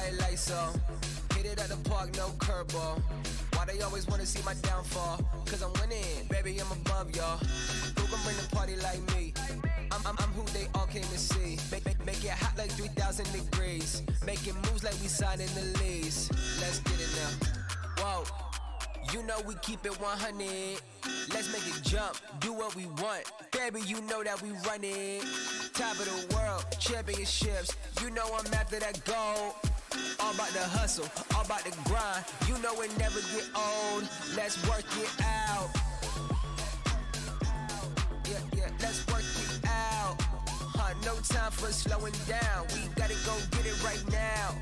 red lights on. Hit it at the park, no curveball. Why they always wanna see my downfall? Cause I'm winning, baby, I'm above y'all. Who gon' bring the party like me? I'm who they all came to see. Make it hot like 3,000 degrees. Making moves like we signing the lease. Let's get it now. Whoa, you know we keep it 100. Let's make it jump, do what we want. Baby, you know that we run it. Top of the world, championships. You know I'm after that gold. All about the hustle, all about the grind. You know it never get old. Let's work it out. Yeah, let's work it out. No time for slowing down. We gotta go get it right now.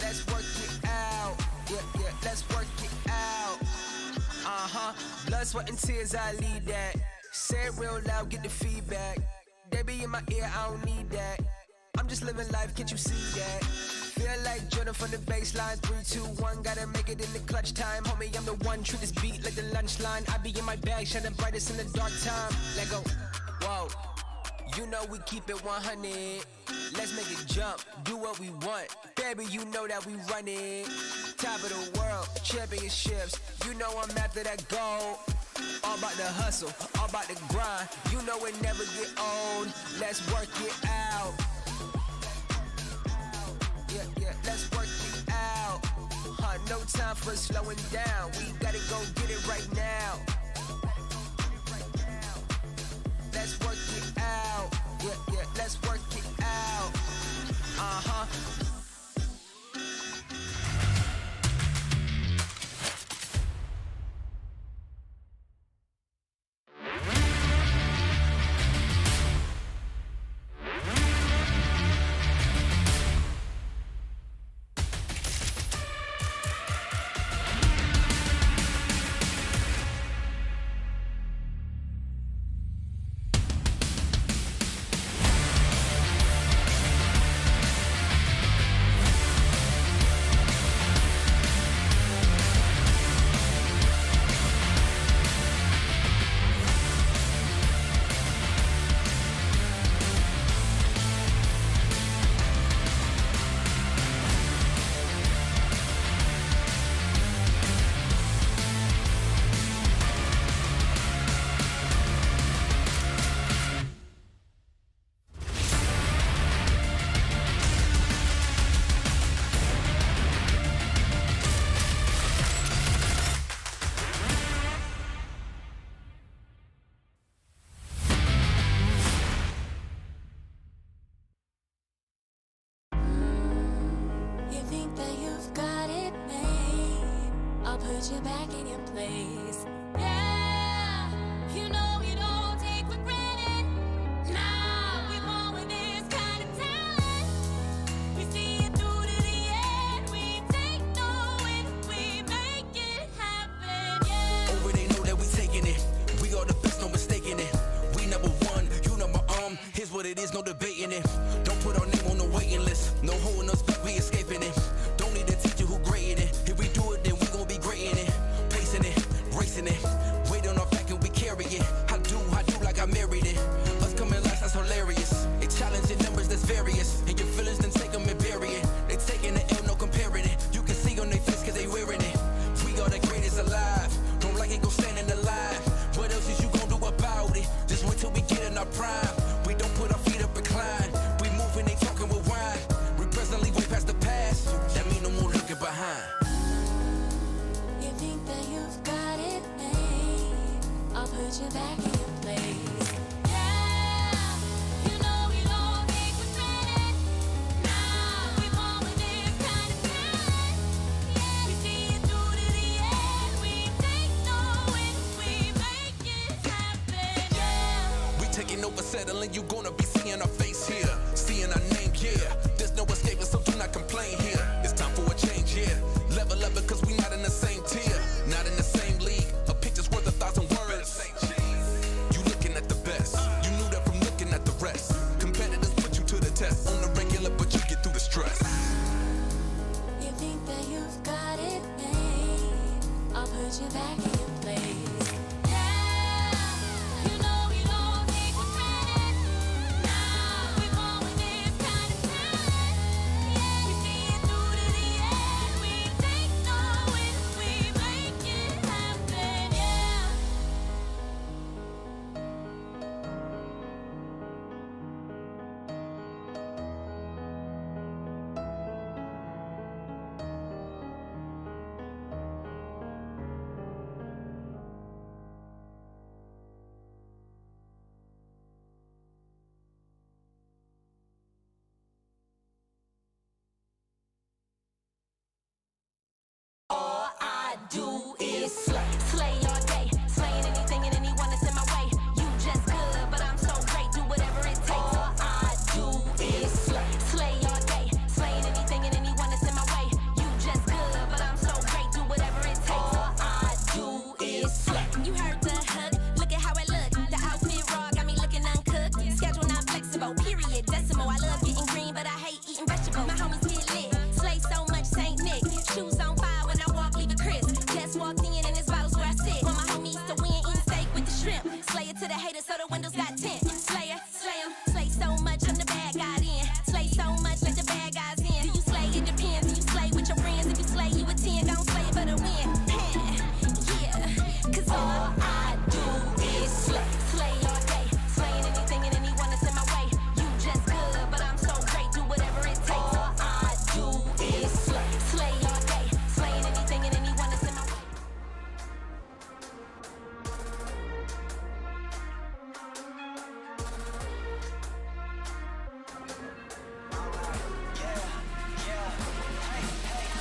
Let's work it out. Yeah, let's work it out. Blood, sweat, and tears, I lead that. Say it real loud, get the feedback. They be in my ear, I don't need that. I'm just living life, can't you see that? Feel like Jordan from the baseline. 3, 2, 1, gotta make it in the clutch time. Homie, I'm the one, treat this beat like the lunch line. I be in my bag, shining brightest in the dark time. Let go, whoa, you know we keep it 100. Let's make it jump, do what we want. Baby, you know that we run it. Top of the world, championships. You know I'm after that gold. All about the hustle, all about the grind. You know it never get old. Let's work it out. Yeah, let's work it out. No time for slowing down. We gotta go get it right now. Let's work it out. Yeah, let's work it out. Put you back in your place. Yeah, you know we don't take for granted. Nah, we born with this kind of talent. We see it through to the end. We take no win, we make it happen. Yeah. Over they know that we taking it. We are the best, no mistaking it. We number one, you number here's what it is, no debating it. Don't put our name on the waiting list. No holding us back, we escaping it. Don't need a teacher who grading it. If we do it, then we gon' be great in it. Pacing it, racing it. Wait on our back and we carry it. I do like I married it. Us coming last, that's hilarious. It challenging numbers that's various. And your feelings, then take them and bury it. They taking the L, no comparing it. You can see on their face cause they wearing it. We are the greatest alive. Don't like it, go stand in the line. What else is you gon' do about it? Just wait till we get in our prime. We don't put our feet up and climb. We moving, they talking with wine. We presently way past the past. That mean no more looking behind. You think that you've got it made? I'll put you back in your place. Yeah, you know we don't take for granted. Nah, we born with this kind of talent. Yeah, we see it through to the end. We take no win, we make it happen. Yeah. We taking over, settling. You gonna be seeing our face here, seeing our name. Yeah, there's no escaping, so do not complain here. It's time for a change. Yeah, level up because we not in the same tier, not in the same league. A picture's worth 1,000 words. You looking at the best. You knew that from looking at the rest. Competitors put you to the test on the regular, but you get through the stress. You think that you've got it made? I'll put you back in your place. Yeah, you know we don't take for granted. Nah, we born with this kind of talent. do is slay. Slay all day, slaying anything and anyone that's in my way. You just good, but I'm so great, do whatever it takes. All I do is slay. Slay all day, slaying anything and anyone that's in my way. You just good, but I'm so great, do whatever it takes. All I do is slay. You heard the hook, look at how I look. The outfit raw got me looking uncooked. Schedule not flexible, period, decimal. I love getting green, but I hate eating vegetables. My homies get lit, slay so much Saint Nick. Shoes on fire when I walk, leave it crisp. Just walked in and this bottle's where I sit. Want my homies to win, eating steak with the shrimp. Slay it to the haters so the windows got tint. Slayer, slay 'em, slay so much I'm the bad guy in. Slay so much like the bad guys in. Do you slay? It depends. Do you slay with your friends? If you slay, you attend. Don't slay it for the win. Yeah, cause all I do is slay. Slay all day, slaying anything and anyone that's in my way. You just good, but I'm so great, do whatever it takes. All I do is slay. Slay all day, slaying anything and anyone that's in my way.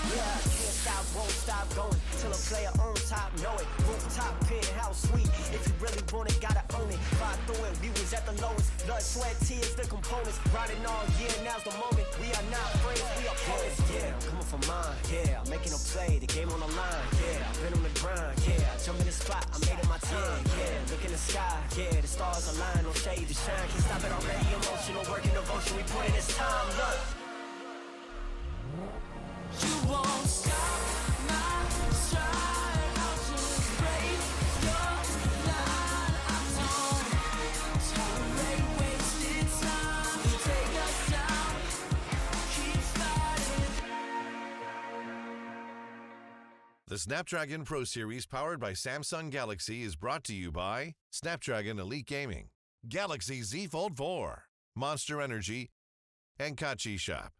Yeah, can't stop, won't stop going till a player on top know it. Rooftop, penthouse suite. If you really want it, gotta own it. Fight through it, we was at the lowest. Blood, sweat, tears, the components. Riding all year, now's the moment. We are not friends, we are opponents. Yeah, I'm coming for mine. Yeah, I'm making a play, the game on the line. Yeah, I've been on the grind. Yeah, I jump in the spot, I made it my time. Yeah, look in the sky. Yeah, the stars align, no shade to shine. Can't stop it already. Emotional work and devotion. We put in this time. Look. You won't stop my stride. I'll just break your line. I don't tolerate wasted time. Take us down, keep fighting. The Snapdragon Pro Series powered by Samsung Galaxy is brought to you by Snapdragon Elite Gaming, Galaxy Z Fold 4, Monster Energy, and Kachi Shop.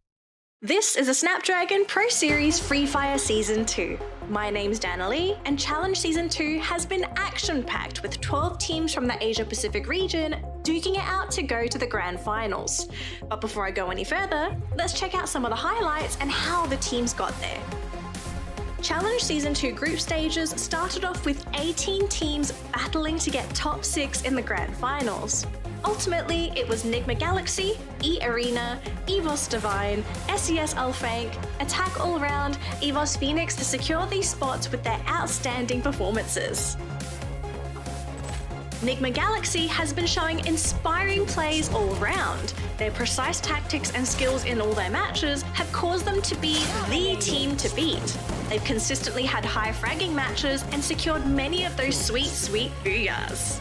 This is a Snapdragon Pro Series Free Fire Season 2. My name's Dana Lee, and Challenge Season 2 has been action-packed with 12 teams from the Asia-Pacific region duking it out to go to the Grand Finals. But before I go any further, let's check out some of the highlights and how the teams got there. Challenge Season 2 group stages started off with 18 teams battling to get top 6 in the Grand Finals. Ultimately, it was NIGMA Galaxy, EARENA, EVOS Divine, SES ALFAINK, Attack All Round, EVOS Phoenix to secure these spots with their outstanding performances. NIGMA Galaxy has been showing inspiring plays all round. Their precise tactics and skills in all their matches have caused them to be the team to beat. They've consistently had high fragging matches and secured many of those sweet booyahs.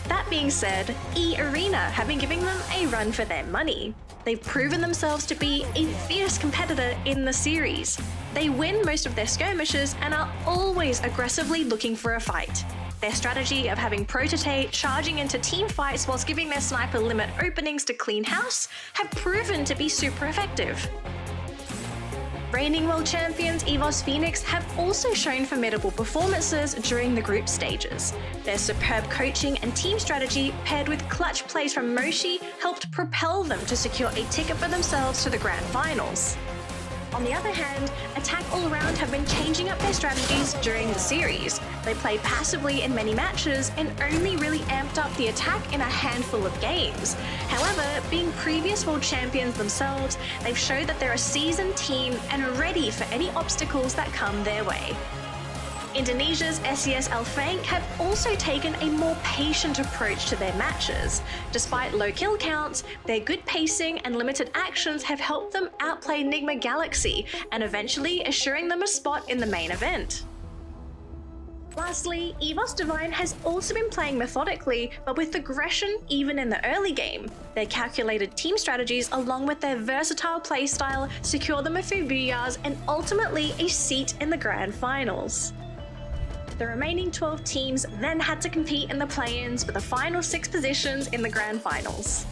That being said, EARENA have been giving them a run for their money. They've proven themselves to be a fierce competitor in the series. They win most of their skirmishes and are always aggressively looking for a fight. Their strategy of having Prototate charging into team fights whilst giving their sniper limit openings to clean house have proven to be super effective. Reigning world champions EVOS Phoenix have also shown formidable performances during the group stages. Their superb coaching and team strategy paired with clutch plays from Moshi helped propel them to secure a ticket for themselves to the Grand Finals. On the other hand, Attack All Round have been changing up their strategies during the series. They played passively in many matches and only really amped up the attack in a handful of games. However, being previous world champions themselves, they've showed that they're a seasoned team and are ready for any obstacles that come their way. Indonesia's SES ALFAINK have also taken a more patient approach to their matches. Despite low kill counts, their good pacing and limited actions have helped them outplay NIGMA Galaxy and eventually assuring them a spot in the main event. Lastly, EVOS Divine has also been playing methodically, but with aggression even in the early game. Their calculated team strategies along with their versatile playstyle secure them a few booyahs and ultimately a seat in the Grand Finals. The remaining 12 teams then had to compete in the play-ins for the final 6 positions in the Grand Finals.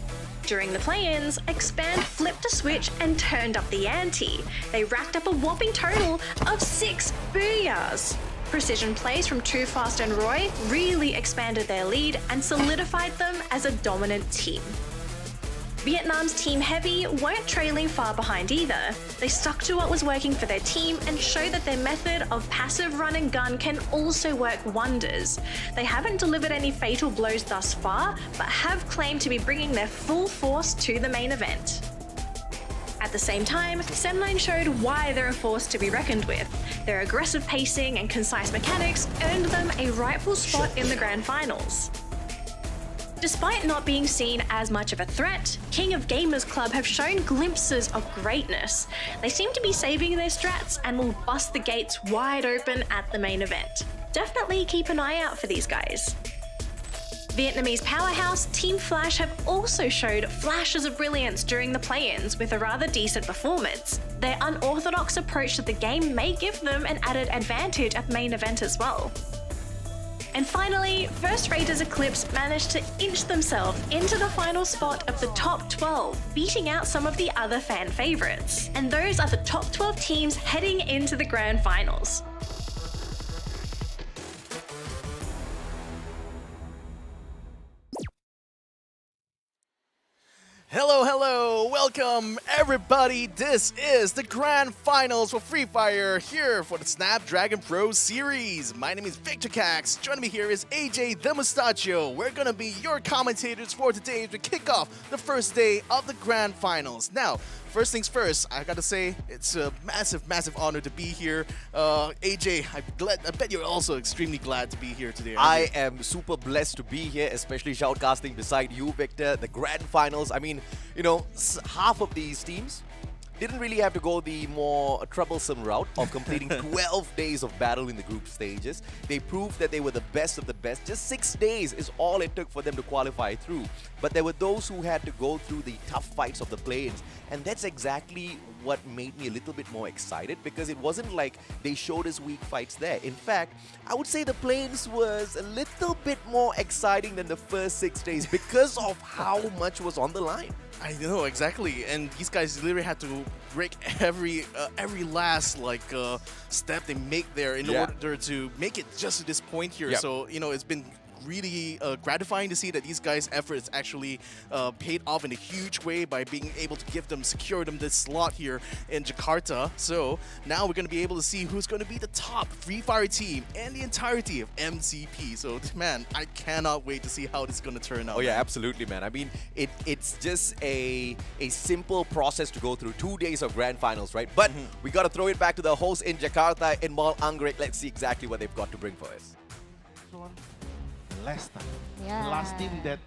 During the play-ins, Expand flipped a switch and turned up the ante. They racked up a whopping total of 6 booyahs. Precision plays from Too Fast and Roy really expanded their lead and solidified them as a dominant team. Vietnam's Team Heavy weren't trailing far behind either. They stuck to what was working for their team and showed that their method of passive run and gun can also work wonders. They haven't delivered any fatal blows thus far, but have claimed to be bringing their full force to the main event. At the same time, Sem9 showed why they're a force to be reckoned with. Their aggressive pacing and concise mechanics earned them a rightful spot in the grand finals. Despite not being seen as much of a threat, King of Gamers Club have shown glimpses of greatness. They seem to be saving their strats and will bust the gates wide open at the main event. Definitely keep an eye out for these guys. Vietnamese powerhouse Team Flash have also showed flashes of brilliance during the play-ins with a rather decent performance. Their unorthodox approach to the game may give them an added advantage at the main event as well. And finally, First Raiders Eclipse managed to inch themselves into the final spot of the top 12, beating out some of the other fan favourites. And those are the top 12 teams heading into the grand finals. Hello, welcome everybody. This is the grand finals for Free Fire here for the Snapdragon Pro Series. My name is Victor Cax. Joining me here is AJ the Mustachio. We're gonna be your commentators for today to kick off the first day of the grand finals. Now, first things first, I gotta say it's a massive honor to be here. AJ, I bet you're also extremely glad to be here today. I am super blessed to be here, especially shoutcasting beside you, Victor. The grand finals. I mean, you know, half of these teams didn't really have to go the more troublesome route of completing 12 days of battle in the group stages. They proved that they were the best of the best. Just 6 days is all it took for them to qualify through. But there were those who had to go through the tough fights of the play-ins. And that's exactly what made me a little bit more excited, because it wasn't like they showed us weak fights there. In fact, I would say the play-ins was a little bit more exciting than the first 6 days because of how much was on the line. I know, exactly, and these guys literally had to break every last step they make there in order to make it just to this point here. Yep. So it's been really gratifying to see that these guys' efforts actually paid off in a huge way by being able to secure them this slot here in Jakarta. So now we're going to be able to see who's going to be the top Free Fire team and the entirety of MCP. So man, I cannot wait to see how this is going to turn out. Oh yeah, absolutely, man. I mean, it's just a simple process to go through 2 days of grand finals, right? But we got to throw it back to the host in Jakarta, in Mall Anggrek. Let's see exactly what they've got to bring for us. Last time, the last team that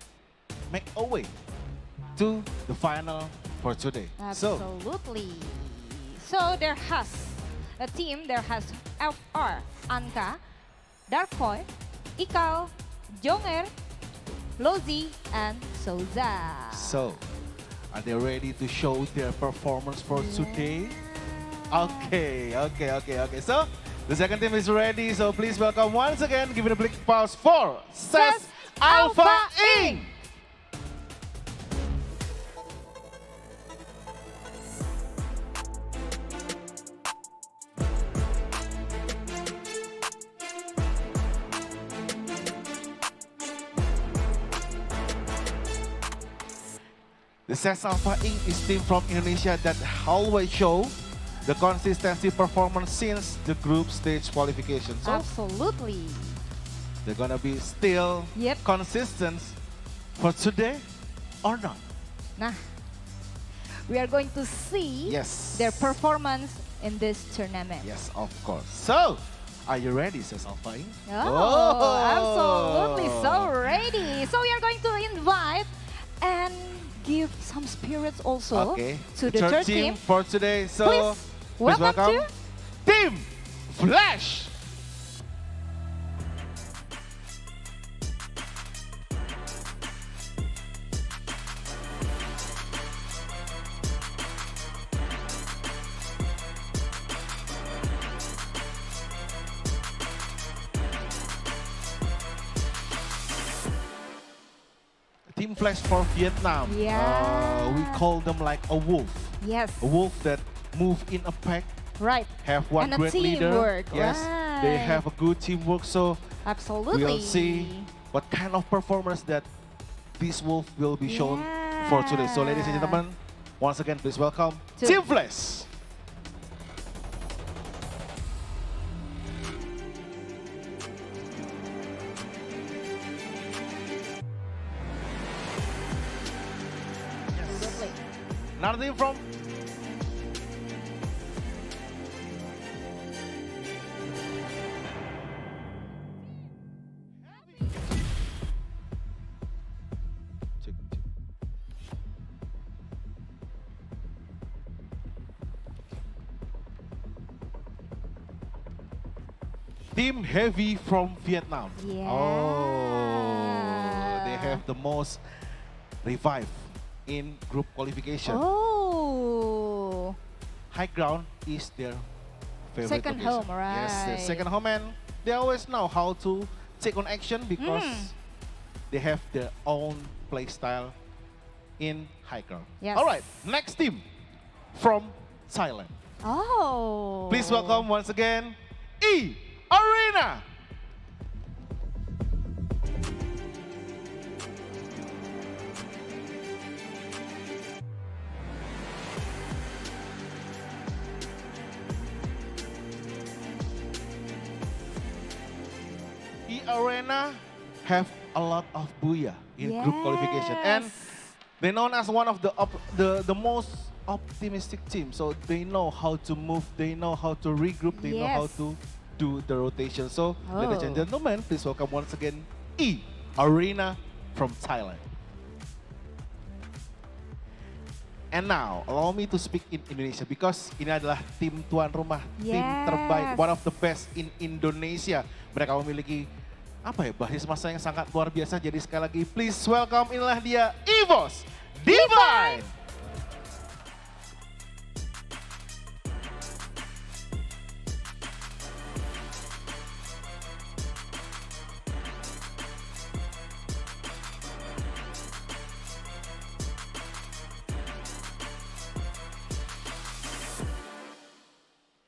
make a way to the final for today. Absolutely. So there has a team, there has ALFAINK, Darkboy, Ikal, Jonger, Lozi, and Souza. So, are they ready to show their performance for today? Okay. So, the second team is ready, so please welcome once again, give it a big pause for SES ALFAINK! The SES ALFAINK is team from Indonesia that always show the consistency performance since the group stage qualification. So Absolutely. they're gonna be still consistent for today or not? Nah, we are going to see their performance in this tournament. Yes, of course. So, are you ready, SES ALFAINK? Absolutely, so ready. So we are going to invite and give some spirits also to the third team for today. So, please welcome to Team Flash! Team Flash for Vietnam. We call them like a wolf. Yes. A wolf that move in a pack. Right. Have one and great leader. Teamwork. Yes. Right. They have a good teamwork. So absolutely. we'll see what kind of performance that this wolf will be shown for today. So ladies and gentlemen, once again, please welcome Team Flash. Another team from Team Heavy from Vietnam. Yeah. Oh, they have the most revive in group qualification. Oh. High ground is their favorite Second location. home, right. Yes, their second home, and they always know how to take on action because they have their own play style in high ground. Yes. All right, next team from Thailand. Oh. Please welcome once again, EARENA. EARENA have a lot of booyah in group qualification, and they're known as one of the most optimistic team. So they know how to move, they know how to regroup, they know how to do the rotation. So ladies and gentlemen, please welcome once again EARENA from Thailand. And now, allow me to speak in Indonesia because ini adalah tim tuan rumah, tim terbaik, one of the best in Indonesia. Mereka memiliki apa ya, basis masa yang sangat luar biasa. Jadi sekali lagi, please welcome, inilah dia EVOS Divine.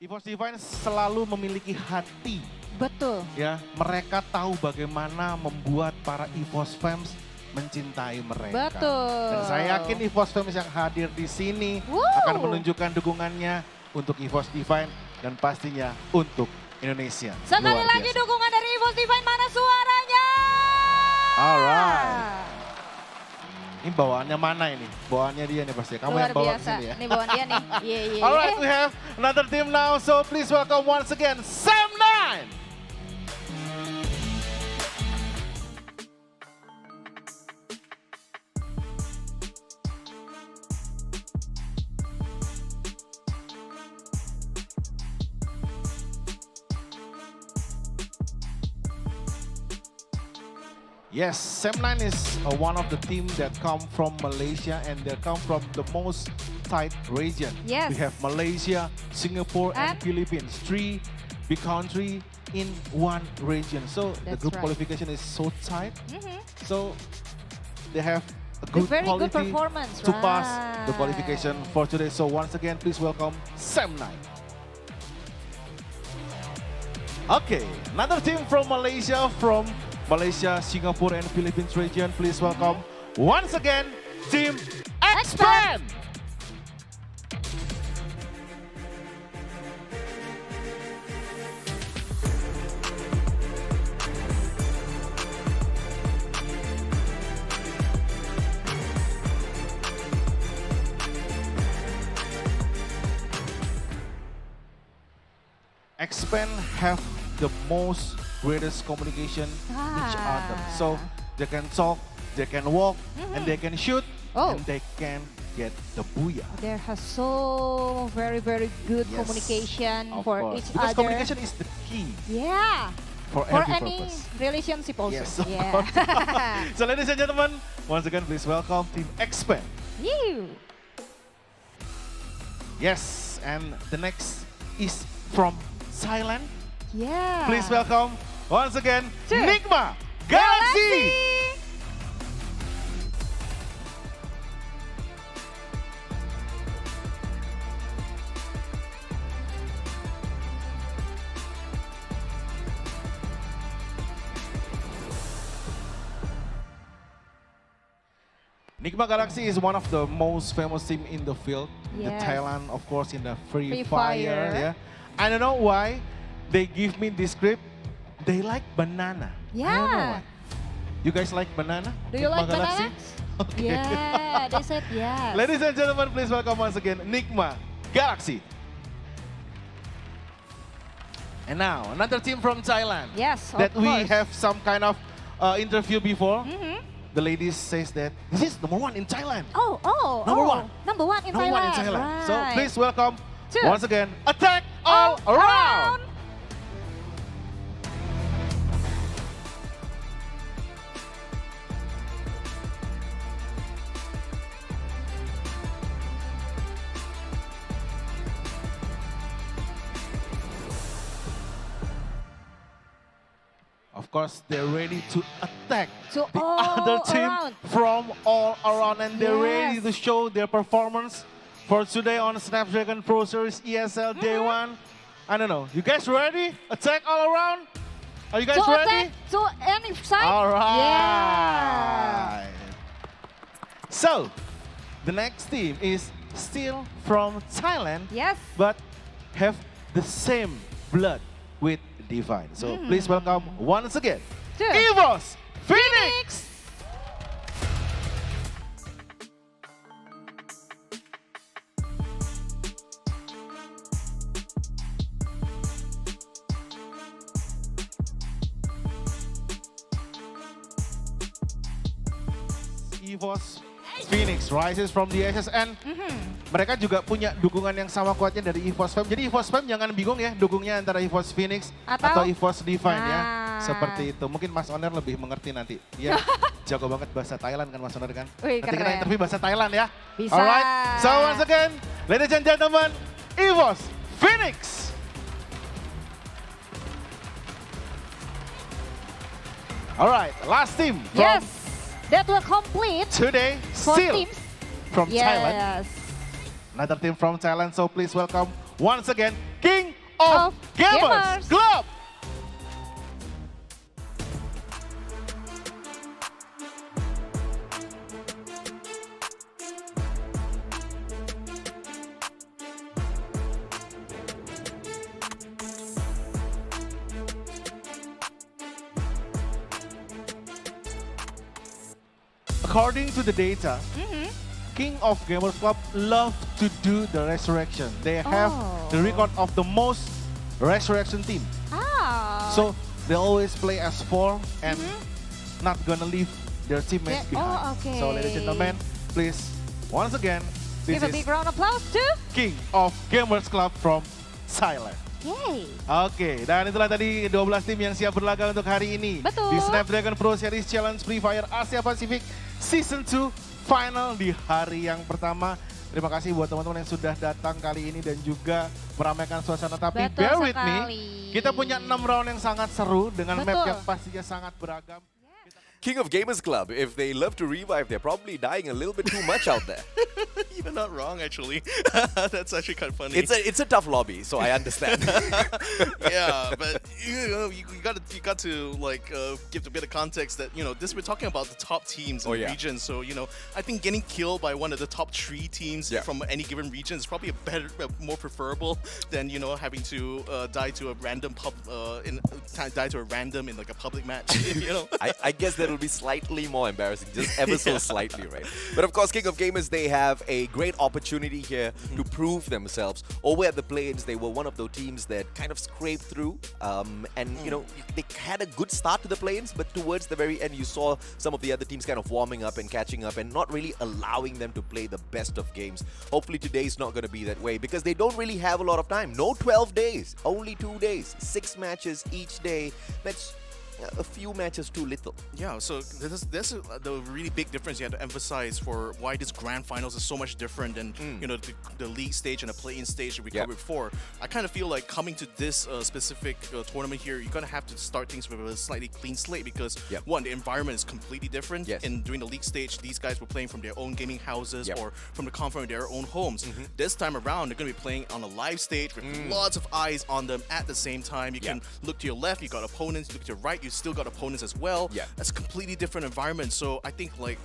EVOS Divine selalu memiliki hati. Betul. Ya, mereka tahu bagaimana membuat para EVOS fans mencintai mereka. Betul. Dan saya yakin EVOS fans yang hadir di sini akan menunjukkan dukungannya untuk EVOS Divine dan pastinya untuk Indonesia. Sekali lagi dukungan dari EVOS Divine, mana suaranya? Alright. Ini bawaannya mana ini? Bawaannya dia nih pasti. Kamu yang bawa ke sini ya. Ini bawaan dia nih. Alright, we have another team now. So please welcome once again Sam9. Yes, Sam9 is one of the team that come from Malaysia and they come from the most tight region. Yes. We have Malaysia, Singapore and Philippines. 3 big country in one region. So the group qualification is so tight. So they have a good quality good performance, to pass the qualification for today. So once again, please welcome Sam9. Okay, another team from Malaysia, Singapore and Philippines region. Please welcome once again Team Expand. Expand have the most greatest communication each other. So they can talk, they can walk, and they can shoot, and they can get the booyah. There has so very good communication for each because other. communication is the key. Yeah. For any purpose. Relationship also. Yes. Yeah. So ladies and gentlemen, once again, please welcome Team Expand. Yes, and the next is from Thailand. Yeah. Please welcome once again NIGMA Galaxy. NIGMA Galaxy is one of the most famous team in the field. The Yes. Thailand, of course, in the Free Free Fire. Fire. Yeah. I don't know why they give me this script. They like banana. I don't know Yeah. why. You guys like banana? Do you NIGMA like Galaxy? bananas? Okay. Yeah, they said yes. Ladies and gentlemen, please welcome once again NIGMA Galaxy. And now, another team from Thailand. Yes, That of we course. have some kind of interview before. Mhm. The ladies says that this is number one in Thailand. Number one in Number Thailand. one in Thailand. So Right. please welcome Two. once again, Attack All Around. Of course, they're ready to attack To the all other team around. from all around, and they're ready Yes. to show their performance for today on Snapdragon Pro Series ESL Day Mm-hmm. 1. I don't know. You guys ready? Attack all around? Are you guys To ready? attack, to any side. All right. Yeah. So, the next team is still from Thailand, Yes. but have the same blood with Divine. So please welcome once again, Two. EVOS Phoenix. EVOS Phoenix rises from the SSN. Mereka juga punya dukungan yang sama kuatnya dari EVOS Fam. Jadi EVOS Fam jangan bingung ya, dukungnya antara EVOS Phoenix atau EVOS Divine ya. Seperti itu. Mungkin Mas Oner lebih mengerti nanti. Ya, jago banget bahasa Thailand kan Mas Oner kan. Wih, Nanti kita keren. interview bahasa Thailand ya. Bisa. Alright, so once again, ladies and gentlemen, EVOS Phoenix. Alright, last team from Yes. That will complete today, four still teams. from Thailand. Yes. Another team from Thailand, so please welcome once again, King of, Of Gamers Gamers. Club. According to the data, King of Gamers Club love to do the resurrection. They have the record of the most resurrection team. Ah. So they always play as 4 and not gonna leave their teammates Yeah, behind. oh, okay. So ladies and gentlemen, please, once again, this Give a is big round of applause to. King of Gamers Club from Thailand. Yay. Oke, dan itulah tadi 12 tim yang siap berlaga untuk hari ini. Betul. Di Snapdragon Pro Series Challenge Free Fire Asia Pacific Season 2 Final di hari yang pertama. Terima kasih buat teman-teman yang sudah datang kali ini dan juga meramaikan suasana. Tapi Betul bear with me, sekali. kita punya 6 round yang sangat seru dengan map Betul. yang pastinya sangat beragam. King of Gamers Club, if they love to revive, they're probably dying a little bit too much out there. You're not wrong, actually. That's actually kind of funny. It's a tough lobby, so I understand. Yeah, but you got to like give a bit of context that this we're talking about the top teams in the region. So I think getting killed by one of the top 3 teams from any given region is probably more preferable than having to die to a random in like a public match. I guess that will be slightly more embarrassing, just ever so slightly, right? But of course, King of Gamers, they have a great opportunity here to prove themselves. Over at the Plains, they were one of those teams that kind of scraped through, and they had a good start to the Plains, but towards the very end, you saw some of the other teams kind of warming up and catching up and not really allowing them to play the best of games. Hopefully today's not going to be that way because they don't really have a lot of time. No 12 days, only 2 days, 6 matches each day. That's a few matches too little. Yeah, so this is the really big difference you have to emphasize for why this grand finals is so much different than the league stage and the play-in stage that we covered before. I kind of feel like coming to this specific tournament here, you're gonna have to start things with a slightly clean slate because one, the environment is completely different. And during the league stage, these guys were playing from their own gaming houses or from the comfort of their own homes. This time around, they're gonna be playing on a live stage with lots of eyes on them at the same time. You can look to your left, you got opponents. Look to your right, you you still got opponents as well. Yeah. That's a completely different environment. So I think like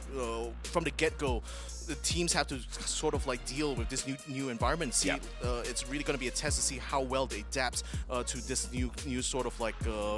from the get-go, the teams have to sort of like deal with this new environment. See, it's really going to be a test to see how well they adapt to this new sort of like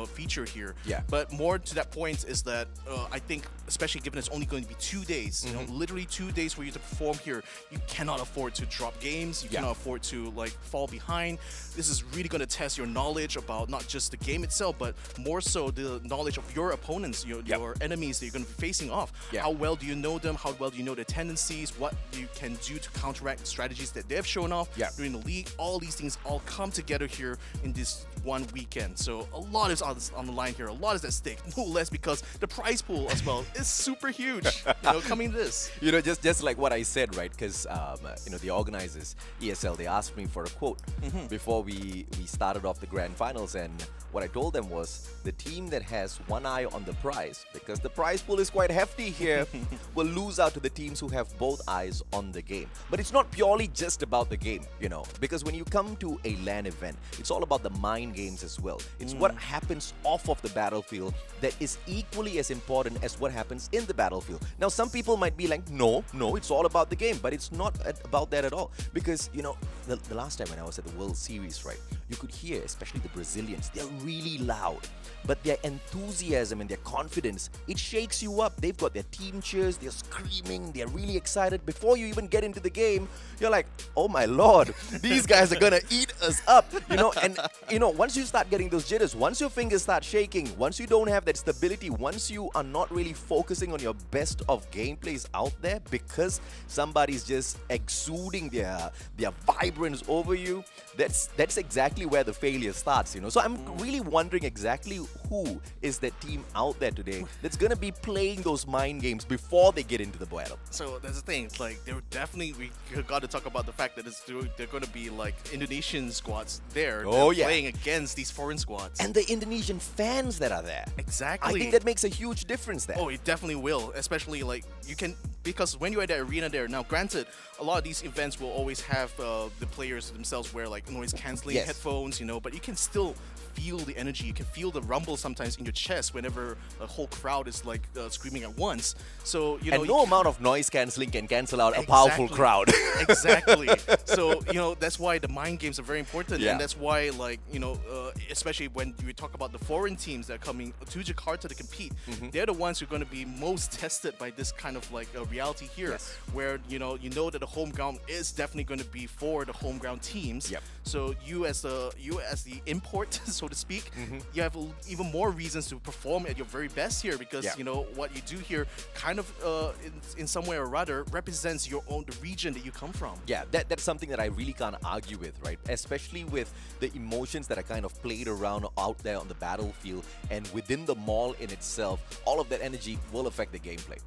feature here. Yeah. But more to that point is that I think, especially given it's only going to be 2 days, you know, literally 2 days for you to perform here, you cannot afford to drop games. You cannot afford to like fall behind. This is really going to test your knowledge about not just the game itself, but more so the knowledge of your opponents, your enemies that you're going to be facing off. How well do you know them? How well do you know their tendencies? What you can do to counteract strategies that they've shown off during the league. All these things all come together here in this one weekend. So a lot is on the line here. A lot is at stake. No less because the prize pool as well is super huge. You know, coming this. You know, just like what I said, right? Because you know, the organizers, ESL, they asked me for a quote before we started off the grand finals, and what I told them was the team that has one eye on the prize, because the prize pool is quite hefty here, will lose out to the teams who have both eyes on the game. But it's not purely just about the game, you know, because when you come to a LAN event, it's all about the mind games as well. It's what happens off of the battlefield that is equally as important as what happens in the battlefield. Now, some people might be like, no, it's all about the game, but it's not about that at all. Because, you know, the last time when I was at the World Series, right, you could hear, especially the Brazilians, they're really loud, but their enthusiasm and their confidence, it shakes you up. They've got their team cheers, they're screaming, they're really excited. Before you even get into the game, you're like, oh my lord, these guys are gonna eat us up, you know. And you know, once you start getting those jitters, once your fingers start shaking, once you don't have that stability, once you are not really focusing on your best of gameplays out there because somebody's just exuding their vibrance over you, that's exactly where the failure starts, you know. So I'm really wondering exactly who is that team out there today that's gonna be playing those mind games before they get into the battle. So that's the thing. It's like they're definitely, we got to talk about the fact that they're going to be like Indonesian squads there. Oh, they're playing against these foreign squads. And the Indonesian fans that are there. Exactly. I think that makes a huge difference there. Oh, it definitely will. Especially like you can, because when you're at the arena there, now granted, a lot of these events will always have the players themselves wear like noise cancelling headphones, you know, but you can still feel the energy. You can feel the rumble sometimes in your chest whenever a whole crowd is like screaming at once. So, you know, and no amount of noise cancelling can cancel out a powerful crowd. Exactly. So, you know, that's why the mind games are very important. And that's why, like, you know, especially when you talk about the foreign teams that are coming to Jakarta to compete, they're the ones who are going to be most tested by this kind of like reality here, where, you know that the home ground is definitely going to be for the home ground teams. So you as the import, so to speak, you have even more reasons to perform at your very best here, because you know what you do here kind of in some way or rather represents the region that you come from. Yeah, that's something that I really can't argue with, right? Especially with the emotions that are kind of played around out there on the battlefield and within the mall in itself. All of that energy will affect the gameplay.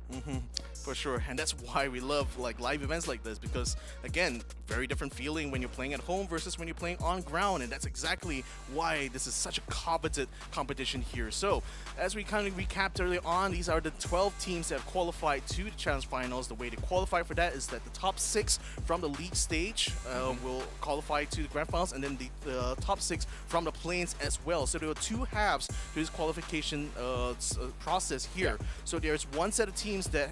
For sure, and that's why we love like live events like this, because again, very different feeling when you're playing at home versus when you're playing on ground, and that's exactly why this is such a coveted competition here. So, as we kind of recapped earlier on, these are the 12 teams that have qualified to the Challenge Finals. The way to qualify for that is that the top 6 from the league stage will qualify to the Grand Finals, and then the top 6 from the plains as well. So there are 2 halves to this qualification process here. So there's one set of teams that,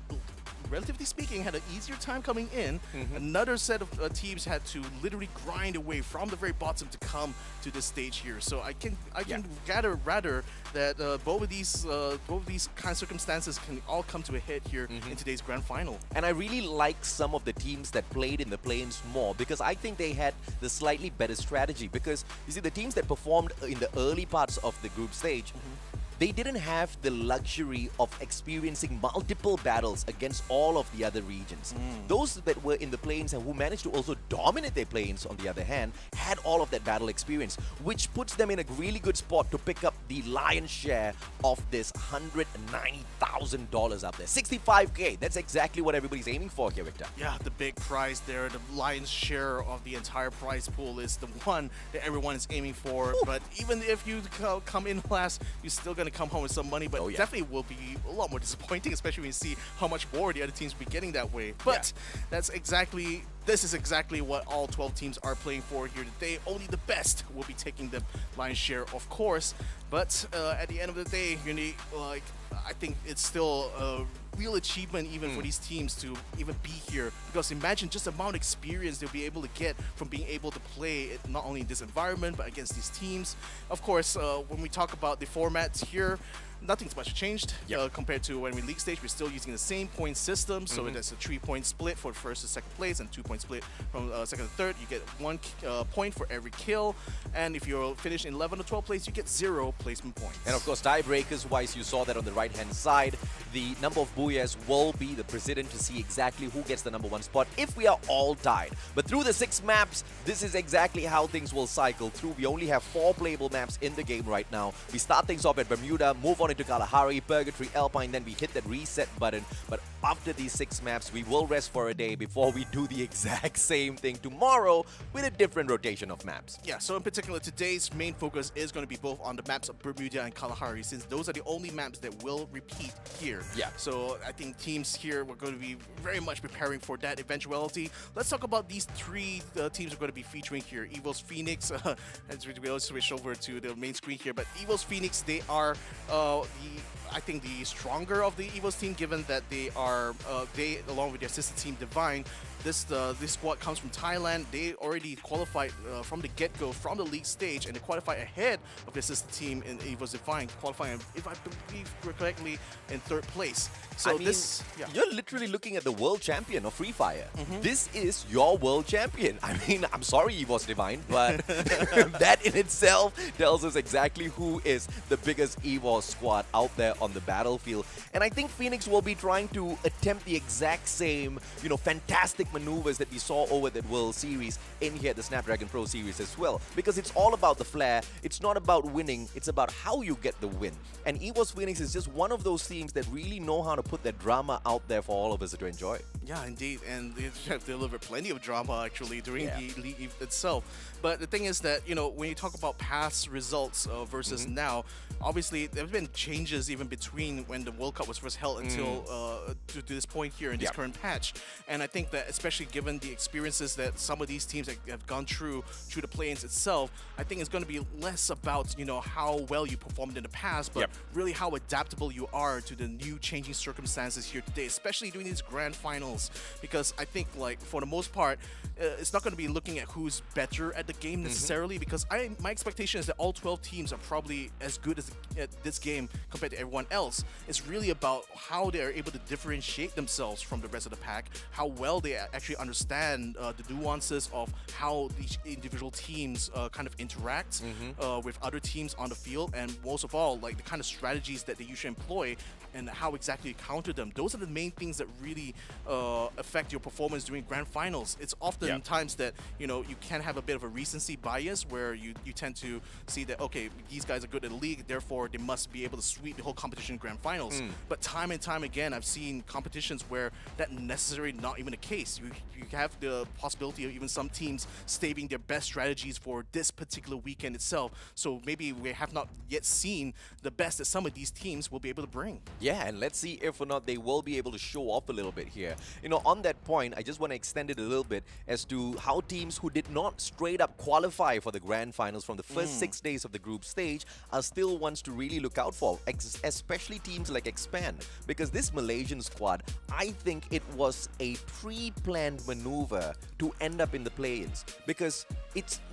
relatively speaking, had an easier time coming in. Another set of teams had to literally grind away from the very bottom to come to this stage here. So I can gather rather that both of these kind of circumstances can all come to a head here in today's grand final. And I really like some of the teams that played in the plains more, because I think they had the slightly better strategy. Because you see, the teams that performed in the early parts of the group stage, they didn't have the luxury of experiencing multiple battles against all of the other regions. Those that were in the plains and who managed to also dominate their plains, on the other hand, had all of that battle experience, which puts them in a really good spot to pick up the lion's share of this $190,000 up there. 65K, that's exactly what everybody's aiming for here, Victor. Yeah, the big prize there, the lion's share of the entire prize pool is the one that everyone is aiming for. But even if you come in last, you're still going to come home with some money, but definitely will be a lot more disappointing, especially when you see how much more the other teams will be getting that way. But that's exactly this is exactly what all 12 teams are playing for here today. Only the best will be taking the lion's share, of course. But at the end of the day, you need, like, I think it's still a real achievement even for these teams to even be here, because imagine just the amount of experience they'll be able to get from being able to play it not only in this environment but against these teams. Of course, when we talk about the formats here, nothing's much changed compared to when we league stage. We're still using the same point system, so there's a 3-point split for first to second place and 2-point split from second to third. You get 1 point for every kill, and if you're finished in 11 or 12 place, you get 0 placement points. And of course, tiebreakers wise, you saw that on the right hand side, the number of booyahs will be the precedent to see exactly who gets the #1 spot if we are all tied. But through the 6 maps, this is exactly how things will cycle through. We only have 4 playable maps in the game right now. We start things off at Bermuda, move on into Kalahari, Purgatory, Alpine, then we hit that reset button. But after these 6 maps, we will rest for a day before we do the exact same thing tomorrow with a different rotation of maps. Yeah, so in particular, today's main focus is going to be both on the maps of Bermuda and Kalahari, since those are the only maps that will repeat here. Yeah. So I think teams here were going to be very much preparing for that eventuality. Let's talk about these 3 teams we're going to be featuring here. EVOS Phoenix, as we switch over to the main screen here, but EVOS Phoenix, they are I think the stronger of the EVOS team, given that they are they, along with their sister team Divine, this squad comes from Thailand. They already qualified from the get-go from the league stage, and they qualified ahead of their sister team in EVOS Divine, qualifying, if I believe correctly, in 3rd place. So I mean, you're literally looking at the world champion of Free Fire. This is your world champion. I mean, I'm sorry, EVOS Divine, but that in itself tells us exactly who is the biggest EVOS squad out there on the battlefield. And I think Phoenix will be trying to attempt the exact same, you know, fantastic maneuvers that we saw over that World Series in here at the Snapdragon Pro Series as well. Because it's all about the flair. It's not about winning. It's about how you get the win. And EVOS Phoenix is just one of those teams that really know how to put that drama out there for all of us to enjoy. Yeah, indeed. And they have delivered plenty of drama, actually, during the league itself. But the thing is that, you know, when you talk about past results versus now, obviously, there have been changes even between when the World Cup was first held until to this point here in this current patch. And I think that, especially given the experiences that some of these teams have gone through the play-ins itself, I think it's going to be less about, you know, how well you performed in the past, but really how adaptable you are to the new changing circumstances here today, especially during these grand finals. Because I think, like, for the most part, it's not going to be looking at who's better at the game necessarily, because my expectation is that all 12 teams are probably as good as at this game compared to everyone else. It's really about how they are able to differentiate themselves from the rest of the pack, how well they actually understand the nuances of how each individual teams kind of interact with other teams on the field, and most of all, like, the kind of strategies that they usually employ and how exactly you counter them. Those are the main things that really affect your performance during grand finals. It's often times that, you know, you can have a bit of a recency bias where you tend to see that, okay, these guys are good at the league, therefore they must be able to sweep the whole competition in grand finals. But time and time again, I've seen competitions where that necessarily not even the case. You have the possibility of even some teams staving their best strategies for this particular weekend itself. So maybe we have not yet seen the best that some of these teams will be able to bring. Yeah, and let's see if or not they will be able to show off a little bit here. You know, on that point, I just want to extend it a little bit as to how teams who did not straight up qualify for the grand finals from the first 6 days of the group stage are still ones to really look out for, especially teams like Expand. Because this Malaysian squad, I think it was a pre-planned maneuver to end up in the play-ins. Because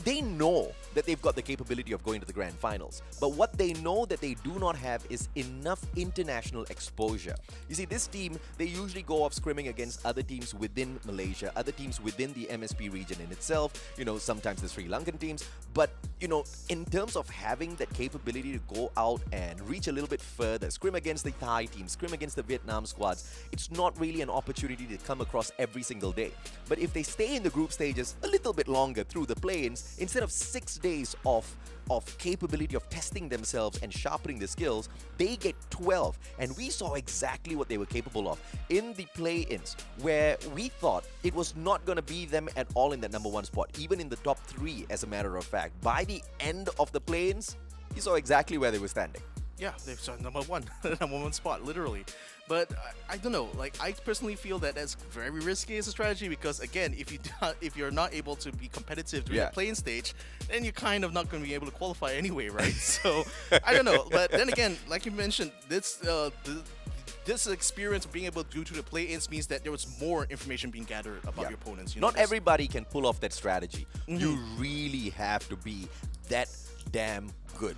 they know that they've got the capability of going to the grand finals. But what they know that they do not have is enough international exposure. You see, this team, they usually go off scrimming against other teams within Malaysia, other teams within the MSP region in itself, you know, sometimes the Sri Lankan teams. But, you know, in terms of having that capability to go out and reach a little bit further, scrim against the Thai teams, scrim against the Vietnam squads, it's not really an opportunity to come across every single day. But if they stay in the group stages a little bit longer through the play-ins, instead of 6 days of capability of testing themselves and sharpening the skills, they get 12. And we saw exactly what they were capable of in the play-ins, where we thought it was not going to be them at all in that #1 spot, even in the top 3, as a matter of fact. By the end of the play-ins, you saw exactly where they were standing. Yeah, they've started number one, number one spot, literally. But I don't know. Like, I personally feel that that's very risky as a strategy because, again, if you're not able to be competitive during the playing stage, then you're kind of not going to be able to qualify anyway, right? So I don't know. But then again, like you mentioned, this experience of being able to go to the play-ins means that there was more information being gathered about your opponents. You know, not everybody can pull off that strategy. You really have to be that damn good.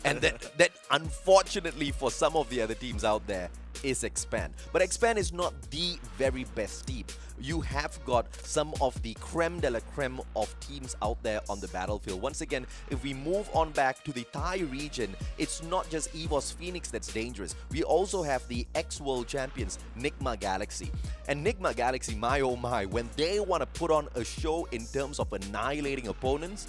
And that unfortunately for some of the other teams out there is Expand. But Expand is not the very best team. You have got some of the creme de la creme of teams out there on the battlefield. Once again, if we move on back to the Thai region, it's not just EVOS Phoenix that's dangerous. We also have the ex-world champions, NIGMA Galaxy. And NIGMA Galaxy, my oh my, when they want to put on a show in terms of annihilating opponents,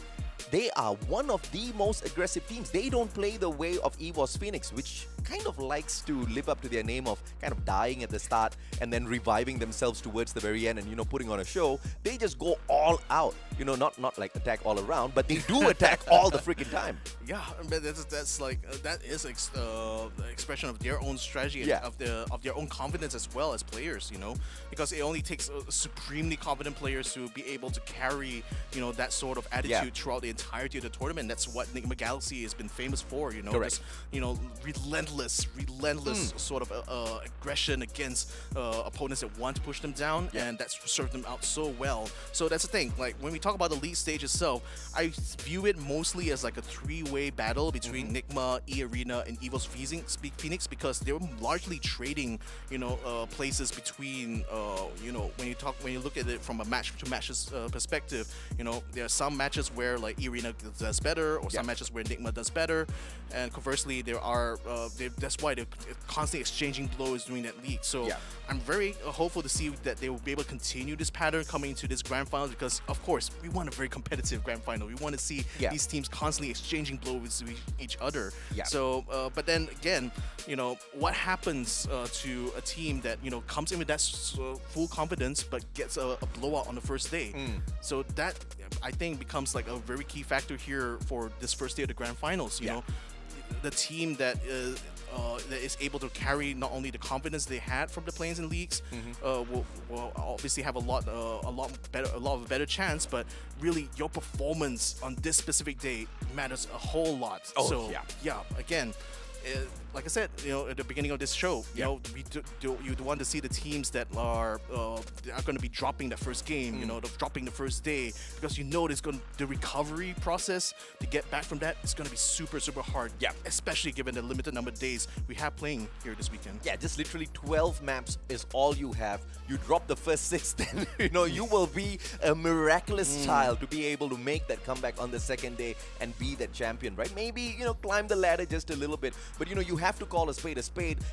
they are one of the most aggressive teams. They don't play the way of EVOS Phoenix, which kind of likes to live up to their name of kind of dying at the start and then reviving themselves towards the very end and, you know, putting on a show. They just go all out. You know, not like attack all around, but they do attack all the freaking time. Yeah, but that's like that is the expression of their own strategy and of their own confidence as well as players. You know, because it only takes supremely confident players to be able to carry, you know, that sort of attitude throughout the entirety of the tournament. That's what NIGMA Galaxy has been famous for. You know, Correct. Just, you know, relentless sort of aggression against opponents that want to push them down, and that's served them out so well. So that's the thing. Like when we talk about the league stage itself, I view it mostly as like a three-way battle between NIGMA, EARENA, and EVOS Phoenix because they were largely trading, you know, places between, you know, when you look at it from a match to matches perspective, you know, there are some matches where like EARENA does better, or some matches where NIGMA does better, and conversely, there are that's why they're constantly exchanging blows during that league. So I'm very hopeful to see that they will be able to continue this pattern coming into this grand final because, of course, we want a very competitive grand final. We want to see these teams constantly exchanging blows with each other. So, but then again, you know, what happens to a team that, you know, comes in with that full confidence but gets a blowout on the first day? So that, I think, becomes like a very key factor here for this first day of the grand finals. You know, the team that is able to carry not only the confidence they had from the planes and leagues will obviously have a lot of a better chance, but really your performance on this specific day matters a whole lot. Again, like I said, you know, at the beginning of this show, you know, you want to see the teams that are going to be dropping that first game, you know, dropping the first day, because you know the recovery process to get back from that is going to be super hard. Especially given the limited number of days we have playing here this weekend. Just literally 12 maps is all you have. You drop the first 6, then you know you will be a miraculous child to be able to make that comeback on the second day and be that champion, right? Maybe, you know, climb the ladder just a little bit, but you know, you have to call a spade,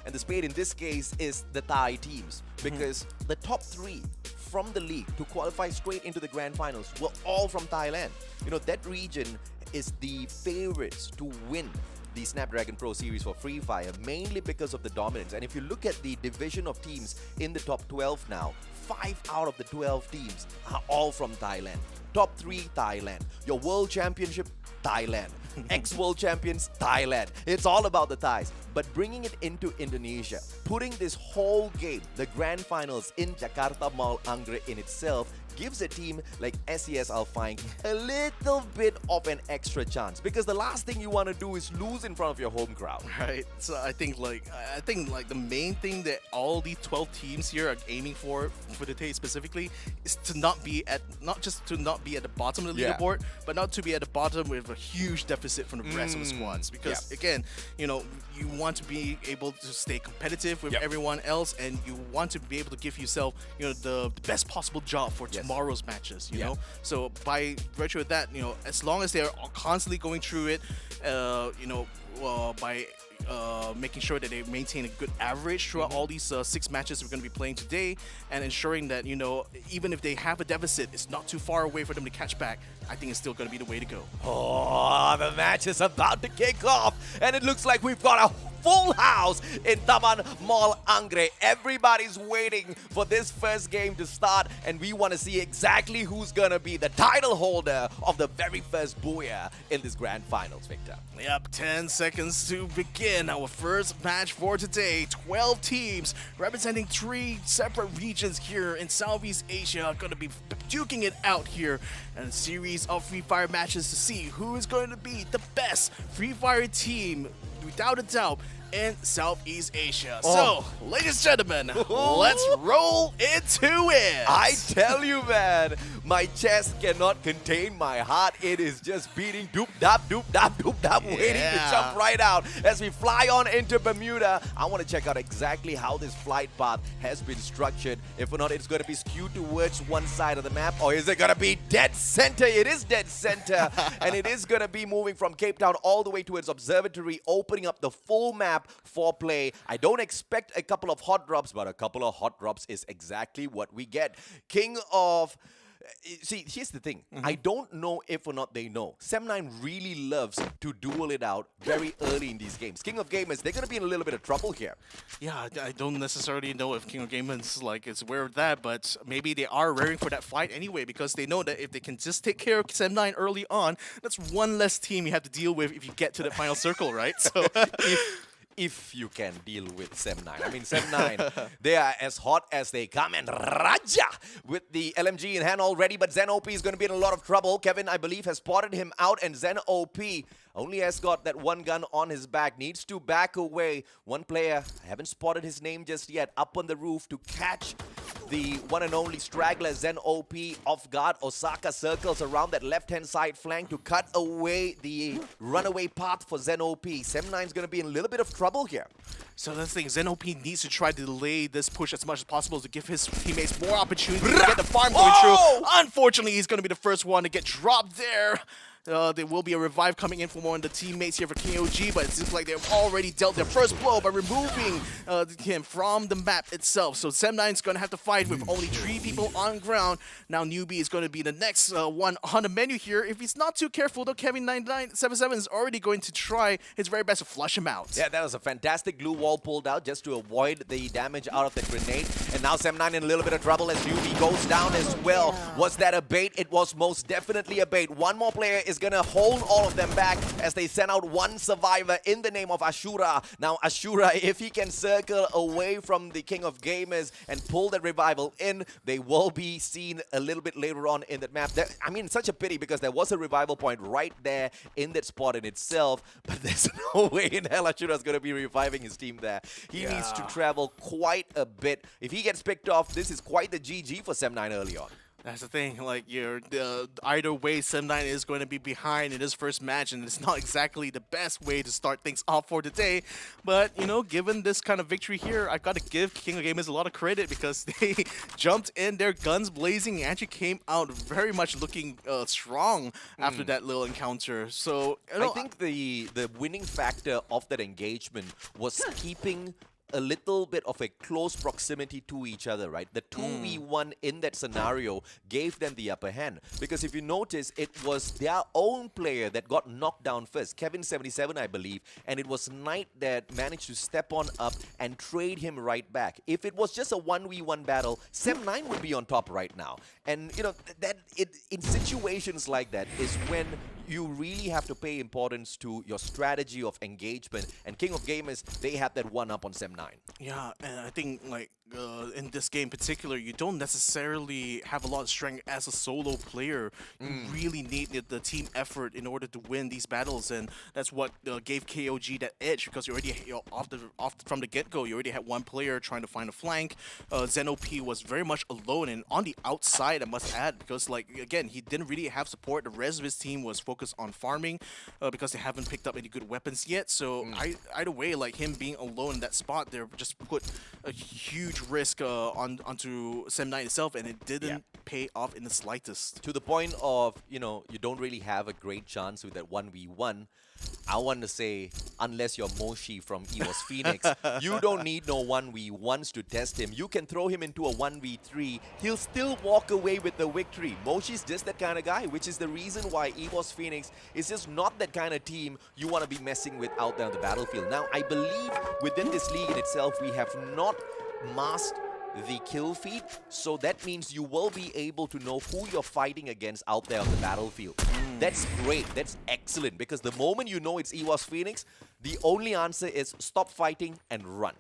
and the spade in this case is the Thai teams, because the top 3 from the league to qualify straight into the grand finals were all from Thailand. You know, that region is the favorites to win the Snapdragon Pro Series for Free Fire, mainly because of the dominance. And if you look at the division of teams in the top 12 now, 5 out of the 12 teams are all from Thailand. Top 3, Thailand. Your World Championship, Thailand. Ex-World Champions, Thailand. It's all about the Thais. But bringing it into Indonesia, putting this whole game, the grand finals in Jakarta Mall Anggrek in itself, gives a team like SES ALFAINK a little bit of an extra chance, because the last thing you want to do is lose in front of your home crowd. Right. So I think like the main thing that all these 12 teams here are aiming for the day specifically is to not just to not be at the bottom of the leaderboard, but not to be at the bottom with a huge deficit from the rest of the squads. Because again, you know, you want to be able to stay competitive with everyone else, and you want to be able to give yourself, you know, the best possible job for tomorrow's matches, you know. So by virtue of that, you know, as long as they're constantly going through it, you know, by making sure that they maintain a good average throughout all these 6 matches we're going to be playing today, and ensuring that, you know, even if they have a deficit, it's not too far away for them to catch back, I think it's still going to be the way to go. Oh, the match is about to kick off, and it looks like we've got a full house in Taman Mall Angre. Everybody's waiting for this first game to start, and we want to see exactly who's gonna be the title holder of the very first Booyah in this grand finals, Victor. Yep, 10 seconds to begin our first match for today. 12 teams representing 3 separate regions here in Southeast Asia are going to be duking it out here, and a series of Free Fire matches to see who is going to be the best Free Fire team, without a doubt, in Southeast Asia. So, ladies and gentlemen, let's roll into it. I tell you, man, my chest cannot contain my heart. It is just beating doop-dap, doop-dap, doop-dap, waiting to jump right out as we fly on into Bermuda. I want to check out exactly how this flight path has been structured. If or not, it's going to be skewed towards one side of the map, or is it going to be dead center? It is dead center, and it is going to be moving from Cape Town all the way towards Observatory, opening up the full map for play. I don't expect a couple of hot drops, but a couple of hot drops is exactly what we get. King of... See, here's the thing. I don't know if or not they know. Sem9 really loves to duel it out very early in these games. King of Gamers, they're going to be in a little bit of trouble here. Yeah, I don't necessarily know if King of Gamers is aware of that, but maybe they are raring for that fight anyway, because they know that if they can just take care of Sem9 early on, that's one less team you have to deal with if you get to the final circle, right? So if you can deal with Sem9. I mean, Sem9, they are as hot as they come, and Raja with the LMG in hand already, but Zen OP is going to be in a lot of trouble. Kevin, I believe, has spotted him out, and Zen OP only has got that one gun on his back, needs to back away. One player, I haven't spotted his name just yet, up on the roof to catch the one and only straggler, Zen OP, off guard. Osaka circles around that left-hand side flank to cut away the runaway path for Zen OP. Sem9 is going to be in a little bit of trouble here. So that's the thing, Zen OP needs to try to delay this push as much as possible to give his teammates more opportunity to get the farm going through. Unfortunately, he's going to be the first one to get dropped there. There will be a revive coming in from one of the teammates here for KOG, but it seems like they've already dealt their first blow by removing him from the map itself. So Sem9 is going to have to fight with only 3 people on ground. Now Newbie is going to be the next one on the menu here. If he's not too careful, though, Kevin9977 is already going to try his very best to flush him out. Yeah, that was a fantastic glue wall pulled out just to avoid the damage out of the grenade. And now Sem9 in a little bit of trouble as Newbie goes down as well. Was that a bait? It was most definitely a bait. One more player is going to hold all of them back as they send out one survivor in the name of Ashura. Now, Ashura, if he can circle away from the King of Gamers and pull that revival in, they will be seen a little bit later on in that map. I mean, such a pity because there was a revival point right there in that spot in itself, but there's no way in hell Ashura is going to be reviving his team there. He needs to travel quite a bit. If he gets picked off, this is quite the GG for Sem9 early on. That's the thing, like, either way, Sem9 is going to be behind in his first match, and it's not exactly the best way to start things off for today. But, you know, given this kind of victory here, I've got to give King of Gamers a lot of credit because they jumped in, their guns blazing, and actually came out very much looking strong after that little encounter. So, you know, I think the winning factor of that engagement was keeping a little bit of a close proximity to each other, right? The 2v1 in that scenario gave them the upper hand. Because if you notice, it was their own player that got knocked down first, Kevin77, I believe, and it was Knight that managed to step on up and trade him right back. If it was just a 1v1 battle, Sem9 would be on top right now. And, you know, in situations like that is when you really have to pay importance to your strategy of engagement. And King of Gamers, they have that one up on Sem9. Yeah, and I think, like, in this game in particular, you don't necessarily have a lot of strength as a solo player. You really need the team effort in order to win these battles, and that's what gave KOG that edge, because you already, from the get-go, you already had one player trying to find a flank. Zen OP was very much alone and on the outside, I must add, because, like, again, he didn't really have support. The rest of his team was focused on farming because they haven't picked up any good weapons yet. So either way, like, him being alone in that spot there just put a huge huge risk onto Sem9 itself, and it didn't pay off in the slightest. To the point of, you don't really have a great chance with that 1v1. I want to say, unless you're Moshi from EVOS Phoenix, you don't need no 1v1s to test him. You can throw him into a 1v3. He'll still walk away with the victory. Moshi's just that kind of guy, which is the reason why EVOS Phoenix is just not that kind of team you want to be messing with out there on the battlefield. Now, I believe within this league in itself, we have not masked the kill feed, so that means you will be able to know who you're fighting against out there on the battlefield. That's great, that's excellent, because the moment you know it's EVOS Phoenix, the only answer is stop fighting and run.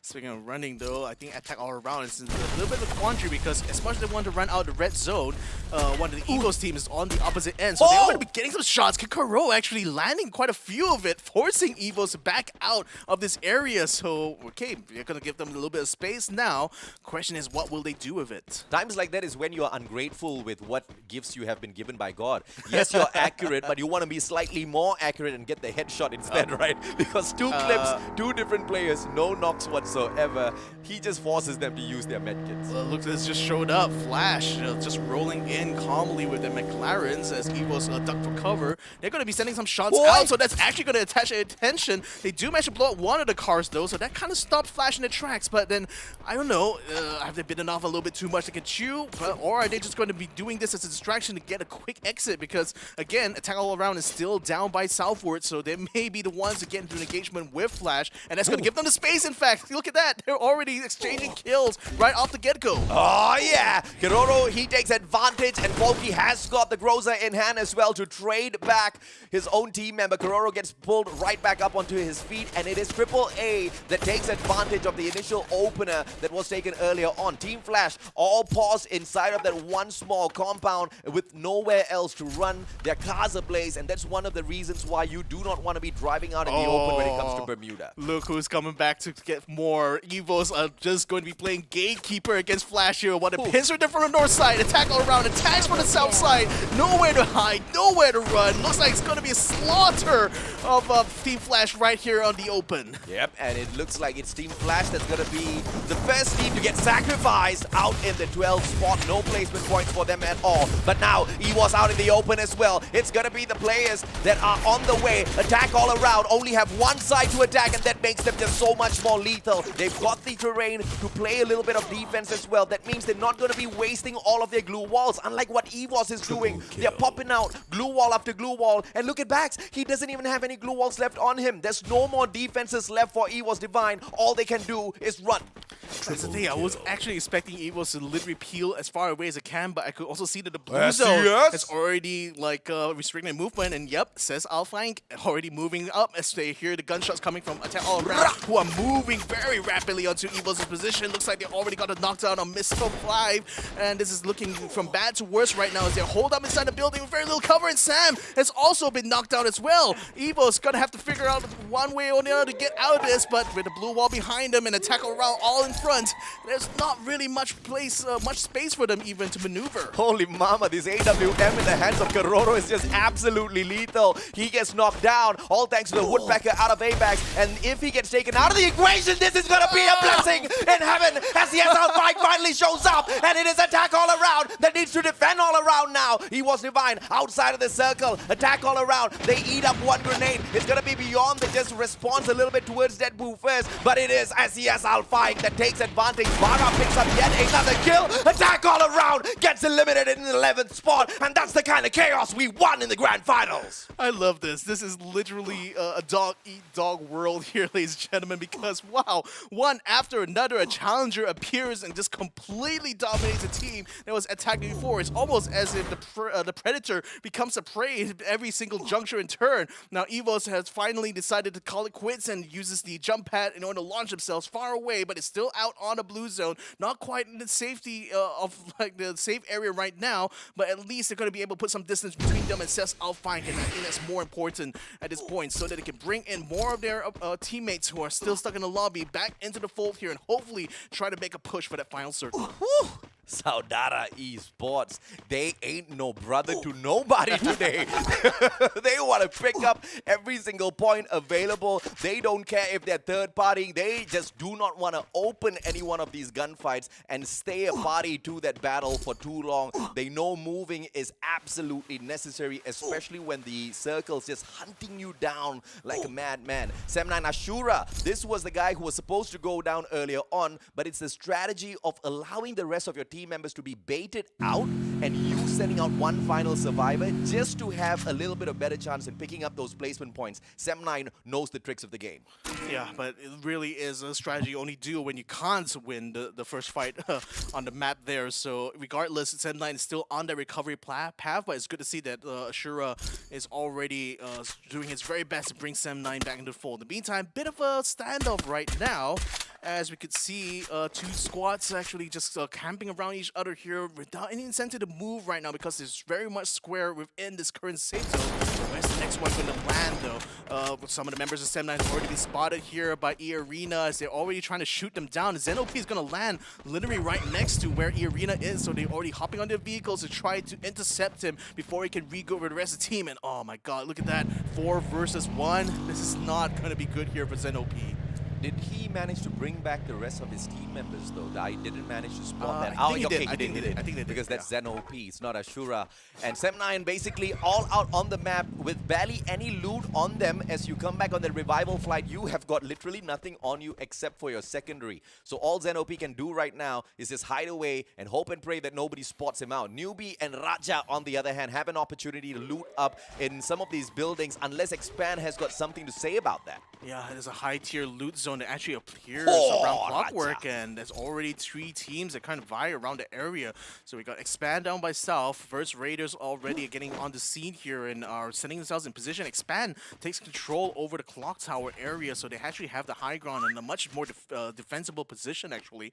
Speaking of running though, I think attack all around is a little bit of a quandary, because as much as they want to run out the red zone, one of the EVOS teams is on the opposite end, so they're going to be getting some shots. Kikaro actually landing quite a few of it, forcing EVOS back out of this area. So, okay, you're going to give them a little bit of space now. Question is, what will they do with it? Times like that is when you're ungrateful with what gifts you have been given by God. Yes, you're accurate, but you want to be slightly more accurate and get the headshot instead, right? Because two clips, two different players, no knocks whatsoever. He just forces them to use their medkits. Look, this just showed up. Flash just rolling in calmly with their McLarens as EVOS duck for cover. They're going to be sending some shots out, so that's actually going to attach their attention. They do manage to blow up one of the cars though, so that kind of stops Flash in the tracks. But then, I don't know, have they bitten off a little bit too much to get chew? Or are they just going to be doing this as a distraction to get a quick exit? Because again, attack all around is still down by southward, so they may be the ones to get into an engagement with Flash, and that's going to give them the space. In fact, look at that, they're already exchanging kills right off the get-go. Oh yeah, Kiroro, he takes advantage, and Volky has got the Groza in hand as well to trade back his own team member. Kiroro gets pulled right back up onto his feet, and it is AAA that takes advantage of the initial opener that was taken earlier on. Team Flash all paused inside of that one small compound with nowhere else to run. Their cars ablaze, and that's one of the reasons why you do not want to be driving out in the open when it comes to Bermuda. Look who's coming back to get more. EVOS are just going to be playing gatekeeper against Flash here. What a pincer them from the north side. Attack all around. Attacks from the south side. Nowhere to hide. Nowhere to run. Looks like it's going to be a slaughter of Team Flash right here on the open. Yep, and it looks like it's Team Flash that's going to be the first team to get sacrificed out in the 12th spot. No placement points for them at all. But now, EVOS out in the open as well. It's going to be the players that are on the way. Attack all around. Only have one side to attack, and that makes them just so much more lethal. They've got the terrain to play a little bit of defense as well. That means they're not going to be wasting all of their glue walls, unlike what EVOS is doing. They're popping out glue wall after glue wall. And look at Bax. He doesn't even have any glue walls left on him. There's no more defenses left for EVOS Divine. All they can do is run. That's the thing. I was actually expecting EVOS to literally peel as far away as it can, but I could also see that the blue zone has already restricting movement. And yep, says ALFAINK already moving up as they hear the gunshots coming from attack all around, who are moving very rapidly onto EVOS' position. Looks like they already got a knockdown on Missile 5, and this is looking from bad to worse right now as they hold up inside the building with very little cover, and Sam has also been knocked out as well. EVOS gonna have to figure out one way or the other to get out of this, but with the blue wall behind them and attack all around all in front, there's not really much space for them even to maneuver. Holy mama, this AWM in the hands of Kiroro is just absolutely lethal. He gets knocked down, all thanks to the Woodpecker out of Apex, and if he gets taken out of the equation, this is gonna be a blessing in heaven as the SL5 finally shows up, and it is attack all around that needs to defend all around now. He was Divine outside of the circle, attack all around. They eat up one grenade. It's gonna be beyond the just response a little bit towards that Boo first, but it is SES ALFAINK that takes advantage. Vara picks up yet another kill. Attack all around gets eliminated in the 11th spot, and that's the kind of chaos we won in the grand finals. I love this. This is literally a dog-eat-dog world here, ladies and gentlemen, because wow, one after another, a challenger appears and just completely dominates a team that was attacking before. It's almost as if the predator becomes a prey at every single juncture and turn. Now EVOS has finally decided to call it quits and uses the jump pad in order to launch themselves far away, but it's still out on a blue zone, not quite in the safety of like the safe area right now, but at least they're going to be able to put some distance between them and says ALFAINK, and I think that's more important at this point, so that they can bring in more of their teammates who are still stuck in the lobby back into the fold here and hopefully try to make a push for that final circle. Saudara Esports, they ain't no brother to nobody today. They want to pick up every single point available. They don't care if they're third party. They just do not want to open any one of these gunfights and stay a party to that battle for too long. They know moving is absolutely necessary, especially when the circle's just hunting you down like a madman. Sem9 Ashura, this was the guy who was supposed to go down earlier on, but it's the strategy of allowing the rest of your team members to be baited out and you sending out one final survivor just to have a little bit of better chance in picking up those placement points. Sem9 knows the tricks of the game. Yeah, but it really is a strategy you only do when you can't win the first fight on the map there. So regardless, Sem9 is still on the recovery path, but it's good to see that Ashura is already doing his very best to bring Sem9 back into the fold. In the meantime, bit of a standoff right now. As we could see, two squads actually just camping around each other here without any incentive to move right now because there's very much square within this current safe zone. So where's the next one going to land though? Some of the members of Sem9 have already been spotted here by EARENA as they're already trying to shoot them down. ZenOP is going to land literally right next to where EARENA is, so they're already hopping on their vehicles to try to intercept him before he can re-go over the rest of the team. And oh my god, look at that. 4 versus 1. This is not going to be good here for ZenOP. Did he manage to bring back the rest of his team members though? I didn't manage to spot that. I think he did. I think they did. Because that's ZenOP, it's not Ashura. And Sem9 basically all out on the map with barely any loot on them. As you come back on the revival flight, you have got literally nothing on you except for your secondary. So all ZenOP can do right now is just hide away and hope and pray that nobody spots him out. Newbie and Raja, on the other hand, have an opportunity to loot up in some of these buildings unless Expand has got something to say about that. Yeah, there's a high tier loot zone that actually appears around Clockwork, Raja. and there's already 3 teams that kind of vie around the area. So we got Expand down by South. First Raiders already getting on the scene here and are setting themselves in position. Expand takes control over the clock tower area, so they actually have the high ground in a much more defensible position actually.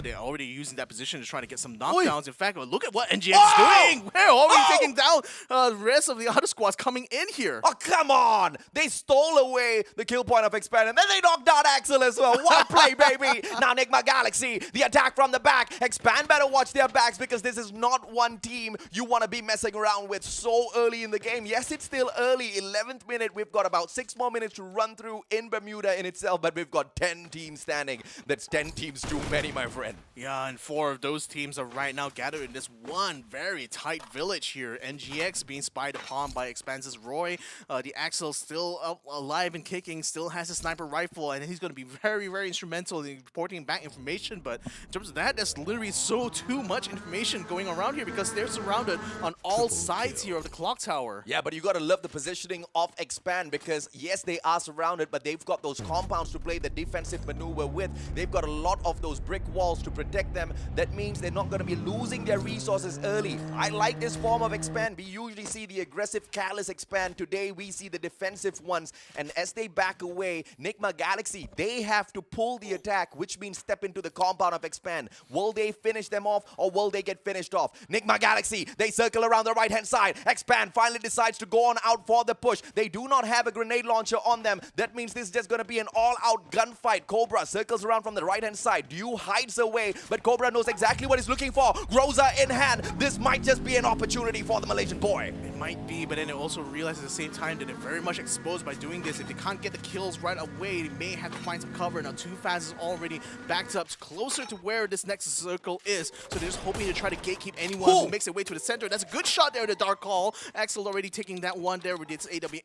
They're already using that position to try to get some knockdowns. In fact, look at what NGX is doing! They're already taking down the rest of the other squads coming in here. Oh, come on! They stole away the kill point of Expand, and then they knocked out Axel as well. What play, baby! Now NIGMA Galaxy, the attack from the back. Expand better watch their backs because this is not one team you want to be messing around with so early in the game. Yes, it's still early, 11th minute. We've got about 6 more minutes to run through in Bermuda in itself, but we've got 10 teams standing. That's 10 teams too many, my friend. Yeah, and 4 of those teams are right now gathered in this one very tight village here. NGX being spied upon by Expanse's Roy. The Axel still alive and kicking, still has a sniper rifle, and he's going to be very, very instrumental in reporting back information. But in terms of that, there's literally so too much information going around here because they're surrounded on all sides here of the clock tower. Yeah, but you got to love the positioning of Expand because, yes, they are surrounded, but they've got those compounds to play the defensive maneuver with. They've got a lot of those brick walls to protect them. That means they're not going to be losing their resources early. I like this form of Expand. We usually see the aggressive, careless Expand. Today, we see the defensive ones. And as they back away, NIGMA Galaxy, they have to pull the attack, which means step into the compound of Expand. Will they finish them off or will they get finished off? NIGMA Galaxy, they circle around the right-hand side. Expand finally decides to go on out for the push. They do not have a grenade launcher on them. That means this is just going to be an all-out gunfight. Cobra circles around from the right-hand side. Due hides away, but Cobra knows exactly what he's looking for. Groza in hand. This might just be an opportunity for the Malaysian boy. It might be, but then it also realizes at the same time that they're very much exposed by doing this. If they can't get the kills right away, they may have to find some cover. Now, Too Fast is already backed up closer to where this next circle is, so they're just hoping to try to gatekeep anyone who makes their way to the center. That's a good shot there, the Dark Call. Axel already taking that one there with its AWM.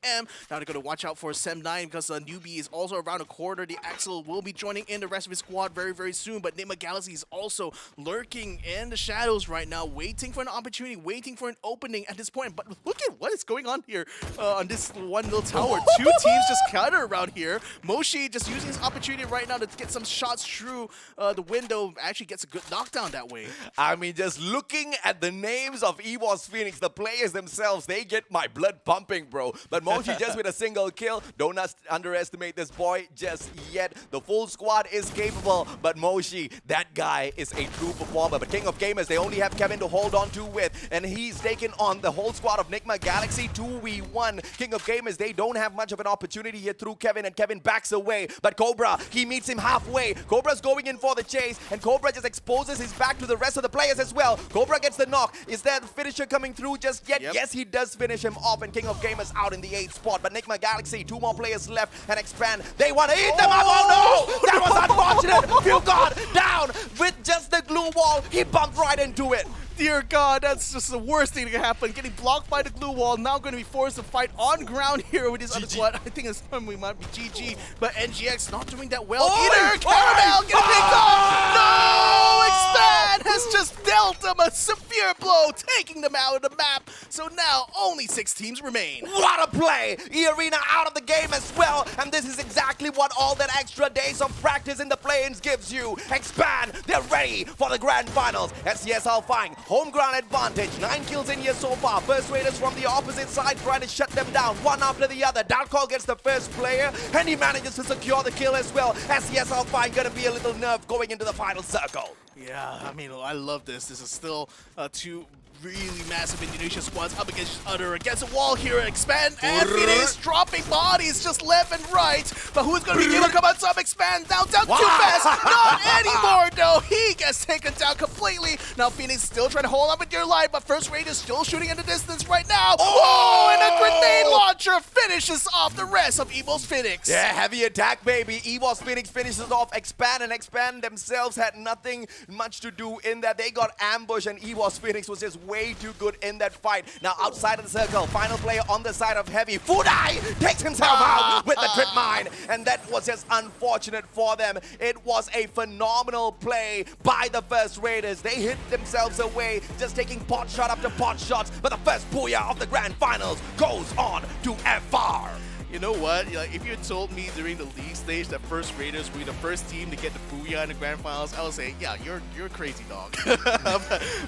Now they're going to watch out for Sem9 because Newbie is also around the corner. The Axel will be joining in the rest of his squad very, very soon, but NIGMA Galaxy is also lurking in the shadows right now, waiting for an opportunity, waiting for an opening at this point. But look at what is going on here on this one little tower. 2 teams just scattered around here. Moshi just using his opportunity right now to get some shots through the window. Actually gets a good knockdown that way. I mean, just looking at the names of EVOS Phoenix, the players themselves, they get my blood pumping, bro. But Moshi just with a single kill. Don't underestimate this boy just yet. The full squad is capable, but Moshi, that guy is a true performer. But King of Gamers, they only have Kevin to hold on to with, and he's taken on the whole squad of NIGMA Galaxy 2v1. King of Gamers, they don't have much of an opportunity here through Kevin, and Kevin backs away. But Cobra, he meets him halfway. Cobra's going in for the chase, and Cobra just exposes his back to the rest of the players as well. Cobra gets the knock. Is there the finisher coming through just yet? Yep. Yes, he does finish him off, and King of Gamers out in the 8th spot. But NIGMA Galaxy, 2 more players left, and Expand, they want to eat them up. Oh no! That was unfortunate. Few got down with just the glue wall. He bumped right into it. Dear God, that's just the worst thing that can happen. Getting blocked by the glue wall, now going to be forced to fight on ground here with his other squad. I think this time we might be GG, but NGX not doing that well either. Caramel getting picked off. No! Expand has just dealt them a severe blow, taking them out of the map. So now only 6 teams remain. What a play! EARENA out of the game as well, and this is exactly what all that extra days of practice in the play-ins gives you. Expand, they're ready for the grand finals. SCS ALFAINK, home ground advantage, 9 kills in here so far. First Raiders from the opposite side trying to shut them down, one after the other. Dark Call gets the first player, and he manages to secure the kill as well. SCS ALFAINK gonna be a little nerve going into the final circle. Yeah, I mean, I love this. This is still 2 really massive Indonesian squads up against each other, against a wall here. Expand, and it is dropping bodies just left and right. But who's going to be able to come on top? Expand down too fast. Not anymore, though. He gets taken down completely. Now Phoenix still trying to hold on with their life, but First Raiders still shooting in the distance right now. Oh, and a grenade launcher finishes off the rest of EVOS Phoenix. Yeah, heavy attack, baby. EVOS Phoenix finishes off Expand, and Expand themselves had nothing much to do in that. They got ambushed, and EVOS Phoenix was just way too good in that fight. Now outside of the circle, final player on the side of Heavy. Fudai takes himself out with the trip mine, and that was just unfortunate for them. It was a phenomenal play by the First Raiders. They hit themselves away, just taking pot shot after pot shots, but the first booyah of the grand finals goes on to FR. You know what? Like, if you had told me during the league stage that First Raiders would be the first team to get the booyah in the grand finals, I would say, yeah, you're a crazy dog.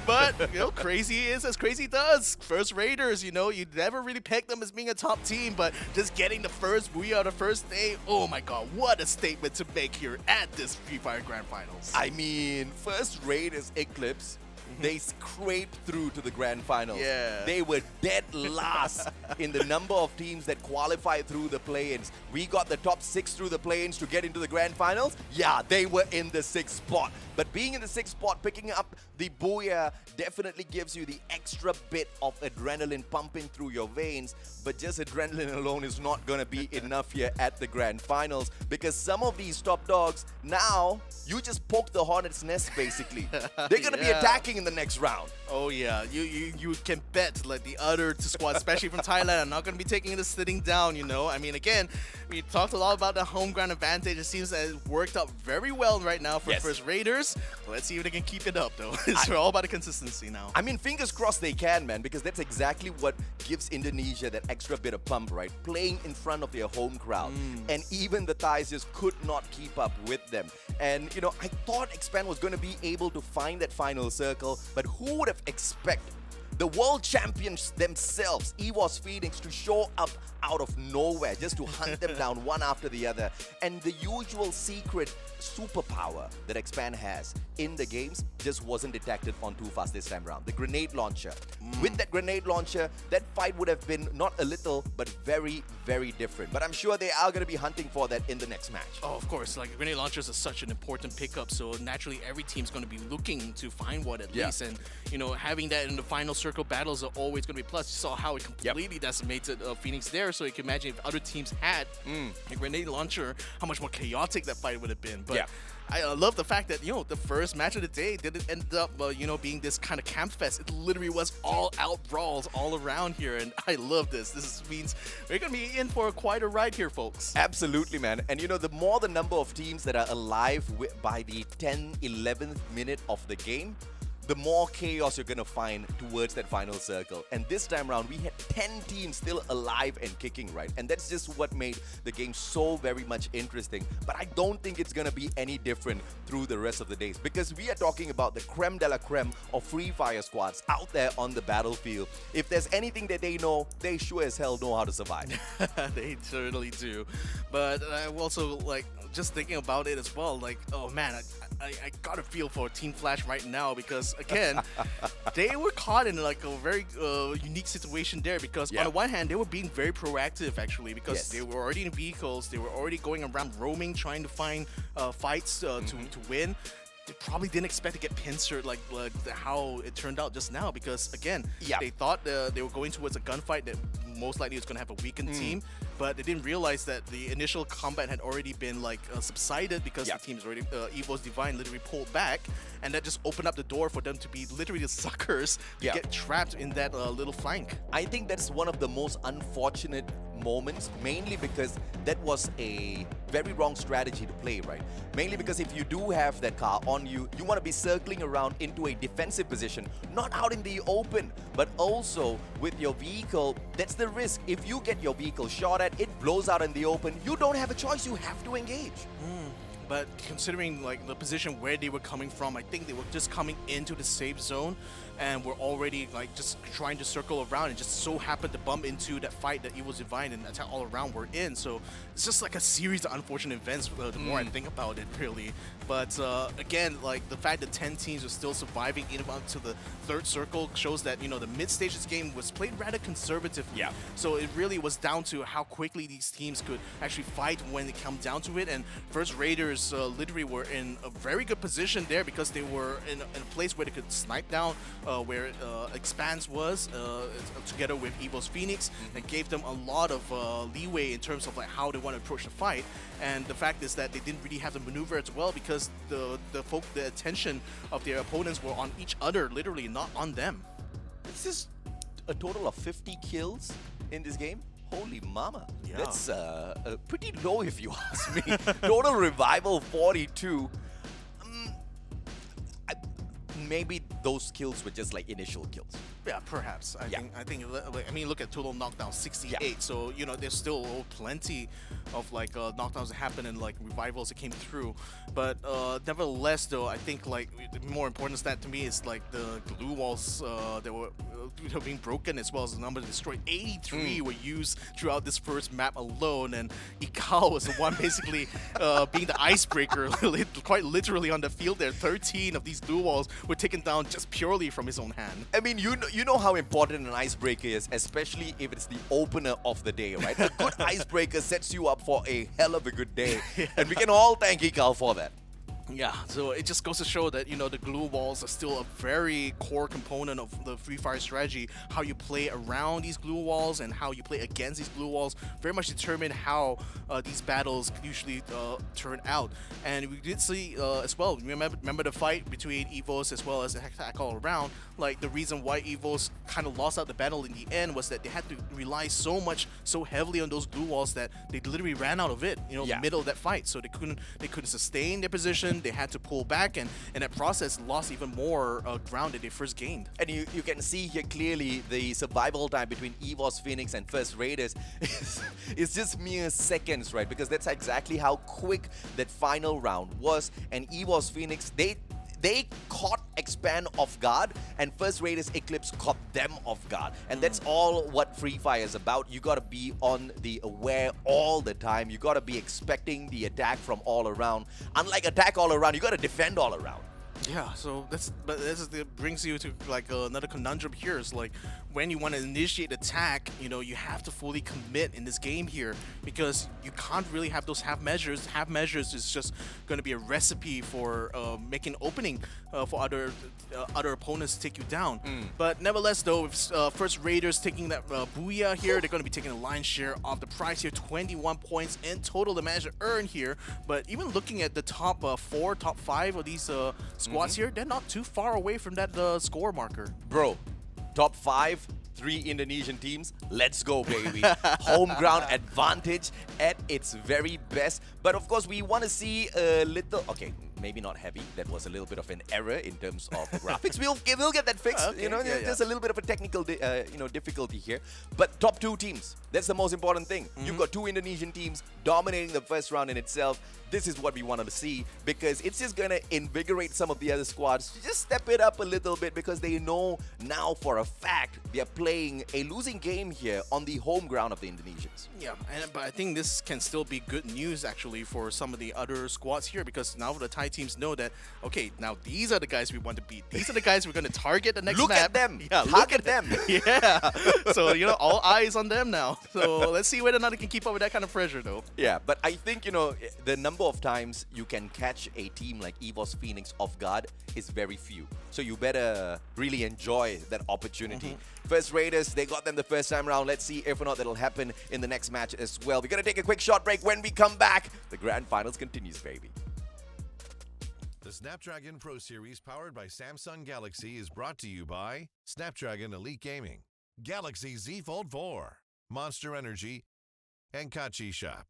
But you know, crazy is as crazy does. First Raiders, you know, you never really picked them as being a top team, but just getting the first booyah the first day, oh my God, what a statement to make here at this Free Fire Grand Finals. I mean, First Raiders Eclipse, they scraped through to the grand finals. Yeah. They were dead last in the number of teams that qualified through the play-ins. We got the top 6 through the play-ins to get into the grand finals. Yeah, they were in the 6th spot. But being in the 6th spot, picking up the booyah definitely gives you the extra bit of adrenaline pumping through your veins. But just adrenaline alone is not going to be enough here at the grand finals, because some of these top dogs, now you just poke the hornet's nest basically. They're going to be attacking in the next round. Oh yeah, you can bet like the other squads, especially from Thailand, are not going to be taking this sitting down, you know. I mean, again, we talked a lot about the home ground advantage. It seems that it worked out very well right now for First Raiders. Let's see if they can keep it up though. It's all about the consistency now. I mean, fingers crossed they can, man, because that's exactly what gives Indonesia that extra bit of pump, right? Playing in front of their home crowd. And even the Thais just could not keep up with them. And, you know, I thought Expand was going to be able to find that final circle, but who would have expected the world champions themselves, EVOS Phoenix, to show up out of nowhere just to hunt them down one after the other. And the usual secret superpower that Expand has in the games just wasn't detected on Too Fast this time around. The grenade launcher. With that grenade launcher, that fight would have been not a little, but very, very different. But I'm sure they are going to be hunting for that in the next match. Oh, of course. Like, grenade launchers are such an important pickup, so naturally every team's going to be looking to find one at least. And, you know, having that in the final circle battles are always going to be plus. You saw how it completely decimated Phoenix there, so you can imagine if other teams had a grenade launcher, how much more chaotic that fight would have been. But I love the fact that, you know, the first match of the day didn't end up, you know, being this kind of camp fest. It literally was all-out brawls all around here, and I love this. This means we're going to be in for quite a ride here, folks. Absolutely, man. And, you know, the more the number of teams that are alive by the 11th minute of the game, the more chaos you're going to find towards that final circle. And this time around, we had 10 teams still alive and kicking, right? And that's just what made the game so very much interesting. But I don't think it's going to be any different through the rest of the days, because we are talking about the creme de la creme of Free Fire squads out there on the battlefield. If there's anything that they know, they sure as hell know how to survive. They certainly do. But I also, like, just thinking about it as well, like, oh man, I got a feel for Team Flash right now because, again, they were caught in like a very unique situation there because on the one hand, they were being very proactive actually because they were already in vehicles, they were already going around roaming, trying to find fights to win. They probably didn't expect to get pincered like how it turned out just now because, again, they thought they were going towards a gunfight that most likely was going to have a weakened team, but they didn't realize that the initial combat had already been like subsided because the team's already, EVOS Divine literally pulled back, and that just opened up the door for them to be literally the suckers to get trapped in that little flank. I think that's one of the most unfortunate moments, mainly because that was a very wrong strategy to play, right? Mainly because if you do have that car on you, you want to be circling around into a defensive position, not out in the open, but also with your vehicle. That's the risk. If you get your vehicle shot at, it blows out in the open, you don't have a choice, you have to engage. But considering like the position where they were coming from, I think they were just coming into the safe zone and were already like just trying to circle around and just so happened to bump into that fight that EVOS Divine and Attack All Around were in. So it's just like a series of unfortunate events the more I think about it, really. But again, like the fact that 10 teams are still surviving even up to the third circle shows that, you know, the mid-stage of this game was played rather conservatively. So it really was down to how quickly these teams could actually fight when it came down to it. And First Raiders literally were in a very good position there because they were in a place where they could snipe down where Expanse was together with EVOS Phoenix, and gave them a lot of leeway in terms of like how they want to approach the fight. And the fact is that they didn't really have to maneuver as well because the attention of their opponents were on each other, literally, not on them. This is a total of 50 kills in this game. Holy mama. That's pretty low if you ask me. Total revival 42. Maybe those kills were just like initial kills. Yeah, perhaps. I think. I mean, look at total knockdown 68. So you know, there's still plenty of like knockdowns that happen and like revivals that came through. But nevertheless, though, I think like the more important stat to me is like the glue walls that were being broken, as well as the number destroyed. 83 were used throughout this first map alone, and Ikao was the one basically being the icebreaker, quite literally on the field there. 13 of these glue walls were taken down just purely from his own hand. I mean, you know how important an icebreaker is, especially if it's the opener of the day, right? A good icebreaker sets you up for a hell of a good day, and we can all thank Ikao for that. Yeah, so it just goes to show that, you know, the glue walls are still a very core component of the Free Fire strategy. How you play around these glue walls and how you play against these glue walls very much determine how these battles usually turn out. And we did see as well, remember the fight between EVOS as well as Attack All Around. Like, the reason why EVOS kind of lost out the battle in the end was that they had to rely so heavily on those glue walls that they literally ran out of it, you know, in the middle of that fight. So they couldn't sustain their position. They had to pull back, and in that process lost even more ground that they first gained. And you can see here clearly the survival time between EVOS Phoenix and First Raiders is just mere seconds, right? Because that's exactly how quick that final round was. And EVOS Phoenix, they caught Expand off guard, and First Raiders Eclipse caught them off guard. And that's all what Free Fire is about. You gotta be on the aware all the time. You gotta be expecting the attack from all around. Unlike Attack All Around, you gotta defend all around. Yeah, so this brings you to like another conundrum here. Is like when you want to initiate attack, you know, you have to fully commit in this game here because you can't really have those half measures. Half measures is just going to be a recipe for making opening for other opponents to take you down. But nevertheless, though, with First Raiders taking that booyah here, they're going to be taking a lion's share of the prize here. 21 points in total they managed to earn here. But even looking at the top 4, top 5 of these squads here, they're not too far away from that score marker. Bro, top 5, 3 Indonesian teams. Let's go, baby. Home ground advantage at its very best. But of course, we want to see a little... Okay, maybe not heavy. That was a little bit of an error in terms of the graphics. We'll get that fixed. Okay, You know, there's a little bit of a technical difficulty here. But top 2 teams, that's the most important thing. You've got 2 Indonesian teams dominating the first round in itself. This is what we wanted to see because it's just going to invigorate some of the other squads to just step it up a little bit because they know now for a fact they're playing a losing game here on the home ground of the Indonesians. Yeah, but I think this can still be good news actually for some of the other squads here because now the Thai teams know that, okay, now these are the guys we want to beat. These are the guys we're going to target the next Look snap. at them. Yeah, Target them. Yeah. So, you know, all eyes on them now. So let's see whether or not they can keep up with that kind of pressure though. Yeah, but I think, you know, the number of times you can catch a team like EVOS Phoenix off guard is very few. So you better really enjoy that opportunity. First Raiders, they got them the first time around. Let's see if or not that'll happen in the next match as well. We're going to take a quick short break. When we come back, the grand finals continues, baby. The Snapdragon Pro Series powered by Samsung Galaxy is brought to you by Snapdragon Elite Gaming, Galaxy Z Fold 4, Monster Energy, and Kachi Shop.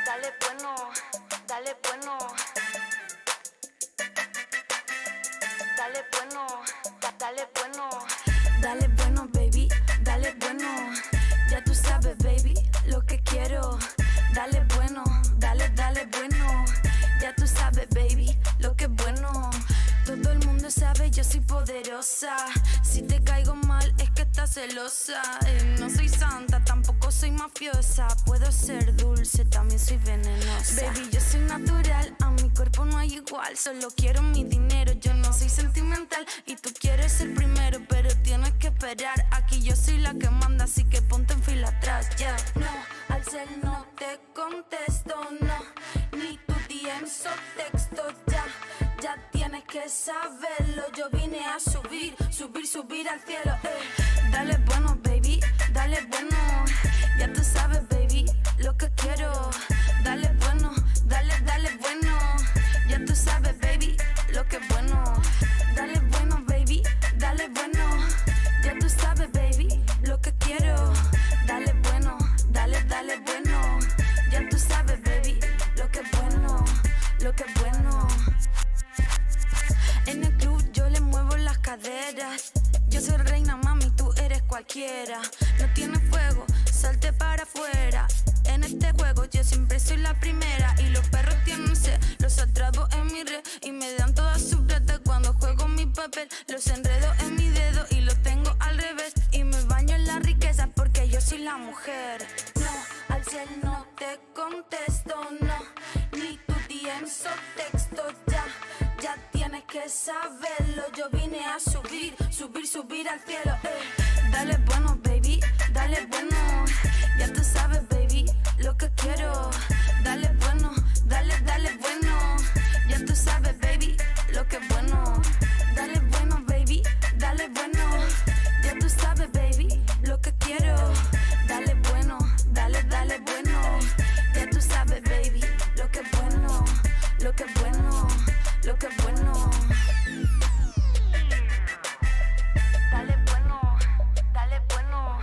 Dale bueno, dale bueno. Dale bueno, dale bueno. Dale bueno, baby, dale bueno. Ya tú sabes, baby, lo que quiero. Dale bueno, dale bueno. Ya tú sabes, baby, lo que es bueno. Todo el mundo sabe, yo soy poderosa. Si te caigo mal, es que estás celosa. No soy santa, tampoco soy mafiosa. Puedo ser dulce, también soy venenosa. Baby, yo soy natural, a mi cuerpo no hay igual. Solo quiero mi dinero, yo no soy sentimental. Y tú quieres ser primero, pero tienes que esperar. Aquí yo soy la que manda, así que ponte en fila atrás, yeah. No, al cel no te contesto, no. Ni tu DMs o textos, ya. Ya tienes que saberlo, yo vine a subir al cielo, Dale bueno, baby, dale bueno. Ya tú sabes, baby, lo que quiero. Dale bueno, dale bueno. Ya tú sabes, baby, lo que es bueno. Dale bueno, baby, dale bueno. Ya tú sabes, baby, lo que quiero. Dale bueno, dale bueno. Ya tú sabes, baby, lo que es bueno, lo que es bueno. En el club yo le muevo las caderas. Yo soy reina, mami, tú eres cualquiera. No tienes fuego, salte para afuera. En este juego yo siempre soy la primera. Y los perros tienen sed, los atrapo en mi red. Y me dan toda su plata cuando juego mi papel. Los enredo en mi dedo y los tengo al revés. Y me baño en la riqueza porque yo soy la mujer. No, al cielo no te contesto, no. Ni tu DMs o textos, ya. Ya tienes que saberlo, yo vine a subir al cielo, Dale bueno, baby, dale bueno. Ya tú sabes, baby, lo que quiero. Dale bueno, dale bueno. Ya tú sabes, baby, lo que es bueno. Dale bueno, baby, dale bueno. Ya tú sabes, baby, lo que quiero. Dale bueno, dale bueno. Ya tú sabes, baby, lo que es bueno, lo que es bueno. Lo que es bueno. Dale bueno, dale bueno.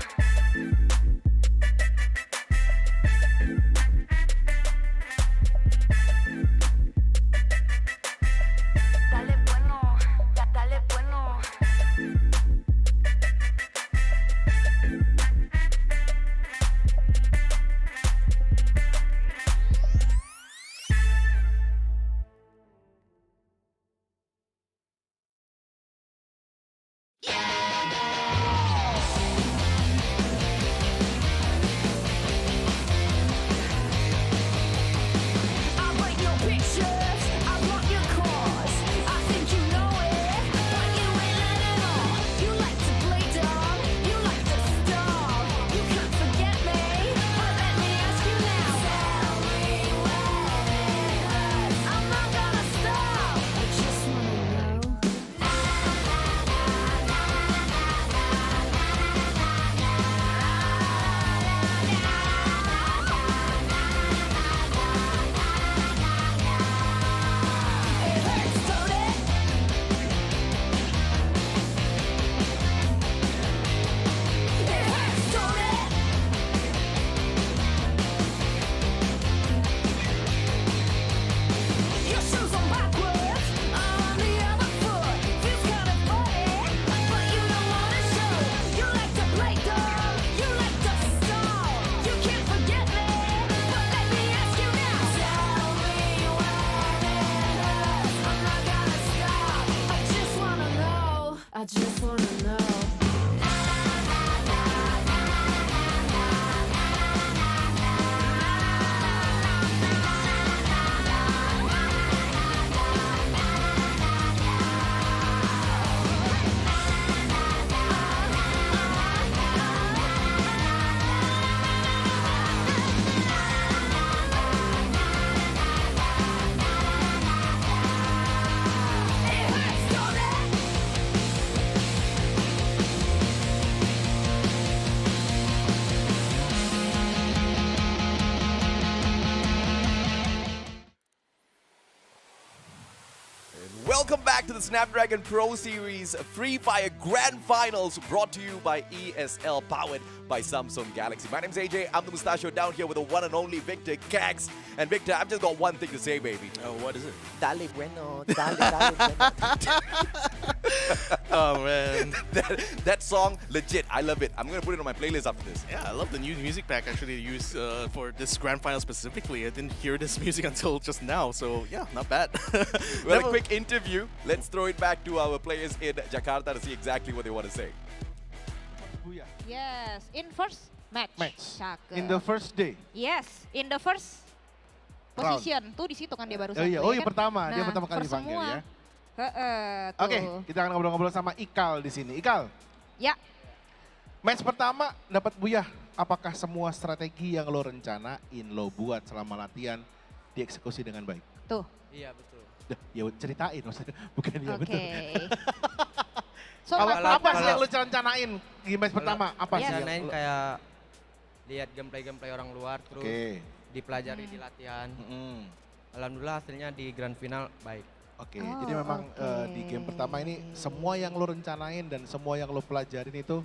I just wanna know. Welcome back to the Snapdragon Pro Series Free Fire Grand Finals, brought to you by ESL, powered by Samsung Galaxy. My name's AJ, I'm the Mustachio, down here with the one and only Victor Cax. And Victor, I've just got one thing to say, baby. Oh, what is it? Dale bueno, dale bueno. Oh, man. that song, legit, I love it. I'm going to put it on my playlist after this. Yeah, I love the new music pack actually used for this grand final specifically. I didn't hear this music until just now, so yeah, not bad. Well, a quick interview. Let's throw it back to our players in Jakarta to see exactly what they want to say. Yes, in first match. Cakep. In the first day. Yes, in the first position. Tuh di situ kan dia baru Oh iya, kan? pertama. Dia Nah, pertama kali first dipanggil semua. ya. Tuh. Oke, kita akan ngobrol-ngobrol sama Ikal di sini. Ikal, Ya, match pertama dapat buyah. Apakah semua strategi yang lo rencanain, lo buat selama latihan dieksekusi dengan baik? tuh. Iya betul. Ya ceritain maksudnya, bukan ya Oke. betul. So, Apa sih yang lo rencanain di match pertama? Apa sih yang Rencanain lo- kayak lihat gameplay orang luar, terus Oke. dipelajari di latihan. Mm-mm. Alhamdulillah hasilnya di grand final baik. Oke, Oh, jadi memang di game pertama ini semua yang lo rencanain dan semua yang lo pelajarin itu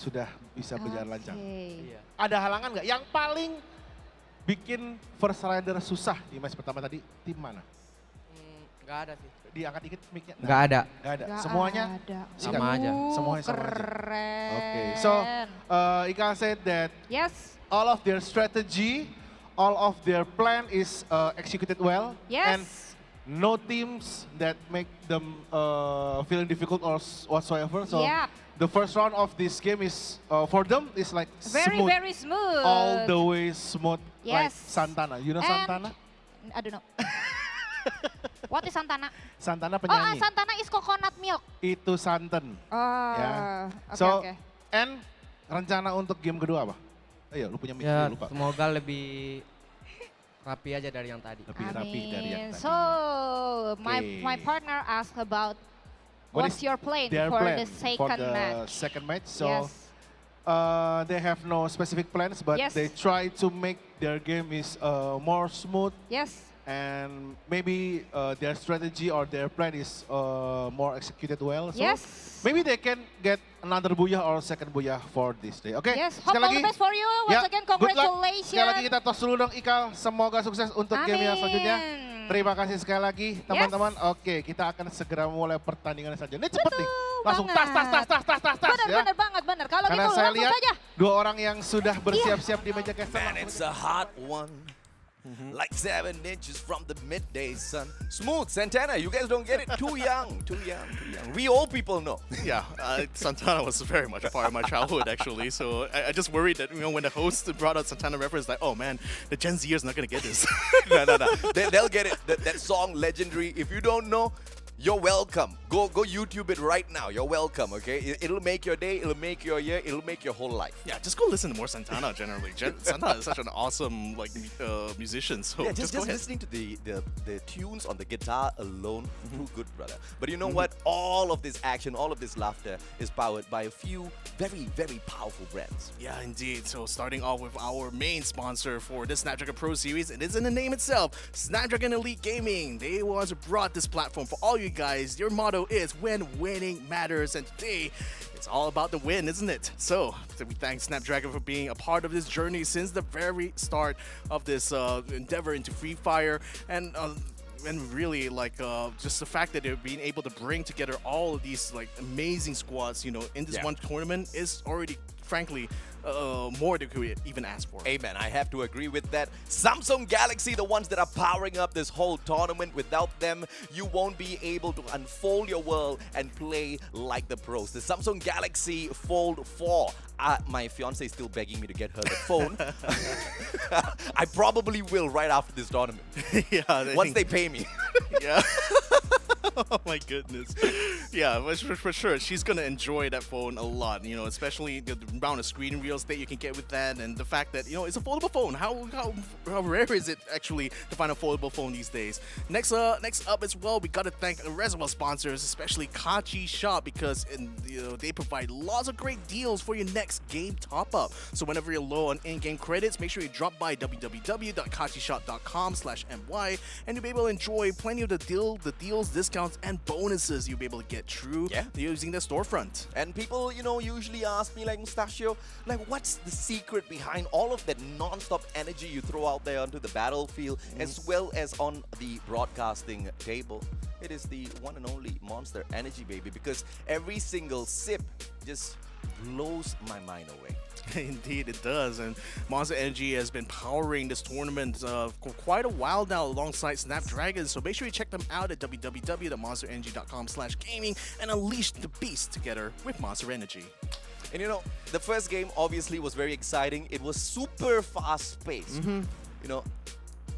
sudah bisa berjalan lancar. Iya. Ada halangan nggak? Yang paling bikin first rider susah di match pertama tadi, tim mana? Nggak ada sih. Diangkat dikit mic-nya. Nah, Nggak ada. Nggak ada. Nggak Semuanya ada. sikat. Sama aja. Semuanya sama aja. Keren. Okay, so Ika said that Yes, all of their strategy, all of their plan is executed well, and yes. no teams that make them feeling difficult or whatsoever. So Yeah. the first round of this game is for them is like Very, smooth, very smooth. all the way smooth, like Yes. Santana. You know And- Santana? I don't know. What is Santana? Santana Oh, penyanyi. Santana is coconut milk. Itu santan. Oh, Ya. oke, So, oke. and rencana untuk game kedua apa? Ayo, lu punya mic Ya lupa. semoga lebih rapi aja dari yang tadi. Lebih rapi dari yang Amin. tadi. So, Okay. my partner asked about What what's is your plan their for plan the for second the match. second match. So Yes. they have no specific plans, but Yes. they try to make their game is more smooth, Yes. and maybe their strategy or their plan is more executed well. So Yes. maybe they can get another booyah or second booyah for this day. Oke, Yes. Hope all the best for you. Once Ya, again, good luck. congratulations. Sekali lagi kita tos dulu dong Ikal. Semoga sukses untuk game yang selanjutnya. Amin. Terima kasih sekali lagi teman-teman. Oke, kita akan segera mulai pertandingan saja. Ini cepet nih. Langsung tas. Benar, Ya. benar banget. Kalau Karena gitu saya langsung lihat saja. dua orang yang sudah bersiap-siap di meja caster. Man, it's a hot one. Like 7 inches from the midday sun. Smooth, Santana, you guys don't get it. Too young. We old people know. Yeah, Santana was very much a part of my childhood actually. So I just worried that when the host brought out Santana reference, like, oh man, the Gen Zers not gonna get this. No. They'll get it. That song, legendary. If you don't know, you're welcome. Go YouTube it right now. You're welcome, okay? It'll make your day, it'll make your year, it'll make your whole life. Yeah, just go listen to more Santana generally. Santana is such an awesome musician. So Yeah, just just go ahead. listening to the tunes on the guitar alone, too good, brother. But you know what? All of this action, all of this laughter is powered by a few very, very powerful brands. Yeah, indeed. So starting off with our main sponsor for this Snapdragon Pro Series, it is in the name itself, Snapdragon Elite Gaming. They once brought this platform for all you guys. Your motto is when winning matters, and today it's all about the win, isn't it? So we thank Snapdragon for being a part of this journey since the very start of this endeavor into Free Fire, and really just the fact that they're being able to bring together all of these like amazing squads, in this Yeah. one tournament is already frankly, more than we could even ask for. Amen. I have to agree with that. Samsung Galaxy, the ones that are powering up this whole tournament. Without them, you won't be able to unfold your world and play like the pros. The Samsung Galaxy Fold 4. My fiance is still begging me to get her the phone. I probably will right after this tournament. Yeah. Once they pay me. Yeah. Oh my goodness. Yeah, for sure. She's gonna enjoy that phone a lot, you know, especially the amount of screen real estate you can get with that, and the fact that, you know, it's a foldable phone. How rare is it actually to find a foldable phone these days? Next up as well, we gotta thank the rest of our sponsors, especially Kachi Shop, because they provide lots of great deals for your next game top up. So whenever you're low on in-game credits, make sure you drop by www.kachishop.com/my, and you'll be able to enjoy plenty of the deals, discounts, and bonuses you'll be able to get through using the storefront. And people, you know, usually ask me, like, Mustachio, like, what's the secret behind all of that non-stop energy you throw out there onto the battlefield, as well as on the broadcasting table? It is the one and only Monster Energy, baby, because every single sip just blows my mind away. Indeed, it does. And Monster Energy has been powering this tournament for quite a while now alongside Snapdragon. So make sure you check them out at www.monsterenergy.com/gaming and unleash the beast together with Monster Energy. And you know, the first game obviously was very exciting. It was super fast-paced. You know,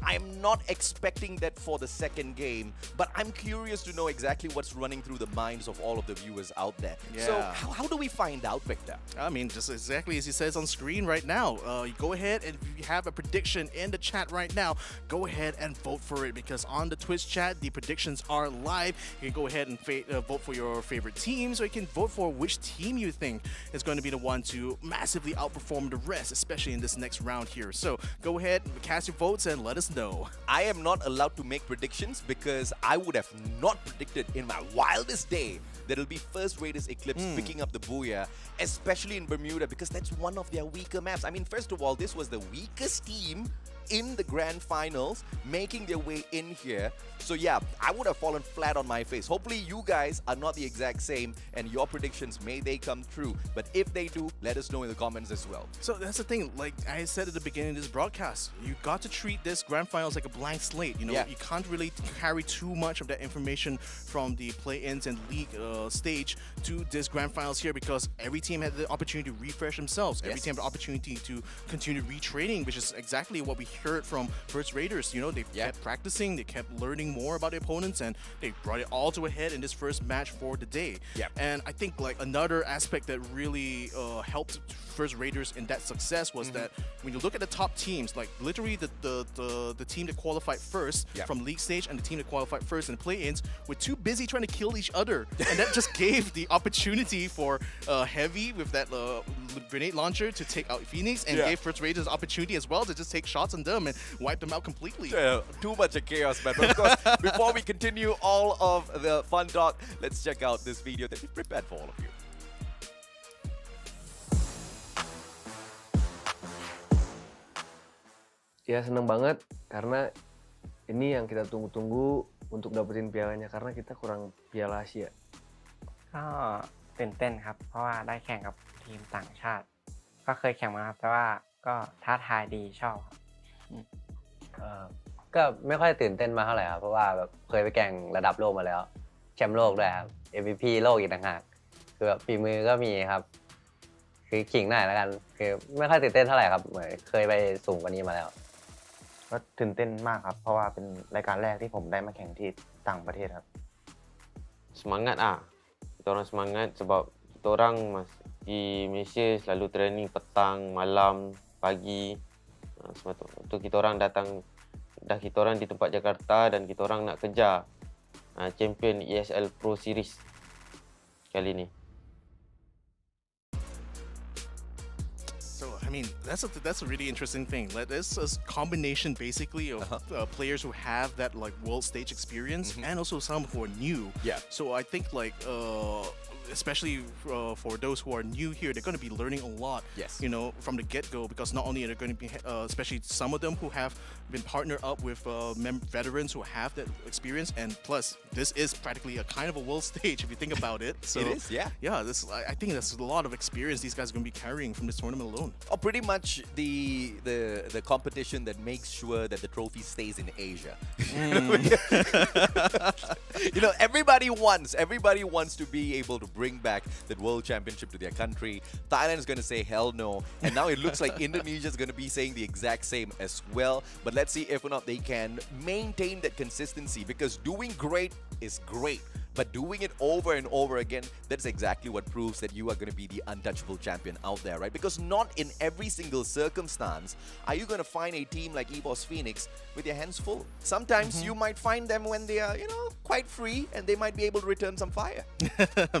I'm not expecting that for the second game, but I'm curious to know exactly what's running through the minds of all of the viewers out there. Yeah. So how do we find out, Victor? I mean, just exactly as he says on screen right now. You go ahead, and if you have a prediction in the chat right now, go ahead and vote for it, because on the Twitch chat, the predictions are live. You can go ahead and vote for your favorite teams, or you can vote for which team you think is going to be the one to massively outperform the rest, especially in this next round here. So go ahead, cast your votes, and let us know. I am not allowed to make predictions because I would have not predicted in my wildest day that it'll be first Raiders Eclipse picking up the Booyah, especially in Bermuda, because that's one of their weaker maps. I mean, first of all, this was the weakest team in the grand finals, making their way in here. So yeah, I would have fallen flat on my face. Hopefully you guys are not the exact same, and your predictions, may they come true. But if they do, let us know in the comments as well. So that's the thing, like I said at the beginning of this broadcast, you got to treat this grand finals like a blank slate. You know, you can't really carry too much of that information from the play-ins and league stage to this grand finals here, because every team had the opportunity to refresh themselves. Every team had the opportunity to continue retraining, which is exactly what we heard from First Raiders. You know, they kept practicing, they kept learning more about their opponents, and they brought it all to a head in this first match for the day. And I think like another aspect that really helped First Raiders in that success was that when you look at the top teams, like literally the team that qualified first from league stage and the team that qualified first in the play-ins were too busy trying to kill each other, and that just gave the opportunity for Heavy with that grenade launcher to take out Phoenix, and gave First Raiders opportunity as well to just take shots on them and wipe them out completely. Too much of chaos, man. But of course, before we continue all of the fun talk, let's check out this video that we prepared for all of you. Ya seneng banget, karena ini yang kita tunggu-tunggu untuk dapetin pialanya, karena kita kurang piala Asia. ก็ตื่นเต้นครับเพราะว่าได้แข่งกับทีมต่างชาติก็เคยแข่งมาครับแต่ว่าก็ท้าทายดีชอบครับ ก็ไม่ค่อยตื่นเต้นมาเท่าไหร่ครับเพราะว่าแบบเคยไปแข่งระดับโลกมาแล้วแชมป์โลกด้วยครับ MVP โลกอีกต่างหากคือแบบฝีมือก็มีครับคือขิงหน่อยแล้วกันคือไม่ค่อยตื่นเต้นเท่าไหร่ครับเหมือนเคยไปสูงกว่านี้มาแล้ว ก็ตื่นเต้นมากครับเพราะว่าเป็นรายการแรกที่ผมได้มาแข่งที่ต่างประเทศครับ Semangat kita orang semangat sebab kita orang di Malaysia selalu training petang, malam, pagi. Sebab tu kita orang kita orang di tempat Jakarta dan kita orang nak kejar champion ESL Pro Series kali ni. So I mean, that's a really interesting thing. Like, this is combination basically of players who have that like world stage experience and also some who are new. So I think like especially for those who are new here, they're going to be learning a lot. Yes. You know, from the get-go, because not only are they going to be, especially some of them who have been partnered up with veterans who have that experience, and plus this is practically a kind of a world stage if you think about it. So It is, yeah. Yeah, I think that's a lot of experience these guys are going to be carrying from this tournament alone. Or pretty much the competition that makes sure that the trophy stays in Asia. You know, everybody wants to be able to bring back that world championship to their country. Thailand is going to say hell no, and now it looks like Indonesia is going to be saying the exact same as well. But let's see if or not they can maintain that consistency, because doing great is great, but doing it over and over again, that's exactly what proves that you are going to be the untouchable champion out there, right? Because not in every single circumstance are you going to find a team like EVOS Phoenix with their hands full. Sometimes you might find them when they are, you know, quite free, and they might be able to return some fire.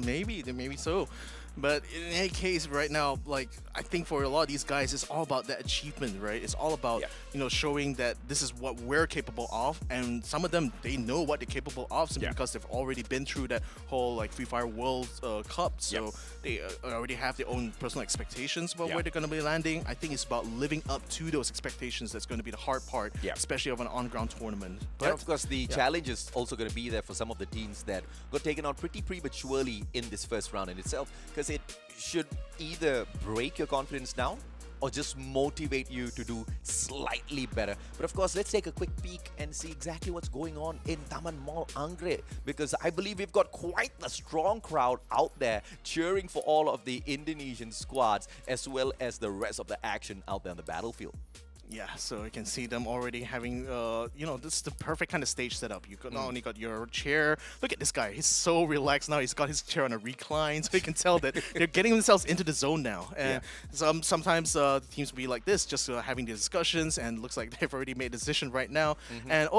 Maybe so. But in any case, right now, like, I think for a lot of these guys, it's all about that achievement, right? It's all about, you know, showing that this is what we're capable of. And some of them, they know what they're capable of simply because they've already been through that whole, like, Free Fire World Cup. So they already have their own personal expectations about where they're going to be landing. I think it's about living up to those expectations that's going to be the hard part, especially of an on-ground tournament. But of course, the challenge is also going to be there for some of the teams that got taken out pretty prematurely in this first round in itself, because it should either break your confidence down or just motivate you to do slightly better. But of course, let's take a quick peek and see exactly what's going on in Taman Mall Anggrek, because I believe we've got quite a strong crowd out there cheering for all of the Indonesian squads, as well as the rest of the action out there on the battlefield. Yeah, so you can see them already having, you know, this is the perfect kind of stage setup. You not only got your chair, look at this guy, he's so relaxed now, he's got his chair on a recline, so you can tell that they're getting themselves into the zone now. And sometimes the teams will be like this, just having the discussions, and looks like they've already made a decision right now. And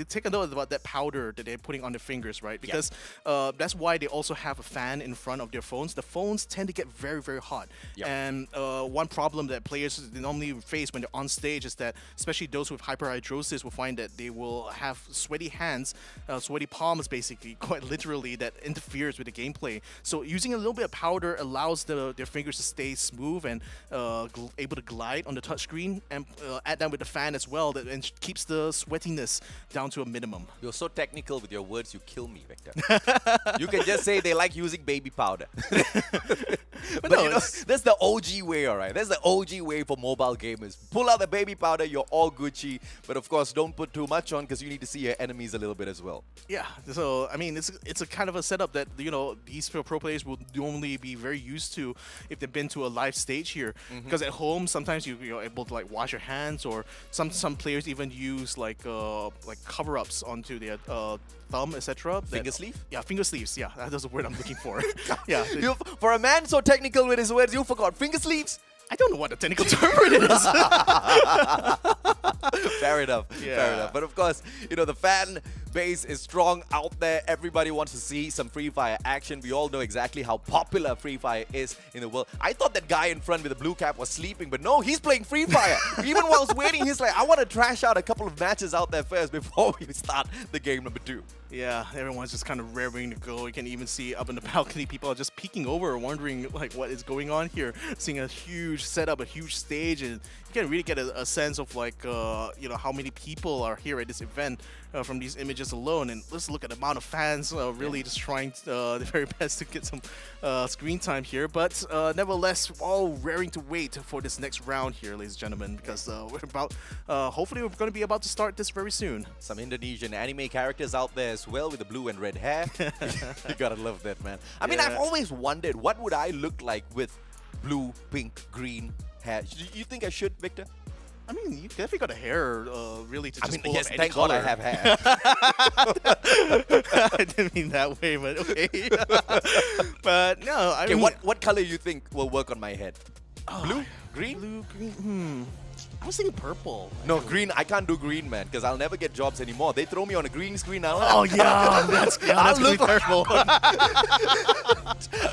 take a note about that powder that they're putting on their fingers, right? Because that's why they also have a fan in front of their phones. The phones tend to get very, very hot. And one problem that players normally face when they're on stage is that, especially those with hyperhidrosis, will find that they will have sweaty hands, sweaty palms, basically, quite literally, that interferes with the gameplay. So using a little bit of powder allows their fingers to stay smooth and able to glide on the touchscreen, and add that with the fan as well, and keeps the sweatiness down to a minimum. You're so technical with your words, you kill me, Victor. You can just say they like using baby powder. But no, you know, that's the OG way, alright? That's the OG way for mobile gamers. Pull out the baby powder, you're all Gucci. But of course, don't put too much on, because you need to see your enemies a little bit as well. Yeah, so I mean, it's a kind of a setup that, you know, these pro players will normally be very used to if they've been to a live stage here. Because at home, sometimes you're able to like wash your hands, or some players even use like cover-ups onto their thumb, etc. Finger sleeve? Yeah, finger sleeves. Yeah, that's the word I'm looking for. Yeah. For a man so technical with his words, you forgot finger sleeves? I don't know what the technical term it is. Fair enough. Fair enough. But of course, you know, the fan base is strong out there. Everybody wants to see some Free Fire action. We all know exactly how popular Free Fire is in the world. I thought that guy in front with the blue cap was sleeping, but no, he's playing Free Fire. Even whilst waiting, he's like, I want to trash out a couple of matches out there first before we start the game number 2. Yeah, everyone's just kind of raring to go. You can even see up in the balcony, people are just peeking over, wondering like what is going on here. Seeing a huge setup, a huge stage, and you can really get a sense of like you know, how many people are here at this event from these images alone. And let's look at the amount of fans really just trying their very best to get some screen time here. But nevertheless, we're all raring to wait for this next round here, ladies and gentlemen, because we're about hopefully we're going to be about to start this very soon. Some Indonesian anime characters out there as well with the blue and red hair. You gotta love that, man. I mean, I've always wondered, what would I look like with blue, pink, green hair? You think I should, Victor? I mean, you definitely got a hair really to just I mean, pull yes, off any thank color. God I have hair. I didn't mean that way, but okay. But no, I mean... What color you think will work on my head? Blue? Green? Blue, green, I was thinking purple. No, green. I can't do green, man, because I'll never get jobs anymore. They throw me on a green screen now. Oh, yeah. That's look terrible.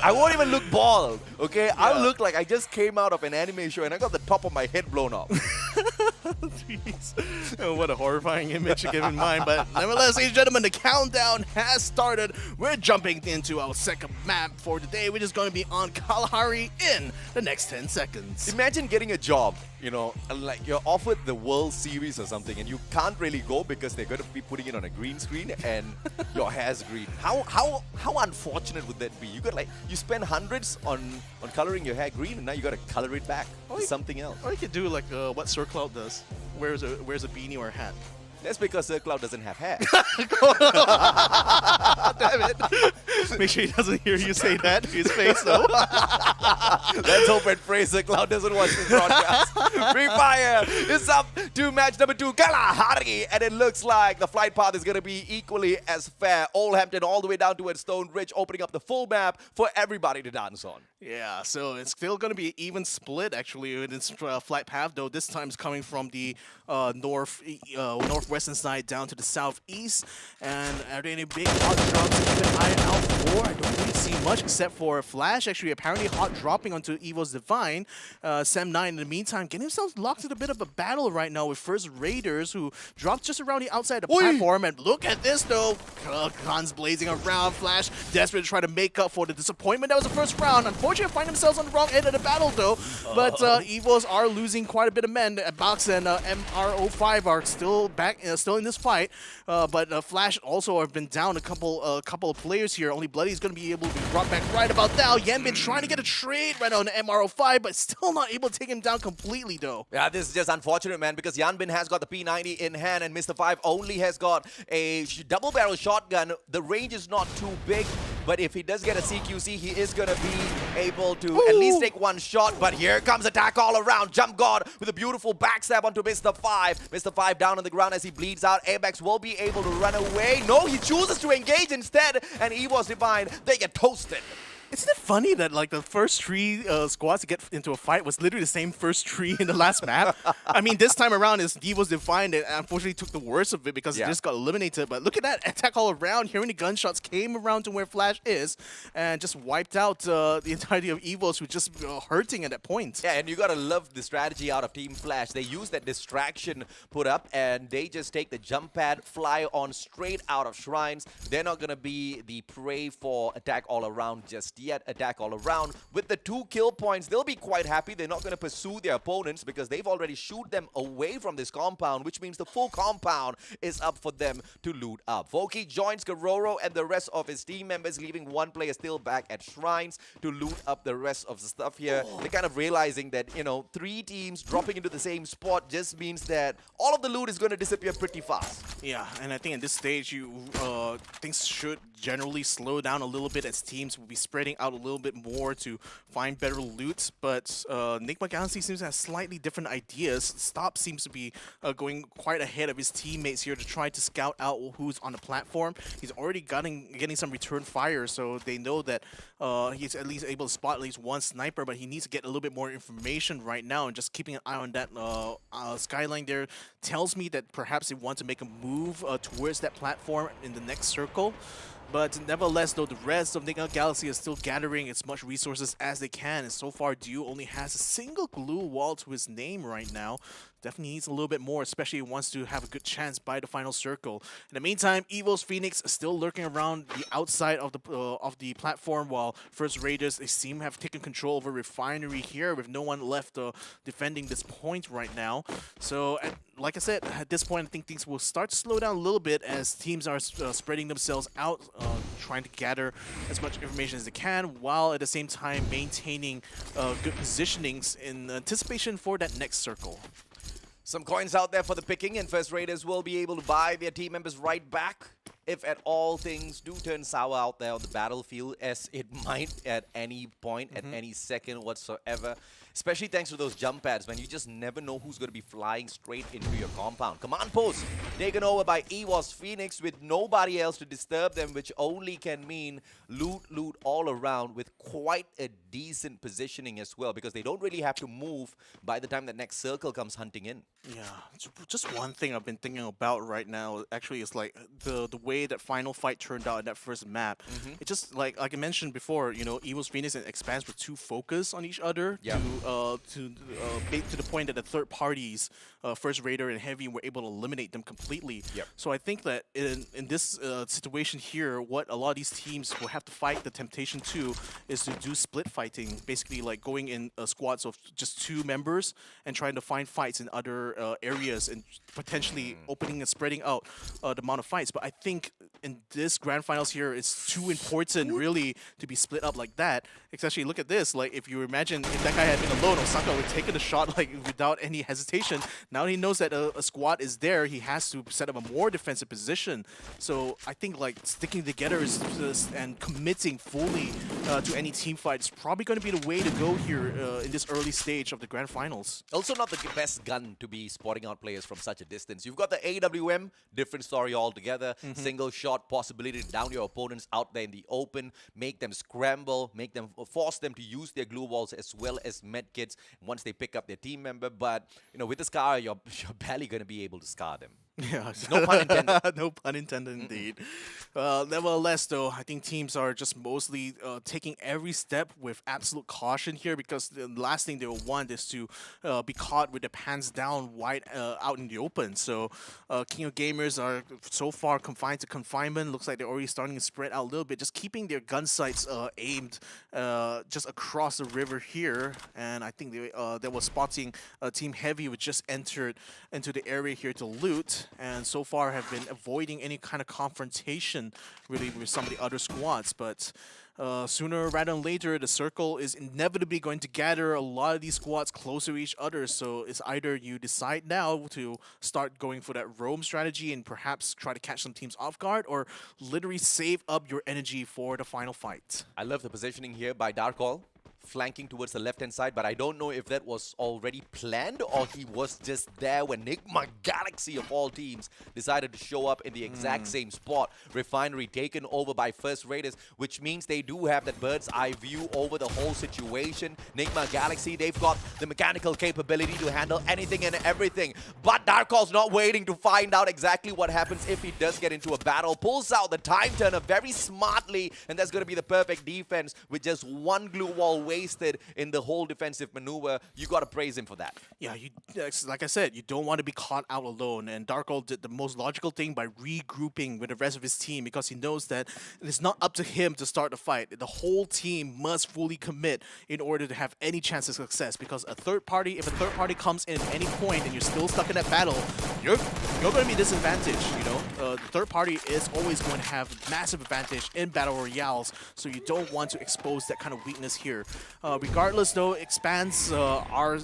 I won't even look bald, okay? I'll look like I just came out of an anime show and I got the top of my head blown off. Jeez. Oh, what a horrifying image to keep in mind. But nevertheless, ladies and gentlemen, the countdown has started. We're jumping into our second map for today, which is going to be on Kalahari in the next 10 seconds. Imagine getting a job, you know, and like you're offered the World Series or something, and you can't really go because they're going to be putting it on a green screen and your hair's green. How unfortunate would that be? You spend hundreds on coloring your hair green, and now you got to color it back to something else. Or you could do like what Sir Cloud does. Wears a beanie or a hat. That's because Sir Cloud doesn't have hair. Damn it. Make sure he doesn't hear you say that to his face, though. Let's hope and pray Sir Cloud doesn't watch this broadcast. Free Fire is up to match number 2, Kalahari. And it looks like the flight path is going to be equally as fair. Oldhampton all the way down towards Stone Ridge, opening up the full map for everybody to dance on. Yeah, so it's still going to be an even split, actually, in its flight path, though this time it's coming from the northwestern side down to the southeast. And are there any big hot drops to keep an eye out for? I don't really see much except for Flash, actually, apparently hot dropping onto EVOS Divine. Sam9, in the meantime, getting himself locked in a bit of a battle right now with First Raiders, who dropped just around the outside of the platform. And look at this, though. Guns blazing around. Flash desperate to try to make up for the disappointment that was the first round. Unfortunately, find themselves on the wrong end of the battle, though. But EVOS are losing quite a bit of men. Box and MRO5 are still back, still in this fight. But Flash also have been down a couple of players here. Only Bloody is going to be able to be brought back right about now. Yanbin trying to get a trade right on MRO5, but still not able to take him down completely, though. Yeah, this is just unfortunate, man, because Yanbin has got the P90 in hand, and Mr. 5 only has got a double-barrel shotgun. The range is not too big, but if he does get a CQC, he is going to be able to at least take one shot. But here comes attack all around. Jump God with a beautiful backstab onto Mr. 5. Mr. 5 down on the ground as he bleeds out. Apex will be able to run away. No, he chooses to engage instead, and EVOS Divine, they get toasted. Isn't it funny that like the first 3 squads to get into a fight was literally the same first 3 in the last map? I mean, this time around, EVOS Divine and unfortunately took the worst of it because it just got eliminated. But look at that attack all around. Hearing the gunshots came around to where Flash is and just wiped out the entirety of EVOS, who just hurting at that point. Yeah, and you gotta love the strategy out of Team Flash. They use that distraction put up, and they just take the jump pad, fly on straight out of shrines. They're not gonna be the prey for attack all around just yet. Attack all around with the 2 kill points, they'll be quite happy. They're not going to pursue their opponents because they've already shoot them away from this compound, which means the full compound is up for them to loot up. Voki joins Karoro and the rest of his team members, leaving one player still back at shrines to loot up the rest of the stuff here. They're kind of realizing that, you know, 3 teams dropping into the same spot just means that all of the loot is going to disappear pretty fast. Yeah, and I think at this stage, things should generally slow down a little bit as teams will be spreading out a little bit more to find better loot. But NIGMA Galaxy seems to have slightly different ideas. Stop seems to be going quite ahead of his teammates here to try to scout out who's on the platform. He's already getting some return fire, so they know that he's at least able to spot at least one sniper, but he needs to get a little bit more information right now, and just keeping an eye on that skyline there tells me that perhaps they want to make a move towards that platform in the next circle. But nevertheless, though, the rest of NIGMA Galaxy is still gathering as much resources as they can, and so far, Dew only has a single glue wall to his name right now. Definitely needs a little bit more, especially if he wants to have a good chance by the final circle. In the meantime, EVOS Phoenix is still lurking around the outside of the platform, while First Raiders, they seem to have taken control over Refinery here with no one left defending this point right now. So, like I said, at this point, I think things will start to slow down a little bit as teams are spreading themselves out, trying to gather as much information as they can, while at the same time maintaining good positionings in anticipation for that next circle. Some coins out there for the picking, and First Raiders will be able to buy their team members right back if at all things do turn sour out there on the battlefield, as it might at any point, at any second whatsoever. Especially thanks to those jump pads, man. You just never know who's going to be flying straight into your compound. Command post taken over by EVOS Phoenix with nobody else to disturb them, which only can mean loot all around with quite a decent positioning as well, because they don't really have to move by the time the next circle comes hunting in. Yeah, just one thing I've been thinking about right now actually is like the way way that final fight turned out in that first map. It just like I mentioned before, you know, EVOS Phoenix and Expanse were too focused on each other to the point that the third parties, First Raider and Heavy, were able to eliminate them completely. So I think that in this situation here, what a lot of these teams will have to fight the temptation to is to do split fighting, basically like going in squads of just 2 members and trying to find fights in other areas and potentially opening and spreading out the amount of fights. But I think in this grand finals here, it's too important really to be split up like that. Especially look at this, like if you imagine if that guy had been alone, Osaka would have taken the shot like without any hesitation. Now he knows that a squad is there, he has to set up a more defensive position. So I think like sticking together and committing fully to any team fight is probably going to be the way to go here in this early stage of the grand finals. Also not the best gun to be spotting out players from such a distance. You've got the AWM, different story altogether. Single shot possibility to down your opponents out there in the open, make them scramble, force them to use their glue walls as well as medkits once they pick up their team member. But you know, with the Scar, you're barely going to be able to scar them. Yeah, no pun intended. No pun intended, indeed. Nevertheless, though, I think teams are just mostly taking every step with absolute caution here, because the last thing they will want is to be caught with their pants down wide out in the open. So King of Gamers are so far confined to confinement. Looks like they're already starting to spread out a little bit, just keeping their gun sights aimed just across the river here. And I think they were spotting Team Heavy, which just entered into the area here to loot, and so far have been avoiding any kind of confrontation really with some of the other squads. But sooner rather than later, the circle is inevitably going to gather a lot of these squads closer to each other. So it's either you decide now to start going for that roam strategy and perhaps try to catch some teams off guard, or literally save up your energy for the final fight. I love the positioning here by Darkol, flanking towards the left-hand side, but I don't know if that was already planned or he was just there when NIGMA Galaxy of all teams decided to show up in the exact same spot. Refinery taken over by First Raiders, which means they do have that bird's eye view over the whole situation. NIGMA Galaxy, they've got the mechanical capability to handle anything and everything, but Darkol's not waiting to find out exactly what happens if he does get into a battle. Pulls out the time turner very smartly, and that's going to be the perfect defense with just one glue wall wasted in the whole defensive maneuver. You got to praise him for that. Yeah, like I said, you don't want to be caught out alone, and Darkol did the most logical thing by regrouping with the rest of his team, because he knows that it's not up to him to start the fight. The whole team must fully commit in order to have any chance of success, because if a third party comes in at any point and you're still stuck in that battle, you're going to be disadvantaged, you know? The third party is always going to have massive advantage in battle royales, so you don't want to expose that kind of weakness here. Regardless, though, Expanse are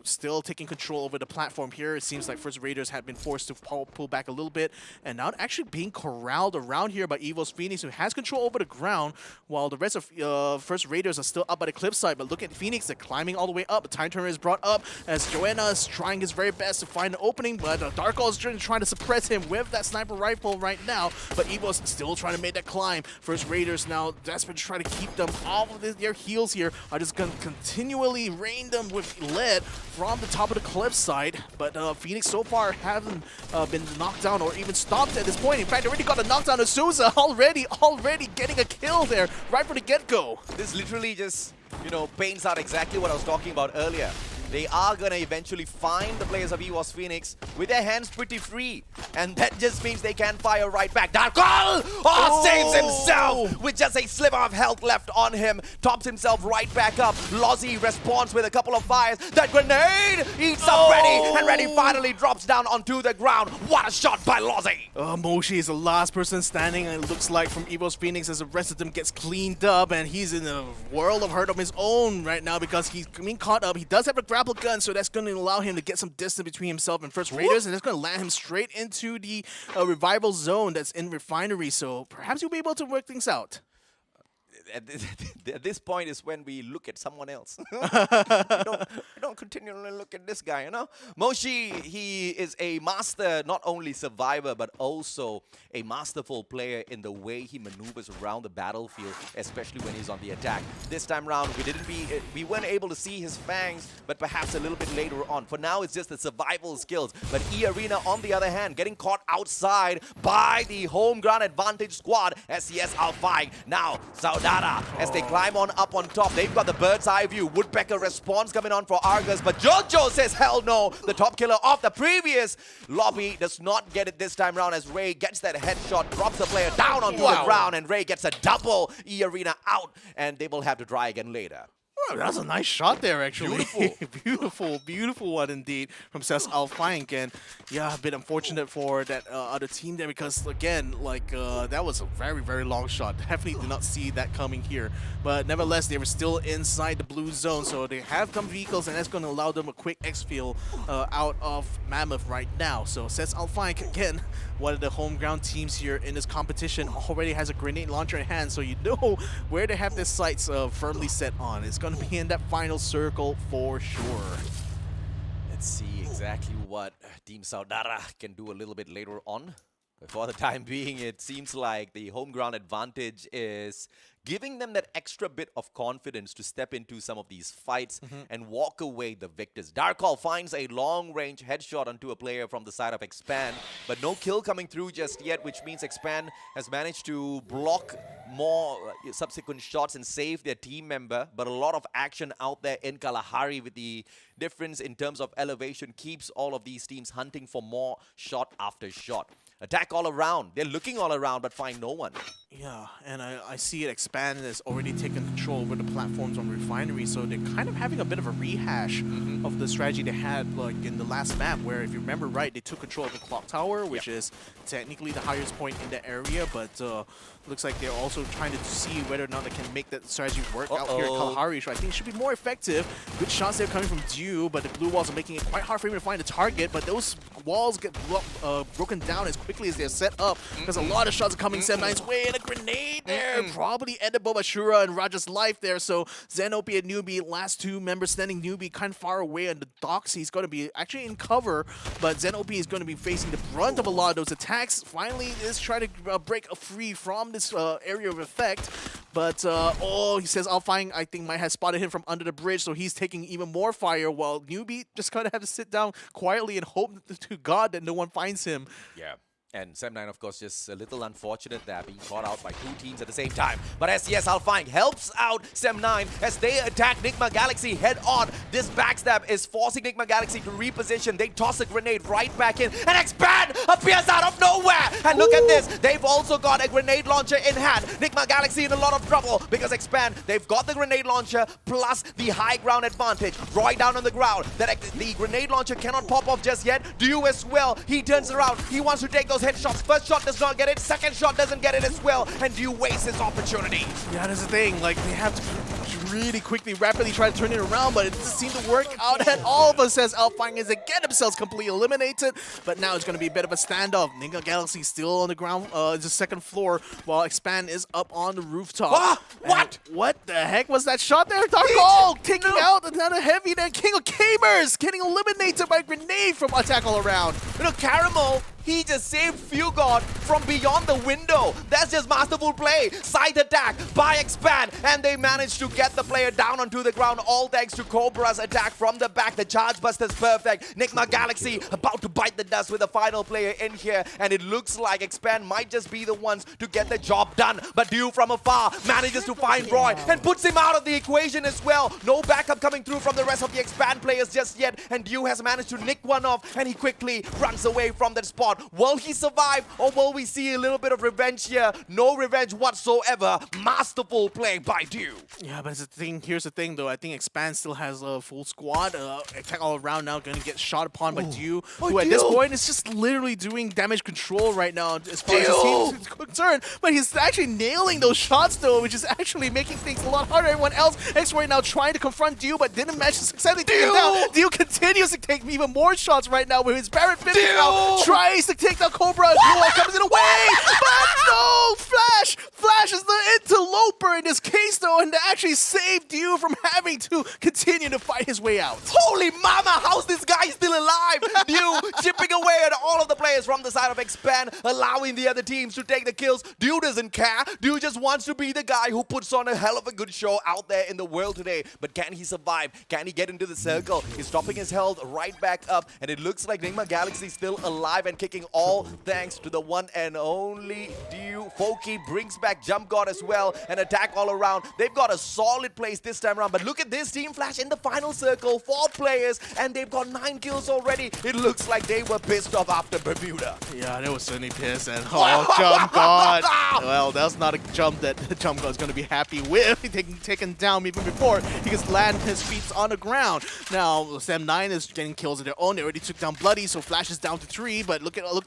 still taking control over the platform here. It seems like First Raiders had been forced to pull back a little bit, and now actually being corralled around here by EVOS Phoenix, who has control over the ground, while the rest of First Raiders are still up by the Eclipse side. But look at Phoenix, they're climbing all the way up. The time turner is brought up as Joanna is trying his very best to find an opening, but Darkol is trying to suppress him with that sniper rifle right now. But EVOS still trying to make that climb. First Raiders now desperate to try to keep them off of their heels here, are just going to continually rain them with lead from the top of the cliff side. But Phoenix so far haven't been knocked down or even stopped at this point. In fact, already got a knockdown to Souza, already getting a kill there right from the get-go. This literally just, you know, paints out exactly what I was talking about earlier. They are going to eventually find the players of EVOS Phoenix with their hands pretty free. And that just means they can fire right back. Darkol saves himself with just a sliver of health left on him. Tops himself right back up. Lozzie responds with a couple of fires. That grenade eats up Reddy. And Reddy finally drops down onto the ground. What a shot by Lozzie. Moshi is the last person standing, and it looks like from EVOS Phoenix as the rest of them gets cleaned up. And he's in a world of hurt of his own right now, because he's being caught up. He does have a grapple gun, so that's going to allow him to get some distance between himself and First Raiders, and that's going to land him straight into the revival zone that's in Refinery, so perhaps you'll be able to work things out. at this point is when we look at someone else. we don't continually look at this guy, you know? Moshi, he is a master, not only survivor, but also a masterful player in the way he maneuvers around the battlefield, especially when he's on the attack. This time around, we weren't able to see his fangs, but perhaps a little bit later on. For now, it's just the survival skills. But EARENA, on the other hand, getting caught outside by the home ground advantage squad, SCS ALFAINK. Now, Saudara, as they climb on up on top, they've got the bird's eye view. Woodpecker response coming on for Argus, but Jojo says hell no. The top killer of the previous lobby does not get it this time around as Ray gets that headshot, drops the player down onto the ground, and Ray gets a double. EARENA out, and they will have to try again later. Oh, that's a nice shot there, actually. Beautiful. beautiful one indeed from SCS ALFAINK. And yeah, a bit unfortunate for that other team there because, again, like that was a very, very long shot. Definitely did not see that coming here. But nevertheless, they were still inside the blue zone, so they have come vehicles, and that's going to allow them a quick exfil out of Mammoth right now. So SCS ALFAINK, again, one of the home ground teams here in this competition, already has a grenade launcher in hand, so you know where they have their sights firmly set on. It's going to be in that final circle for sure. Let's see exactly what Team Saudara can do a little bit later on. But for the time being, it seems like the home ground advantage is giving them that extra bit of confidence to step into some of these fights and walk away the victors. Darkall finds a long-range headshot onto a player from the side of Expand, but no kill coming through just yet, which means Expand has managed to block more subsequent shots and save their team member. But a lot of action out there in Kalahari, with the difference in terms of elevation keeps all of these teams hunting for more shot after shot. Attack all around. They're looking all around, but find no one. Yeah, and I see it. Expand has already taken control over the platforms on Refinery, so they're kind of having a bit of a rehash of the strategy they had like in the last map, where if you remember right, they took control of the clock tower, which is technically the highest point in the area, but looks like they're also trying to see whether or not they can make that strategy work out here in Kalahari. So I think it should be more effective. Good shots there coming from Dew, but the blue walls are making it quite hard for him to find a target, but those walls get broken down as quickly as they're set up, because a lot of shots are coming Sem9's way, and a grenade there probably ended both Ashura and Raja's life there. So Zenopie and Newbie, last two members standing. Newbie kind of far away on the docks. He's going to be actually in cover, but Zenopie is going to be facing the brunt of a lot of those attacks. Finally is trying to break free from this area of effect, but he says ALFAINK, I think, might have spotted him from under the bridge, so he's taking even more fire, while Newbie just kind of have to sit down quietly and hope to God that no one finds him. Yeah. And Sem9, of course, just a little unfortunate there, being caught out by two teams at the same time. But SCS ALFAINK helps out Sem9 as they attack NIGMA Galaxy head on. This backstab is forcing NIGMA Galaxy to reposition. They toss a grenade right back in, and Expand appears out of nowhere. And look at this. They've also got a grenade launcher in hand. NIGMA Galaxy in a lot of trouble because Expand, they've got the grenade launcher plus the high ground advantage. Roy down on the ground. The grenade launcher cannot pop off just yet. Dew as well. He turns around. He wants to take those headshots. First shot does not get it. Second shot doesn't get it as well. And Dew wastes his opportunity. Yeah, that's the thing. Like, they have to really quickly, rapidly try to turn it around, but it doesn't seem to work out at all. But says ALFAINK is again themselves completely eliminated. But now it's going to be a bit of a standoff. NIGMA Galaxy still on the ground, the second floor, while Expand is up on the rooftop. Ah, what? What the heck was that shot there? Darkall taking out another heavy there. King of Gamers getting eliminated by a grenade from Attack All Around. You know, Caramel, he just saved Fugod from beyond the window. That's just masterful play. Side attack by Expand, and they managed to get the player down onto the ground, all thanks to Cobra's attack from the back. The charge buster's perfect. NIGMA Galaxy about to bite the dust with the final player in here, and it looks like Expand might just be the ones to get the job done. But Dew from afar manages to find Roy and puts him out of the equation as well. No backup coming through from the rest of the Expand players just yet, and Dew has managed to nick one off, and he quickly runs away from that spot. Will he survive, or will we see a little bit of revenge here? No revenge whatsoever. Masterful play by Dew. Yeah, but here's the thing though. I think Expand still has a full squad. Attack All Around now going to get shot upon by Dew, who at this point is just literally doing damage control right now as far as his team is concerned. But he's actually nailing those shots though, which is actually making things a lot harder. Everyone else, X-Roy now trying to confront Dew, but didn't manage to successfully take him down. Dew continues to take even more shots right now with his Barrett 50 now. Tries to take down Cobra. Dew comes in the way, but no! Flash Flash is the interloper in this case, though, and to actually save Dew from having to continue to fight his way out. Holy mama, how's this guy still alive? Dew chipping away at all of the players from the side of Expand, allowing the other teams to take the kills. Dew doesn't care. Dew just wants to be the guy who puts on a hell of a good show out there in the world today. But can he survive? Can he get into the circle? He's dropping his health right back up, and it looks like NIGMA Galaxy still alive and kicking, all thanks to the one and only Dew. Foki brings back Jump God as well, and attack all around. They've got a solid place this time around, but look at this Team Flash in the final circle, 4 players, and they've got 9 kills already. It looks like they were pissed off after Bermuda. Yeah, they were certainly pissed, and Jump God. Well, that's not a jump that Jump God's going to be happy with. Taken down even before he can land his feet on the ground. Now, Sam9 is getting kills of their own. They already took down Bloody, so Flash is down to 3, but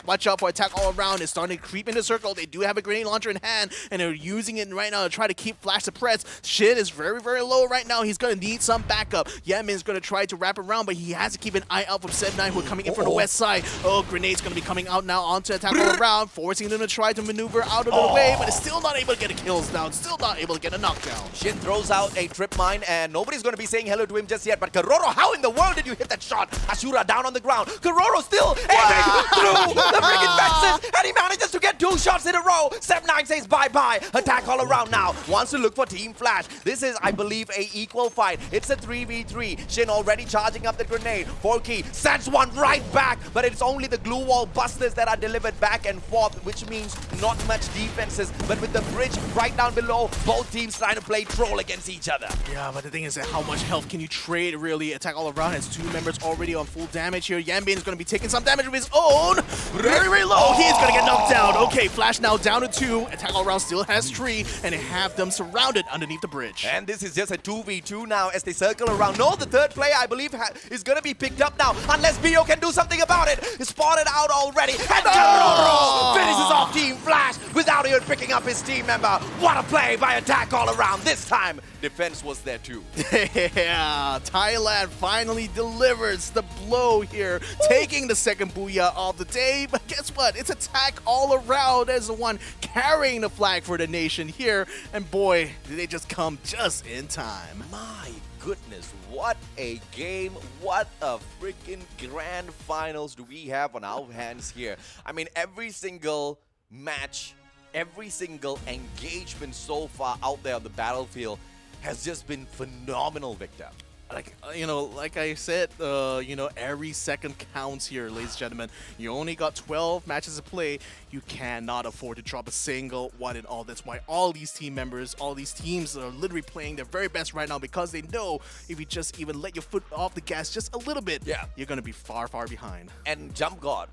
watch out for attack all around. It's starting to creep in the circle. They do have a grenade launcher in hand, and they're using it right now to try to keep Flash suppressed. Shit is very, very low right now. He's going to need some backup. Yemin's going to try to wrap around, but he has to keep an eye out from Sam9, who are coming in from the west side. Oh, Grenade's going to be coming out now onto attack all around, forcing them to try to maneuver out of the way, but it's still not able to get a kills down. Still not able to get a knockdown. Shin throws out a trip mine, and nobody's going to be saying hello to him just yet. But Karoro, how in the world did you hit that shot? Ashura down on the ground. Karoro still aiming through the friggin' fences, and he manages to get 2 shots in a row. Step9 says bye-bye. Attack all around now. Wants to look for Team Flash. This is, I believe, a equal fight. It's a 3v3. Shin already charging up the grenade. Forky sends one right back, but it's only the glue wall busters that are delivered back and forth, which means not much defenses. But with the bridge right down below, both teams trying to play troll against each other. Yeah, but the thing is that how much health can you trade, really? Attack all around has 2 members already on full damage here. Yambin is going to be taking some damage of his own. Very, very low. He is going to get knocked down. Okay, Flash now down to 2. Attack all around still has 3, and they have them surrounded underneath the bridge. And this is just a 2v2 now as they circle around. No, the third player, I believe, is going to be picked up now, unless Bio can do something about it. It's spotted out already. And Karoro finishes off Team Flash without even picking up his team member. What a play by Attack all around. This time, defense was there too. Yeah, Thailand finally delivers the blow here, taking the second booyah of the day. But guess what? It's Attack all around as the one carrying the flag for the nation here. And boy, did they just come just in time. My goodness, what a game. What a freaking grand finals do we have on our hands here. I mean, every single match, every single engagement so far out there on the battlefield has just been phenomenal, Victor. Like I said, every second counts here, ladies and gentlemen. You only got 12 matches to play. You cannot afford to drop a single one at all. That's why all these team members, all these teams are literally playing their very best right now, because they know if you just even let your foot off the gas just a little bit, you're going to be far, far behind. And Jump God,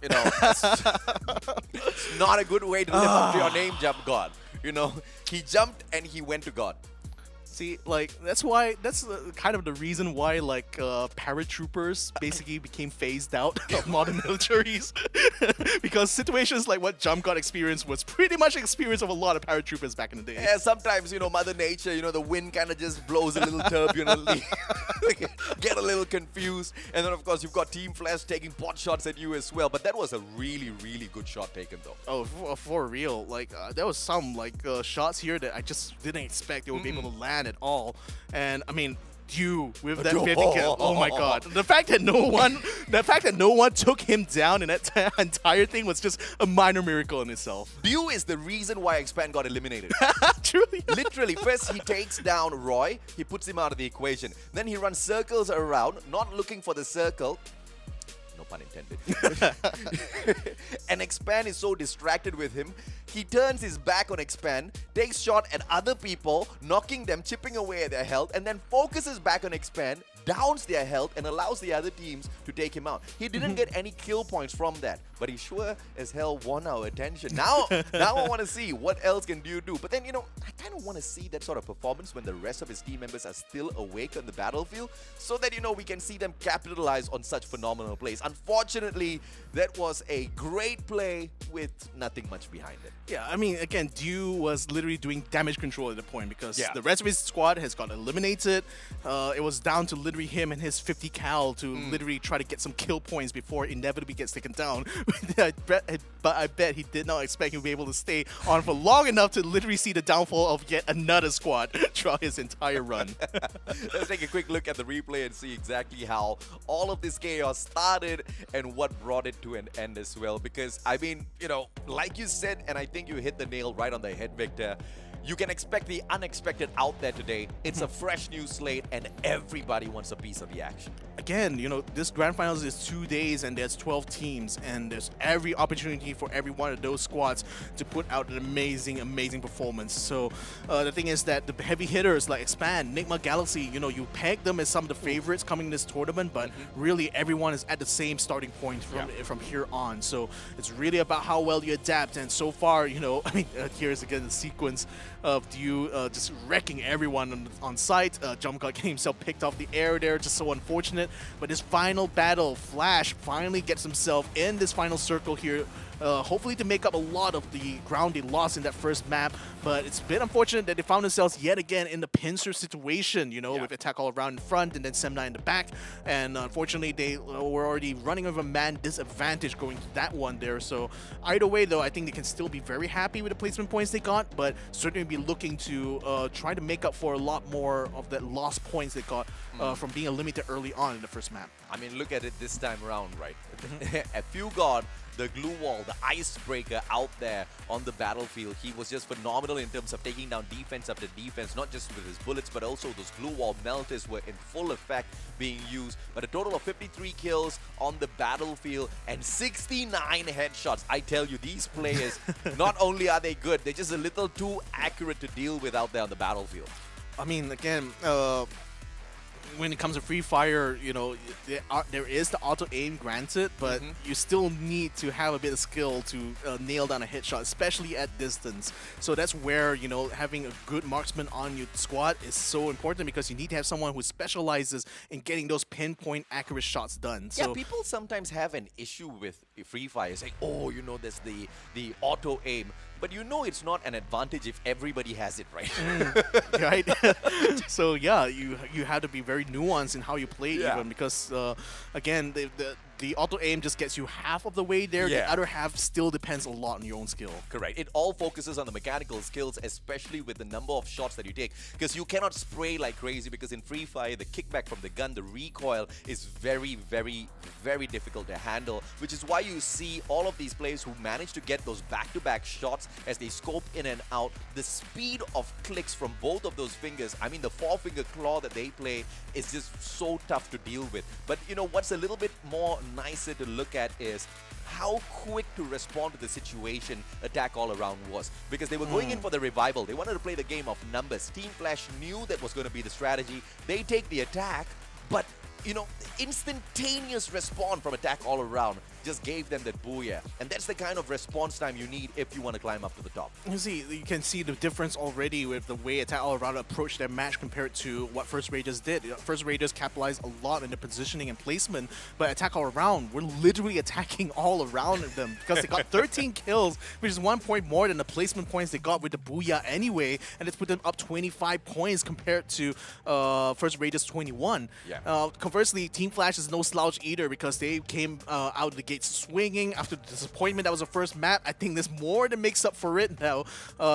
it's not a good way to live up to your name, Jump God. He jumped and he went to God. See, that's kind of the reason why, paratroopers basically became phased out of modern militaries. Because situations like what Jump God experienced was pretty much an experience of a lot of paratroopers back in the day. Yeah, sometimes, Mother Nature, the wind kind of just blows a little turbulently. Get a little confused. And then, of course, you've got Team Flash taking pot shots at you as well. But that was a really, really good shot taken, though. Oh, for real. There was some, shots here that I just didn't expect they would be able to land at all. And I mean, Dew with that 50 kill. Oh my god. The fact that no one took him down in that entire thing was just a minor miracle in itself. Dew is the reason why Expand got eliminated. Truly. Literally, first he takes down Roy, he puts him out of the equation. Then he runs circles around, not looking for the circle. No pun intended. And Expand is so distracted with him, he turns his back on Expand, takes shot at other people, knocking them, chipping away at their health, and then focuses back on Expand, downs their health, and allows the other teams to take him out. He didn't get any kill points from that, but he sure as hell won our attention. Now I want to see what else can Dew do. But then, I kind of want to see that sort of performance when the rest of his team members are still awake on the battlefield, so that, we can see them capitalize on such phenomenal plays. Unfortunately, that was a great play with nothing much behind it. Yeah, I mean, again, Dew was literally doing damage control at the point because the rest of his squad has got eliminated. It was down to literally him and his 50 cal to literally try to get some kill points before it inevitably gets taken down. But I bet he did not expect he'd be able to stay on for long enough to literally see the downfall of yet another squad throughout his entire run. Let's take a quick look at the replay and see exactly how all of this chaos started and what brought it to an end as well. Because, I mean, you know, like you said, and I think you hit the nail right on the head, Victor, you can expect the unexpected out there today. It's a fresh new slate and everybody wants a piece of the action. Again, you know, this Grand Finals is 2 days and there's 12 teams and there's every opportunity for every one of those squads to put out an amazing, amazing performance. So the thing is that the heavy hitters like Expand, NIGMA, Galaxy, you know, you peg them as some of the favorites coming in this tournament, but really everyone is at the same starting point from here on. So it's really about how well you adapt. And so far, you know, I mean, here's again the sequence of Dew just wrecking everyone on site. Jumpgut getting himself picked off the air there, just so unfortunate. But his final battle, Flash, finally gets himself in this final circle here, hopefully to make up a lot of the ground they lost in that first map. But it's a bit unfortunate that they found themselves yet again in the pincer situation, you know, with attack all around in front and then Semna in the back. And unfortunately, they were already running with a man disadvantage going to that one there. So either way, though, I think they can still be very happy with the placement points they got, but certainly be looking to try to make up for a lot more of that lost points they got from being eliminated early on in the first map. I mean, look at it this time around, right? If you got the glue wall, the icebreaker out there on the battlefield, he was just phenomenal in terms of taking down defense after defense, not just with his bullets, but also those glue wall melters were in full effect being used. But a total of 53 kills on the battlefield and 69 headshots. I tell you, these players, not only are they good, they're just a little too accurate to deal with out there on the battlefield. I mean, again, when it comes to Free Fire, you know, there is the auto aim granted, but you still need to have a bit of skill to nail down a headshot, especially at distance. So that's where, you know, having a good marksman on your squad is so important, because you need to have someone who specializes in getting those pinpoint accurate shots done. Yeah, So people sometimes have an issue with Free Fire, saying, oh, you know, there's the auto aim. But you know it's not an advantage if everybody has it, right? right? So yeah, you have to be very nuanced in how you play even, because again, the auto aim just gets you half of the way there. The other half still depends a lot on your own skill. Correct. It all focuses on the mechanical skills, especially with the number of shots that you take, because you cannot spray like crazy, because in Free Fire, the kickback from the gun, the recoil is very, very, very difficult to handle, which is why you see all of these players who manage to get those back-to-back shots as they scope in and out. The speed of clicks from both of those fingers, I mean, the four-finger claw that they play is just so tough to deal with. But, you know, what's a little bit more nicer to look at is how quick to respond to the situation Attack All Around was, because they were going in for the revival. They wanted to play the game of numbers. Team Flash knew that was going to be the strategy. They take the attack, but, you know, instantaneous response from Attack All Around just gave them that booyah. And that's the kind of response time you need if you want to climb up to the top. You can see the difference already with the way Attack All Around approached their match compared to what First Raiders did. First Raiders capitalized a lot in the positioning and placement, but Attack All Around were literally attacking all around them, because they got 13 kills, which is 1 point more than the placement points they got with the booyah anyway, and it's put them up 25 points compared to First Raiders 21. Conversely, Team Flash is no slouch either, because they came out of the gate swinging after the disappointment that was the first map. I think this more than makes up for it now.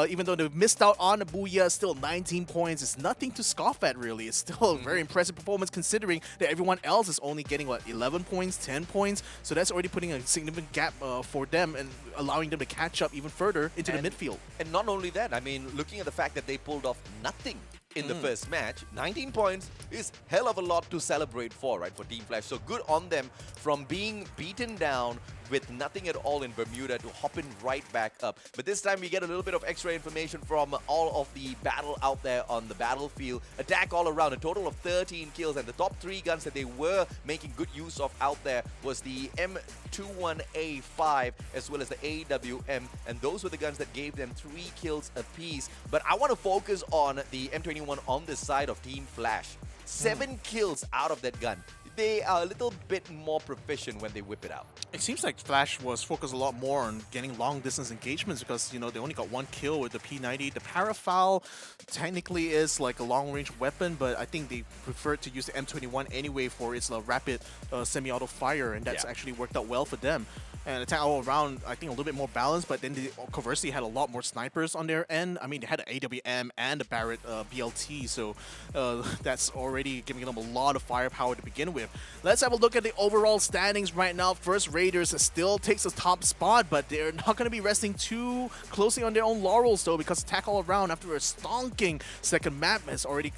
Even though they missed out on the booyah, still 19 points. It's nothing to scoff at, really. It's still a very impressive performance, considering that everyone else is only getting, what, 11 points, 10 points? So that's already putting a significant gap for them and allowing them to catch up even further into the midfield. And not only that, I mean, looking at the fact that they pulled off nothing in the first match, 19 points is hell of a lot to celebrate for, right, for Team Flash. So good on them from being beaten down with nothing at all in Bermuda to hopping right back up. But this time we get a little bit of extra information from all of the battle out there on the battlefield. Attack All Around, a total of 13 kills, and the top 3 guns that they were making good use of out there was the M21A5 as well as the AWM, and those were the guns that gave them 3 kills apiece. But I want to focus on the M21 on the side of Team Flash. 7 kills out of that gun. They are a little bit more proficient when they whip it out. It seems like Flash was focused a lot more on getting long distance engagements because, you know, they only got one kill with the P90. The Parafoul technically is like a long range weapon, but I think they preferred to use the M21 anyway for its rapid semi-auto fire, and that's actually worked out well for them. And attack all around, I think a little bit more balanced, but then they conversely had a lot more snipers on their end. I mean, they had an AWM and a Barrett BLT, so that's already giving them a lot of firepower to begin with. Let's have a look at the overall standings right now. First Raiders still takes the top spot, but they're not going to be resting too closely on their own laurels though, because attack all around after a stonking second map has already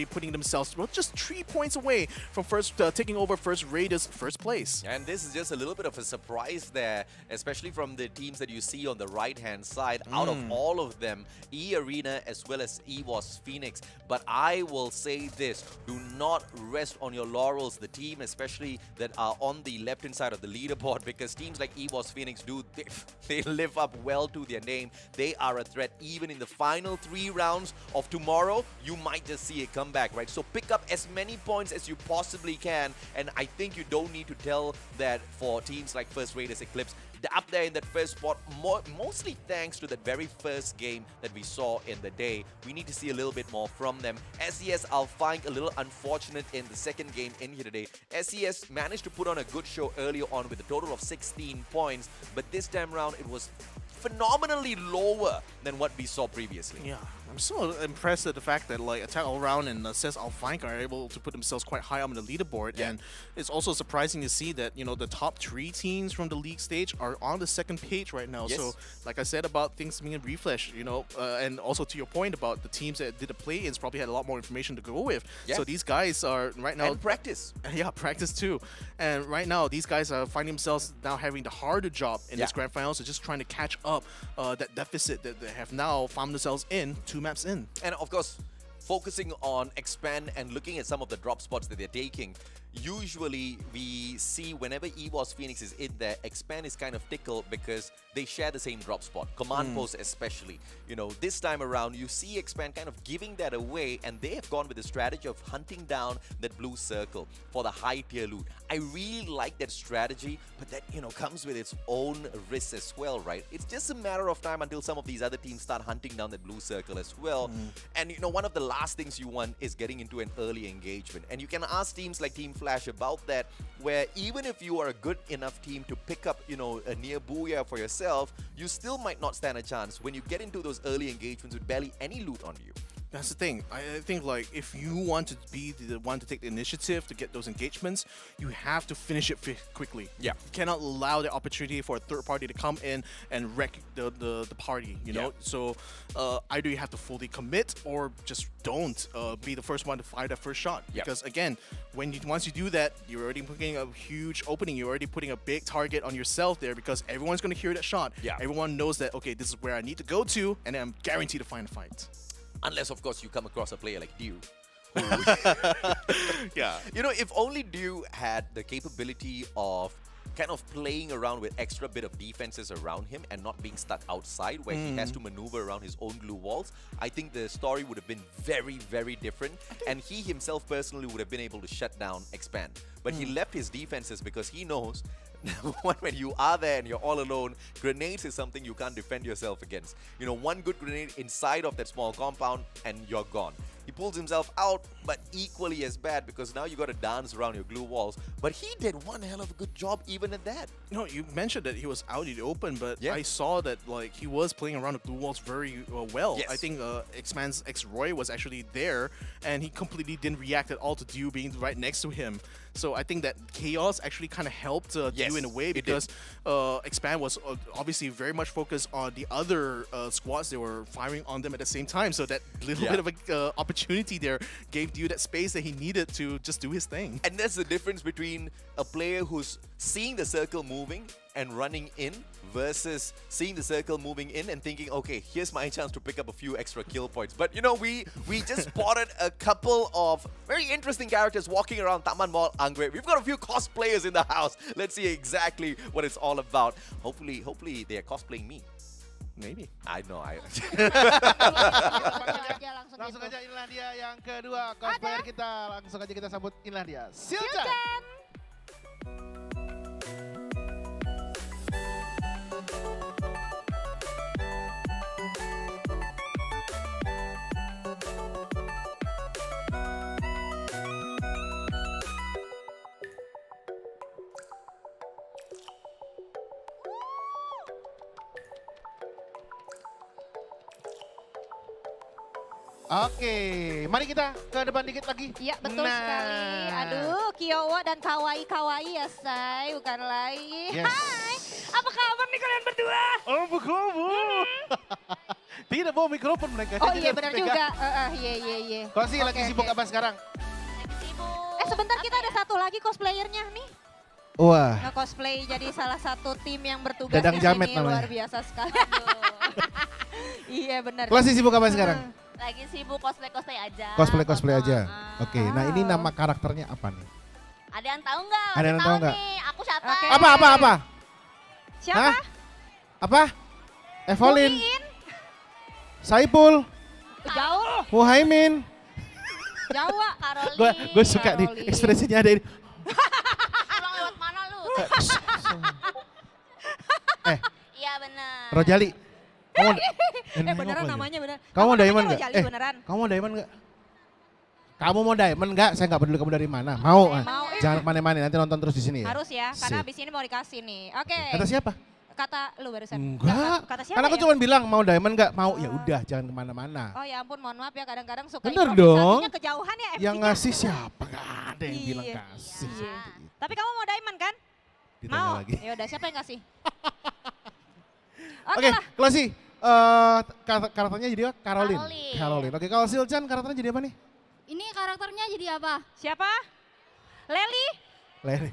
putting themselves just 3 points away from taking over First Raiders first place. And this is just a little bit of a surprise there, especially from the teams that you see on the right-hand side. Out of all of them, EARENA as well as EVOS Phoenix. But I will say this, do not rest on your laurels, the team especially that are on the left-hand side of the leaderboard, because teams like EVOS Phoenix they live up well to their name. They are a threat. Even in the final 3 rounds of tomorrow, you might just see a comeback, right? So pick up as many points as you possibly can, and I think you don't need to tell that for teams like First Raiders, Eclipse, up there in that first spot, mostly thanks to that very first game that we saw in the day. We need to see a little bit more from them. SES, ALFAINK, a little unfortunate in the second game in here today. SES managed to put on a good show earlier on with a total of 16 points, but this time around it was phenomenally lower than what we saw previously. Yeah, I'm so impressed at the fact that like Attack All Around and says ALFAINK are able to put themselves quite high up on the leaderboard, and it's also surprising to see that, you know, the top 3 teams from the league stage are on the second page right now. So like I said about things being in refresh, you know, and also to your point about the teams that did the play-ins probably had a lot more information to go with. So these guys are right now... And practice. Yeah, practice too. And right now, these guys are finding themselves now having the harder job in this grand final, so just trying to catch up that deficit that they have now found themselves in 2 maps in. And of course, focusing on Expand and looking at some of the drop spots that they're taking, usually we see whenever EVOS Phoenix is in there, Expand is kind of tickled because they share the same drop spot, command post especially. You know, this time around, you see Expand kind of giving that away, and they have gone with the strategy of hunting down that blue circle for the high tier loot. I really like that strategy, but that, you know, comes with its own risks as well, right? It's just a matter of time until some of these other teams start hunting down that blue circle as well. And, you know, one of the last things you want is getting into an early engagement. And you can ask teams like Team Flash about that, where even if you are a good enough team to pick up, you know, a near booyah for yourself, you still might not stand a chance when you get into those early engagements with barely any loot on you. That's the thing. I think like if you want to be the one to take the initiative to get those engagements, you have to finish it quickly. Yeah. You cannot allow the opportunity for a third party to come in and wreck the party, you know? So either you have to fully commit or just don't be the first one to fire that first shot. Because again, once you do that, you're already putting a huge opening. You're already putting a big target on yourself there, because everyone's going to hear that shot. Everyone knows that, okay, this is where I need to go to, and then I'm guaranteed to find a fight. Unless, of course, you come across a player like Dew. Yeah. You know, if only Dew had the capability of kind of playing around with extra bit of defenses around him and not being stuck outside where he has to maneuver around his own glue walls, I think the story would have been very, very different. And he himself personally would have been able to shut down Expand. But he left his defenses because he knows when you are there and you're all alone, grenades is something you can't defend yourself against. You know, one good grenade inside of that small compound and you're gone. He pulls himself out, but equally as bad, because now you got to dance around your glue walls. But he did one hell of a good job even at that. You know, you mentioned that he was out in the open, but I saw that like he was playing around the glue walls very well. I think X-Man's X-Roy was actually there, and he completely didn't react at all to Dew being right next to him. So I think that chaos actually kind of helped Dew in a way, because Expand was obviously very much focused on the other squads that were firing on them at the same time. So that little bit of an opportunity there gave Dew that space that he needed to just do his thing. And that's the difference between a player who's seeing the circle moving and running in versus seeing the circle moving in and thinking, okay, here's my chance to pick up a few extra kill points. But you know, we just spotted a couple of very interesting characters walking around Taman Mall Anggrek. We've got a few cosplayers in the house. Let's see exactly what it's all about. Hopefully they're cosplaying me. Maybe. I know. Langsung aja inilah dia yang kedua cosplayer kita. Langsung aja kita sambut, inilah dia Silchan. Oke, mari kita ke depan dikit lagi. Iya, betul sekali. Aduh, Kiowa dan kawaii ya, say. Bukan lagi. Yes. Hai, apa kabar nih kalian berdua? Apa kabar? Tidak bawa mikrofon mereka. Oh iya, benar juga. Iya. Kau sih lagi sibuk apa sekarang? Sebentar, kita ada satu lagi cosplayernya nih. Wah. Nge-cosplay jadi salah satu tim yang bertugas Dadang di Jamet sini. namanya. Luar biasa sekali. Iya, benar. Kau sih sibuk apa sekarang? Lagi sibuk cosplay aja. Cosplay aja. Oke, nah ini nama karakternya apa nih? Ada yang tahu nggak? Ada yang tahu nggak? Nih, aku siapa? Oke. Apa? Siapa? Hah? Apa? Evelyn. Saipul. Jauh. Muhaimin. Jawa. Karoli. Gue suka nih ekspresinya ada ini. Emang lewat mana lu? Iya benar. Rojali. Kamu Beneran namanya bener. Kamu mau diamond nggak? nggak? Beneran. Kamu mau diamond nggak? Kamu mau diamond nggak? Saya nggak peduli kamu dari mana. Mau? Mau. Jangan kemana-mana, nanti nonton terus di sini ya. Harus ya, karena Sip. abis ini mau dikasih nih. Oke. Kata siapa? Kata lu barusan. Enggak. Kata siapa Karena aku ya? cuma bilang mau diamond nggak? Mau, ya udah jangan kemana-mana. Oh ya ampun, mohon maaf ya kadang-kadang suka Bener improvisasinya dong. kejauhan ya. Yang MC-nya. ngasih siapa? Gak ada yang Iya. bilang kasih. Iya. Tapi kamu mau diamond kan? Ditanya Mau. lagi. Ya udah, siapa yang kasih? Oke, lah. Klasi. Karakternya jadi apa? Caroline. Oke, kalau Silchan karakternya jadi apa nih? Ini karakternya jadi apa? Siapa? Leli? Larry.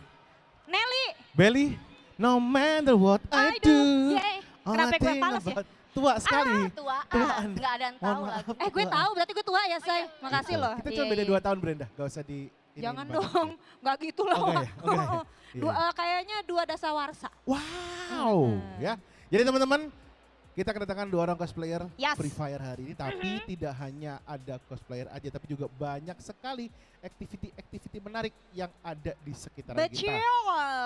Nelly? Belly. No matter what I do. Yeay. all Kenapa I gue think pales ya? about- Tua sekali. Tuaan. Nggak ada yang tahu Mohon lagi. maaf. Gue tahu, berarti gue tua ya, say. Makasih loh. Kita Iya, cuma beda iya. 2 tahun Brenda, gak usah di... Jangan banyak. dong, nggak gitu lah. Oh, enggak ya? Oh, enggak ya? Kayaknya 2 dasawarsa. Wow, ya. Jadi teman-teman, kita kedatangan 2 orang cosplayer Yes. Free Fire hari ini. Tapi tidak hanya ada cosplayer aja, tapi juga banyak sekali activity menarik yang ada di sekitaran Betul. kita.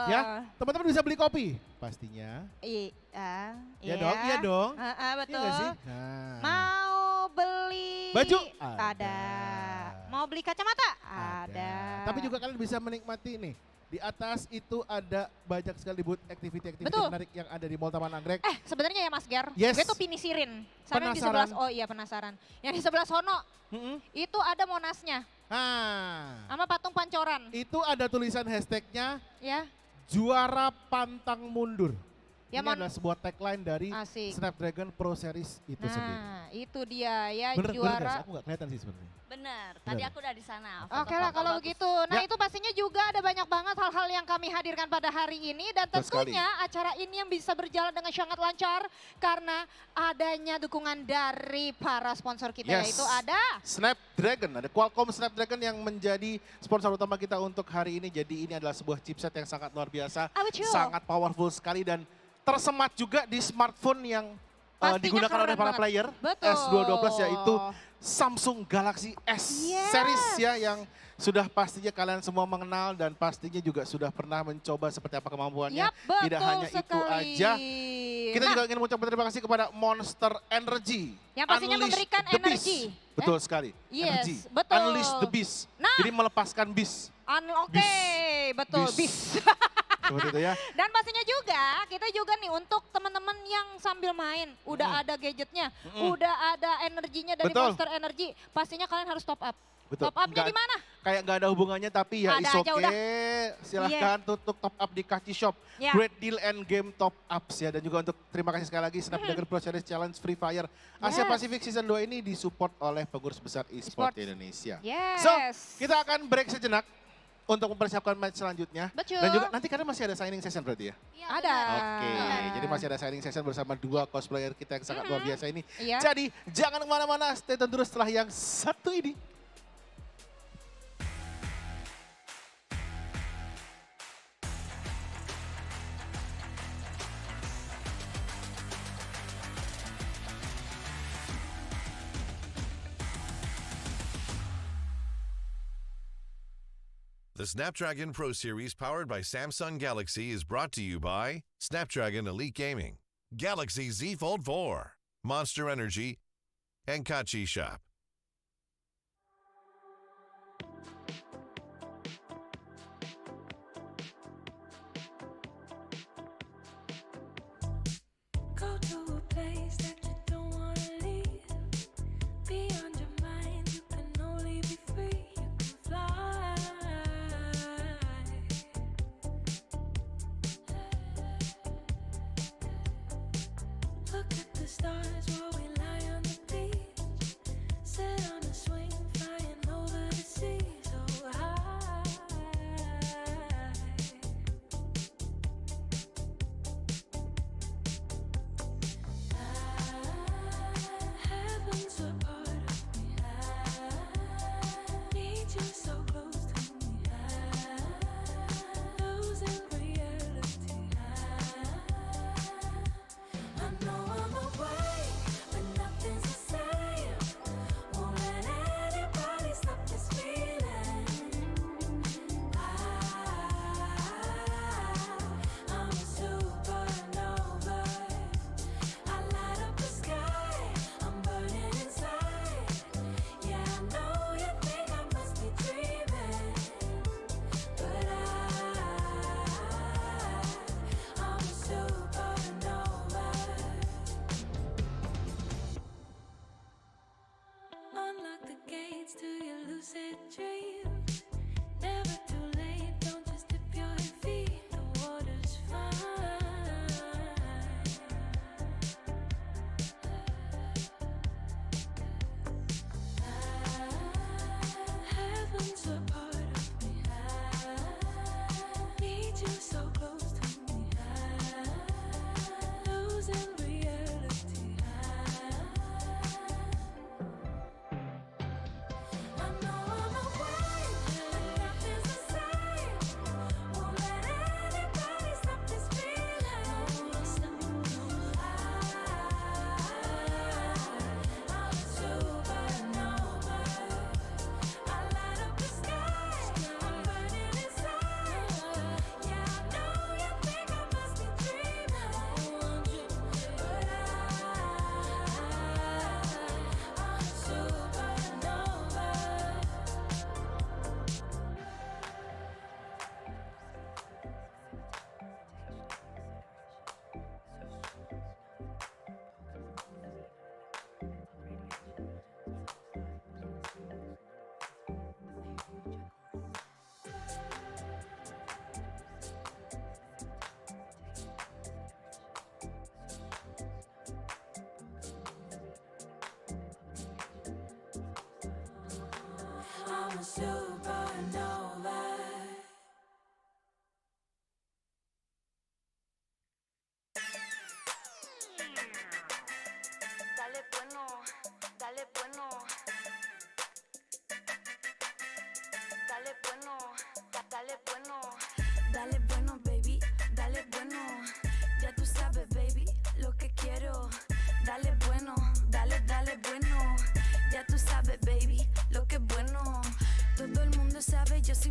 Ya, teman-teman bisa beli kopi pastinya. Iya. Ya dong, iya dong. Betul. Iya nggak sih? Nah. Mau beli Baju? Ada. Mau beli kacamata? Ada. Tapi juga kalian bisa menikmati nih. Di atas itu ada banyak sekali booth activity Betul. menarik yang ada di Mall Taman Anggrek. Sebenarnya ya Mas Ger, Yes. gue tuh pinisirin. Sana di sebelah, Penasaran? oh iya penasaran. Yang di sebelah sono, itu ada monasnya. Sama patung pancoran. Itu ada tulisan hashtagnya Ya. juara pantang mundur. Ya, Ini adalah sebuah tagline dari Asik. Snapdragon Pro Series itu sendiri. Nah, itu dia ya Bener juara. guys, aku gak kelihatan sih sebenarnya. Benar. Tadi Benar. aku udah di sana. Oke lah kalau begitu. Nah Ya. itu pastinya juga ada banyak banget hal-hal yang kami hadirkan pada hari ini. Dan Betul sekali. tentunya acara ini yang bisa berjalan dengan sangat lancar. Karena adanya dukungan dari para sponsor kita. Yes. Yaitu ada Snapdragon, ada Qualcomm Snapdragon yang menjadi sponsor utama kita untuk hari ini. Jadi ini adalah sebuah chipset yang sangat luar biasa, betul. sangat powerful sekali dan tersemat juga di smartphone yang Pastinya digunakan oleh keren para banget. player Betul. S22 yaitu Samsung Galaxy S Yes. series ya yang sudah pastinya kalian semua mengenal dan pastinya juga sudah pernah mencoba seperti apa kemampuannya. Yap, betul Tidak hanya itu sekali. aja. Kita Nah, juga ingin mengucapkan terima kasih kepada Monster Energy. Yang pastinya Unleash memberikan the Beast. energi. Betul sekali. Yes, Energy. betul. Unleash the Beast. Nah. Jadi melepaskan bis. Oke, betul. Bis. Bis. Seperti itu ya. Dan pastinya juga, kita juga nih untuk teman-teman yang sambil main, udah ada gadgetnya, udah ada energinya dari Betul. Monster Energy, pastinya kalian harus top up. Betul. Top up-nya Nggak- di mana? Kayak nggak ada hubungannya tapi ya Ada is aja okay. udah. Silahkan tutup top up di Kaci Shop. Ya. Great deal and game top ups ya. Dan juga untuk terima kasih sekali lagi Snapdragon Pro Series Challenge Free Fire Asia Yes. Pacific Season 2 ini disupport oleh pengurus besar Esports Indonesia. Yes. So, kita akan break sejenak untuk mempersiapkan match selanjutnya. Betul. Dan juga nanti karena masih ada signing session berarti ya? Ada. Oke, jadi masih ada signing session bersama 2 cosplayer kita yang sangat luar biasa ini. Iya. Jadi jangan kemana-mana, stay tune terus setelah yang satu ini. The Snapdragon Pro Series powered by Samsung Galaxy is brought to you by Snapdragon Elite Gaming, Galaxy Z Fold 4, Monster Energy, and Kachi Shop. Go to a place that you don't wanna leave. Beyond your mind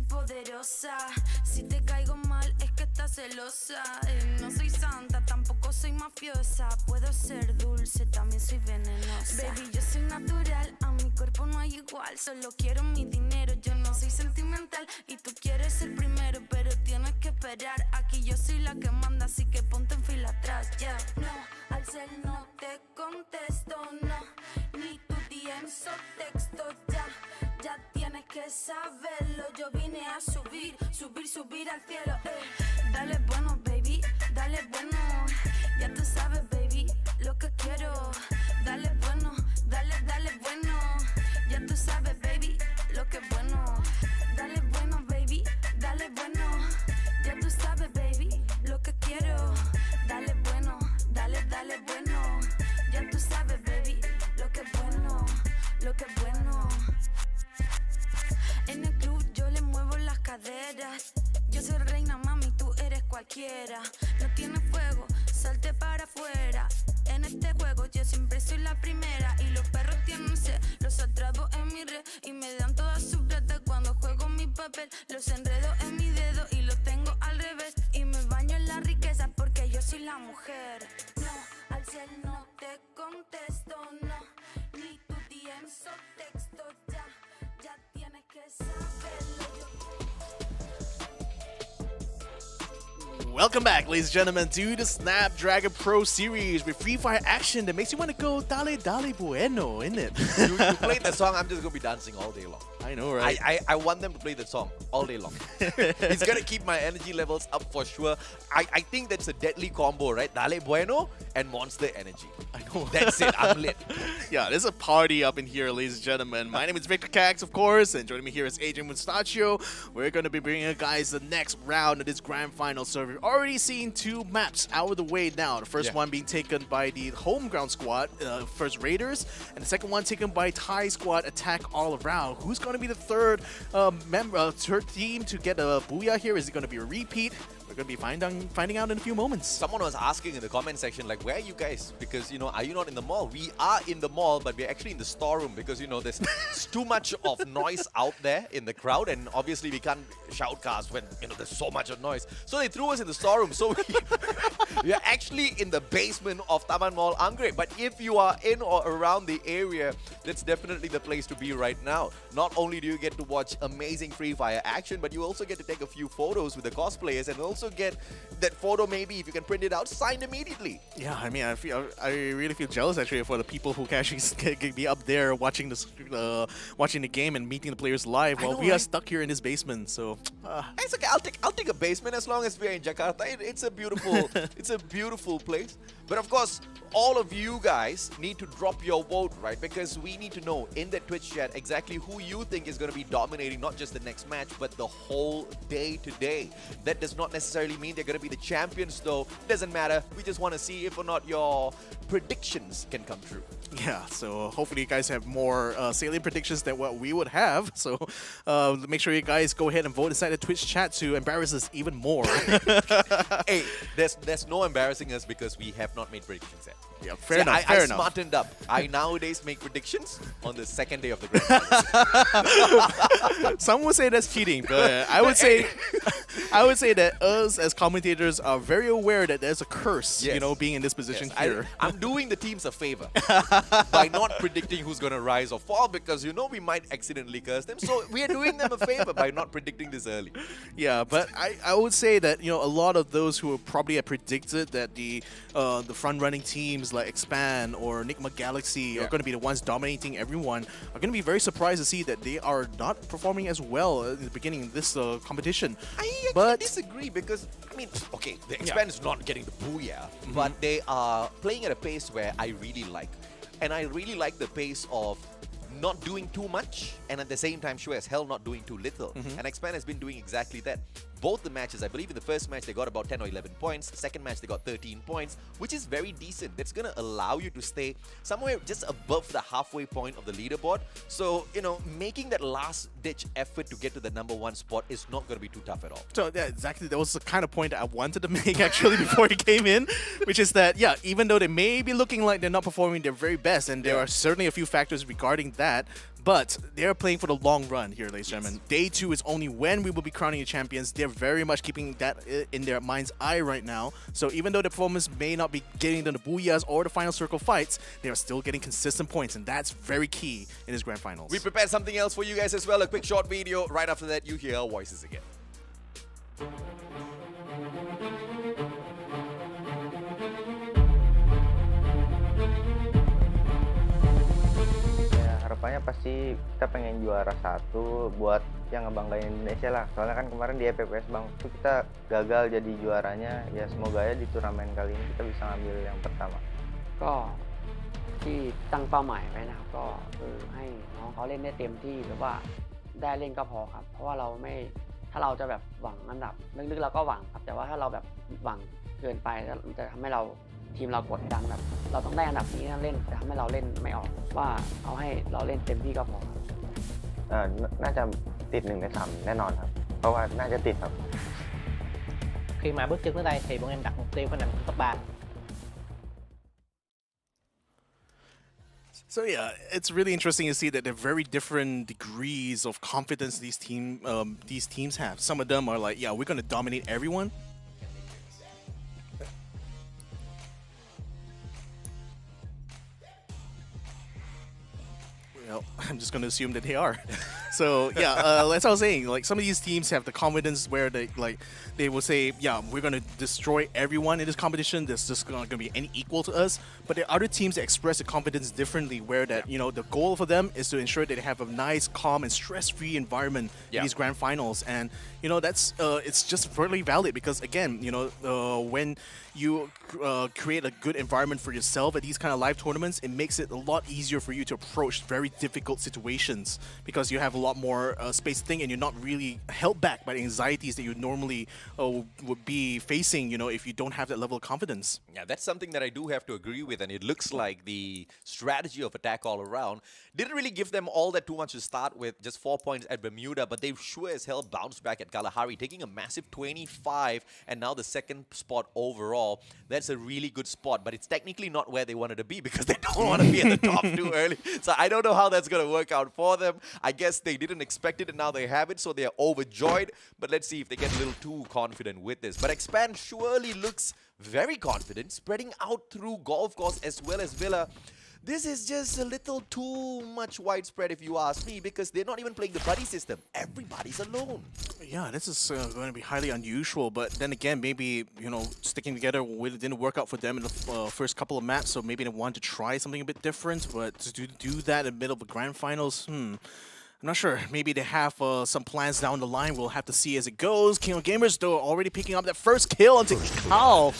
poderosa. Si te caigo mal es que estás celosa. No soy santa, tampoco soy mafiosa. Puedo ser dulce, también soy venenosa. Baby, yo soy natural, a mi cuerpo no hay igual. Solo quiero mi dinero, yo no soy sentimental. Y tú quieres ser primero, pero tienes que esperar. Aquí yo soy la que manda, así que ponte en fila atrás. Yeah. No, al cel no te contesto, no. Ni tu DMs o texto, ya tienes que saberlo. Yo vine a subir al cielo. Dale bueno, baby, dale bueno. Ya tú sabes, baby, lo que quiero. Dale bueno, dale bueno. Ya tú sabes, baby, lo que es bueno. Dale bueno, baby, dale bueno. Ya tú sabes, baby, lo que quiero. Dale bueno, dale bueno. Ya tú sabes, baby, lo que es bueno, lo que es bueno. En el club yo le muevo las caderas. Yo soy reina, mami, tú eres cualquiera. No tienes fuego, salte para afuera. En este juego yo siempre soy la primera. Y los perros tienen sed, los atrapo en mi red. Y me dan toda su plata cuando juego mi papel. Los enredo en mi dedo y los tengo al revés. Y me baño en la riqueza porque yo soy la mujer. No, al cel no te contesto, no. Ni tu DMs o texto, ya tienes que saberlo. Welcome back, ladies and gentlemen, to the Snapdragon Pro Series with Free Fire action that makes you want to go dale bueno, isn't it? You play the song, I'm just going to be dancing all day long. I know, right? I want them to play the song all day long. It's going to keep my energy levels up for sure. I think that's a deadly combo, right? Dale bueno and Monster Energy. I know. That's it, I'm lit. Yeah, there's a party up in here, ladies and gentlemen. My name is Victor Cax, of course, and joining me here is Adrian Mustachio. We're going to be bringing you guys the next round of this grand final. So we've already seen two maps out of the way now. The first one being taken by the home ground squad, first Raiders, and the second one taken by Thai squad, Attack All Around. Who's going to be the third third team to get a booyah here? Is it going to be a repeat? We're going to be finding out in a few moments. Someone was asking in the comment section, like, where are you guys? Because, you know, are you not in the mall? We are in the mall, but we're actually in the storeroom because, you know, there's too much of noise out there in the crowd, and obviously we can't shoutcast when, you know, there's so much of noise. So they threw us in the storeroom. So we are actually in the basement of Taman Mall Anggrek. But if you are in or around the area, that's definitely the place to be right now. Not only do you get to watch amazing Free Fire action, but you also get to take a few photos with the cosplayers and also get that photo, maybe if you can print it out, signed immediately. Yeah, I mean, I really feel jealous actually for the people who can actually be up there watching this, watching the game and meeting the players live while we are stuck here in this basement. So it's okay. I'll take a basement as long as we're in Jakarta. It's a beautiful, it's a beautiful place. But of course, all of you guys need to drop your vote, right? Because we need to know in the Twitch chat exactly who you think is going to be dominating not just the next match, but the whole day today. That does not necessarily mean they're going to be the champions, though. Doesn't matter. We just want to see if or not your predictions can come true. Yeah, so hopefully you guys have more salient predictions than what we would have. So make sure you guys go ahead and vote inside the Twitch chat to embarrass us even more. Hey, there's no embarrassing us because we have not made predictions yet. Yeah, fair enough. I smartened up. I nowadays make predictions on the second day of the grand finals. Some would say that's cheating, but I would say that us as commentators are very aware that there's a curse, you know, being in this position here. I'm doing the teams a favor by not predicting who's going to rise or fall because, you know, we might accidentally curse them. So we are doing them a favor by not predicting this early. Yeah, but I would say that, you know, a lot of those who probably had predicted that the front-running teams like Expand or NIGMA Galaxy are going to be the ones dominating everyone are going to be very surprised to see that they are not performing as well in the beginning of this competition. I actually disagree because, I mean, okay, the Expand is not getting the booyah, but they are playing at a pace where I really like. And I really like the pace of not doing too much and at the same time sure as hell not doing too little. And Expand has been doing exactly that. Both the matches, I believe in the first match they got about 10 or 11 points. The second match they got 13 points, which is very decent. That's going to allow you to stay somewhere just above the halfway point of the leaderboard. So, you know, making that last-ditch effort to get to the #1 spot is not going to be too tough at all. So, yeah, exactly. That was the kind of point that I wanted to make actually before he came in, which is that, yeah, even though they may be looking like they're not performing their very best, and there are certainly a few factors regarding that, but they're playing for the long run here, ladies and gentlemen. Day 2 is only when we will be crowning the champions. They're very much keeping that in their mind's eye right now. So even though the performance may not be getting them the booyahs or the final circle fights, they are still getting consistent points, and that's very key in this grand finals. We prepared something else for you guys as well, a quick short video. Right after that, you hear our voices again. Harapannya pasti kita pengen juara 1 buat yang ngebanggain Indonesia lah. Soalnya kan kemarin di EPPS Bang itu kita gagal jadi juaranya. Ya semoga ya di turnamen kali ini kita bisa ngambil yang pertama. ก็ที่ตั้งเป้าหมายไว้นะครับก็คือให้น้องเขาเล่นได้เต็มที่หรือว่าได้เล่นก็พอครับเพราะว่าเราไม่ถ้าเราจะแบบหวังอันดับลึกๆเราก็หวังครับแต่ว่าถ้าเราแบบหวังเกินไปจะทำให้เราทีมเรากดดันแบบเราต้องได้อันดับนี้นะเล่นจะทำให้เราเล่นไม่ออกว่าเอาให้เราเล่นเต็มที่ก็พอครับ น่าจะติด1 ใน 3แน่นอนครับเพราะว่าน่าจะติดครับ Khi mà bước chân tới đây thì bọn em đặt mục tiêu phải nằm trong top 3. So yeah, it's really interesting to see that there are very different degrees of confidence these teams have. Some of them are like, yeah, we're going to dominate everyone. Well, I'm just going to assume that they are. So yeah, as I was saying, like some of these teams have the confidence where they will say, yeah, we're going to destroy everyone in this competition. There's just not going to be any equal to us. But there are other teams that express the confidence differently, where that the goal for them is to ensure that they have a nice, calm, and stress-free environment in these grand finals. And that's it's just really valid because again, when you create a good environment for yourself at these kind of live tournaments, it makes it a lot easier for you to approach very difficult situations because you have a lot more space to think and you're not really held back by the anxieties that you normally would be facing, if you don't have that level of confidence. Yeah, that's something that I do have to agree with, and it looks like the strategy of attack all around didn't really give them all that too much to start with, just 4 points at Bermuda, but they sure as hell bounced back at Kalahari, taking a massive 25 and now the 2nd spot overall. That's a really good spot, but it's technically not where they wanted to be because they don't want to be at the top too early. So I don't know how that's going to work out for them. I guess they didn't expect it and now they have it, so they're overjoyed. But let's see if they get a little too confident with this. But Expand surely looks very confident, spreading out through Golf Course as well as Villa. This is just a little too much widespread if you ask me, because they're not even playing the buddy system. Everybody's alone. Yeah, this is going to be highly unusual, but then again, maybe, sticking together didn't work out for them in the first couple of maps, so maybe they want to try something a bit different, but to do that in the middle of the grand finals, I'm not sure. Maybe they have some plans down the line. We'll have to see as it goes. King of Gamers, though, already picking up that first kill onto Ikal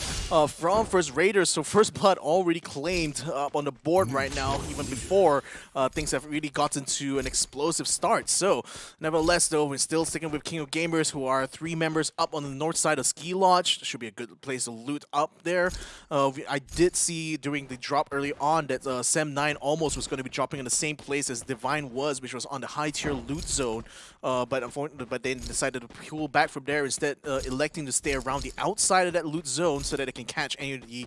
from First Raiders. So First Blood already claimed up on the board right now, even before things have really gotten to an explosive start. So nevertheless, though, we're still sticking with King of Gamers, who are 3 members up on the north side of Ski Lodge. Should be a good place to loot up there. I did see during the drop early on that Sem9 almost was going to be dropping in the same place as Divine was, which was on the high tier loot zone, but they decided to pull back from there, instead electing to stay around the outside of that loot zone so that they can catch any of the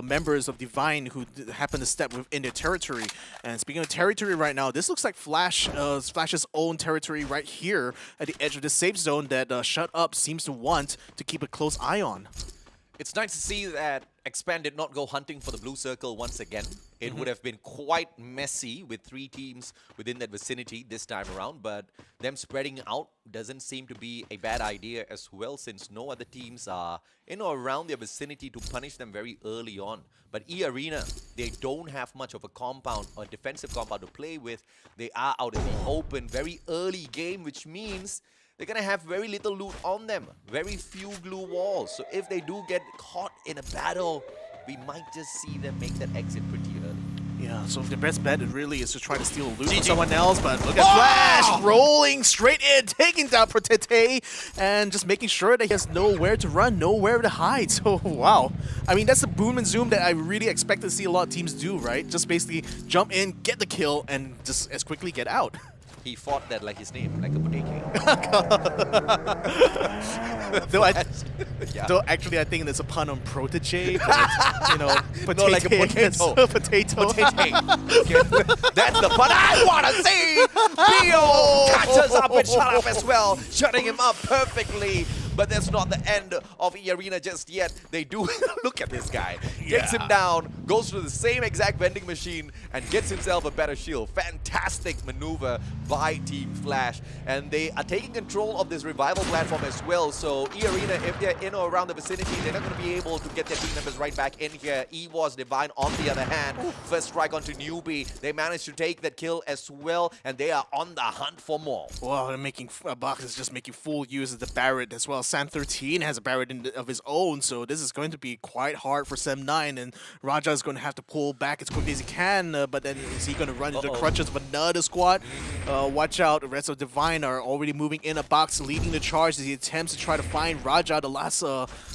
members of Divine who happen to step within their territory. And speaking of territory right now, this looks like Flash's own territory right here at the edge of the safe zone that Shut Up seems to want to keep a close eye on. It's nice to see that Expand did not go hunting for the blue circle once again. It would have been quite messy with 3 teams within that vicinity this time around, but them spreading out doesn't seem to be a bad idea as well, since no other teams are around their vicinity to punish them very early on. But EARENA, they don't have much of a compound or defensive compound to play with. They are out in the open, very early game, which means they're going to have very little loot on them, very few glue walls. So if they do get caught in a battle, we might just see them make that exit pretty early. Yeah, so the best bet really is to try to steal loot from someone else, but look at Flash rolling straight in, taking down Protete, and just making sure that he has nowhere to run, nowhere to hide. So, wow. I mean, that's the boom and zoom that I really expect to see a lot of teams do, right? Just basically jump in, get the kill, and just as quickly get out. He fought that like his name, like a bodega. Though Yeah. Though actually, I think there's a pun on protege, but it's, potato. No, like a potato. Potato. Okay. That's the pun I want to see. Bio catches up with Shut Up as well, shutting him up perfectly. But that's not the end of EARENA just yet. They do look at this guy. Takes him down, goes to the same exact vending machine, and gets himself a better shield. Fantastic maneuver by Team Flash. And they are taking control of this revival platform as well. So EARENA, if they're in or around the vicinity, they're not going to be able to get their team members right back in here. EVOS Divine on the other hand. First strike onto Newbie. They managed to take that kill as well, and they are on the hunt for more. Well, they're making Box is just making full use of the Barret as well. Sam 13 has a Barret of his own, so this is going to be quite hard for Sem 9, and Raja is going to have to pull back as quickly as he can, but then is he going to run into the crutches of another squad? Watch out, the rest of Divine are already moving in a box, leading the charge as he attempts to try to find Raja, the last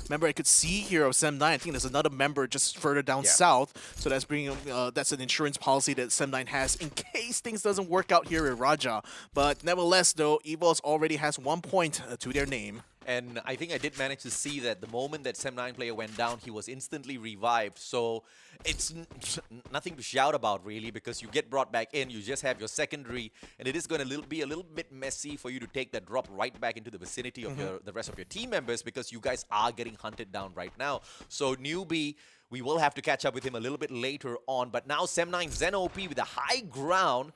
member I could see here of Sem 9. I think there's another member just further down south, so that's bringing that's an insurance policy that Sem 9 has in case things doesn't work out here with Raja. But nevertheless, though, EVOS already has 1 point to their name. And I think I did manage to see that the moment that Sem 9 player went down, he was instantly revived. So it's nothing to shout about, really, because you get brought back in, you just have your secondary, and it is going to be a little bit messy for you to take that drop right back into the vicinity of the rest of your team members, because you guys are getting hunted down right now. So Newbie, we will have to catch up with him a little bit later on. But now Sem 9 Zen OP with a high ground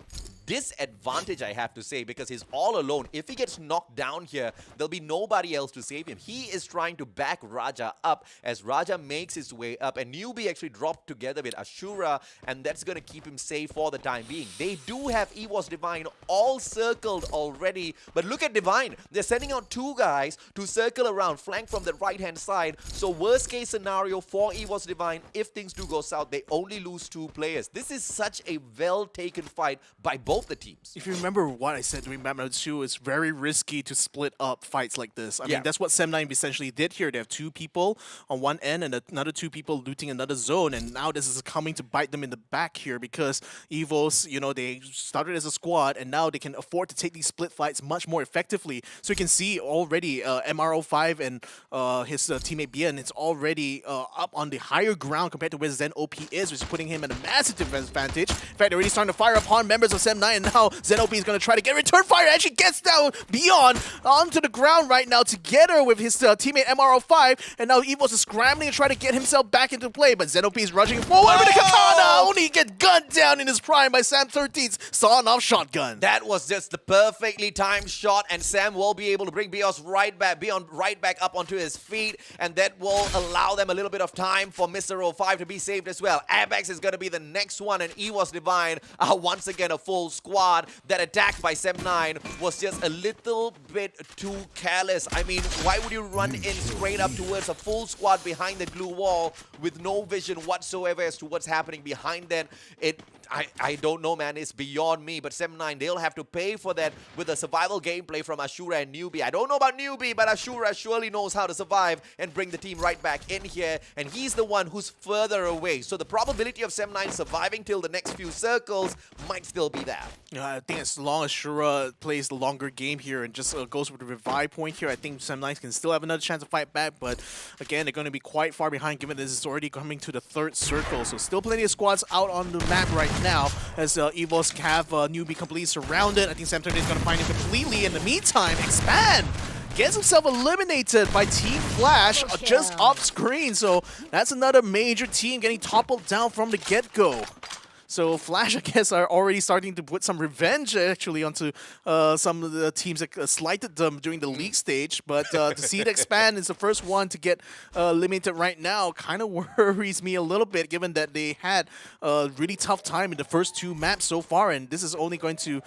disadvantage, I have to say, because he's all alone. If he gets knocked down here, there'll be nobody else to save him. He is trying to back Raja up as Raja makes his way up, and Newbie actually dropped together with Ashura, and that's going to keep him safe for the time being. They do have EVOS Divine all circled already, but look at Divine. They're sending out 2 guys to circle around, flank from the right-hand side. So worst case scenario for EVOS Divine, if things do go south, they only lose 2 players. This is such a well-taken fight by both the teams. If you remember what I said during map number 2, it's very risky to split up fights like this. I mean, that's what Sem 9 essentially did here. They have 2 people on one end and another 2 people looting another zone, and now this is coming to bite them in the back here because EVOS, they started as a squad, and now they can afford to take these split fights much more effectively. So you can see already MRO5 and his teammate Bien, it's already up on the higher ground compared to where Zen OP is, which is putting him at a massive disadvantage. In fact, they're already starting to fire upon members of Sem 9, and now Zen OP is going to try to get return fire. Actually gets down Beyond onto the ground right now together with his teammate MRO5, and now EVOS is scrambling to try to get himself back into play, but Zen OP is rushing forward with the katana, only get gunned down in his prime by Sam 13's sawn-off shotgun. That was just the perfectly timed shot, and Sam will be able to bring Beyond right back up onto his feet, and that will allow them a little bit of time for Mr. 05 to be saved as well. Apex is going to be the next one, and EVOS Divine are once again a full squad. That attack by Sem 9 was just a little bit too careless. I mean, why would you run in straight up towards a full squad behind the glue wall with no vision whatsoever as to what's happening behind them? I don't know, man. It's beyond me. But Sem 9, they'll have to pay for that with a survival gameplay from Ashura and Newbie. I don't know about Newbie, but Ashura surely knows how to survive and bring the team right back in here. And he's the one who's further away. So the probability of Sem 9 surviving till the next few circles might still be there. Yeah, I think as long as Shura plays the longer game here and just goes with the revive point here, I think Sem 9 can still have another chance to fight back. But again, they're going to be quite far behind given this is already coming to the 3rd circle. So still plenty of squads out on the map right now as EVOS have Newbie completely surrounded. I think Sam 13 is going to find him completely. In the meantime, Expand gets himself eliminated by Team Flash just off screen. So that's another major team getting toppled down from the get-go. So Flash, I guess, are already starting to put some revenge, actually, onto some of the teams that slighted them during the league stage. But to see it Expand is the first one to get eliminated right now kind of worries me a little bit, given that they had a really tough time in the first 2 maps so far. And this is only going to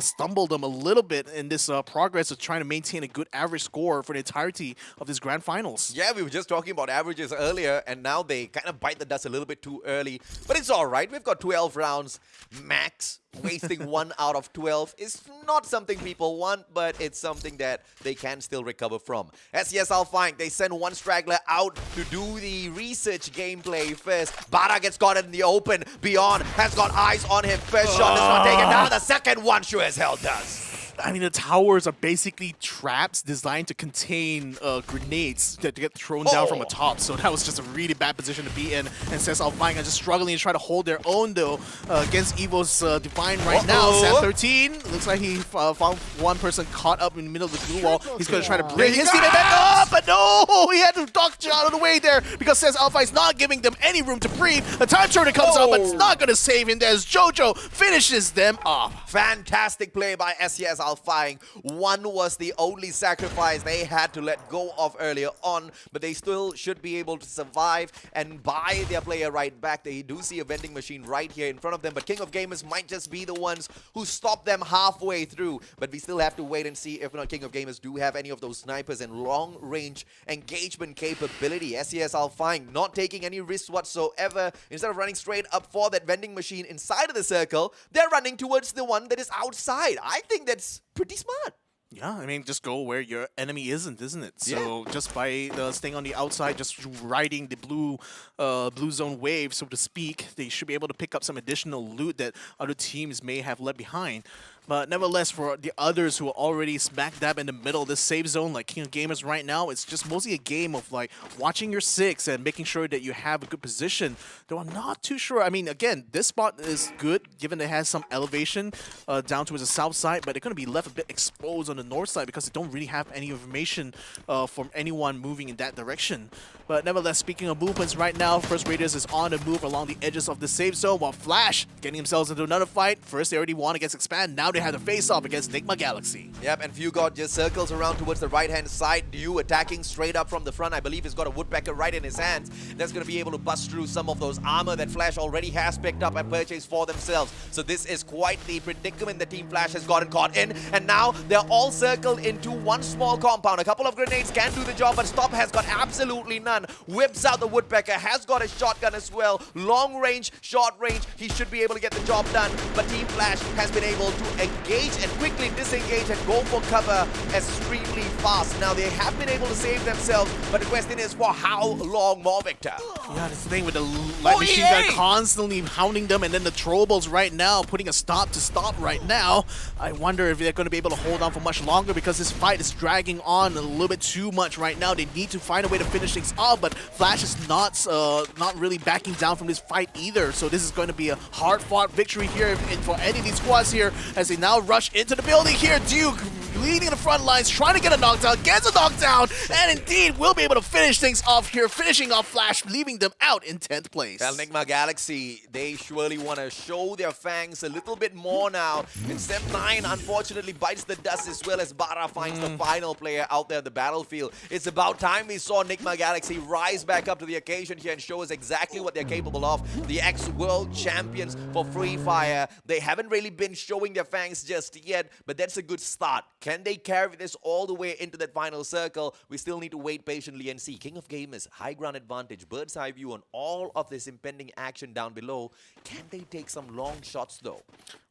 stumble them a little bit in this progress of trying to maintain a good average score for the entirety of this grand finals. Yeah, we were just talking about averages earlier, and now they kind of bite the dust a little bit too early. But it's all right. We've got 12 rounds max. Wasting 1 out of 12 is not something people want, but it's something that they can still recover from. SES ALFAINK, they send 1 straggler out to do the research gameplay first. Bara gets caught in the open. Beyond has got eyes on him. First shot does not take it down. The second one sure as hell does. I mean, the towers are basically traps designed to contain grenades that get thrown down from atop. So that was just a really bad position to be in. And says ALFAINK are just struggling to try to hold their own, though, against EVOS Divine right now. Sam 13, looks like he found one person caught up in the middle of the blue wall. He's going to try to bring his teammate back up, but no! He had to dodge out of the way there because says ALFAINK's not giving them any room to breathe. A time turner comes out, but it's not going to save him. There's Jojo finishes them off. Fantastic play by SES ALFAINK. One was the only sacrifice they had to let go of earlier on, but they still should be able to survive and buy their player right back. They do see a vending machine right here in front of them, but King of Gamers might just be the ones who stop them halfway through. But we still have to wait and see if not King of Gamers do have any of those snipers and long-range engagement capability. SES ALFAINK not taking any risks whatsoever. Instead of running straight up for that vending machine inside of the circle, they're running towards the one that is outside. I think that's pretty smart. Yeah, I mean, just go where your enemy isn't it? So just by staying on the outside, just riding the blue zone wave, so to speak, they should be able to pick up some additional loot that other teams may have left behind. But nevertheless, for the others who are already smack dab in the middle of this safe zone, like King of Gamers right now, it's just mostly a game of like watching your six and making sure that you have a good position. Though I'm not too sure. I mean, again, this spot is good given it has some elevation down towards the south side, but they're going to be left a bit exposed on the north side because they don't really have any information from anyone moving in that direction. But nevertheless, speaking of movements right now, First Raiders is on the move along the edges of the safe zone, while Flash getting themselves into another fight. First, they already won against Expand. Now they have to face off against NIGMA Galaxy. Yep, and Fugod just circles around towards the right-hand side. Dew attacking straight up from the front. I believe he's got a woodpecker right in his hands. That's going to be able to bust through some of those armor that Flash already has picked up and purchased for themselves. So this is quite the predicament that Team Flash has gotten caught in. And now they're all circled into one small compound. A couple of grenades can do the job, but Stop has got absolutely none. Whips out the woodpecker, has got a shotgun as well. Long range, short range, he should be able to get the job done. But Team Flash has been able to engage and quickly disengage and go for cover extremely fast. Now they have been able to save themselves, but the question is for how long more, Victor? Yeah, this thing with the light machine gun constantly hounding them, and then the throwables right now putting a stop to Stop right now. I wonder if they're going to be able to hold on for much longer because this fight is dragging on a little bit too much right now. They need to find a way to finish things off, but Flash is not really backing down from this fight either. So this is going to be a hard-fought victory here for any of these squads here as they now rush into the building here. Duke leading the front lines, trying to get a knockdown, gets a knockdown, and indeed will be able to finish things off here, finishing off Flash, leaving them out in 10th place. Well, NIGMA Galaxy, they surely want to show their fangs a little bit more now. And Step 9, unfortunately, bites the dust as well as Bara finds the final player out there on the battlefield. It's about time we saw NIGMA Galaxy rise back up to the occasion here and show us exactly what they're capable of. The ex-world champions for Free Fire. They haven't really been showing their fangs just yet, but that's a good start. Can they carry this all the way into that final circle? We still need to wait patiently and see. King of Gamers, high ground advantage, bird's eye view on all of this impending action down below. Can they take some long shots though?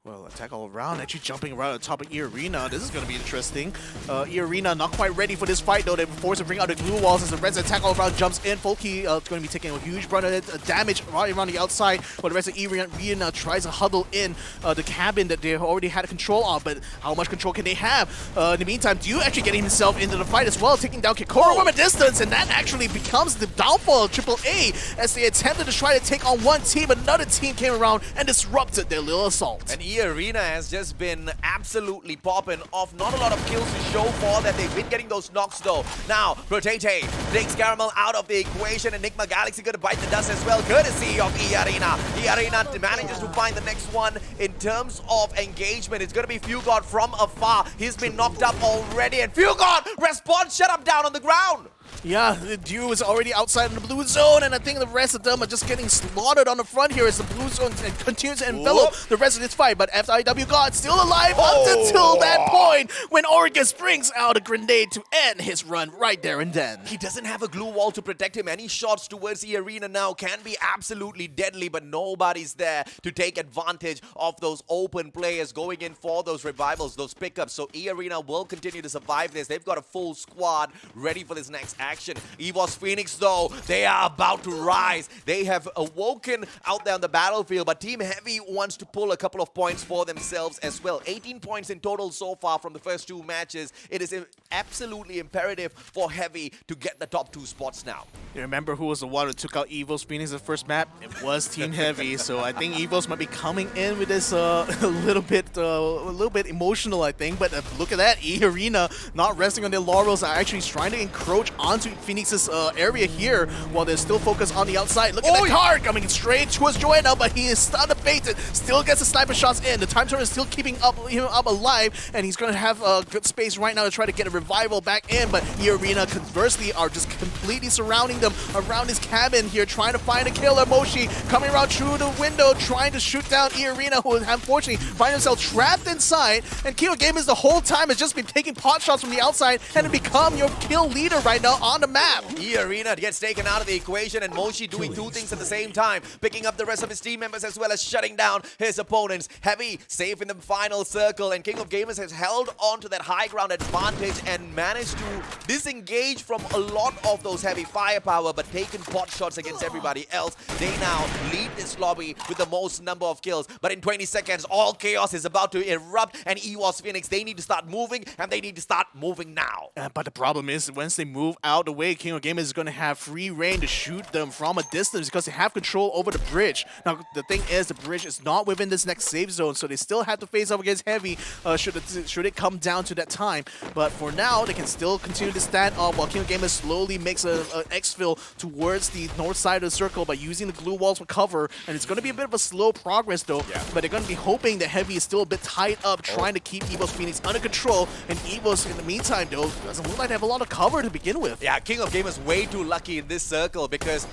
Well, attack all around, actually jumping right on top of EARENA. This is going to be interesting. EARENA not quite ready for this fight, though. They're forced to bring out the glue walls as the Reds attack all around jumps in. Folky going to be taking a huge brunt of it, damage right around the outside, while the rest of EARENA tries to huddle in the cabin that they already had control of. But how much control can they have? In the meantime, Dew actually getting himself into the fight as well, taking down Kikoro from a distance, and that actually becomes the downfall of AAA as they attempted to try to take on one team. Another team came around and disrupted their little assault. And EARENA has just been absolutely popping off. Not a lot of kills to show for that. They've been getting those knocks though. Now, Protete takes Caramel out of the equation, and NIGMA Galaxy gonna bite the dust as well, courtesy of EARENA. EARENA manages to find the next one. In terms of engagement, it's gonna be Fugod from afar. He's been knocked up already, and Fugod responds, shut up down on the ground. Yeah, the Dew is already outside in the blue zone, and I think the rest of them are just getting slaughtered on the front here as the blue zone continues to envelop the rest of this fight. But FIW God still alive up until that point when Orgus brings out a grenade to end his run right there and then. He doesn't have a glue wall to protect him. Any shots towards EARENA now can be absolutely deadly, but nobody's there to take advantage of those open players going in for those revivals, those pickups. So EARENA will continue to survive this. They've got a full squad ready for this next action. EVOS Phoenix, though, they are about to rise. They have awoken out there on the battlefield, but Team Heavy wants to pull a couple of points for themselves as well. 18 points in total so far from the first 2 matches. It is absolutely imperative for Heavy to get the top 2 spots now. You remember who was the one who took out EVOS Phoenix the first map? It was Team Heavy. So I think EVOS might be coming in with this a little bit emotional, I think. But look at that, EARENA not resting on their laurels, are actually trying to encroach onto Phoenix's area here while they're still focused on the outside. Look at the card coming straight towards Joanna, but he is stunned and baited. Still gets the sniper shots in. The time turner is still keeping him up alive, and he's going to have a good space right now to try to get a revival back in. But EARENA, conversely, are just completely surrounding them around his cabin here, trying to find a killer. Moshi coming around through the window, trying to shoot down EARENA, who unfortunately find himself trapped inside. And King of Gamers the whole time has just been taking pot shots from the outside and to become your kill leader right now on the map. EARENA gets taken out of the equation, and Moshi doing 2 things at the same time, picking up the rest of his team members as well as shutting down his opponents. Heavy safe in the final circle, and King of Gamers has held on to that high ground advantage and managed to disengage from a lot of those Heavy firepower, but taken pot shots against everybody else. They now lead this lobby with the most number of kills, but in 20 seconds, all chaos is about to erupt, and EVOS Phoenix, they need to start moving, and they need to start moving now. But the problem is, once they move out the way, King of Gamers is going to have free reign to shoot them from a distance because they have control over the bridge. Now, the thing is, the bridge is not within this next safe zone, so they still have to face off against Heavy should it come down to that time. But for now, they can still continue to stand up while King of Gamers slowly makes an exfil towards the north side of the circle by using the glue walls for cover. And it's going to be a bit of a slow progress, though. Yeah. But they're going to be hoping that Heavy is still a bit tied up, trying to keep EVOS Phoenix under control. And EVOS, in the meantime, though, doesn't look like they have a lot of cover to begin with. Yeah, King of Gamers way too lucky in this circle because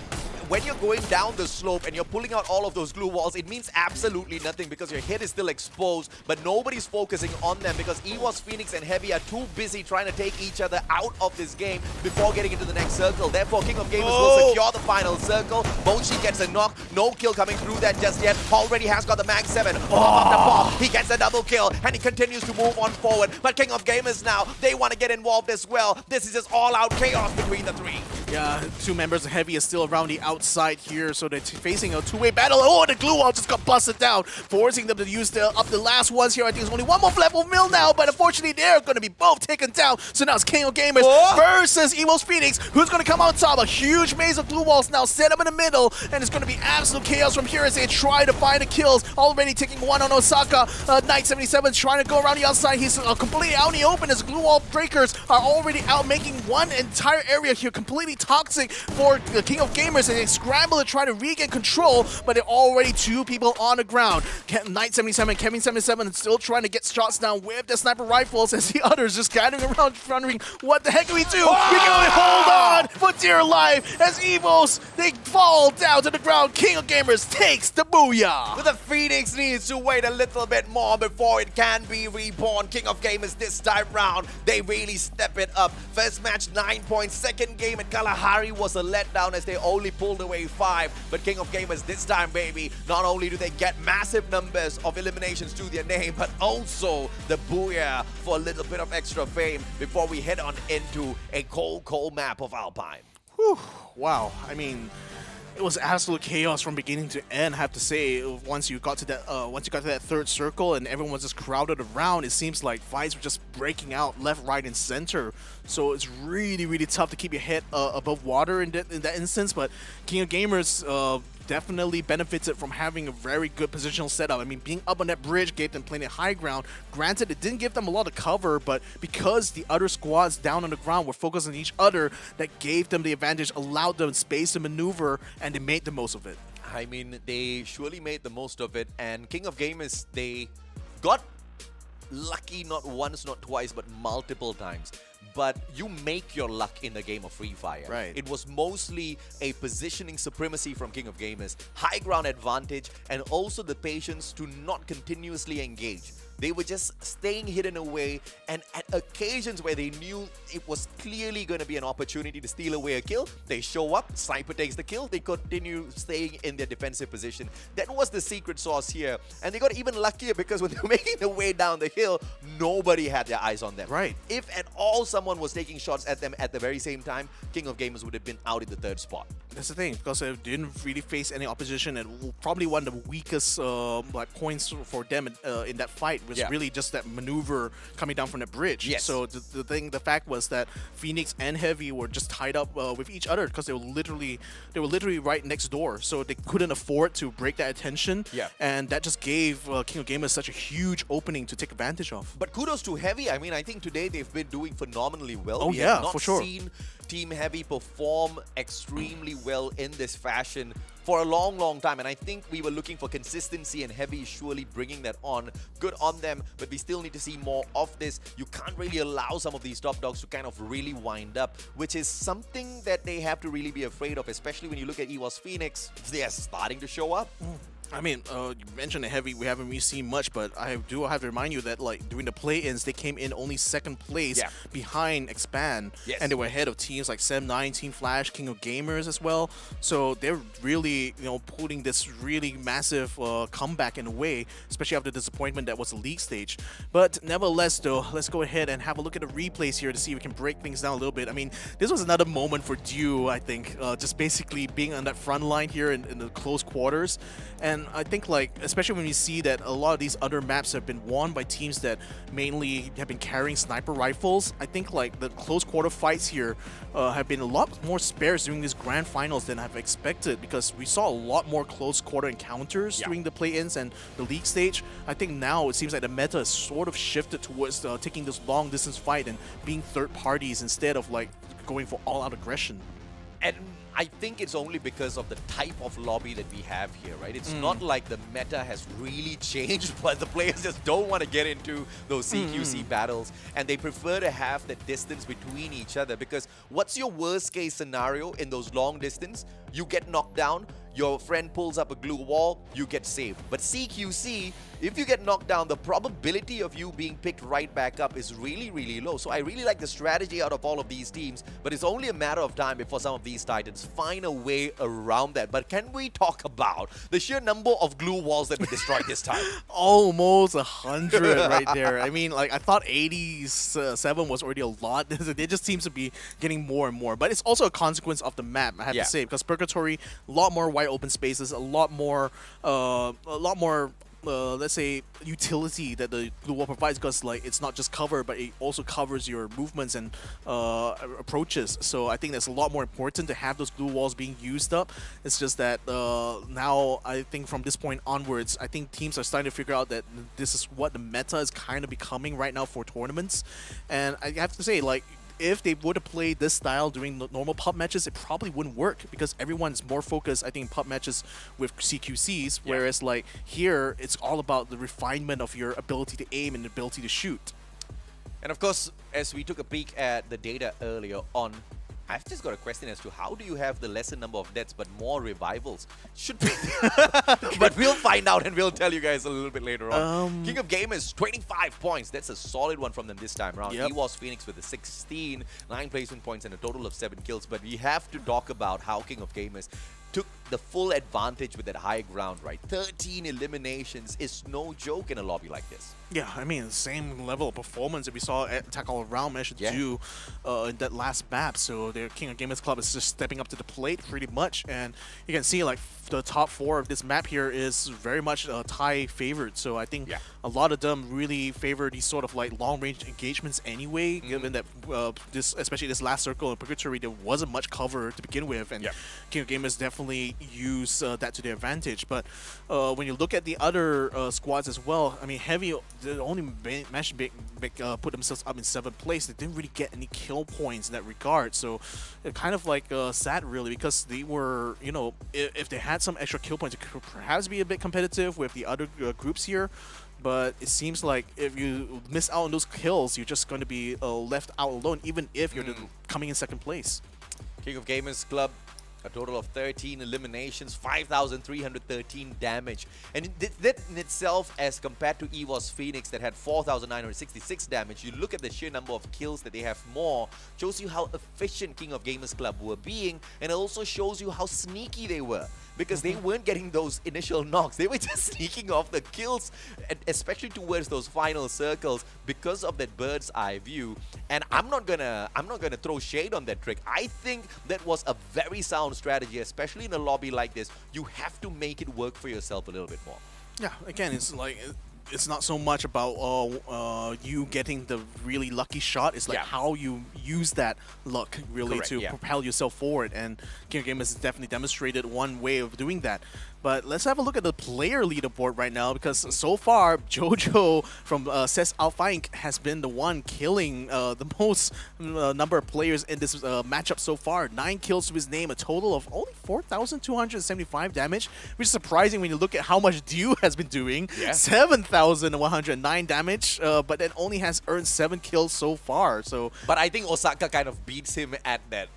when you're going down the slope and you're pulling out all of those glue walls, it means absolutely nothing because your head is still exposed, but nobody's focusing on them because EVOS Phoenix and Heavy are too busy trying to take each other out of this game before getting into the next circle. Therefore, King of Gamers will secure the final circle. Mochi gets a knock. No kill coming through that just yet. Already has got the Mag 7. Pop after pop. He gets a double kill and he continues to move on forward. But King of Gamers now, they want to get involved as well. This is just all-out chaos between the 3. Yeah, 2 members of Heavy are still around the outside here, so they're facing a 2-way battle. Oh, the glue wall just got busted down, forcing them to use the last ones here. I think there's only 1 more level of mill now, but unfortunately they're going to be both taken down. So now it's King of Gamers versus EVOS Phoenix, who's going to come on top. A huge maze of glue walls now set up in the middle, and it's going to be absolute chaos from here as they try to find the kills. Already taking 1 on Osaka. Knight 77 trying to go around the outside. He's completely out in the open as glue wall breakers are already out, making one entire area here completely toxic for the King of Gamers, and they scramble to try to regain control, but there are already 2 people on the ground. Knight 77, Kevin 77 still trying to get shots down with the sniper rifles as the others just gathering around wondering, what the heck do we do? We can only hold on for dear life as EVOS, they fall down to the ground. King of Gamers takes the booyah. But the Phoenix needs to wait a little bit more before it can be reborn. King of Gamers this time round, they really step it up. First match 9 points, second game at Kalahari was a letdown as they only pulled away 5. But King of Gamers this time, baby, not only do they get massive numbers of eliminations to their name, but also the booyah for a little bit of extra fame before we head on into a cold map of Alpine. Whew, wow, I mean, it was absolute chaos from beginning to end. I have to say, once you got to that third circle and everyone was just crowded around, it seems like fights were just breaking out left, right, and center. So it's really, really tough to keep your head above water in that instance. But King of Gamers definitely benefited from having a very good positional setup. I mean, being up on that bridge gave them plenty of high ground. Granted, it didn't give them a lot of cover, but because the other squads down on the ground were focused on each other, that gave them the advantage, allowed them space to maneuver, and they made the most of it. I mean, they surely made the most of it, and King of Gamers, they got lucky not once, not twice, but multiple times. But you make your luck in the game of Free Fire. Right. It was mostly a positioning supremacy from King of Gamers, high ground advantage, and also the patience to not continuously engage. They were just staying hidden away, and at occasions where they knew it was clearly going to be an opportunity to steal away a kill, they show up, sniper takes the kill, they continue staying in their defensive position. That was the secret sauce here, and they got even luckier because when they were making their way down the hill, nobody had their eyes on them. Right. If at all someone was taking shots at them at the very same time, King of Gamers would have been out in the third spot. That's the thing, because they didn't really face any opposition, and probably one of the weakest like points for them in that fight was really just that maneuver coming down from the bridge. Yes. So the fact was that Phoenix and Heavy were just tied up with each other because they were literally right next door, so they couldn't afford to break that attention. Yeah. And that just gave King of Gamers such a huge opening to take advantage of. But kudos to Heavy. I mean, I think today they've been doing phenomenally well. Oh, We yeah, have not for sure. seen Team Heavy perform extremely well in this fashion for a long time, and I think we were looking for consistency, and Heavy is surely bringing that on. Good on them, but we still need to see more of this. You can't really allow some of these top dogs to kind of really wind up, which is something that they have to really be afraid of, especially when you look at EVOS Phoenix. They are starting to show up. I mean, you mentioned the Heavy, we haven't really seen much, but I do have to remind you that, like, during the play-ins, they came in only second place behind Expand, and they were ahead of teams like Sem9, Team Flash, King of Gamers as well. So they're really, putting this really massive comeback in a way, especially after the disappointment that was the league stage. But nevertheless, though, let's go ahead and have a look at the replays here to see if we can break things down a little bit. I mean, this was another moment for Dew, I think, just basically being on that front line here in the close quarters. And I think, like, especially when you see that a lot of these other maps have been won by teams that mainly have been carrying sniper rifles, I think, like, the close quarter fights here have been a lot more sparse during these grand finals than I've expected, because we saw a lot more close quarter encounters during the play-ins and the league stage. I think now it seems like the meta has sort of shifted towards taking this long distance fight and being third parties instead of, like, going for all-out aggression. And I think it's only because of the type of lobby that we have here, right? It's not like the meta has really changed, but the players just don't want to get into those CQC battles, and they prefer to have that distance between each other, because what's your worst case scenario in those long distance? You get knocked down, your friend pulls up a glue wall, you get saved. But CQC, if you get knocked down, the probability of you being picked right back up is really low. So I really like the strategy out of all of these teams, but it's only a matter of time before some of these titans find a way around that. But can we talk about the sheer number of glue walls that were destroyed this time? Almost 100 right there. I mean, like, I thought 87 was already a lot. It just seems to be getting more and more. But it's also a consequence of the map, I have to say, because Purgatory, a lot more wide open spaces, a lot more let's say, utility that the glue wall provides, because, like, it's not just cover, but it also covers your movements and approaches. So I think that's a lot more important to have those glue walls being used up. It's just that now, I think from this point onwards, I think teams are starting to figure out that this is what the meta is kind of becoming right now for tournaments. And I have to say, like, if they would have played this style during normal pub matches, it probably wouldn't work, because everyone's more focused, I think, in pub matches with CQCs, whereas, like, here, it's all about the refinement of your ability to aim and ability to shoot. And of course, as we took a peek at the data earlier on, I've just got a question as to how do you have the lesser number of deaths but more revivals? Should be. But we'll find out and we'll tell you guys a little bit later on. King of Gamers, 25 points. That's a solid one from them this time around. EVOS Phoenix with a 16, 9 placement points and a total of 7 kills. But we have to talk about how King of Gamers took the full advantage with that high ground, right? 13 eliminations is no joke in a lobby like this. Yeah, I mean, same level of performance that we saw at Attack All Around managed to do in that last map. So their King of Gamers Club is just stepping up to the plate pretty much. And you can see, like, the top 4 of this map here is very much Thai favored. So I think a lot of them really favor these sort of, like, long-range engagements anyway, given that especially this last circle in Purgatory, there wasn't much cover to begin with. And King of Gamers definitely use that to their advantage. But when you look at the other squads as well, I mean, Heavy, they only managed to put themselves up in 7th place. They didn't really get any kill points in that regard. So it kind of, like, sad, really, because they were, if they had some extra kill points, it could perhaps be a bit competitive with the other groups here. But it seems like if you miss out on those kills, you're just going to be left out alone, even if you're coming in 2nd place. King of Gamers Club, A total of 13 eliminations, 5,313 damage. And that in itself, as compared to EVOS Phoenix that had 4,966 damage, you look at the sheer number of kills that they have more, shows you how efficient King of Gamers Club were being, and it also shows you how sneaky they were. Because they weren't getting those initial knocks. They were just sneaking off the kills, especially towards those final circles because of that bird's eye view. And I'm not gonna throw shade on that trick. I think that was a very sound strategy, especially in a lobby like this. You have to make it work for yourself a little bit more. Yeah, again, it's like it's not so much about you getting the really lucky shot. It's like how you use that luck really to propel yourself forward. And King of Gamers has definitely demonstrated one way of doing that. But let's have a look at the player leaderboard right now, because so far Jojo from says ALFAINK has been the one killing the most number of players in this matchup so far. 9 kills to his name, a total of only 4,275 damage, which is surprising when you look at how much Dew has been doing. 7,109 damage, but then only has earned 7 kills so far. So, but I think Osaka kind of beats him at that.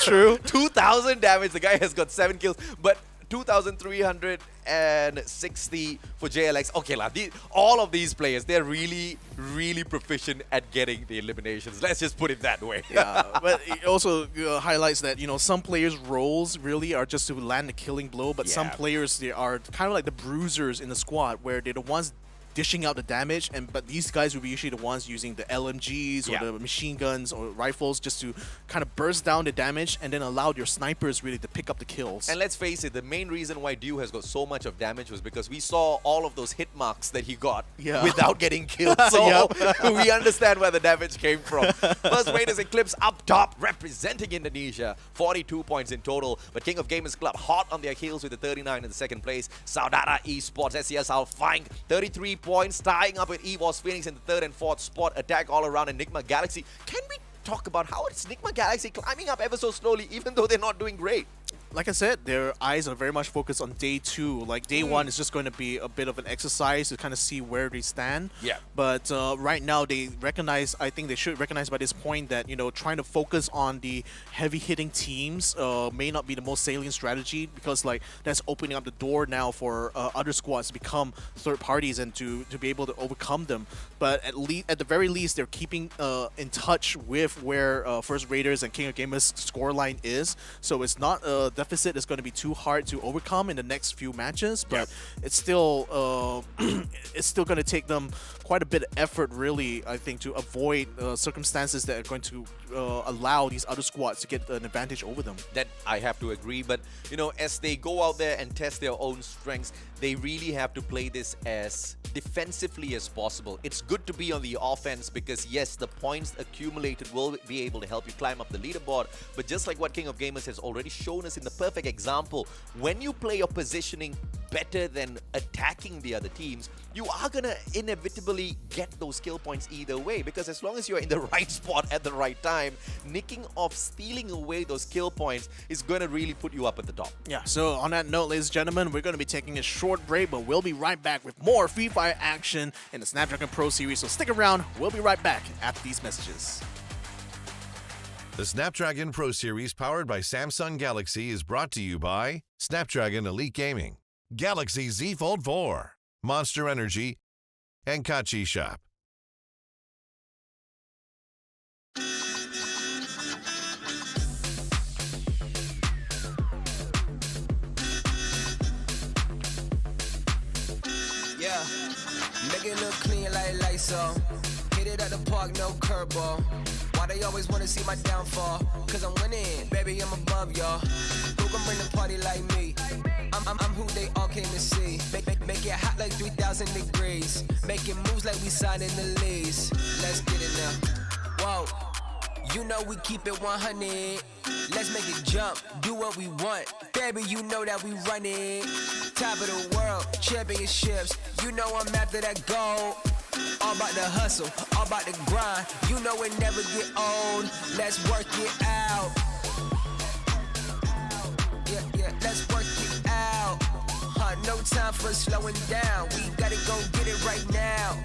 True. 2,000 damage. The guy has got 7 kills, but 2,360 for JLX. Okay, all of these players, they're really, really proficient at getting the eliminations. Let's just put it that way. Yeah, but it also highlights that, you know, some players' roles really are just to land a killing blow, but some players, they are kind of like the bruisers in the squad, where they're the ones dishing out the damage, but these guys will be usually the ones using the LMGs or the machine guns or rifles just to kind of burst down the damage and then allow your snipers really to pick up the kills. And let's face it, the main reason why Dew has got so much of damage was because we saw all of those hit marks that he got without getting killed. So we understand where the damage came from. First rate is Eclipse up top, representing Indonesia. 42 points in total. But King of Gamers Club hot on their heels with the 39 in the second place. Saudara Esports, SES ALFAINK, 33 points, tying up with EVOS Phoenix in the 3rd and 4th spot. Attack all around, and NIGMA Galaxy. Can we talk about how is NIGMA Galaxy climbing up ever so slowly, even though they're not doing great? Like I said, their eyes are very much focused on day 2. Like day 1 is just going to be a bit of an exercise to kind of see where they stand. Yeah. But right now they recognize, I think they should recognize by this point that, you know, trying to focus on the heavy hitting teams may not be the most salient strategy, because like that's opening up the door now for other squads to become third parties and to be able to overcome them. But at the very least, they're keeping in touch with where First Raiders and King of Gamers scoreline is. So it's not deficit is going to be too hard to overcome in the next few matches, but it's still going to take them quite a bit of effort, really, I think, to avoid circumstances that are going to allow these other squads to get an advantage over them. That I have to agree, but you know, as they go out there and test their own strengths, they really have to play this as defensively as possible. It's good to be on the offense because yes, the points accumulated will be able to help you climb up the leaderboard, but just like what King of Gamers has already shown us in the perfect example, when you play your positioning better than attacking the other teams, you are gonna inevitably get those kill points either way, because as long as you're in the right spot at the right time, nicking off, stealing away those kill points is gonna really put you up at the top. Yeah, so on that note, ladies and gentlemen, we're gonna be taking a short break, but we'll be right back with more Free Fire action in the Snapdragon Pro Series, so stick around, we'll be right back after these messages. The Snapdragon Pro Series powered by Samsung Galaxy is brought to you by Snapdragon Elite Gaming, Galaxy Z Fold 4, Monster Energy, and Kachi Shop. Yeah, make it look clean like Lysol. Hit it at the park, no curveball. Why they always wanna see my downfall? Cause I'm winning, baby, I'm above y'all. Who can bring the party like me? I'm who they all came to see. Make it hot like 3,000 degrees. Making moves like we signed in the lease. Let's get it now. Whoa, you know we keep it 100. Let's make it jump, do what we want. Baby, you know that we run it. Top of the world, championships. You know I'm after that gold. All about the hustle, all about the grind. You know it never get old. Let's work it out. Yeah, let's work it out. No time for slowing down. We gotta go get it right now.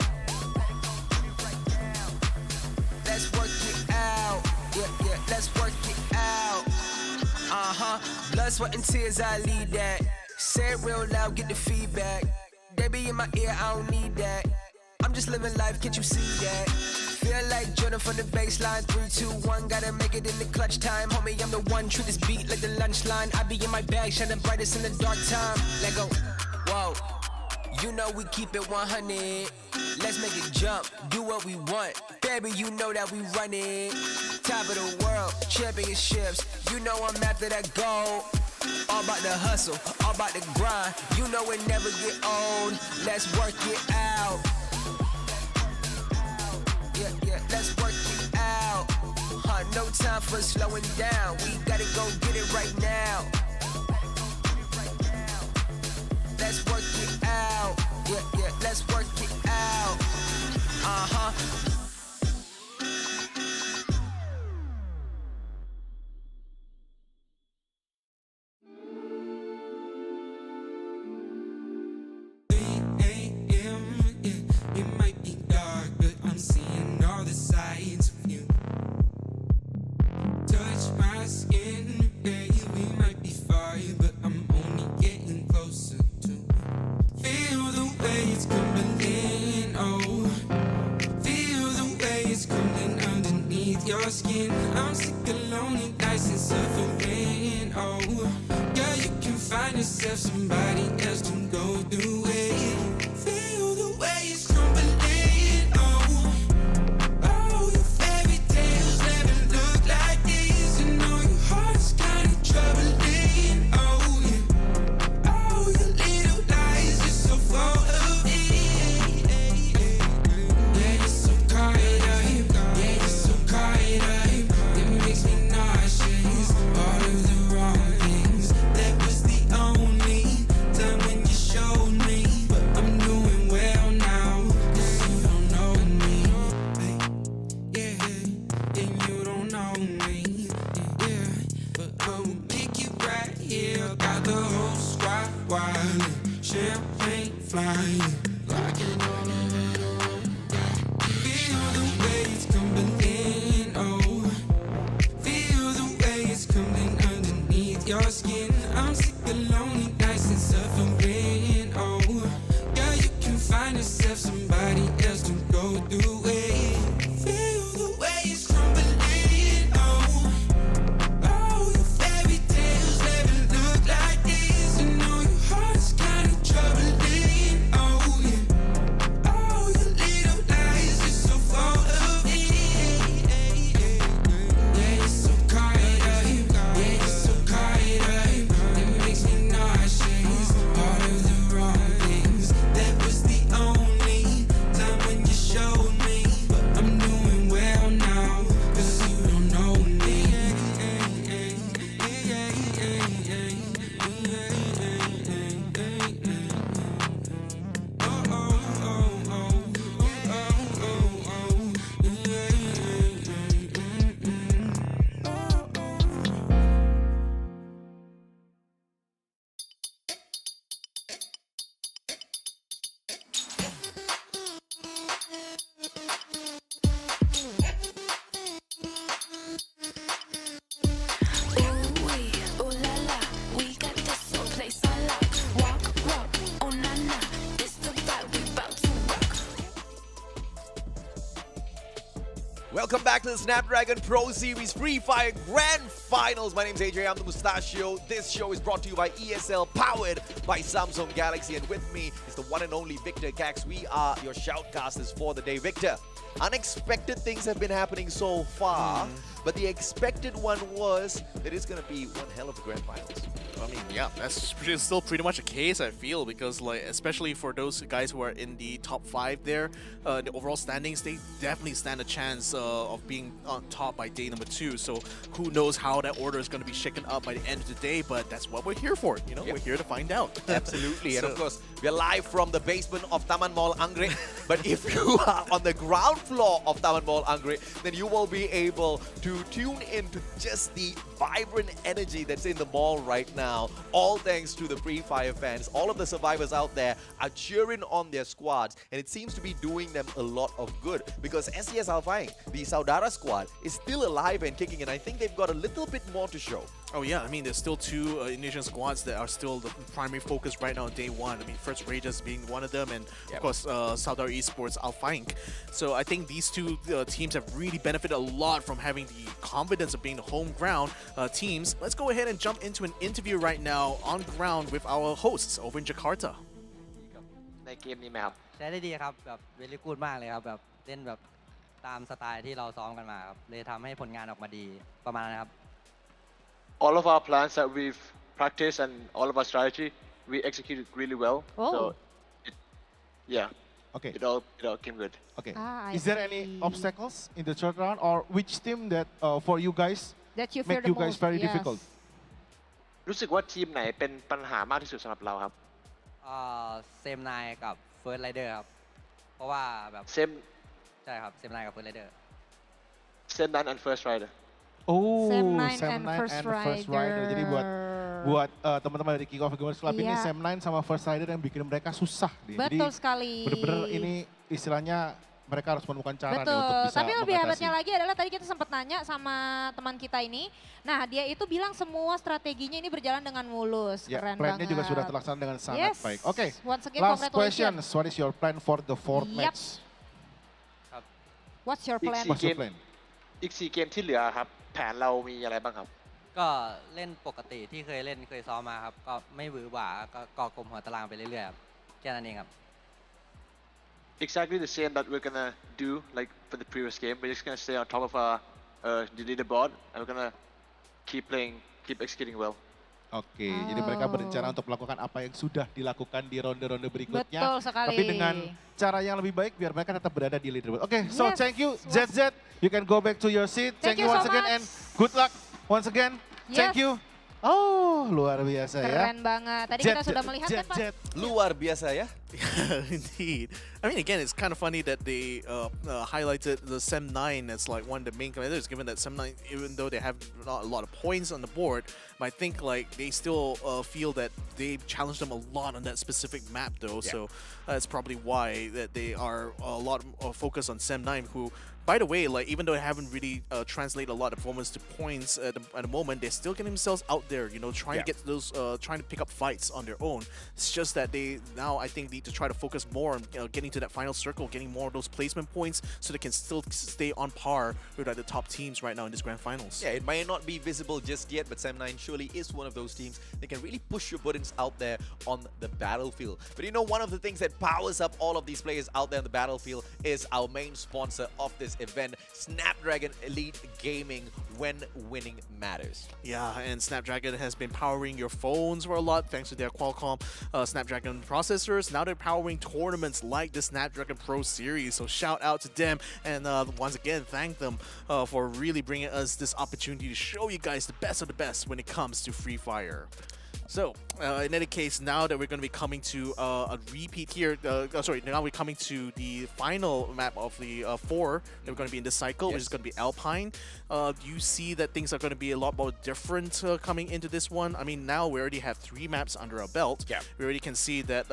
Let's work it out. Yeah, let's work it out. Blood, sweat, and tears, I lead that. Say it real loud, get the feedback. They be in my ear, I don't need that. I'm just living life, can't you see that? Feel like Jordan from the baseline. 3, 2, 1, gotta make it in the clutch time. Homie, I'm the one, treat this beat like the lunch line. I be in my bag, shining brightest in the dark time. Let go, whoa. You know we keep it 100. Let's make it jump, do what we want. Baby, you know that we run it. Top of the world, championships. You know I'm after that goal. All about the hustle, all about the grind. You know it never get old. Let's work it out. Yeah, let's work it out. No time for slowing down. We gotta go get it right now. Let's work it out. Yeah, let's work it out. It might be dark, but I'm seeing all the sides of you. Touch my skin, baby, we might be far, but I'm only getting closer to. Feel the way it's coming in, oh. Feel the way it's coming underneath your skin. I'm sick of lonely nights and suffering, oh. Girl, you can find yourself somebody else to go through it. Feel the way it's crumbling, oh. Oh, your fairy tales never look like this. You know your heart's kinda troubling, oh yeah. Oh, your little lies, you're so full of it. Yeah, you're so caught up. Yeah, you're so caught up. It makes me nauseous. All of the wrong things. That was the only time when you showed me. But I'm doing well now, 'cause you don't know me. Yeah, and you don't know me. Yeah, but I will make it right here. Got the whole squad wild, champagne flying, rocking all over the room. Feel the way it's coming in, oh. Feel the way it's coming underneath your skin. I'm sick of lonely nights and suffering, oh. Girl, you can find yourself somebody else to go through it. Feel the way it's crumbling, oh. Oh, your fairy tales never look like this. You know your heart's kinda troubling, oh yeah. Oh, your little lies, you're so full of it. Yeah, you're so caught up. Yeah, you're so caught up. It makes me nauseous. All of the wrong things. That was the only time when you showed me. But I'm doing well now, 'cause you don't know me. Ooh la la, we got this whole place on lock. Walk, oh na na, it's the vibe we bout to rock. Welcome back to the Snapdragon Pro Series Free Fire Grand Finals. My name's AJ, I'm the Mustachio. This show is brought to you by ESL, powered by Samsung Galaxy. And with me is the one and only Victor Cax. We are your shoutcasters for the day. Victor, unexpected things have been happening so far, but the expected one was that it's going to be one hell of a Grand Finals. I mean, yeah, that's still pretty much a case, I feel, because like especially for those guys who are in the top 5 there, the overall standings, they definitely stand a chance of being on top by day number 2. So who knows how that order is going to be shaken up by the end of the day, but that's what we're here for. You know, we're here to find out. Absolutely, and of course, we're live from the basement of Taman Mall Anggrek. But if you are on the ground floor of Taman Mall Anggrek, then you will be able to tune into just the vibrant energy that's in the mall right now. All thanks to the Free Fire fans. All of the survivors out there are cheering on their squads, and it seems to be doing them a lot of good because SCS ALFAINK, the Saudara Nusantara squad is still alive and kicking, and I think they've got a little bit more to show. Oh yeah, I mean, there's still two Indonesian squads that are still the primary focus right now on day one. I mean, First Raiders being one of them, and of course, Saudara Esports, ALFAINK. So I think these two teams have really benefited a lot from having the confidence of being the home ground teams. Let's go ahead and jump into an interview right now on ground with our hosts over in Jakarta. ในเกมนี้ไหมครับ ใช้ได้ดีครับแบบเวลี่กูดมากเลยครับแบบเล่นแบบตามสไตล์ที่เราซ้อมกันมาครับเลยทำให้ผลงานออกมาดีประมาณนั้นครับ All of our plans that we've practiced and all of our strategy we executed really well. So Okay. It all came good. Okay. I Is there any see. obstacles in the third round, or which team that for you guys That you fear make the you guys most, very yes. difficult? รู้สึกว่าทีมไหนเป็นปัญหามากที่สุดสำหรับเราครับ เซมไนกับเฟิร์สไรเดอร์ครับเพราะว่าแบบ Same ใช่ครับเซมไนกับเฟิร์สไรเดอร์ Same nine and first rider. Oh, Sam 9 Sam and 9 First and First Rider. Jadi buat teman-teman dari Kick Off Gamers Club ini Iya. Sam 9 sama First Rider yang bikin mereka susah nih. Betul Jadi sekali. bener-bener ini istilahnya mereka harus menemukan cara nih untuk Betul, bisa tapi lebih mengatasi. hebatnya lagi adalah tadi kita sempat nanya sama teman kita ini. Nah, dia itu bilang semua strateginya ini berjalan dengan mulus. Ya, Keren plannya banget. juga sudah terlaksana dengan sangat Yes. baik. Oke, Once again, last question. congratulations. What is your plan for the fourth Yep. match? What's your plan? What's your plan? อีก4เกมที่เหลือครับแผนเรามีอะไรบ้างครับ ก็เล่นปกติที่เคยเล่นเคยซ้อมมาครับก็ไม่หวือหวาก็เกาะกลุ่มหัวตารางไปเรื่อยๆครับแค่นั้นเองครับ Exactly the same that we're gonna do like for the previous game. We're just gonna stay on top of our the leaderboard and we're gonna keep playing, keep executing well. Oke, jadi mereka berencana untuk melakukan apa yang sudah dilakukan di ronde-ronde berikutnya. Betul sekali. Tapi dengan cara yang lebih baik biar mereka tetap berada di leaderboard. Oke, so Yes. thank you ZZ. You can go back to your seat. Thank you you once so again much. and good luck once again. Thank Yes. you. Oh, luar biasa ya. Keren banget. Tadi kita sudah melihat kan Pak? Luar biasa ya. Indeed. I mean, again, it's kind of funny that they highlighted the Sem 9 as like one of the main commanders, given that Sem 9, even though they have not a lot of points on the board, but I think like they still feel that they challenged them a lot on that specific map though, so that's probably why that they are a lot focused on Sem 9, who, by the way, like even though they haven't really translated a lot of performance to points at the moment, they're still getting themselves out there, you know, trying to get those, trying to pick up fights on their own. It's just that they now, I think, need to try to focus more on getting to that final circle, getting more of those placement points, so they can still stay on par with like, the top teams right now in this grand finals. Yeah, it might not be visible just yet, but Sam 9 surely is one of those teams that can really push your buttons out there on the battlefield. But you know, one of the things that powers up all of these players out there on the battlefield is our main sponsor of this event, Snapdragon Elite Gaming, when winning matters. Yeah, and Snapdragon has been powering your phones for a lot thanks to their Qualcomm Snapdragon processors. Now they're powering tournaments like the Snapdragon Pro Series. So shout out to them, and once again thank them for really bringing us this opportunity to show you guys the best of the best when it comes to Free Fire. So, in any case, now that we're going to be coming to a repeat here, now we're coming to the final map of the 4 that we're going to be in this cycle, which is going to be Alpine. Do you see that things are going to be a lot more different coming into this one? I mean, now we already have 3 maps under our belt. Yeah. We already can see that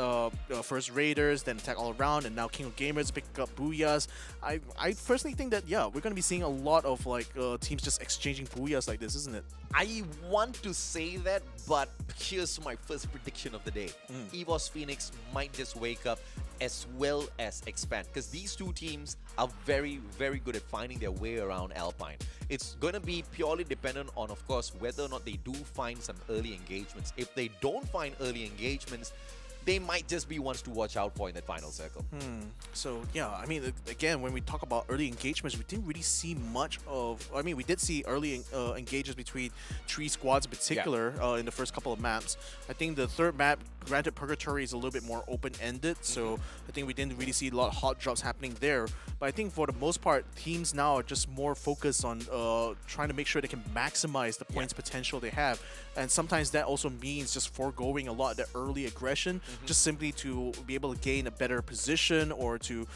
first Raiders, then Attack All Around, and now King of Gamers pick up Booyahs. I personally think that, yeah, we're going to be seeing a lot of like teams just exchanging Booyahs like this, isn't it? I want to say that, but here's my first prediction of the day. EVOS Phoenix might just wake up as well as expand, because these two teams are very, very good at finding their way around Alpine. It's going to be purely dependent on, of course, whether or not they do find some early engagements. If they don't find early engagements, they might just be ones to watch out for in that final circle. So yeah, I mean, again, when we talk about early engagements, we didn't really see much of. I mean, we did see early engagements between 3 squads in particular in the first couple of maps. I think the third map, granted, Purgatory is a little bit more open-ended, so I think we didn't really see a lot of hot drops happening there. But I think for the most part, teams now are just more focused on trying to make sure they can maximize the points potential they have, and sometimes that also means just foregoing a lot of the early aggression, just simply to be able to gain a better position or to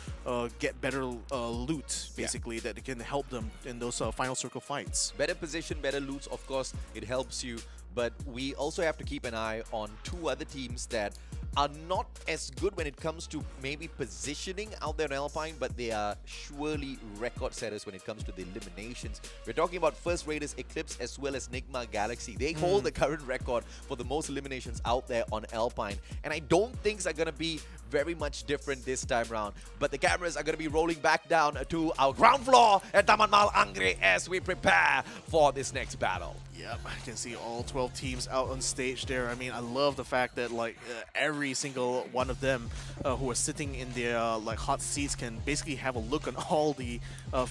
get better loot, basically, that can help them in those final circle fights. Better position, better loots, of course, it helps you. But we also have to keep an eye on 2 other teams that are not as good when it comes to maybe positioning out there in Alpine, but they are surely record setters when it comes to the eliminations. We're talking about first raters Eclipse as well as NIGMA Galaxy. They hold the current record for the most eliminations out there on Alpine, and I don't think things are going to be very much different this time round. But the cameras are going to be rolling back down to our ground floor at Taman Mall Angre as we prepare for this next battle. Yep, I can see all 12 teams out on stage there. I mean, I love the fact that like every single one of them who are sitting in their like hot seats can basically have a look on all the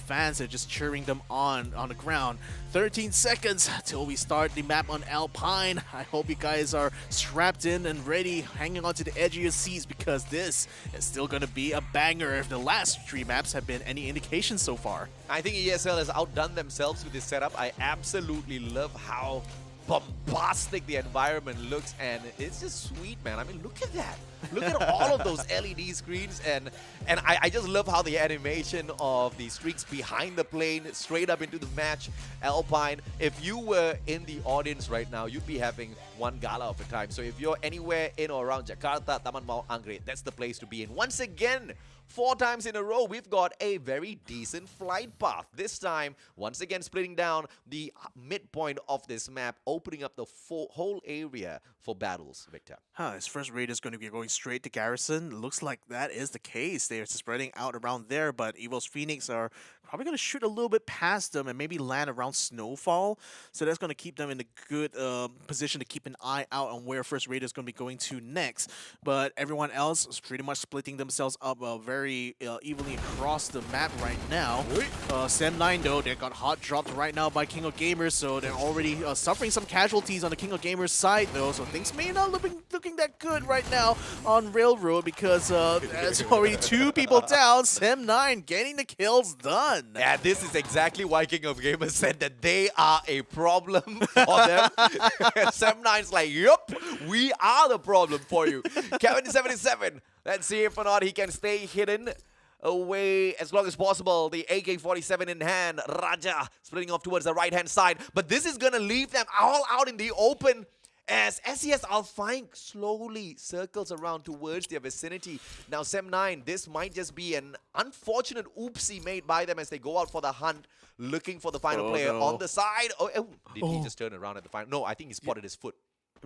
fans that are just cheering them on the ground. 13 seconds till we start the map on Alpine. I hope you guys are strapped in and ready, hanging on to the edge of your seats, because this is still going to be a banger if the last 3 maps have been any indication so far. I think ESL has outdone themselves with this setup. I absolutely love how bombastic the environment looks, and it's just sweet, man. I mean, look at that. Look at all of those LED screens, and I just love how the animation of the streaks behind the plane straight up into the match. Alpine, if you were in the audience right now, you'd be having one gala of a time. So if you're anywhere in or around Jakarta, Taman Mall Angre, that's the place to be in. Once again, 4 times in a row, we've got a very decent flight path. This time, once again, splitting down the midpoint of this map, opening up the whole area for battles, Victor. His first raid is going to be going straight to Garrison. Looks like that is the case. They're spreading out around there, but EVOS Phoenix are probably going to shoot a little bit past them and maybe land around Snowfall. So that's going to keep them in a good position to keep an eye out on where first raid is going to be going to next. But everyone else is pretty much splitting themselves up very evenly across the map right now. Sem9 though, they got hot dropped right now by King of Gamers, so they're already suffering some casualties on the King of Gamers side though, so things may not looking that good right now on Railroad, because there's already 2 people down. Sem9 getting the kills done. Yeah, this is exactly why King of Gamers said that they are a problem for them. Sem9's like, yup, we are the problem for you. Kevin77, let's see if or not he can stay hidden away as long as possible. The AK-47 in hand. Raja splitting off towards the right-hand side. But this is going to leave them all out in the open as SES ALFAINK slowly circles around towards their vicinity. Now, Sem9, this might just be an unfortunate oopsie made by them as they go out for the hunt, looking for the final player on the side. Did he just turn around at the final? No, I think he spotted his foot.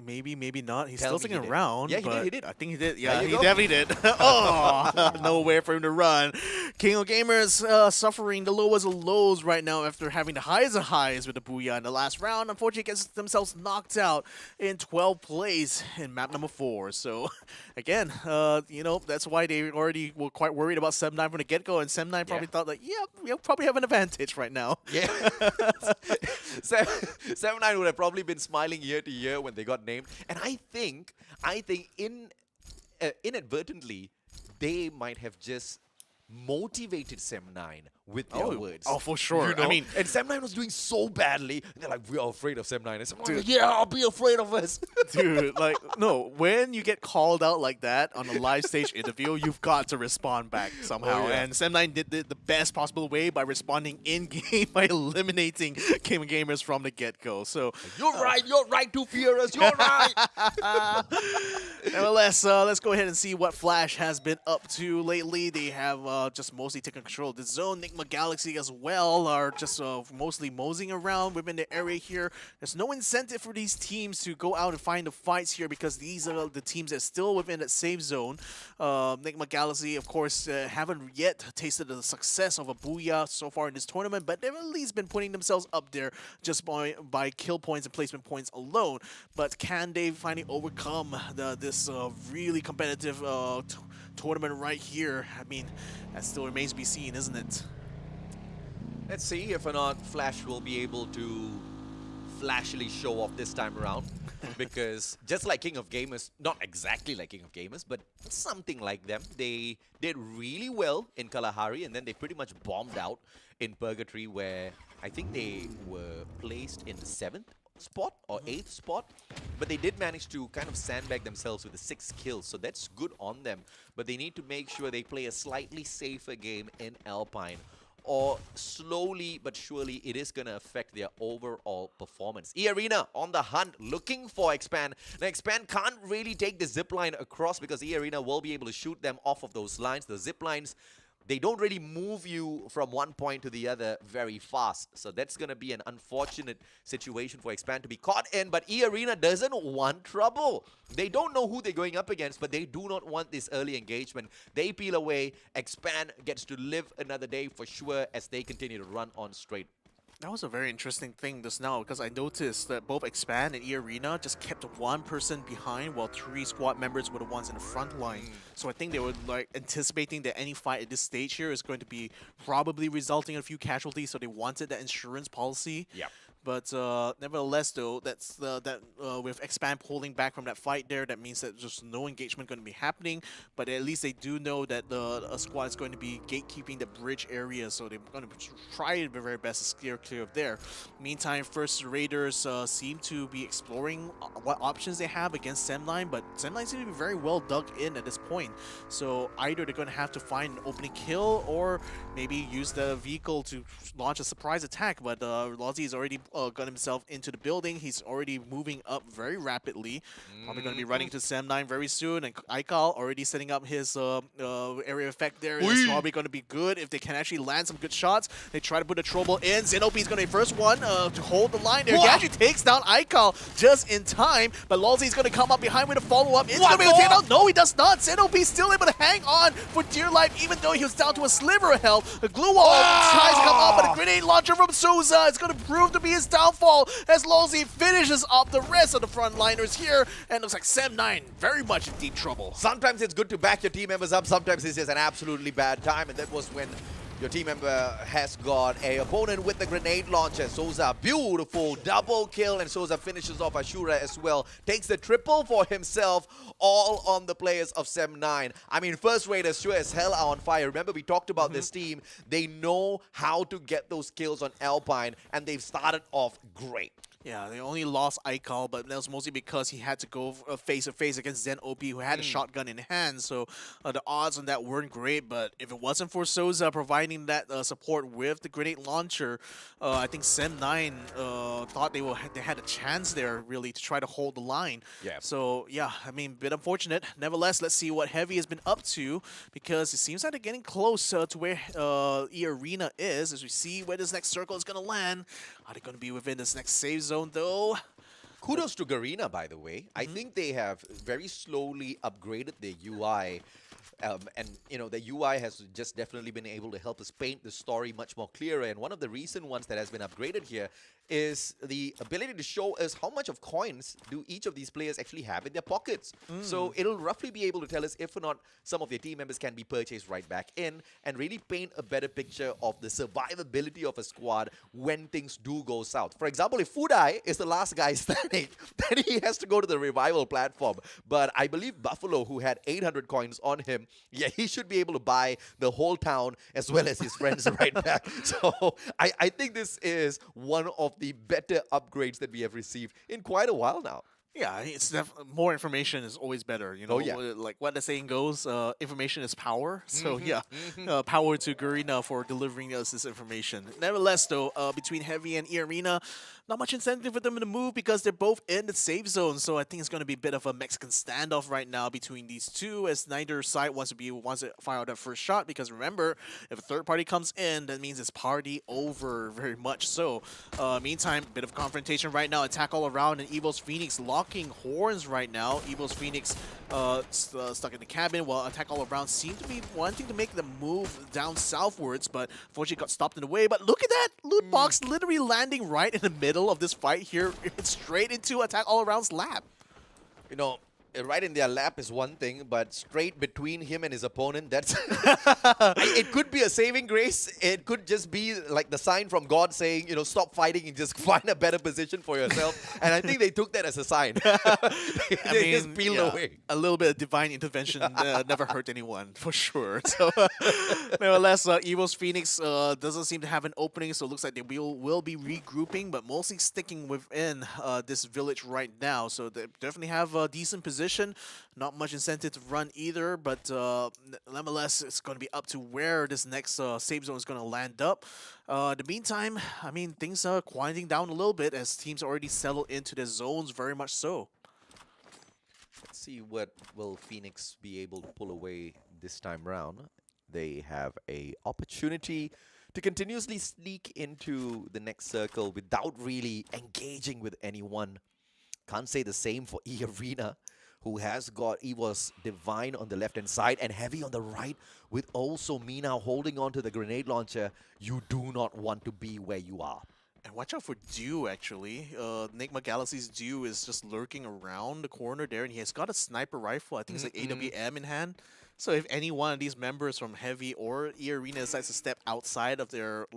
Maybe, maybe not. He's Tell still me sticking around. Yeah, he but did. I think he did. Yeah, he go. definitely did. Oh, nowhere for him to run. King of Gamers suffering the lowest of lows right now after having the highest of highs with the Booyah in the last round. Unfortunately, gets themselves knocked out in 12th place in map number 4. So, again, you know, that's why they already were quite worried about Sem9 from the get-go, and Sem9 probably thought like, yeah, we'll probably have an advantage right now. Yeah. Sem9 would have probably been smiling year to year when they got named. And I think inadvertently, they might have just motivated Sem9 with their words. Oh, for sure. You know? I mean, and Sem9 was doing so badly. And they're like, we are afraid of Sem9. And Sem9 like, yeah, I'll be afraid of us. Dude, like, no, when you get called out like that on a live stage interview, you've got to respond back somehow. Oh, yeah. And Sem9 did the best possible way by responding in-game by eliminating King of Gamers from the get-go. So you're right to fear us, you're right. Nevertheless, let's go ahead and see what Flash has been up to lately. They have just mostly taken control of the zone. NIGMA Galaxy as well are just mostly moseying around within the area here. There's no incentive for these teams to go out and find the fights here, because these are the teams that are still within that safe zone. NIGMA Galaxy, of course, haven't yet tasted the success of a Booyah so far in this tournament, but they've at least been putting themselves up there just by kill points and placement points alone. But can they finally overcome this really competitive tournament right here? I mean, that still remains to be seen, isn't it? Let's see if or not Flash will be able to flashily show off this time around. Because just like King of Gamers, not exactly like King of Gamers, but something like them, they did really well in Kalahari, and then they pretty much bombed out in Purgatory, where I think they were placed in the 7th spot or 8th spot, but they did manage to kind of sandbag themselves with the 6 kills, so that's good on them. But they need to make sure they play a slightly safer game in Alpine. or slowly but surely it is going to affect their overall performance. EARENA on the hunt, looking for Expand. Now, Expand can't really take the zip line across because EARENA will be able to shoot them off of those lines. The zip lines, they don't really move you from one point to the other very fast. So that's going to be an unfortunate situation for Expand to be caught in. But EARENA doesn't want trouble. They don't know who they're going up against, but they do not want this early engagement. They peel away. Expand gets to live another day for sure as they continue to run on straight. That was a very interesting thing just now because I noticed that both Expand and EARENA just kept one person behind while 3 squad members were the ones in the front line. So I think they were like anticipating that any fight at this stage here is going to be probably resulting in a few casualties, so they wanted that insurance policy. Yeah. But nevertheless, though, that's with Expand pulling back from that fight there, that means that there's no engagement going to be happening. But at least they do know that a squad is going to be gatekeeping the bridge area, so they're going to try their very best to steer clear of there. Meantime, First Raiders seem to be exploring what options they have against Semline, but Semline seems to be very well dug in at this point. So either they're going to have to find an opening kill or maybe use the vehicle to launch a surprise attack. But Lozzy is already got himself into the building. He's already moving up very rapidly. Probably going to be running to Sem9 very soon. And Aikal already setting up his area effect there. It's probably going to be good if they can actually land some good shots. They try to put a trouble in. Zenobi is going to be first one to hold the line there. He actually takes down Aikal just in time. But Lozzy is going to come up behind with a follow-up. It's going to be able to take down. No, he does not. Zenobi still able to hang on for dear life, even though he was down to a sliver of health. The glue wall tries to come up, but a grenade launcher from Souza is going to prove to be his downfall as Lozzy finishes off the rest of the frontliners here, and looks like Sem9 very much in deep trouble. Sometimes it's good to back your team members up, sometimes it's just an absolutely bad time, and that was when your team member has got a opponent with the grenade launcher. Souza, beautiful double kill, and Souza finishes off Ashura as well. Takes the triple for himself, all on the players of Sem9. I mean, First Raiders sure as hell are on fire. Remember, we talked about this team. They know how to get those kills on Alpine, and they've started off great. Yeah, they only lost Aikal, but that was mostly because he had to go face-to-face against Zen OP, who had a shotgun in hand, so the odds on that weren't great. But if it wasn't for Souza providing that support with the grenade launcher, I think Sem9 thought they had a chance there, really, to try to hold the line. Yeah. So, yeah, I mean, a bit unfortunate. Nevertheless, let's see what Heavy has been up to, because it seems like they're getting close to where EARENA is, as we see where this next circle is going to land. Are they going to be within this next save zone, though? Kudos to Garena, by the way. I think they have very slowly upgraded their UI. And, you know, the UI has just definitely been able to help us paint the story much more clearer. And one of the recent ones that has been upgraded here is the ability to show us how much of coins do each of these players actually have in their pockets. So it'll roughly be able to tell us if or not some of their team members can be purchased right back in, and really paint a better picture of the survivability of a squad when things do go south. For example, if Fudai is the last guy standing, then he has to go to the revival platform. But I believe Buffalo, who had 800 coins on him, yeah, he should be able to buy the whole town as well as his friends right back. So I think this is one of the better upgrades that we have received in quite a while now. Yeah, it's more information is always better. You know, like what the saying goes, information is power. So yeah, power to Garena for delivering us this information. Nevertheless, though, between Heavy and EARENA, not much incentive for them to move because they're both in the safe zone. So I think it's going to be a bit of a Mexican standoff right now between these two, as neither side wants to fire out that first shot. Because remember, if a third party comes in, that means it's party over, very much so. Meantime, bit of confrontation right now. Attack all around, and EVOS Phoenix locking horns right now. EVOS Phoenix stuck in the cabin, while Attack all around seemed to be wanting to make the move down southwards, but unfortunately got stopped in the way. But look at that loot box literally landing right in the middle of this fight here. It's straight into Attack all around's lap. You know, right in their lap is one thing, but straight between him and his opponent, that's... It could be a saving grace. It could just be like the sign from God saying, you know, stop fighting and just find a better position for yourself. And I think they took that as a sign. They just peeled away. A little bit of divine intervention never hurt anyone, for sure. So, nevertheless, EVOS Phoenix doesn't seem to have an opening, so it looks like they will be regrouping, but mostly sticking within this village right now. So they definitely have a decent position position. Not much incentive to run either, but nonetheless, it's going to be up to where this next safe zone is going to land up. In the meantime, I mean, things are quieting down a little bit as teams already settle into their zones, very much so. Let's see what will Phoenix be able to pull away this time round. They have a opportunity to continuously sneak into the next circle without really engaging with anyone. Can't say the same for EARENA, who has got EVOS Divine on the left-hand side and Heavy on the right, with also Mina holding on to the grenade launcher. You do not want to be where you are. And watch out for Dew, actually. NIGMA Galaxy's Dew is just lurking around the corner there, and he has got a sniper rifle. I think it's like AWM in hand. So if any one of these members from Heavy or EARENA decides to step outside of their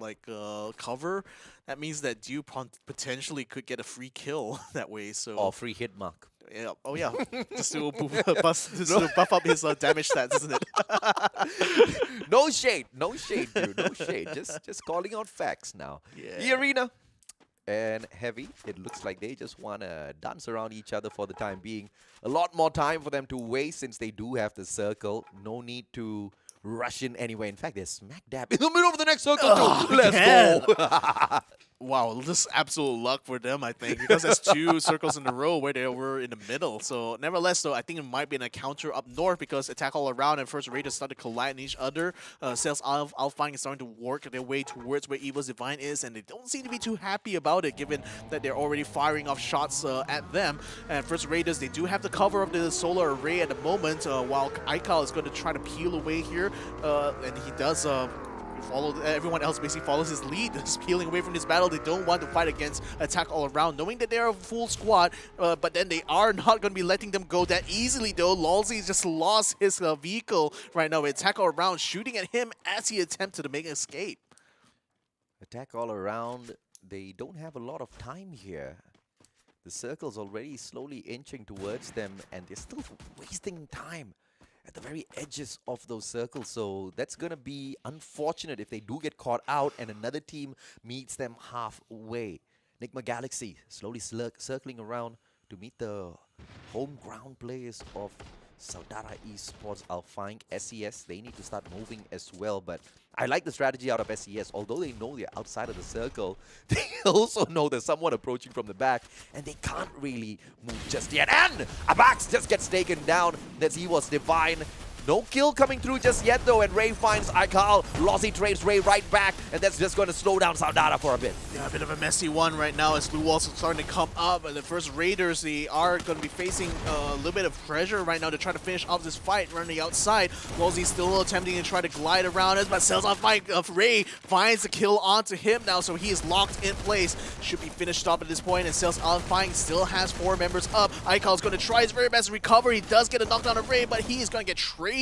cover, that means that Dew potentially could get a free kill that way. So or free hit mark. Yeah. Oh yeah, just to buff up his damage stats, isn't it? No shade, dude, no shade. Just calling out facts now. Yeah. EARENA and Heavy, it looks like they just want to dance around each other for the time being. A lot more time for them to waste since they do have the circle. No need to rush in anyway. In fact, they're smack dab in the middle of the next circle too. Let's go. Wow, just absolute luck for them, I think, because there's 2 circles in a row where they were in the middle. So nevertheless, though, I think it might be an encounter up north because attack all around and first Raiders start to collide in each other. Sales ALFAINK is starting to work their way towards where EVOS Divine is, and they don't seem to be too happy about it, given that they're already firing off shots at them. And first Raiders, they do have the cover of the solar array at the moment, while Aikal is going to try to peel away here, and he does. Everyone else basically follows his lead, just peeling away from this battle. They don't want to fight against attack all around, knowing that they're a full squad, but then they are not going to be letting them go that easily, though. Lolzy just lost his vehicle right now. Attack all around shooting at him as he attempted to make an escape. Attack all around, they don't have a lot of time here. The circle's already slowly inching towards them, and they're still wasting time at the very edges of those circles, so that's gonna be unfortunate if they do get caught out and another team meets them halfway. NIGMA Galaxy slowly circling around to meet the home ground players of Saudara Esports, ALFAINK, SES. They need to start moving as well, but I like the strategy out of SES. Although they know they're outside of the circle, they also know there's someone approaching from the back, and they can't really move just yet. And Abax just gets taken down. That's EVOS Divine. No kill coming through just yet, though, and Ray finds Aikal. Lossie trades Ray right back, and that's just going to slow down Saudara for a bit. Yeah, a bit of a messy one right now as blue walls are starting to come up, and the first Raiders, they are going to be facing a little bit of pressure right now to try to finish off this fight running outside. Lossie still attempting to try to glide around as but Sales on fight of Ray finds the kill onto him now, so he is locked in place. Should be finished off at this point, and Sales on fight still has 4 members up. Aikal is going to try his very best to recover. He does get a knockdown of Ray, but he is going to get traded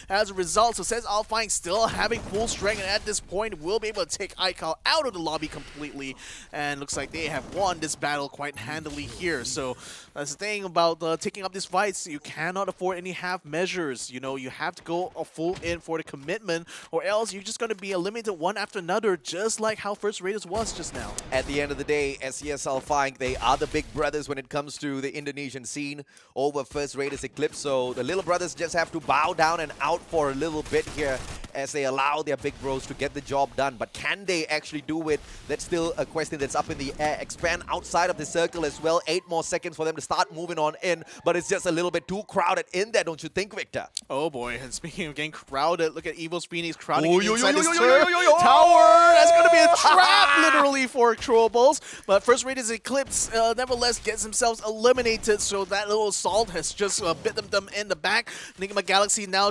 as a result. So says ALFAINK still having full strength, and at this point will be able to take Aikal out of the lobby completely, and looks like they have won this battle quite handily here. So that's the thing about taking up these fights. You cannot afford any half measures. You know, you have to go full in for the commitment, or else you're just going to be eliminated one after another, just like how First Raiders was just now. At the end of the day, SES ALFAINK, they are the big brothers when it comes to the Indonesian scene over First Raiders Eclipse. So the little brothers just have to bow down and out for a little bit here as they allow their big bros to get the job done. But can they actually do it? That's still a question that's up in the air. Expand outside of the circle as well. 8 more seconds for them to start moving on in, but it's just a little bit too crowded in there, don't you think, Victor? Oh boy, and speaking of getting crowded, look at EVOS Phoenix crowding inside this tower. That's going to be a trap, literally, for Trobles. But First Raiders Eclipse nevertheless gets themselves eliminated, so that little assault has just bitten them in the back. NIGMA Galaxy now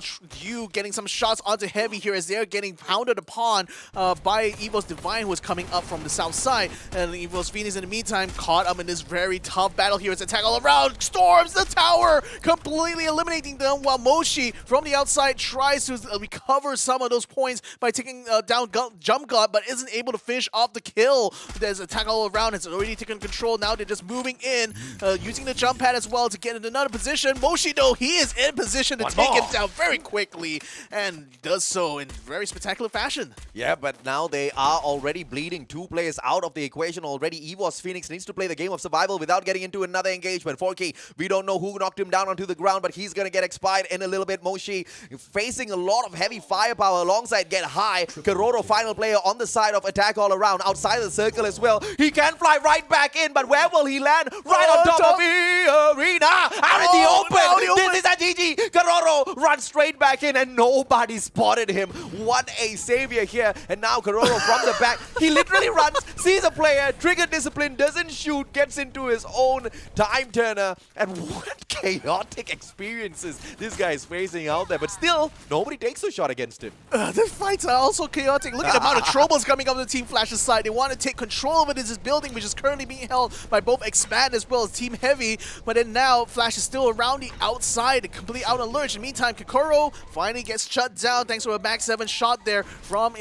getting some shots onto Heavy here as they're getting pounded upon by EVOS Divine, who is coming up from the south side. And EVOS Phoenix, in the meantime, caught up in this very tough battle here as attack all around, storms the tower, completely eliminating them, while Moshi from the outside tries to recover some of those points by taking down Jump God, but isn't able to finish off the kill. There's attack all around, it's already taken control. Now they're just moving in, using the jump pad as well to get in another position. Moshi, though, he is in position to take him down very quickly and does so in very spectacular fashion. Yeah, but now they are already bleeding. 2 players out of the equation already. EVOS Phoenix needs to play the game of survival without getting into another engagement. 4K, we don't know who knocked him down onto the ground, but he's going to get expired in a little bit. Moshi facing a lot of heavy firepower alongside Get High. Karoro, final player on the side of attack all around, outside of the circle as well. He can fly right back in, but where will he land? Right on top of EARENA! Out in the open! This is a GG! Karoro runs straight back in and nobody spotted him. What a savior here. And now Karoro from the back. He literally runs, sees a player, trigger discipline, doesn't shoot, gets into his own time turner. And what chaotic experiences this guy is facing out there. But still, nobody takes a shot against him. The fights are also chaotic. Look at the amount of troubles coming up on the Team Flash's side. They want to take control of this building, which is currently being held by both Expand as well as Team Heavy. But then now, Flash is still around the outside, completely out on lurch. In the meantime, Kokoro finally gets shut down thanks to a back 7 shot there from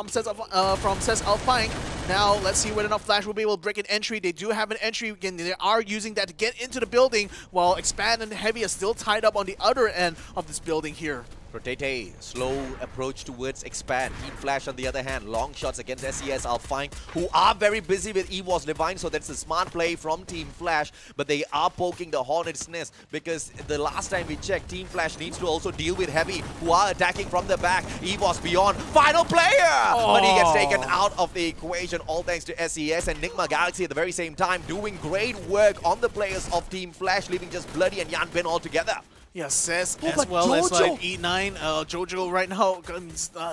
says ALFAINK. Now, let's see whether or not Flash will be able to break an entry. They do have an entry. Again, they are using that to get into the building, while Expand and Heavy are still tied up on the other end of this building here. Protete, slow approach towards Expand. Team Flash on the other hand, long shots against SES ALFAINK, who are very busy with EVOS Divine, so that's a smart play from Team Flash, but they are poking the Hornet's nest because the last time we checked, Team Flash needs to also deal with Heavy, who are attacking from the back. EVOS beyond, final player! But he gets taken out of the equation, all thanks to SES and NIGMA Galaxy at the very same time, doing great work on the players of Team Flash, leaving just Bloody and Yan Bin all together. Yeah, Cess as well as like E9. Jojo right now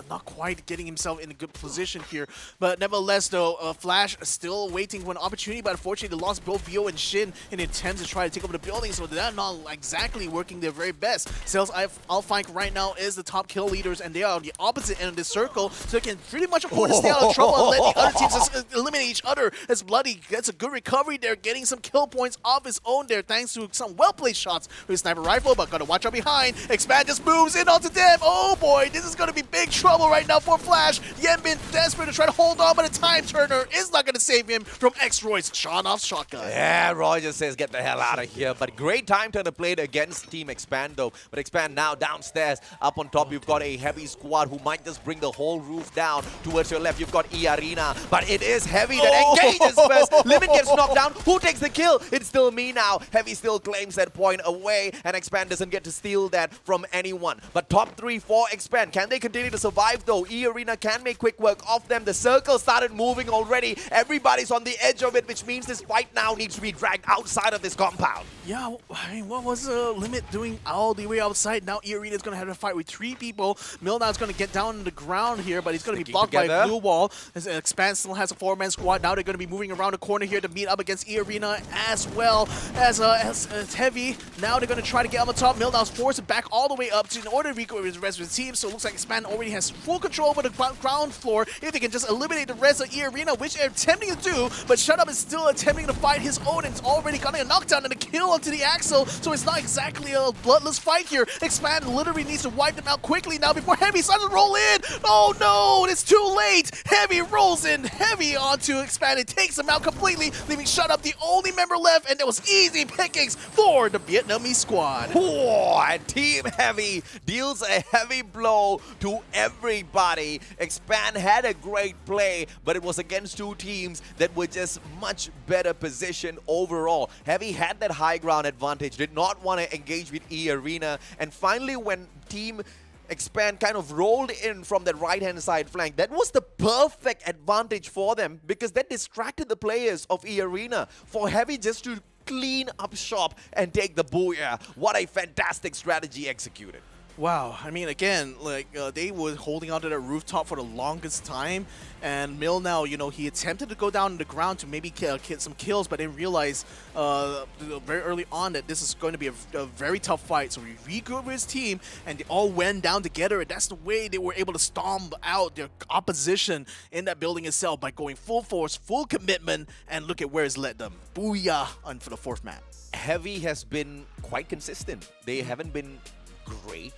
not quite getting himself in a good position here. But nevertheless, though, Flash still waiting for an opportunity. But unfortunately, they lost both Vio and Shin in attempts to try to take over the building. So they're not exactly working their very best. Sales ALFAINK right now is the top kill leaders, and they are on the opposite end of the circle. So they can pretty much afford to stay out of trouble and let the other teams just eliminate each other. As Bloody gets a good recovery there, getting some kill points of his own there, thanks to some well-placed shots with his sniper rifle. But gotta watch out behind. Expand just moves in onto them. Oh boy, this is gonna be big trouble right now for Flash. Yenbin desperate to try to hold on, but a time turner is not gonna save him from X-Roy's Shawn-off shotgun. Yeah, Roy just says get the hell out of here. But great time turner played against Team Expand though. But Expand now downstairs. Up on top, you've got a Heavy squad who might just bring the whole roof down. Towards your left, you've got EARENA. But it is Heavy that engages first. Limit gets knocked down. Who takes the kill? It's still me now. Heavy still claims that point away, and Expand doesn't get to steal that from anyone. But top 3 for Expand. Can they continue to survive though? EARENA can make quick work of them. The circle started moving already. Everybody's on the edge of it, which means this fight now needs to be dragged outside of this compound. Yeah, I mean, what was Limit doing all the way outside? Now EARENA is going to have to fight with 3 people. Milnow is going to get down on the ground here, but he's going to be blocked by a blue wall. As Expand still has a 4-man squad. Now they're going to be moving around the corner here to meet up against EARENA as well as Heavy. Now they're going to try to get on the top. Milnow's forced back all the way up to in order to recoup with the rest of the team. So it looks like Expand already has full control over the ground floor if they can just eliminate the rest of EARENA, which they're attempting to do. But Shut Up is still attempting to fight his own, and it's already gotten a knockdown and a kill onto the Axel. So it's not exactly a bloodless fight here. Expand literally needs to wipe them out quickly now before Heavy starts to roll in. Oh no, it's too late. Heavy rolls in heavy onto Expand and takes him out completely, leaving Shut Up the only member left, and there was easy pickings for the Vietnamese squad. Oh, and Team Heavy deals a heavy blow to everybody. Expand had a great play, but it was against 2 teams that were just much better positioned overall. Heavy had that high ground advantage, did not want to engage with EARENA, and finally when Team Expand kind of rolled in from that right-hand side flank, that was the perfect advantage for them because that distracted the players of EARENA for Heavy just to clean up shop and take the booyah. What a fantastic strategy executed. Wow, I mean, again, like, they were holding onto that rooftop for the longest time, and Milnow, you know, he attempted to go down on the ground to maybe get some kills, but didn't realize very early on that this is going to be a very tough fight. So he regrouped with his team, and they all went down together, and that's the way they were able to stomp out their opposition in that building itself by going full force, full commitment, and look at where it's led them. Booyah on for the 4th map. Heavy has been quite consistent. They haven't been great.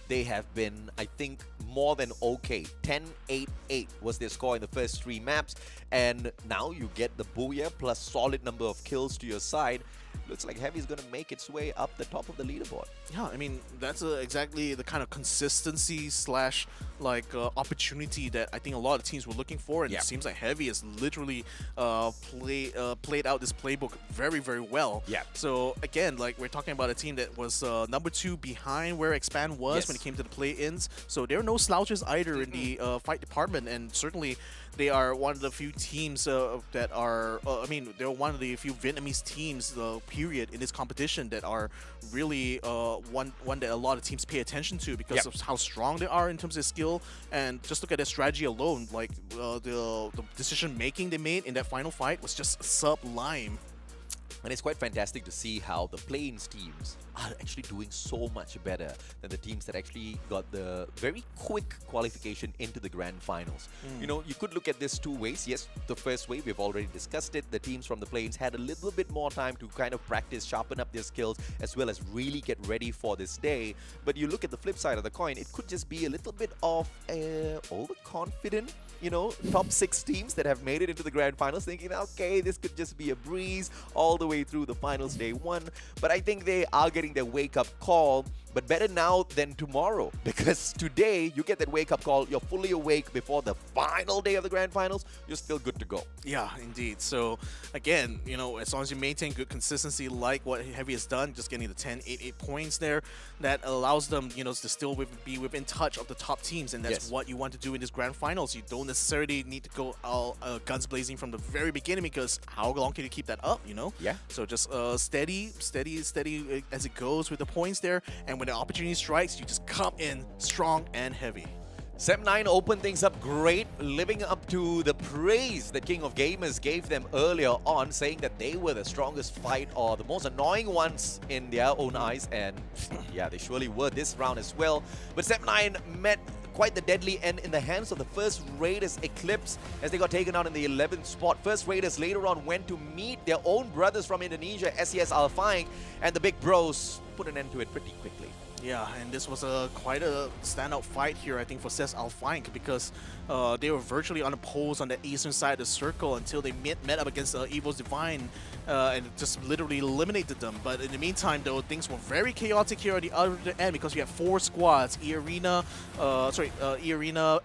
They have been, I think, more than okay. 10-8-8 was their score in the first 3 maps. And now you get the booyah plus solid number of kills to your side. looks like Heavy is going to make its way up the top of the leaderboard. Yeah, I mean, that's exactly the kind of consistency slash opportunity that I think a lot of teams were looking for, and it seems like Heavy has literally played out this playbook very, very well. Yeah. So again, like we're talking about a team that was number 2 behind where Expand was when it came to the play-ins. So there are no slouches either in the fight department, and certainly they are one of the few teams that are, I mean, they're one of the few Vietnamese teams, period, in this competition that are really one that a lot of teams pay attention to because of how strong they are in terms of skill. And just look at their strategy alone, like the decision making they made in that final fight was just sublime. And it's quite fantastic to see how the play-ins teams are actually doing so much better than the teams that actually got the very quick qualification into the grand finals. You know, you could look at this 2 ways. Yes, the first way, we've already discussed it. The teams from the play-ins had a little bit more time to kind of practice, sharpen up their skills, as well as really get ready for this day. But you look at the flip side of the coin, it could just be a little bit of overconfident, you know, top 6 teams that have made it into the grand finals thinking, okay, this could just be a breeze all the way through the finals day 1. But I think they are getting their wake-up call, but better now than tomorrow, because today you get that wake-up call, you're fully awake before the final day of the grand finals, you're still good to go. Yeah, indeed. So again, you know, as long as you maintain good consistency like what Heavy has done, just getting the 10, 8, 8 points there, that allows them, you know, to still be within touch of the top teams, and that's what you want to do in this grand finals. You don't necessarily need to go all guns blazing from the very beginning, because how long can you keep that up, you know? Yeah. So just steady as it goes with the points there, and when the opportunity strikes, you just come in strong and heavy. Sem9 opened things up great, living up to the praise that King of Gamers gave them earlier on, saying that they were the strongest fight or the most annoying ones in their own eyes, and yeah, they surely were this round as well. But Sem9 met quite the deadly end in the hands of the First Raiders Eclipse as they got taken out in the 11th spot. First Raiders later on went to meet their own brothers from Indonesia, SES ALFAINK, and the big bros put an end to it pretty quickly. Yeah, and this was quite a standout fight here, I think, for SES ALFAINK, because they were virtually unopposed on the eastern side of the circle until they met up against EVOS Divine and just literally eliminated them. But in the meantime, though, things were very chaotic here at the other end, because we had 4 squads: EARENA,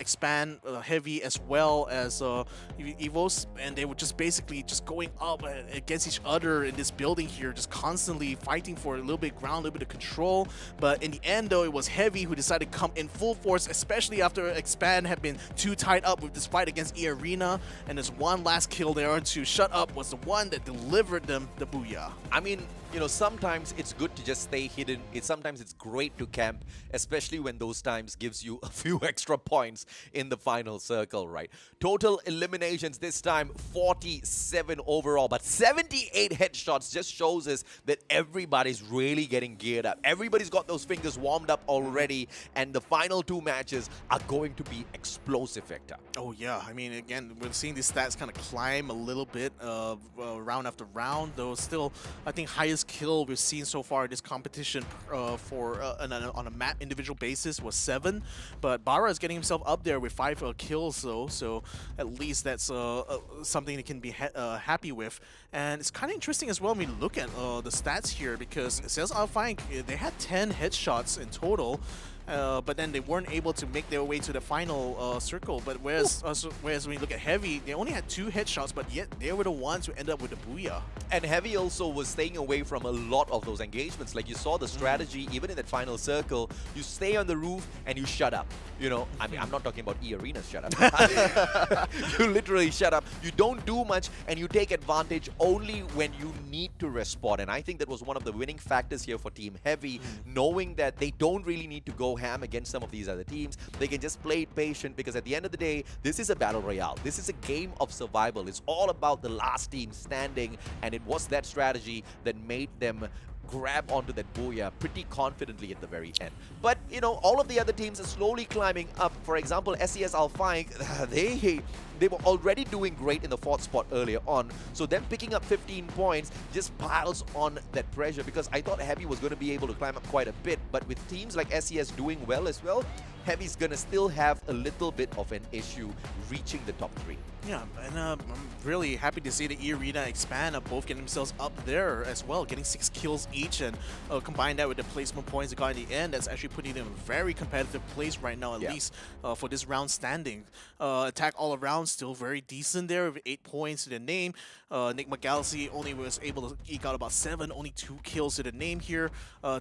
Expand, Heavy, as well as EVOS, and they were just basically just going up against each other in this building here, just constantly fighting for a little bit of ground, a little bit of control. But in the end, though, it was Heavy who decided to come in full force, especially after Expand had been too tied up with this fight against EARENA, and this one last kill there to shut up was the one that delivered them the booyah. I mean, you know, sometimes it's good to just stay hidden. Sometimes it's great to camp, especially when those times gives you a few extra points in the final circle, right? Total eliminations this time, 47 overall, but 78 headshots just shows us that everybody's really getting geared up. Everybody's got those fingers warmed up already, and the final 2 matches are going to be explosive, Vector. Oh yeah, I mean, again, we're seeing these stats kind of climb a little bit round after round, though still, I think, highest kill we've seen so far in this competition on a map individual basis was 7, but Bara is getting himself up there with 5 kills though, so at least that's something that can be happy with. And it's kind of interesting as well when we look at the stats here, because it says ALFAINK, they had 10 headshots in total, but then they weren't able to make their way to the final circle. But whereas when you look at Heavy, they only had 2 headshots, but yet they were the ones who ended up with the booyah. And Heavy also was staying away from a lot of those engagements. Like, you saw the strategy, even in that final circle, you stay on the roof and you shut up. You know, I mean, I'm not talking about EARENA's shut up. You literally shut up. You don't do much, and you take advantage only when you need to respond. And I think that was one of the winning factors here for Team Heavy, knowing that they don't really need to go ham against some of these other teams. They can just play it patient, because at the end of the day, this is a battle royale. This is a game of survival. It's all about the last team standing, and it was that strategy that made them grab onto that booyah pretty confidently at the very end. But, you know, all of the other teams are slowly climbing up. For example, SES ALFAINK, they were already doing great in the 4th spot earlier on, so them picking up 15 points just piles on that pressure, because I thought Heavy was going to be able to climb up quite a bit, but with teams like SES doing well as well, Heavy's gonna still have a little bit of an issue reaching the top 3. Yeah, and I'm really happy to see the EARENA expand, both getting themselves up there as well, getting 6 kills each, and combine that with the placement points they got in the end. That's actually putting them in a very competitive place right now, at least for this round standing. Attack all around still very decent there with 8 points to the name. NIGMA Galaxy only was able to eke out about 7, only 2 kills to the name here.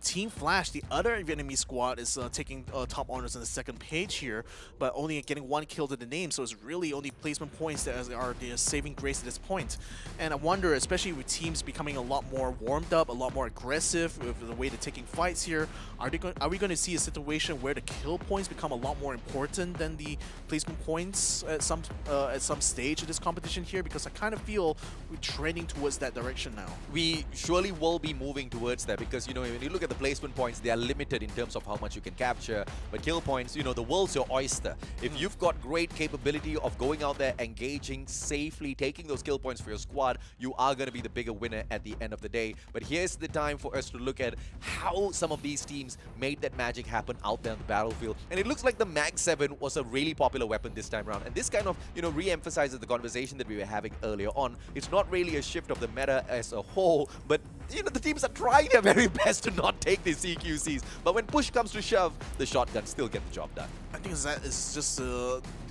Team Flash, the other enemy squad, is taking top honors on the second page here, but only getting 1 kill to the name, so it's really only placement points that are the saving grace at this point. And I wonder, especially with teams becoming a lot more warmed up, a lot more aggressive with the way they're taking fights here, are we going to see a situation where the kill points become a lot more important than the placement points at some stage of this competition here? Because I kind of feel we're trending towards that direction now. We surely will be moving towards that because, you know, when you look at the placement points, they are limited in terms of how much you can capture. But kill points, you know, the world's your oyster. If you've got great capability of going out there, engaging safely, taking those kill points for your squad, you are going to be the bigger winner at the end of the day. But here's the time for us to look at how some of these teams made that magic happen out there on the battlefield. And it looks like the Mag 7 was a really popular weapon this time around. And this kind of, you know, re-emphasizes the conversation that we were having earlier on. It's not really a shift of the meta as a whole, but, you know, the teams are trying their very best to not take these CQCs. But when push comes to shove, the shotguns still get the job done. I think that is just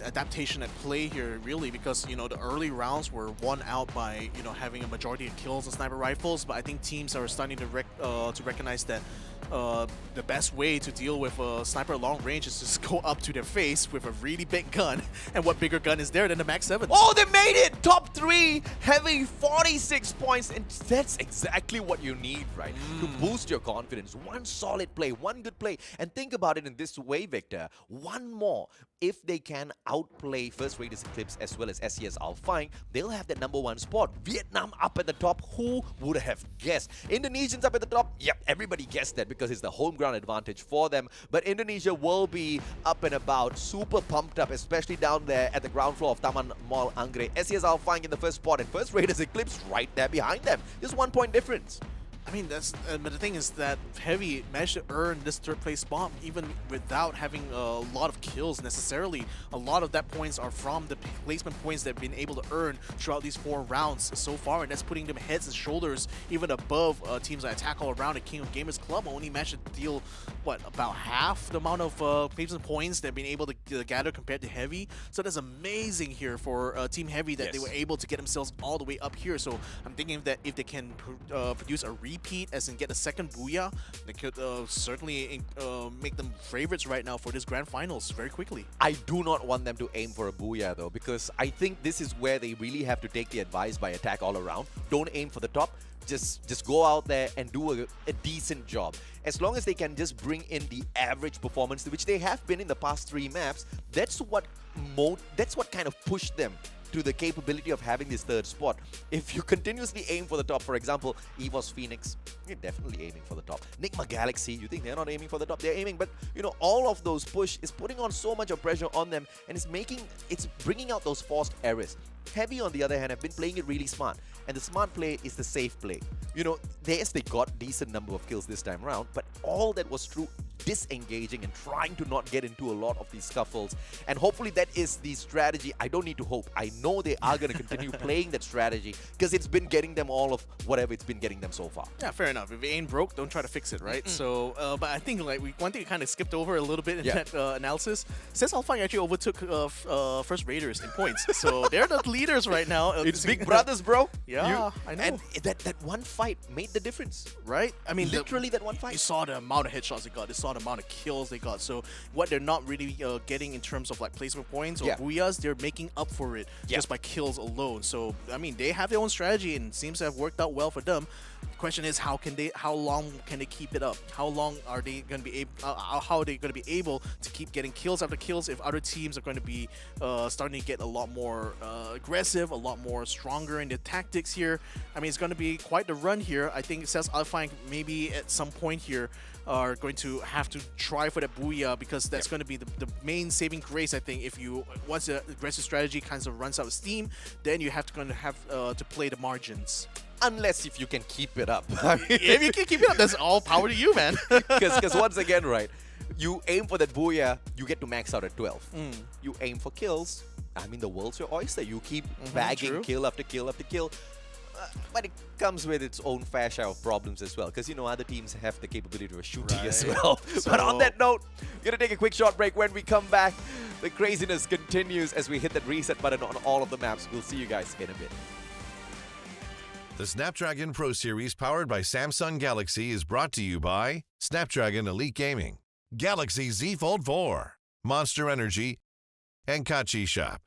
adaptation at play here, really, because, you know, the early rounds were won out by, you know, having a majority of kills on sniper rifles, but I think teams are starting to recognize that the best way to deal with a sniper long range is just go up to their face with a really big gun. And what bigger gun is there than the Mag 7? Oh, they made it! Top 3, having 46 points, and that's exactly what you need, right? To boost your confidence. One solid play, one good play. And think about it in this way, Victor. One more. If they can outplay First Raiders Eclipse as well as SES ALFAINK, they'll have that #1 spot. Vietnam up at the top. Who would have guessed? Indonesians up at the top. Yep, everybody guessed that because it's the home ground advantage for them. But Indonesia will be up and about, super pumped up, especially down there at the ground floor of Taman Mall Anggrek. SES ALFAINK in the first spot and First Raiders Eclipse right there behind them. Just 1 point difference. I mean, that's but the thing is that Heavy managed to earn this 3rd place spot even without having a lot of kills necessarily. A lot of that points are from the placement points they've been able to earn throughout these 4 rounds so far, and that's putting them heads and shoulders even above teams that attack all around. The King of Gamers Club only managed to deal, what, about half the amount of placement points they've been able to gather compared to Heavy. So that's amazing here for Team Heavy that they were able to get themselves all the way up here. So I'm thinking that if they can produce a repeat, as in get a second booyah, they could certainly make them favorites right now for this grand finals very quickly. I do not want them to aim for a booyah though, because I think this is where they really have to take the advice by attack all around. Don't aim for the top. Just go out there and do a decent job. As long as they can just bring in the average performance, which they have been in the past 3 maps, that's what kind of pushed them to the capability of having this 3rd spot. If you continuously aim for the top, for example, EVOS Phoenix, you're definitely aiming for the top. NIGMA Galaxy, you think they're not aiming for the top? They're aiming, but you know, all of those push is putting on so much of pressure on them, and it's bringing out those forced errors. Heavy, on the other hand, have been playing it really smart, and the smart play is the safe play. You know, they got decent number of kills this time around, but all that was through disengaging and trying to not get into a lot of these scuffles. And hopefully that is the strategy. I don't need to hope. I know they are going to continue playing that strategy because it's been getting them all of whatever it's been getting them so far. Yeah, fair enough. If it ain't broke, don't try to fix it, right? So, but I think like one thing we kind of skipped over a little bit in that analysis. Since ALFAINK actually overtook First Raiders in points, so they're the leaders right now. It's big brothers, bro. Yeah, I know. And that one fight made the difference, right? I mean, literally that one fight. You saw the amount of headshots they got. You saw the amount of kills they got. So what they're not really getting in terms of like placement points or booyahs, they're making up for it just by kills alone. So I mean, they have their own strategy and it seems to have worked out well for them. The question is, how long can they keep it up? How long are they going to be able? How are they going to be able to keep getting kills after kills if other teams are going to be starting to get a lot more aggressive, a lot more stronger in their tactics here? I mean, it's going to be quite the run here. I think it says ALFAINK maybe at some point here are going to have to try for that booyah because that's going to be the main saving grace. I think if you once the aggressive strategy kind of runs out of steam, then you have to play the margins. Unless if you can keep it up. If you can keep it up, that's all power to you, man. Because once again, right, You aim for that booyah, you get to max out at 12. You aim for kills, I mean, the world's your oyster. You keep bagging kill after kill after kill. But it comes with its own fair share of problems as well, because you know other teams have the capability of shooting as well. But on that note, we're gonna take a quick short break. When we come back, the craziness continues as we hit that reset button on all of the maps. We'll see you guys in a bit. The Snapdragon Pro Series powered by Samsung Galaxy is brought to you by Snapdragon Elite Gaming, Galaxy Z Fold 4, Monster Energy, and Kachi Shop.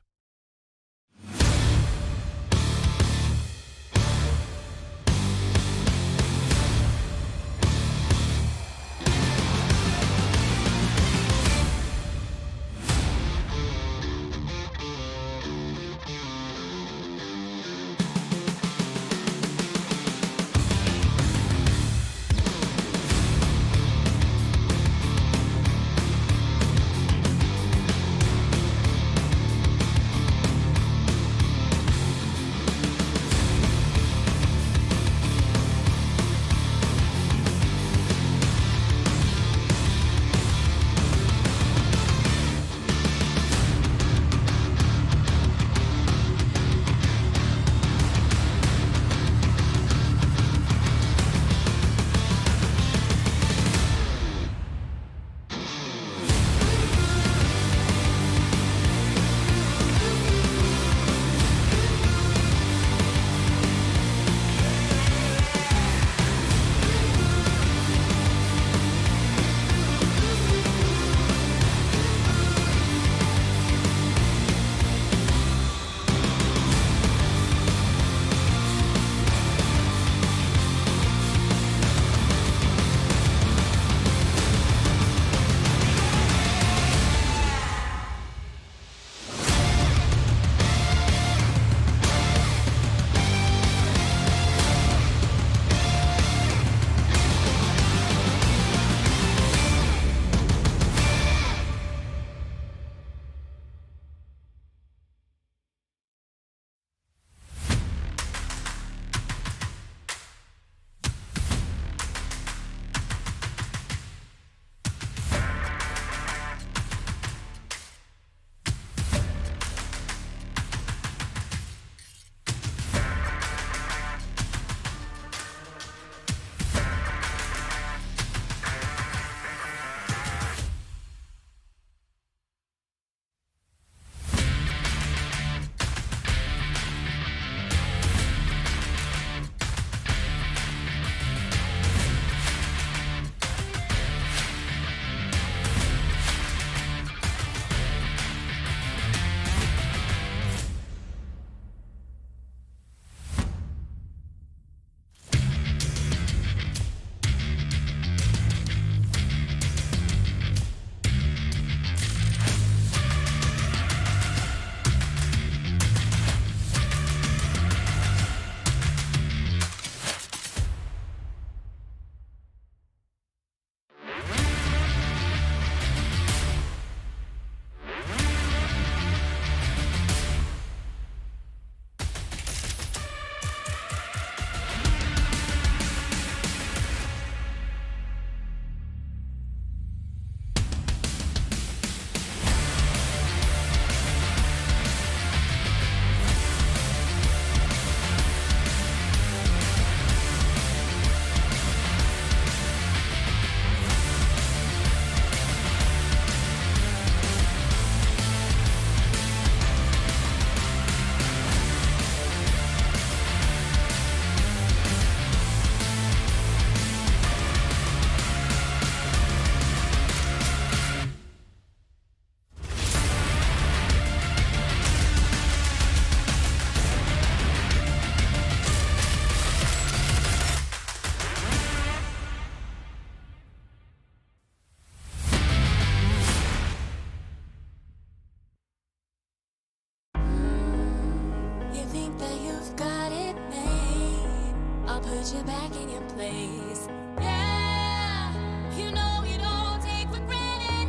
put you back in your place. Yeah, you know you don't take for granted.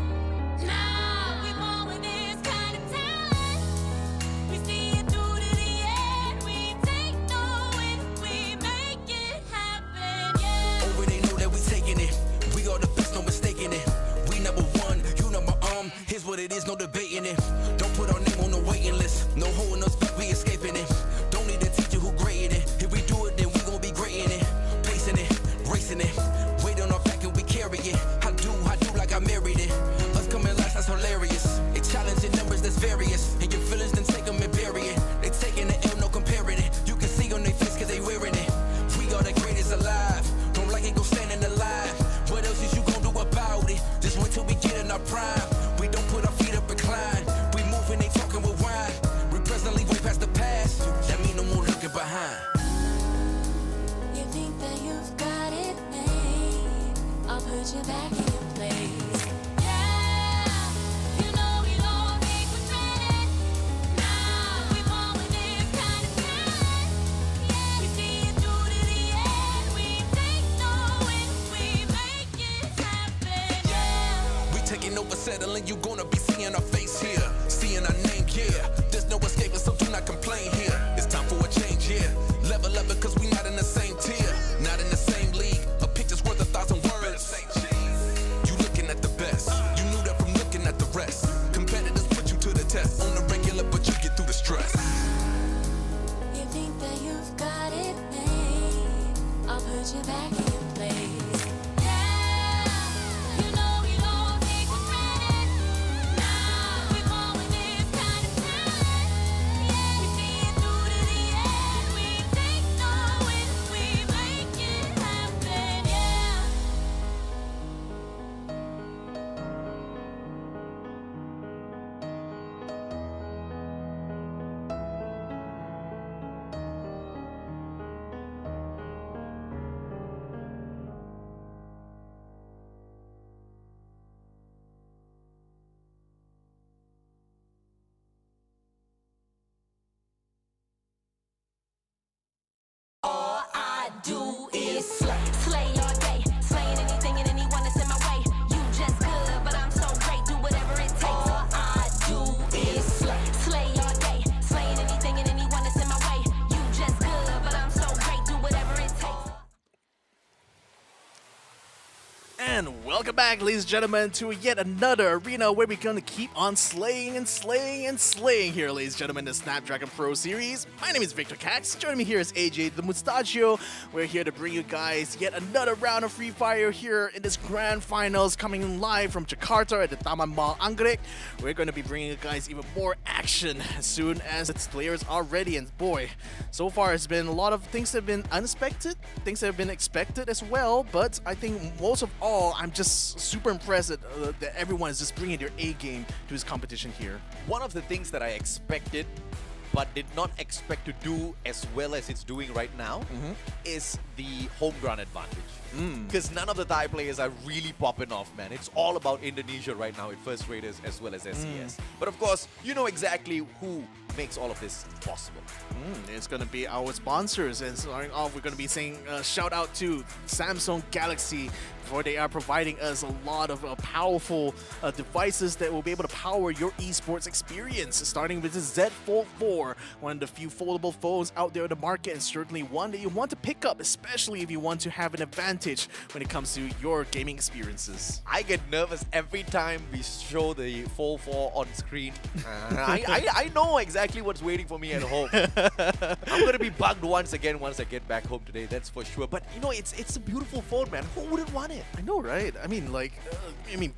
Now we're born with this kind of talent. We see it through to the end. We take no win, we make it happen. Yeah. Over they know that we taking it. We are the best, no mistaking it. We number put you back in your place. Yeah, you know we don't take for granted. Now we falling this kind of time. Yeah, we see it through to the end. We take no risks, we make it happen. Yeah. We taking over, settling. You gonna be seeing our face here, seeing our name here. There's no escaping, so do not complain here. It's time for a change here. Level up because we not in the same tier, not in the same league. A picture's worth 1,000 words. You looking at the best. You knew that from looking at the rest. Competitors put you to the test on the regular, but you get through the stress. You think that you've got it made? I'll put you back in your place. Yeah, you know we don't take for granted. Now we falling this kind of time. Yeah, we see it through to the end. We take no risks, we make it happen. Yeah. All I do is slay all day, slaying anything and anyone that's in my way. You just good, but I'm so great, do whatever it takes. All I do is slay all day, slaying anything and anyone that's in my way. You just good, but I'm so great, do whatever it takes. And welcome back, ladies and gentlemen, to yet another arena where we're going to keep on slaying and slaying and slaying here, ladies and gentlemen, the Snapdragon Pro Series. My name is Victor Cax. Joining me here is AJ the Mustachio. We're here to bring you guys yet another round of Free Fire here in this grand finals, coming live from Jakarta at the Taman Mall Anggrek. We're going to be bringing you guys even more action as soon as its players are ready. And boy, so far it's been a lot of things that have been unexpected, things that have been expected as well, but I think most of all, I'm just super impressed that everyone is just bringing their A game to this competition here. One of the things that I expected but did not expect to do as well as it's doing right now is the home ground advantage. Because none of the Thai players are really popping off, man. It's all about Indonesia right now with First Raiders as well as SES. But of course, you know exactly who makes all of this possible. It's going to be our sponsors. And starting off, we're going to be saying shout out to Samsung Galaxy, for they are providing us a lot of powerful devices that will be able to power your esports experience. Starting with the Z Fold 4, one of the few foldable phones out there in the market, and certainly one that you want to pick up, especially if you want to have an advantage when it comes to your gaming experiences. I get nervous every time we show the Fold 4 on screen. I know exactly what's waiting for me at home. I'm going to be bugged once again once I get back home today, that's for sure. But you know, it's a beautiful phone, man. Who wouldn't want it? I know, right? I mean, like,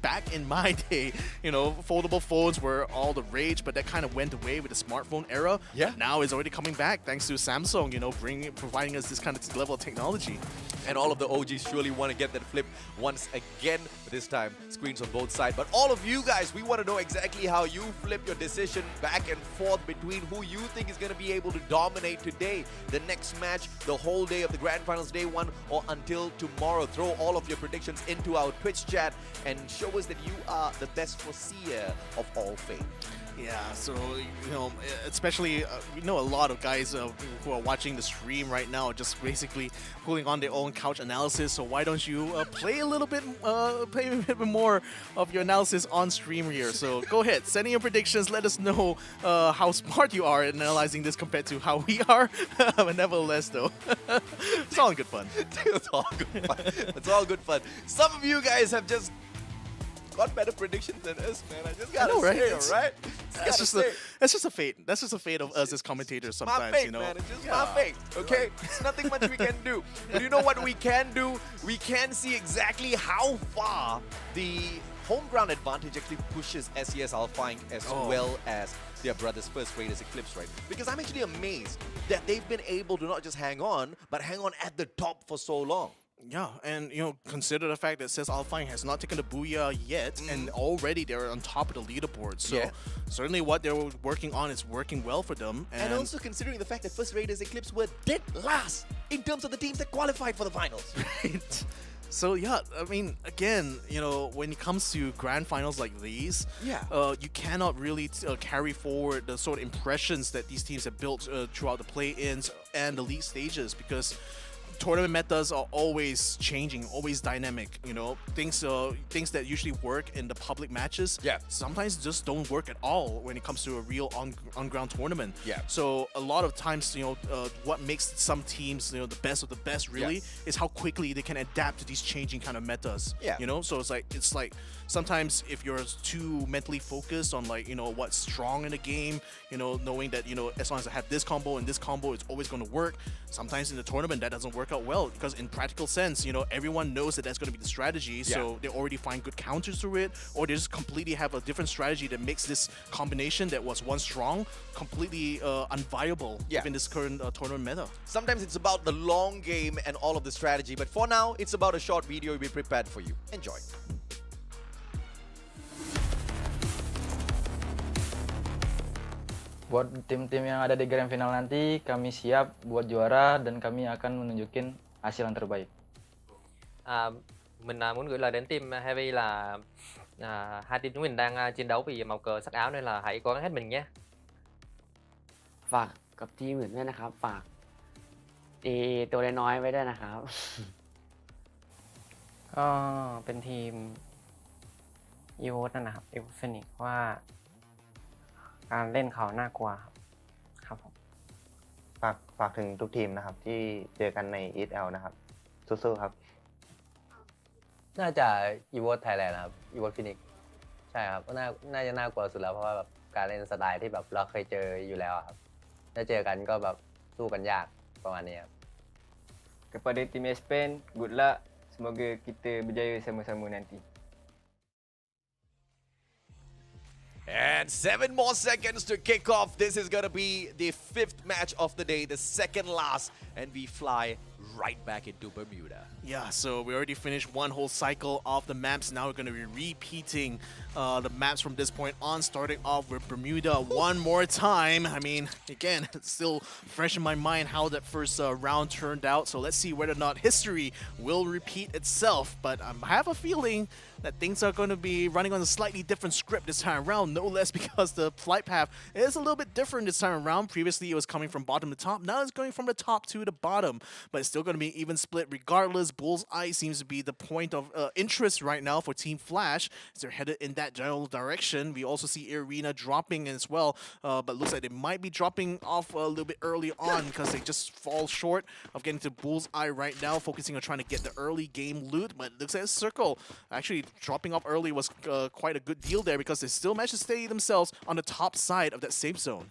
back in my day, you know, foldable phones were all the rage, but that kind of went away with the smartphone era. Yeah. Now it's already coming back thanks to Samsung, you know, providing us this kind of level of technology. And all of the OGs surely want to get that flip once again, but this time screens on both sides. But all of you guys, we want to know exactly how you flip your decision back and forth between who you think is going to be able to dominate today, the next match, the whole day of the Grand Finals, day one, or until tomorrow. Throw all of your predictions into our Twitch chat and show us that you are the best foreseer of ALFAINK. Yeah, so, you know, especially, we know a lot of guys who are watching the stream right now just basically pulling on their own couch analysis. So why don't you play a little bit more of your analysis on stream here? So go ahead, send in your predictions. Let us know how smart you are in analyzing this compared to how we are. But nevertheless, though, it's all in good fun. It's all good fun. It's all good fun. Some of you guys have just got better predictions than us, man. I just gotta say, alright? That's just a fate. That's just a fate of us as commentators sometimes, my fate, you know. man. It's just my fate, okay? Right. It's nothing much we can do. But you know what we can do? We can see exactly how far the home ground advantage actually pushes SES ALFAINK as well as their brothers First Raiders Eclipse, right? Because I'm actually amazed that they've been able to not just hang on, but hang on at the top for so long. Yeah, and you know, consider the fact that SES ALFAINK has not taken the booyah yet, and already they're on top of the leaderboard. So certainly what they're working on is working well for them. And also considering the fact that First Raiders Eclipse were dead last in terms of the teams that qualified for the finals. Right. So yeah, I mean, again, you know, when it comes to grand finals like these, you cannot really carry forward the sort of impressions that these teams have built throughout the play-ins and the league stages, because tournament metas are always changing, always dynamic. You know, things that usually work in the public matches, sometimes just don't work at all when it comes to a real on-ground tournament. So a lot of times, you know, what makes some teams, you know, the best of the best really is how quickly they can adapt to these changing kind of metas. You know, so it's like sometimes if you're too mentally focused on, like, you know, what's strong in the game, you know, knowing that, you know, as long as I have this combo and this combo, it's always going to work. Sometimes in the tournament that doesn't work out well, because in practical sense, you know, everyone knows that that's going to be the strategy, so they already find good counters to it, or they just completely have a different strategy that makes this combination that was once strong completely unviable in this current tournament meta. Sometimes it's about the long game and all of the strategy, but for now, it's about a short video we prepared for you. Enjoy. Buat tim-tim yang ada di grand final nanti, kami siap buat juara dan kami akan menunjukin hasil yang terbaik. Mình muốn gửi lời đến team Heavy là hai team chúng mình đang chiến đấu vì màu cờ sắc áo, nên là hãy cố gắng hết mình nhé. ฝากกับทีมอื่นด้วยนะครับ ฝากตีตัวน้อยๆไว้ด้วยนะครับ ก็เป็นทีม EVOS นั่นนะครับ ALFAINK ว่าการเล่นเขาน่ากลัวครับผม ฝากถึงทุกทีมนะครับที่เจอกันใน ESL นะครับสู้ๆครับ น่าจะ EVOS Thailand นะครับ EVOS Phoenix ใช่ครับก็น่าจะน่ากลัวสุดแล้วเพราะว่าแบบการเล่นสไตล์ที่แบบเราเคยเจออยู่แล้วครับถ้าเจอกันก็แบบสู้กันยากประมาณนี้ครับ Kepada tim ESPN, good luck. Semoga kita berjaya sama-sama nanti. And 7 more seconds to kick off. This is going to be the 5th match of the day, the second last, and we fly right back into Bermuda. Yeah, so we already finished one whole cycle of the maps. Now we're going to be repeating the maps from this point on, starting off with Bermuda one more time. I mean, again, it's still fresh in my mind how that first round turned out. So let's see whether or not history will repeat itself. But I have a feeling that things are going to be running on a slightly different script this time around, no less because the flight path is a little bit different this time around. Previously, it was coming from bottom to top. Now it's going from the top to the bottom, but it's still going to be even split regardless. Bullseye seems to be the point of interest right now for Team Flash, as they're headed in that general direction. We also see EARENA dropping as well, but looks like they might be dropping off a little bit early on because they just fall short of getting to Bullseye right now, focusing on trying to get the early game loot. But it looks like Circle actually dropping off early was quite a good deal there, because they still managed to stay themselves on the top side of that safe zone.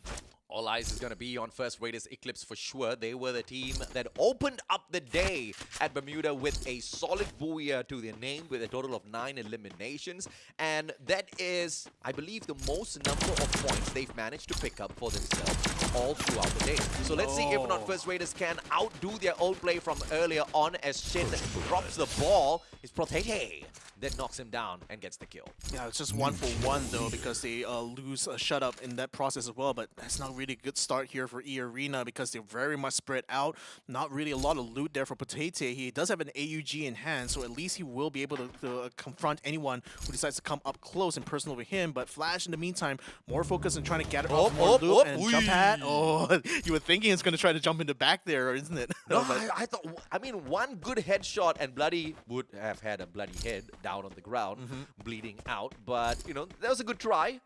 All eyes is going to be on First Raiders Eclipse for sure. They were the team that opened up the day at Bermuda with a solid booyah to their name, with a total of 9 eliminations. And that is, I believe, the most number of points they've managed to pick up for themselves all throughout the day. So let's see if or not First Raiders can outdo their old play from earlier on, as Shin drops the ball. It's Protete that knocks him down and gets the kill. Yeah, it's just 1 for 1 though, because they lose a shut up in that process as well. But that's not really a good start here for EARENA, because they're very much spread out. Not really a lot of loot there for Protete. He does have an AUG in hand, so at least he will be able to confront anyone who decides to come up close and personal with him. But Flash, in the meantime, more focused on trying to gather up more loot and jump at. Oh, you were thinking it's going to try to jump in the back there, isn't it? No, I thought, I mean, one good headshot and Bloody would have had a bloody head down on the ground, bleeding out. But, you know, that was a good try.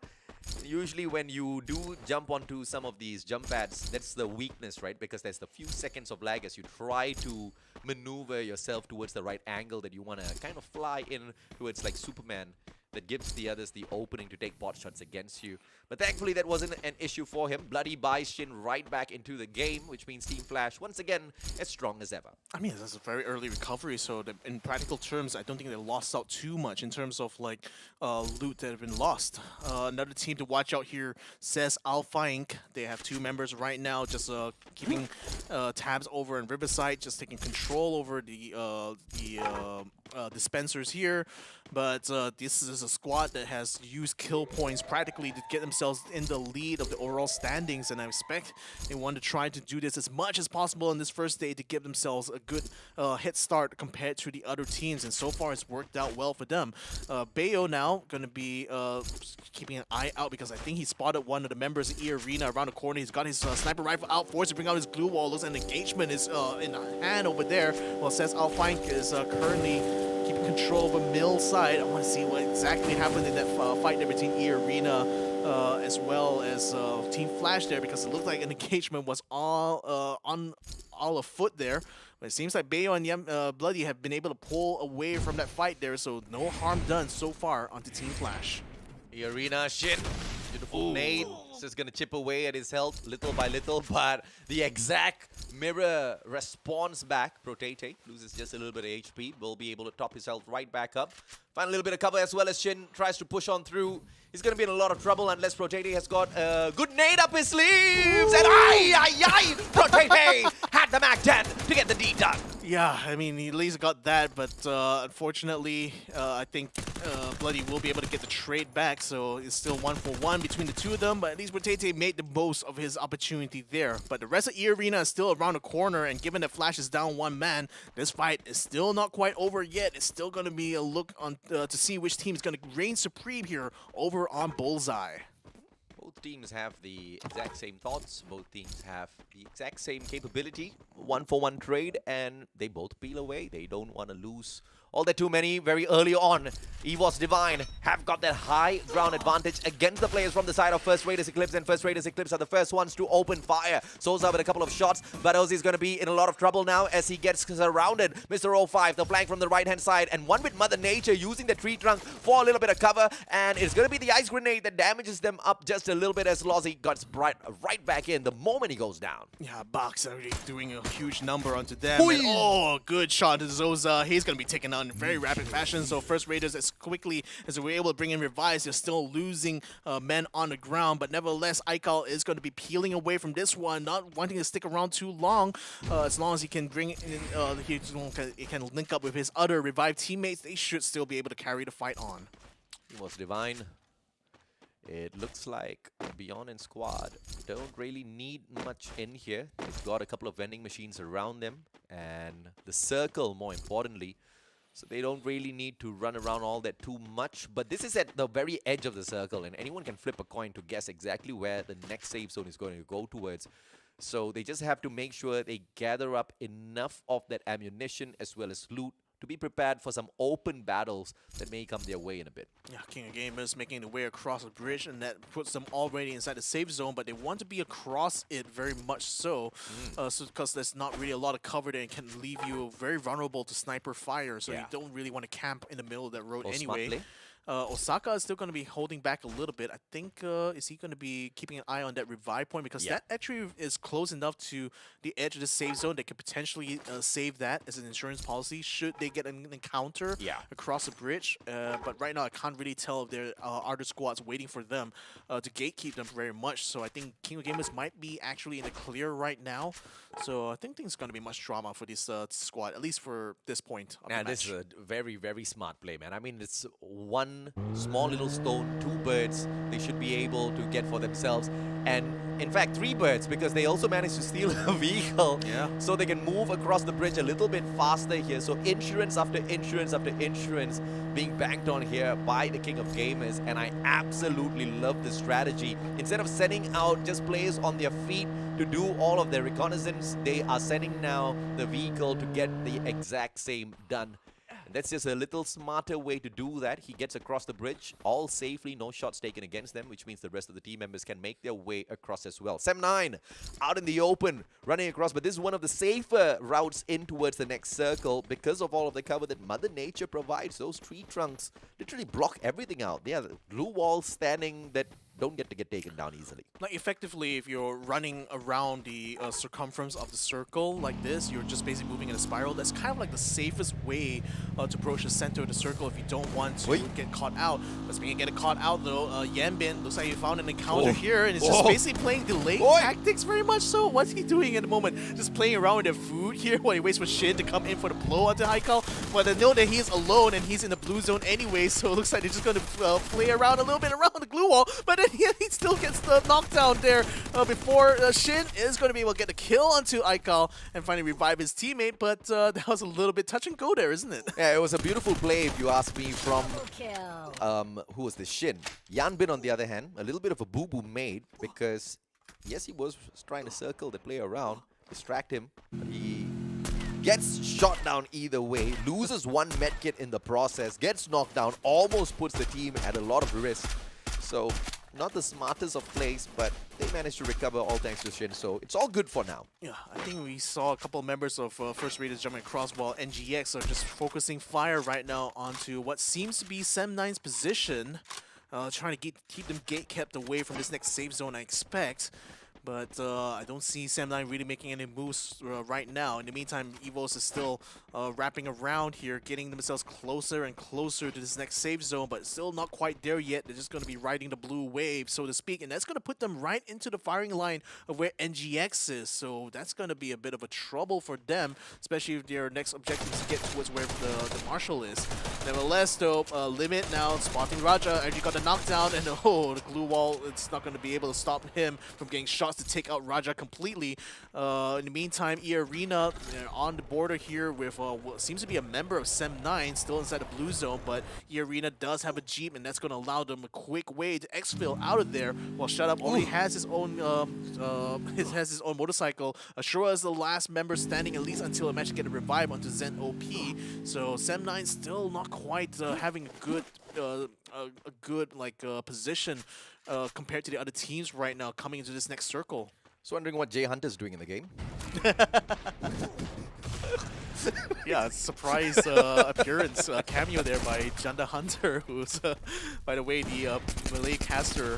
Usually when you do jump onto some of these jump pads, that's the weakness, right? Because there's the few seconds of lag as you try to maneuver yourself towards the right angle that you want to kind of fly in towards, like Superman, that gives the others the opening to take bot shots against you. But thankfully that wasn't an issue for him. Bloody buys Shin right back into the game, which means Team Flash once again as strong as ever. I mean, that's a very early recovery, so in practical terms, I don't think they lost out too much in terms of like loot that have been lost. Another team to watch out here says ALFAINK. They have 2 members right now, just keeping tabs over in Riverside, just taking control over the dispensers here. But this is is a squad that has used kill points practically to get themselves in the lead of the overall standings, and I expect they want to try to do this as much as possible on this first day to give themselves a good head start compared to the other teams, and so far it's worked out well for them. Bayo now going to be keeping an eye out because I think he spotted one of the members of EARENA around the corner. He's got his sniper rifle out, forced to bring out his glue wall. Looks like an engagement is in hand over there. Well, says ALFAINK is currently keeping control of a mill side. I want to see what exactly happened in that fight there between EARENA as well as Team Flash there, because it looked like an engagement was all afoot there. But it seems like Bayo and Bloody have been able to pull away from that fight there, so no harm done so far onto Team Flash. EARENA, shit. Beautiful nade. Just gonna chip away at his health little by little, but the exact mirror response back. Protete loses just a little bit of HP. Will be able to top his health right back up. Find a little bit of cover as well as Shin tries to push on through. He's gonna be in a lot of trouble unless Protete has got a good nade up his sleeves. And Protete had the Mac 10 to get the D done. Yeah, I mean, he at least got that, but unfortunately, I think Bloody will be able to get the trade back, so it's still 1-for-1 between the two of them, but at least Protete made the most of his opportunity there. But the rest of EARENA is still around the corner, and given that Flash is down one man, this fight is still not quite over yet. It's still going to be a look on to see which team is going to reign supreme here over on Bullseye. Both teams have the exact same thoughts. Both teams have the exact same capability. 1-for-1 trade, and they both peel away. They don't want to lose all that too many very early on. EVOS Divine have got that high ground advantage against the players from the side of First Raiders Eclipse, and First Raiders Eclipse are the first ones to open fire. Souza with a couple of shots, but Ozzy is going to be in a lot of trouble now as he gets surrounded. Mr. 05, the flank from the right-hand side, and one with Mother Nature using the tree trunk for a little bit of cover, and it's going to be the ice grenade that damages them up just a little bit as Lozzy got right back in the moment he goes down. Yeah, Box already doing a huge number onto them. And, oh, good shot to Zoza. He's going to be taken out in very rapid fashion. So First Raiders, as quickly as they were able to bring in revives, they're still losing men on the ground. But nevertheless, Aikal is going to be peeling away from this one, not wanting to stick around too long. As long as he can bring in, he can link up with his other revived teammates, they should still be able to carry the fight on. It was Divine. It looks like Beyond and Squad don't really need much in here. They've got a couple of vending machines around them, and the circle, more importantly. So they don't really need to run around all that too much. But this is at the very edge of the circle, and anyone can flip a coin to guess exactly where the next safe zone is going to go towards. So they just have to make sure they gather up enough of that ammunition as well as loot to be prepared for some open battles that may come their way in a bit. Yeah, King of Gamers making their way across the bridge, and that puts them already inside the safe zone, but they want to be across it very much so, because there's not really a lot of cover there and can leave you very vulnerable to sniper fire, so you don't really want to camp in the middle of that road anyway. Osaka is still going to be holding back a little bit. I think, is he going to be keeping an eye on that revive point? Because that actually is close enough to the edge of the safe zone. They could potentially save that as an insurance policy should they get an encounter across the bridge. But right now, I can't really tell if there are other squads waiting for them to gatekeep them very much. So I think King of Gamers might be actually in the clear right now. So I think things going to be much drama for this squad, at least for this point of the match. This is a very, very smart play, man. I mean, it's one small little stone, 2 birds they should be able to get for themselves. And in fact, 3 birds, because they also managed to steal a vehicle. So they can move across the bridge a little bit faster here. So insurance after insurance after insurance being banked on here by the King of Gamers. And I absolutely love this strategy. Instead of sending out just players on their feet to do all of their reconnaissance, they are sending now the vehicle to get the exact same done. That's just a little smarter way to do that. He gets across the bridge, all safely, no shots taken against them, which means the rest of the team members can make their way across as well. Sem9 out in the open, running across, but this is one of the safer routes in towards the next circle because of all of the cover that Mother Nature provides. Those tree trunks literally block everything out. They have glue walls standing that don't get taken down easily. Like effectively, if you're running around the circumference of the circle like this, you're just basically moving in a spiral. That's kind of like the safest way to approach the center of the circle if you don't want to get caught out. But speaking of getting caught out though, Yanbin looks like he found an encounter here, and it's just basically playing delay tactics very much so. What's he doing at the moment? Just playing around with their food here while he waits for Shin to come in for the blow onto Haikal. But they know that he's alone and he's in the blue zone anyway, so it looks like they're just going to play around a little bit around the glue wall. But then he still gets the knockdown there before Shin is going to be able to get the kill onto Aikal and finally revive his teammate. But that was a little bit touch and go there, isn't it? Yeah, it was a beautiful play if you ask me from who was this? Shin. Yanbin on the other hand, a little bit of a boo-boo made because yes, he was trying to circle the player around, distract him, but he gets shot down either way, loses one medkit in the process, gets knocked down, almost puts the team at a lot of risk. So not the smartest of plays, but they managed to recover all thanks to Shin, so it's all good for now. Yeah, I think we saw a couple of members of First Raiders jumping across while NGX are just focusing fire right now onto what seems to be Sem9's position, trying to keep them gate-kept away from this next safe zone, I expect. But I don't see Sam9 really making any moves right now. In the meantime, EVOS is still wrapping around here, getting themselves closer and closer to this next safe zone, but still not quite there yet. They're just going to be riding the blue wave, so to speak, and that's going to put them right into the firing line of where NGX is. So that's going to be a bit of a trouble for them, especially if their next objective is to get towards where the Marshal is. Nevertheless, though, Limit now spotting Raja. Actually got the knockdown, and the glue wall, it's not going to be able to stop him from getting shot to take out Raja completely. In the meantime, EARENA on the border here with what seems to be a member of Sem9 still inside the blue zone, but EARENA does have a Jeep, and that's going to allow them a quick way to exfil out of there, while Shutup already has his own motorcycle. Ashura is the last member standing, at least until it managed to get a revive onto Zen OP. So Sem9 still not quite having a good position compared to the other teams right now coming into this next circle. So wondering what Jay Hunter's doing in the game. Yeah, surprise appearance, cameo there by Janda Hunter, who's, by the way, the Malay caster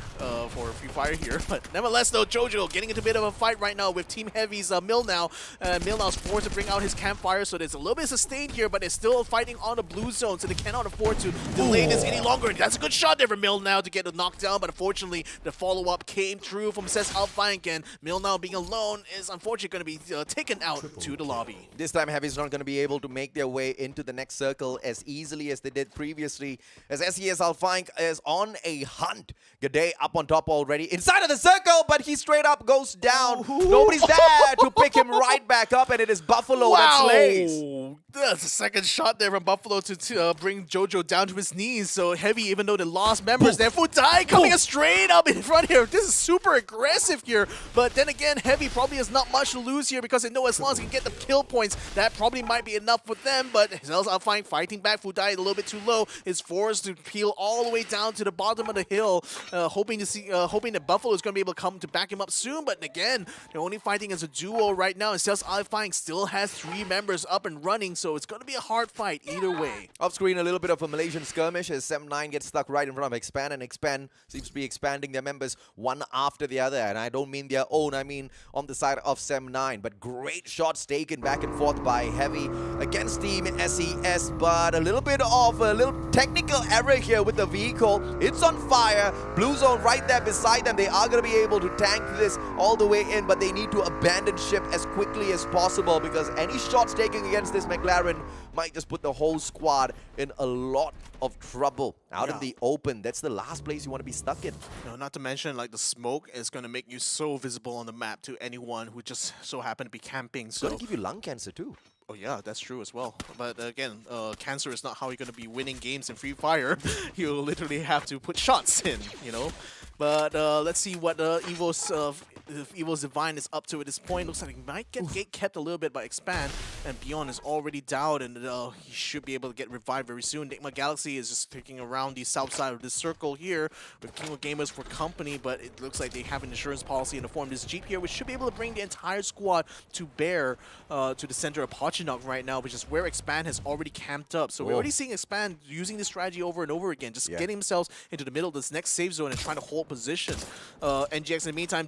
for Free Fire here. But nevertheless, though, Jojo getting into a bit of a fight right now with Team Heavy's Milnow. Milnow's forced to bring out his campfire, so there's a little bit sustained here, but they're still fighting on the blue zone, so they cannot afford to delay this any longer. And that's a good shot there for Milnow to get the knockdown, but unfortunately, the follow-up came true from says ALFAINK, and Milnow being alone is unfortunately going to be taken out to the lobby. This time, Heavy's not going to be able to make their way into the next circle as easily as they did previously, as SES ALFAINK is on a hunt. G'day up on top already, inside of the circle, but he straight up goes down. Nobody's there to pick him right back up, and it is Buffalo that slays. That's a second shot there from Buffalo to bring Jojo down to his knees. So Heavy, even though they lost members there, Futai coming straight up in front here. This is super aggressive here, but then again, Heavy probably has not much to lose here because they know as long as they can get the kill points, that probably might be enough for them. But Zel's ALFAINK fighting back. Futai a little bit too low, is forced to peel all the way down to the bottom of the hill, hoping that Buffalo is going to be able to come to back him up soon. But again, they're only fighting as a duo right now, and Zel's ALFAINK still has 3 members up and running, so it's going to be a hard fight either way. Off screen, a little bit of a Malaysian skirmish as Sem9 gets stuck right in front of Expand, and Expand seems to be expanding their members one after the other, and I don't mean their own, I mean on the side of Sem9. But great shots taken back and forth by Heavy against Team SES, but a little bit of a little technical error here with the vehicle. It's on fire. Blue zone right there beside them. They are going to be able to tank this all the way in, but they need to abandon ship as quickly as possible because any shots taken against this McLaren might just put the whole squad in a lot of trouble out in the open. That's the last place you want to be stuck in. No, not to mention, like, the smoke is going to make you so visible on the map to anyone who just so happen to be camping. It's So going to give you lung cancer too. Oh yeah, that's true as well. But again, cancer is not how you're going to be winning games in Free Fire. You literally have to put shots in, you know. But let's see what EVOS if EVOS Divine is up to at this point. Looks like he might get kept a little bit by Expand, and Beyond is already down, and he should be able to get revived very soon. NIGMA Galaxy is just taking around the south side of this circle here with King of Gamers for company, but it looks like they have an insurance policy in the form of this Jeep here, which should be able to bring the entire squad to bear to the center of Pochinok right now, which is where Expand has already camped up. So we're already seeing Expand using this strategy over and over again, just getting themselves into the middle of this next safe zone and trying to hold position. NGX in the meantime,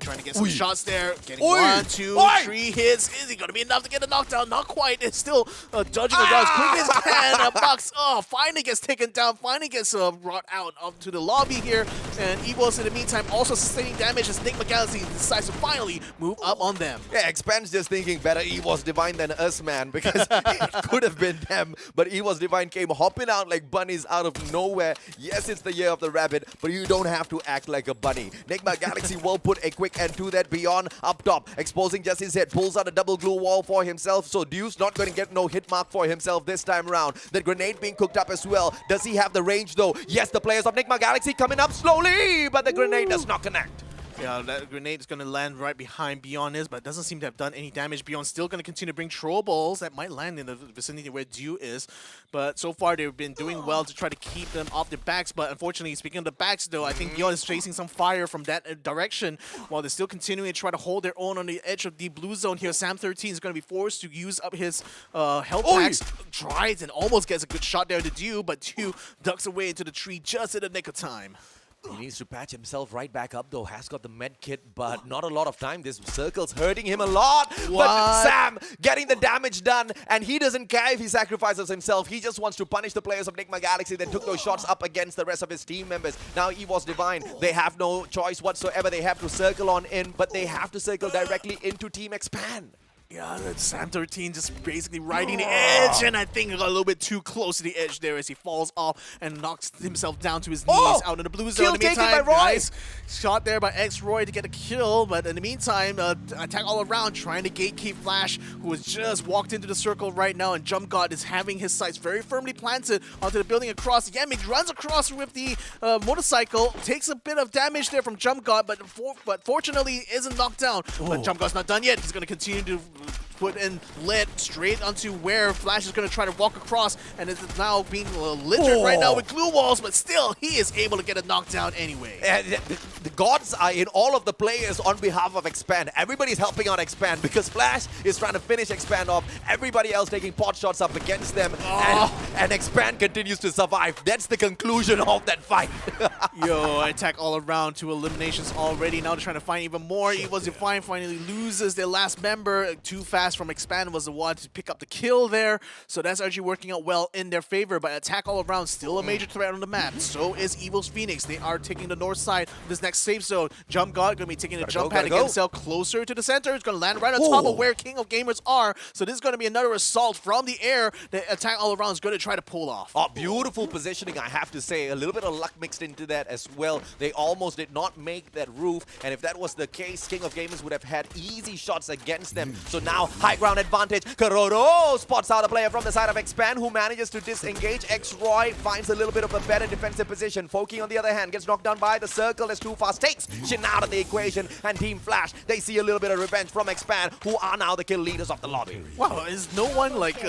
trying to get some shots there, getting 1, 2, 3 hits. Is he going to be enough to get a knockdown? Not quite. It's still dodging the as quickly as he can. Box finally gets taken down, finally gets brought out to the lobby here. And EVOS in the meantime also sustaining damage as NIGMA Galaxy decides to finally move up on them. Yeah, Expand's just thinking better EVOS Divine than us, man, because it could have been them. But EVOS Divine came hopping out like bunnies out of nowhere. Yes, it's the year of the rabbit, but you don't have to act like a bunny. NIGMA Galaxy will put a quick end to that. Beyond up top, exposing just his head, pulls out a double glue wall for himself. So Deuce not going to get no hit mark for himself this time around. That grenade being cooked up as well. Does he have the range though? Yes, the players of NIGMA Galaxy coming up slowly, but the grenade does not connect. Yeah, that grenade is going to land right behind Beyond is, but it doesn't seem to have done any damage. Beyond still going to continue to bring troll balls that might land in the vicinity where Dew is. But so far, they've been doing well to try to keep them off their backs. But unfortunately, speaking of the backs, though, I think Beyond is facing some fire from that direction while they're still continuing to try to hold their own on the edge of the blue zone here. Sam 13 is going to be forced to use up his health packs. Tries and almost gets a good shot there to Dew, but Dew ducks away into the tree just in the nick of time. He needs to patch himself right back up though. Has got the med kit, but not a lot of time. This circle's hurting him a lot. But Sam getting the damage done, and he doesn't care if he sacrifices himself. He just wants to punish the players of NIGMA Galaxy that took those shots up against the rest of his team members. Now EVOS Divine, they have no choice whatsoever. They have to circle on in, but they have to circle directly into Team Expand. Yeah, that's Sam 13 just basically riding the edge, and I think a little bit too close to the edge there as he falls off and knocks himself down to his knees out in the blue zone. In the meantime, nice shot there by X-Roy to get a kill, but in the meantime, attack all around, trying to gatekeep Flash, who has just walked into the circle right now, and Jump God is having his sights very firmly planted onto the building across. Yemik runs across with the motorcycle, takes a bit of damage there from Jump God, but fortunately isn't knocked down. But Jump God's not done yet. He's going to continue to put in lead straight onto where Flash is going to try to walk across, and it's now being littered right now with glue walls, but still he is able to get a knockdown anyway. The gods are in all of the players on behalf of Expand. Everybody's helping out Expand because Flash is trying to finish Expand off. Everybody else taking pot shots up against them, and Expand continues to survive. That's the conclusion of that fight. Yo, attack all around, 2 eliminations already. Now they're trying to find even more. EVOS Divine finally loses their last member. Too fast from Expand was the one to pick up the kill there. So that's actually working out well in their favor. But attack all around, still a major threat on the map. So is EVOS Phoenix. They are taking the north side of this next safe zone. Jump God going to be taking a jump pad to get himself closer to the center. It's going to land right on top of where King of Gamers are. So this is going to be another assault from the air that attack all around is going to try to pull off. Oh, beautiful positioning, I have to say. A little bit of luck mixed into that as well. They almost did not make that roof. And if that was the case, King of Gamers would have had easy shots against them. So now high ground advantage. Karoro spots out a player from the side of Expand who manages to disengage. X-Roy finds a little bit of a better defensive position. Foki on the other hand gets knocked down by the circle as Too Fast takes Shin out of the equation, and Team Flash, they see a little bit of revenge from Expand, who are now the kill leaders of the lobby. Wow, is no one like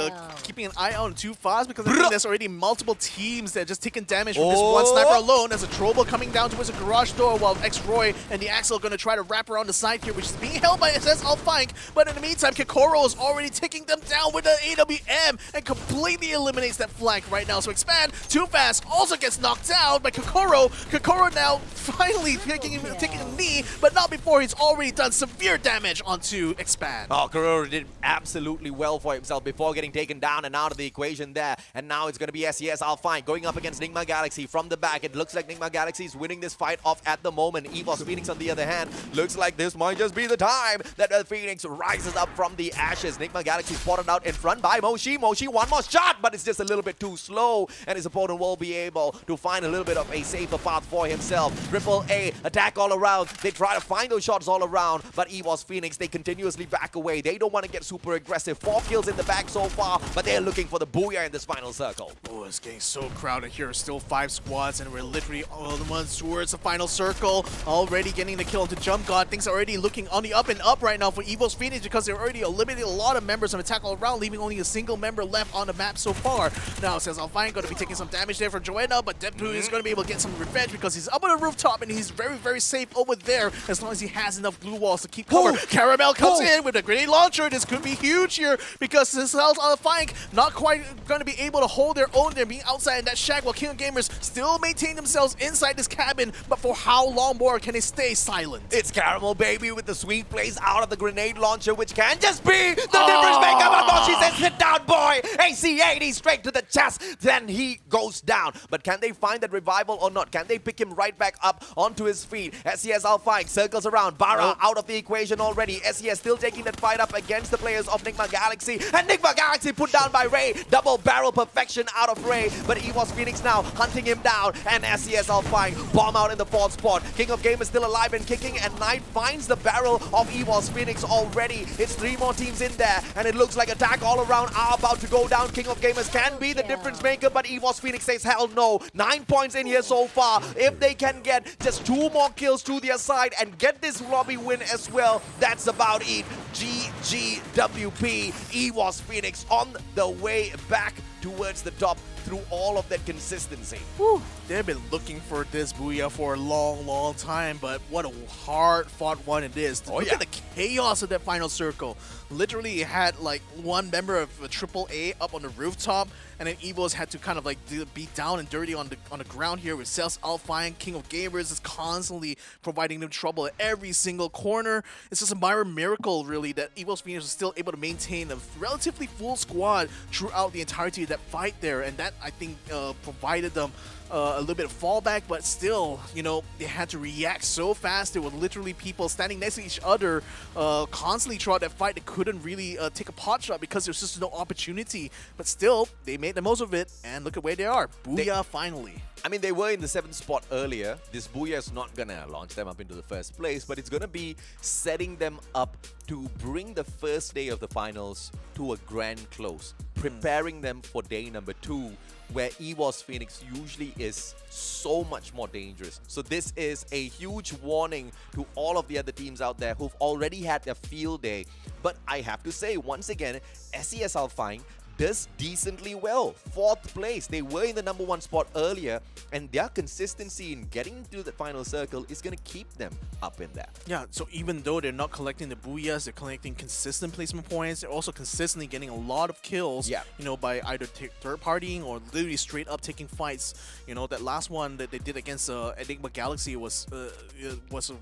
keeping an eye on Too Fast? Because I think there's already multiple teams that are just taking damage from this one sniper alone. As a Trouble coming down towards the garage door, while X-Roy and the Axel are going to try to wrap around the side here, which is being held by SS ALFAINK. But in the meantime, Kokoro is already taking them down with the AWM and completely eliminates that flank right now. So Expand, Too Fast also gets knocked down by Kokoro. Kokoro now finally taking a knee, but not before he's already done severe damage onto Expand. Oh, Kokoro did absolutely well for himself before getting taken down and out of the equation there. And now it's going to be SES ALFAINK going up against NIGMA Galaxy from the back. It looks like NIGMA Galaxy is winning this fight off at the moment. EVOS Phoenix on the other hand, looks like this might just be the time that the Phoenix rises up from the ashes. NIGMA Galaxy spotted out in front by Moshi. Moshi, one more shot, but it's just a little bit too slow, and his opponent will be able to find a little bit of a safer path for himself. Triple A away. Attack all around. They try to find those shots all around, but EVOS Phoenix, they continuously back away. They don't want to get super aggressive. 4 kills in the bag so far, but they're looking for the booyah in this final circle. Oh, it's getting so crowded here. Still 5 squads, and we're literally all the ones towards the final circle. Already getting the kill into Jump God. Things are already looking on the up and up right now for EVOS Phoenix because they're already eliminated a lot of members of Attack All Around, leaving only a single member left on the map so far. Now, says ALFAINK going to be taking some damage there for Joanna, but Deadpool is going to be able to get some revenge because he's up on the rooftop and he's very, very safe over there as long as he has enough glue walls to keep cover. Caramel comes in with a grenade launcher. This could be huge here because this helps ALFAINK not quite going to be able to hold their own. They're being outside in that shack while King of Gamers still maintain themselves inside this cabin, but for how long more can they stay silent? It's Caramel Baby with the sweet plays out of the grenade launcher, which can just be the difference maker. But no, she says, sit down, boy. AC-80 straight to the chest. Then he goes down. But can they find that revival or not? Can they pick him right back up onto his feet? SES ALFAINK circles around. Bara out of the equation already. SES still taking that fight up against the players of NIGMA Galaxy. And NIGMA Galaxy put down by Ray. Double barrel perfection out of Ray. But EVOS Phoenix now hunting him down. And SES ALFAINK bomb out in the 4th spot. King of Gamers still alive and kicking. And Knight finds the barrel of EVOS Phoenix already. It's 3 more teams in there. And it looks like Attack All Around are about to go down. King of Gamers can be the difference maker. But EVOS Phoenix says, hell no. 9 points in here so far. If they can get just 2 more kills to their side and get this lobby win as well, that's about it. GGWP. EVOS Phoenix on the way back towards the top through all of that consistency. Whew. They've been looking for this booyah for a long, long time, but what a hard-fought one it is. Look at the chaos of that final circle. Literally, it had like one member of AAA up on the rooftop, and then EVOS had to kind of like beat down and dirty on the ground here with SES ALFAINK. King of Gamers is constantly providing them trouble at every single corner. It's just a minor miracle, really, that EVOS Phoenix was still able to maintain a relatively full squad throughout the entirety of that fight there, and that, I think, provided them a little bit of fallback, but still, you know, they had to react so fast. There were literally people standing next to each other constantly throughout that fight. They couldn't really take a pot shot because there's just no opportunity. But still, they made the most of it, and look at where they are. Booyah, finally. I mean, they were in the 7th spot earlier. This booyah is not going to launch them up into the 1st place, but it's going to be setting them up to bring the first day of the finals to a grand close, preparing them for day number 2, where EVOS Phoenix usually is so much more dangerous. So this is a huge warning to all of the other teams out there who've already had their field day. But I have to say, once again, SES ALFAINK does decently well. 4th place. They were in the number 1 spot earlier, and their consistency in getting to the final circle is going to keep them up in there. Yeah, so even though they're not collecting the booyahs, they're collecting consistent placement points. They're also consistently getting a lot of kills, you know, by either third-partying or literally straight up taking fights. You know, that last one that they did against Enigma Galaxy was a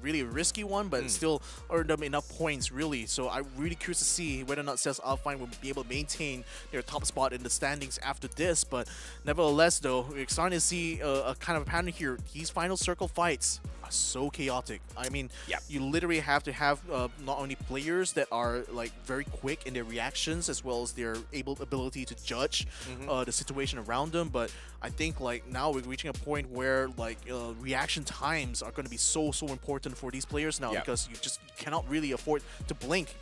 really risky one, but still earned them enough points, really. So I'm really curious to see whether or not SES ALFAINK will be able to maintain their top spot in the standings after this. But nevertheless, though, we're starting to see a kind of a pattern here. These final circle fights are so chaotic. I mean, you literally have to have not only players that are like very quick in their reactions, as well as their ability to judge the situation around them, but I think like now we're reaching a point where like reaction times are going to be so important for these players now, because you just cannot really afford to blink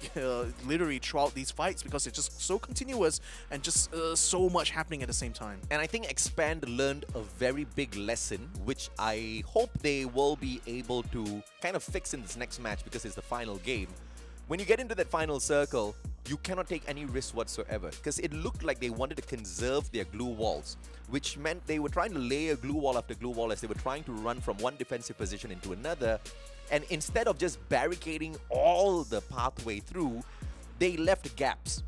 literally throughout these fights, because it's just so continuous and just so much happening at the same time. And I think Expand learned a very big lesson, which I hope they will be able to kind of fix in this next match, because it's the final game. When you get into that final circle, you cannot take any risk whatsoever, because it looked like they wanted to conserve their glue walls, which meant they were trying to layer glue wall after glue wall as they were trying to run from one defensive position into another. And instead of just barricading all the pathway through, they left gaps.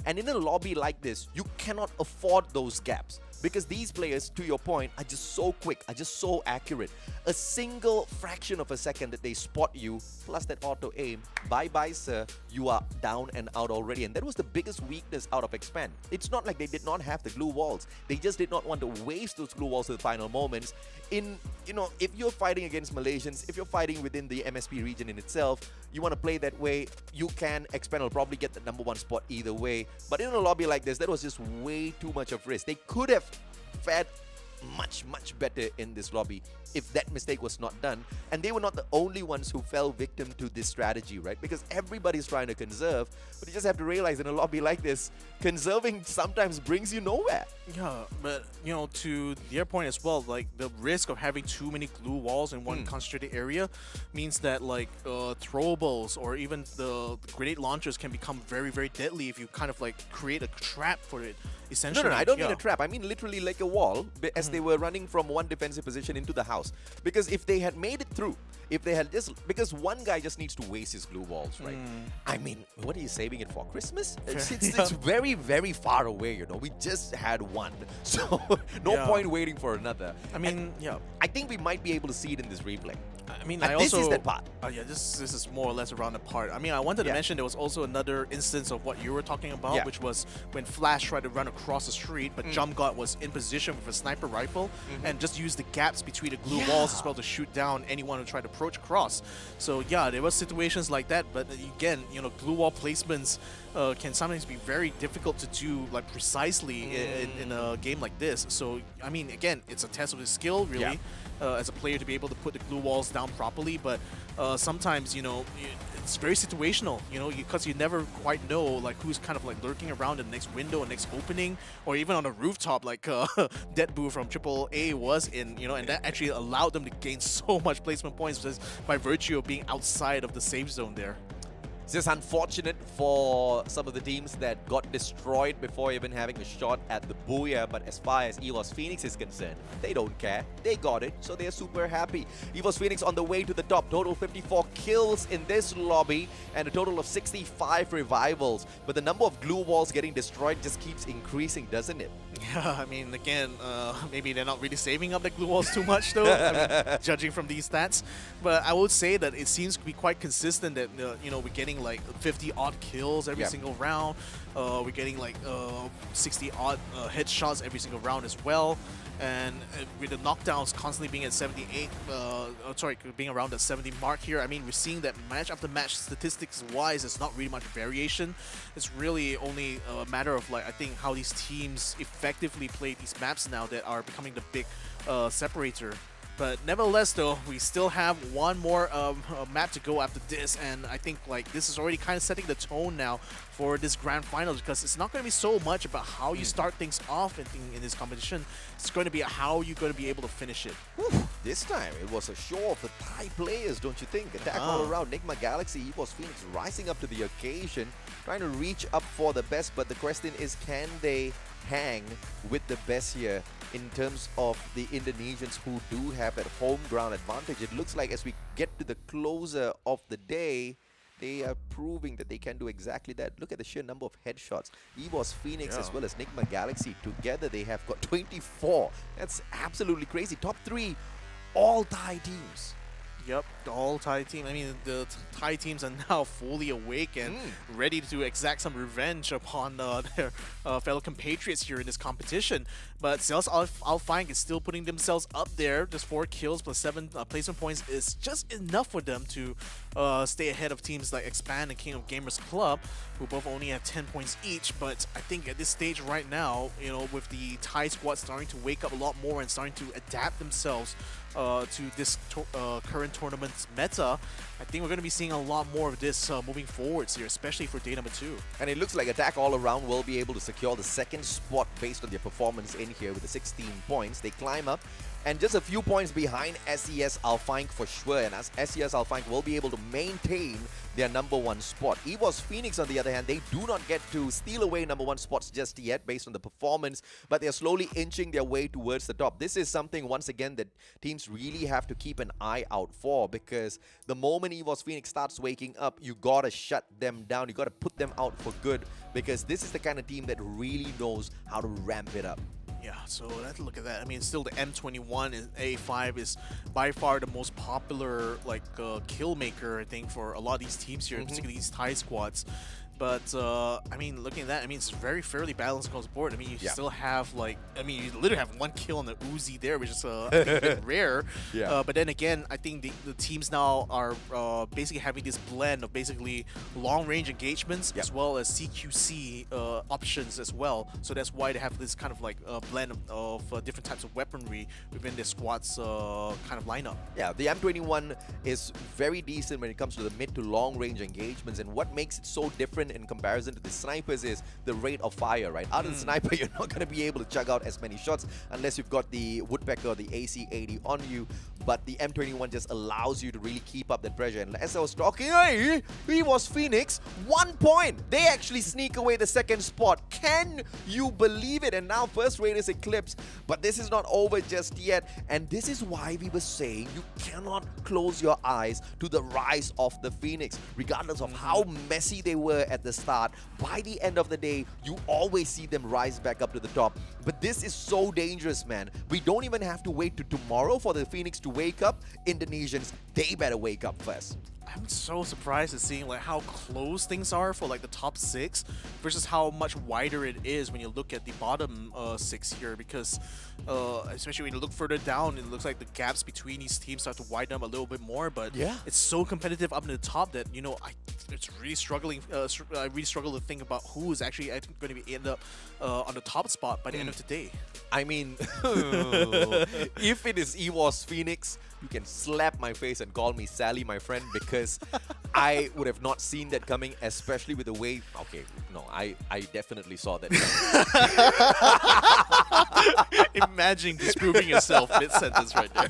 And in a lobby like this, you cannot afford those gaps, because these players, to your point, are just so quick, are just so accurate. A single fraction of a second that they spot you, plus that auto aim, bye-bye, sir, you are down and out already. And that was the biggest weakness out of Expand. It's not like they did not have the glue walls. They just did not want to waste those glue walls to the final moments. In, you know, if you're fighting against Malaysians, if you're fighting within the MSP region in itself, you want to play that way, you can. Expand will probably get the number 1 spot either way. But in a lobby like this, that was just way too much of risk. They could have fed much, much better in this lobby if that mistake was not done. And they were not the only ones who fell victim to this strategy, right? Because everybody's trying to conserve, but you just have to realize in a lobby like this, conserving sometimes brings you nowhere. Yeah, but you know, to their point as well, like the risk of having too many glue walls in one concentrated area means that like throwables or even the grenade launchers can become very, very deadly if you kind of like create a trap for it. Essentially, No, I don't mean a trap. I mean literally like a wall as they were running from one defensive position into the house. Because if they had made it through, if they had just, because one guy just needs to waste his glue walls, right? I mean, what are you saving it for? Christmas? It's very, very far away, you know. We just had one. So no point waiting for another. I mean, I think we might be able to see it in this replay. I mean, and this is that part. Yeah, this is more or less around the part. I mean, I wanted to mention there was also another instance of what you were talking about, which was when Flash tried to run across the street, but Jump God was in position with a sniper rifle and just used the gaps between the glue walls as well to shoot down anyone who tried to approach across. So yeah, there were situations like that, but again, you know, glue wall placements can sometimes be very difficult to do like precisely in a game like this. So I mean, again, it's a test of his skill, really. As a player to be able to put the glue walls down properly, but sometimes, you know, it's very situational, you know, because you never quite know like who's kind of like lurking around the next window, next opening, or even on a rooftop like Deadboo from AAA was in, you know, and that actually allowed them to gain so much placement points just by virtue of being outside of the safe zone there. It's just unfortunate for some of the teams that got destroyed before even having a shot at the Booyah, but as far as EVOS Phoenix is concerned, they don't care. They got it, so they're super happy. EVOS Phoenix on the way to the top. Total 54 kills in this lobby and a total of 65 revivals. But the number of glue walls getting destroyed just keeps increasing, doesn't it? Yeah, I mean, again, maybe they're not really saving up the glue walls too much, though, I mean, judging from these stats. But I would say that it seems to be quite consistent that, you know, we're getting like 50-odd kills every single round. We're getting like 60-odd headshots every single round as well. And with the knockdowns constantly being at 78, being around that 70 mark here, I mean, we're seeing that match after match, statistics-wise, it's not really much variation. It's really only a matter of, like, I think how these teams effectively play these maps now that are becoming the big separator. But nevertheless, though, we still have one more map to go after this, and I think like this is already kind of setting the tone now for this grand finals, because it's not going to be so much about how you start things off in this competition. It's going to be how you're going to be able to finish it. Whew, this time it was a show of the Thai players, don't you think? Attack all around. NIGMA Galaxy, EVOS Phoenix rising up to the occasion, trying to reach up for the best, but the question is, can they hang with the best here in terms of the Indonesians who do have that home ground advantage? It looks like as we get to the closer of the day, they are proving that they can do exactly that. Look at the sheer number of headshots. EVOS Phoenix as well as NIGMA Galaxy together, they have got 24. That's absolutely crazy. Top 3, all Thai teams. Yep, all Thai teams. I mean, the Thai teams are now fully awake and ready to exact some revenge upon their fellow compatriots here in this competition. But Sales ALFAINK is still putting themselves up there. Just 4 kills plus 7 placement points is just enough for them to stay ahead of teams like Expand and King of Gamers Club, who both only have 10 points each. But I think at this stage right now, you know, with the Thai squad starting to wake up a lot more and starting to adapt themselves to this current tournament's meta, I think we're going to be seeing a lot more of this moving forwards here, especially for day number 2. And it looks like Attack All Around will be able to secure the second spot based on their performance in here with the 16 points. They climb up and just a few points behind SES ALFAINK for sure, and as SES ALFAINK will be able to maintain their #1 spot. EVOS Phoenix, on the other hand, they do not get to steal away #1 spots just yet based on the performance, but they're slowly inching their way towards the top. This is something, once again, that teams really have to keep an eye out for, because the moment EVOS Phoenix starts waking up, you gotta shut them down. You gotta put them out for good, because this is the kind of team that really knows how to ramp it up. Yeah, so let's look at that. I mean, still the M21 and A5 is by far the most popular like kill maker, I think, for a lot of these teams here, particularly these Thai squads. But I mean, looking at that, I mean, it's very fairly balanced across the board. I mean, you still have like, I mean, you literally have 1 kill on the Uzi there, which is I think a bit rare. But then again, I think the teams now are basically having this blend of basically long-range engagements as well as CQC options as well. So that's why they have this kind of like blend of different types of weaponry within their squad's kind of lineup. Yeah, the M21 is very decent when it comes to the mid to long-range engagements, and what makes it so different in comparison to the snipers is the rate of fire, right? Out of the sniper, you're not going to be able to chug out as many shots unless you've got the Woodpecker or the AC-80 on you, but the M21 just allows you to really keep up that pressure. And as I was talking, hey, EVOS Phoenix, 1 point! They actually sneak away the second spot. Can you believe it? And now first rate is Eclipse, but this is not over just yet, and this is why we were saying you cannot close your eyes to the rise of the Phoenix. Regardless of how messy they were at the start, by the end of the day, you always see them rise back up to the top. But this is so dangerous, man. We don't even have to wait to tomorrow for the Phoenix to wake up. Indonesians, they better wake up first. I'm so surprised at seeing like how close things are for like the top 6 versus how much wider it is when you look at the bottom 6 here, because especially when you look further down, it looks like the gaps between these teams start to widen up a little bit more. But it's so competitive up in the top that, you know, it's really struggling. I really struggle to think about who is actually going to be end up on the top spot by the end of today. I mean, if it is EVOS Phoenix, you can slap my face and call me Sally, my friend, because I would have not seen that coming, especially with the way... Okay, no, I definitely saw that coming. Imagine disproving yourself mid-sentence right there.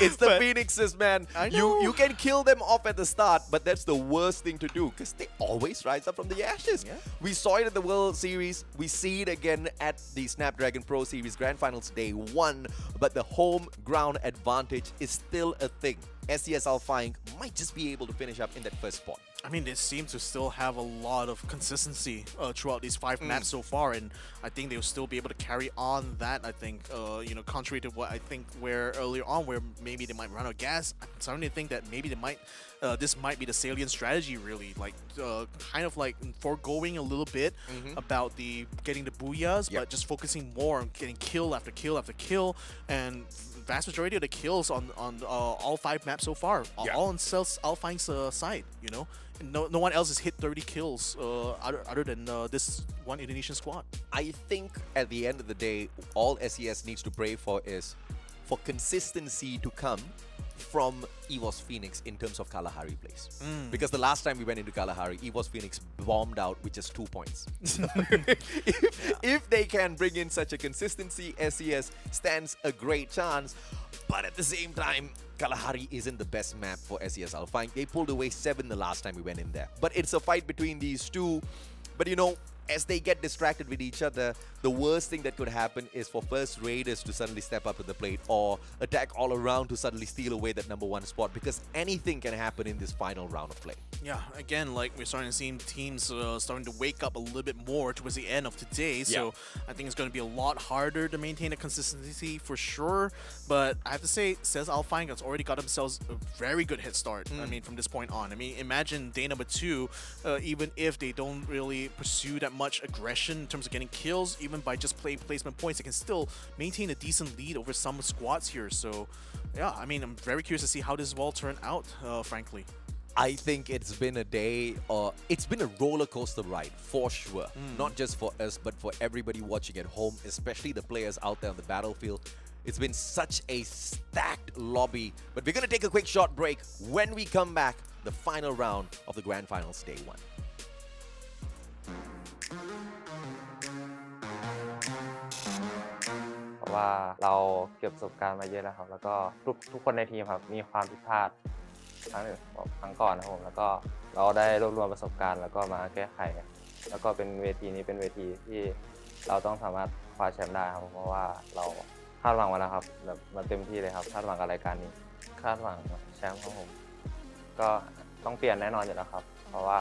It's the Phoenixes, man. You can kill them off at the start, but that's the worst thing to do because they always rise up from the ashes. We saw it at the World Series. We see it again at the Snapdragon Pro Series Grand Finals Day 1, but the home ground advantage is still a thing. SES ALFAINK might just be able to finish up in that first spot. I mean, they seem to still have a lot of consistency throughout these 5 maps so far, and I think they'll still be able to carry on that. I think, you know, contrary to what I think where earlier on, where maybe they might run out of gas, I'm starting to think that maybe they might, this might be the salient strategy, really, like kind of like foregoing a little bit about the getting the booyahs, but just focusing more on getting kill after kill after kill, and vast majority of the kills on all 5 maps so far, all on ALFAINK's side, you know. No one else has hit 30 kills other than this one Indonesian squad. I think at the end of the day, all SES needs to pray for is for consistency to come from EVOS Phoenix in terms of Kalahari plays. Because the last time we went into Kalahari, EVOS Phoenix bombed out with just 2 points. So if they can bring in such a consistency, SES stands a great chance. But at the same time, Kalahari isn't the best map for SES ALFAINK. They pulled away 7 the last time we went in there. But it's a fight between these two. But you know, as they get distracted with each other, the worst thing that could happen is for first raiders to suddenly step up to the plate or attack all around to suddenly steal away that #1 spot, because anything can happen in this final round of play. Yeah, again, like we're starting to see teams starting to wake up a little bit more towards the end of today, so I think it's going to be a lot harder to maintain a consistency for sure. But I have to say, SES ALFAINK has already got themselves a very good head start. I mean, from this point on. I mean, imagine day number 2, even if they don't really pursue that much aggression in terms of getting kills, even by just playing placement points, they can still maintain a decent lead over some squads here. So yeah, I mean, I'm very curious to see how this will all turn out, frankly. I think it's been a day, it's been a roller coaster ride for sure. Not just for us, but for everybody watching at home, especially the players out there on the battlefield. It's been such a stacked lobby, but we're going to take a quick short break. When we come back, the final round of the Grand Finals Day 1. เพราะว่าเราเก็บประสบการณ์มาเยอะแล้วครับแล้วก็ทุกคนในทีมครับมีความผิดพลาดครั้งก่อนนะครับผมแล้วก็เราได้รวบรวมประสบการณ์แล้วก็มาแก้ไขแล้วก็เป็นเวทีนี้เป็นเวทีที่เราต้องสามารถคว้าแชมป์ได้ครับเพราะว่าเราคาดหวังมาแล้วครับแบบมาเต็มที่เลยครับคาดหวังกับรายการนี้คาดหวังแชมป์ครับผมก็ต้องเปลี่ยนแน่นอนอยู่แล้วครับเพราะว่า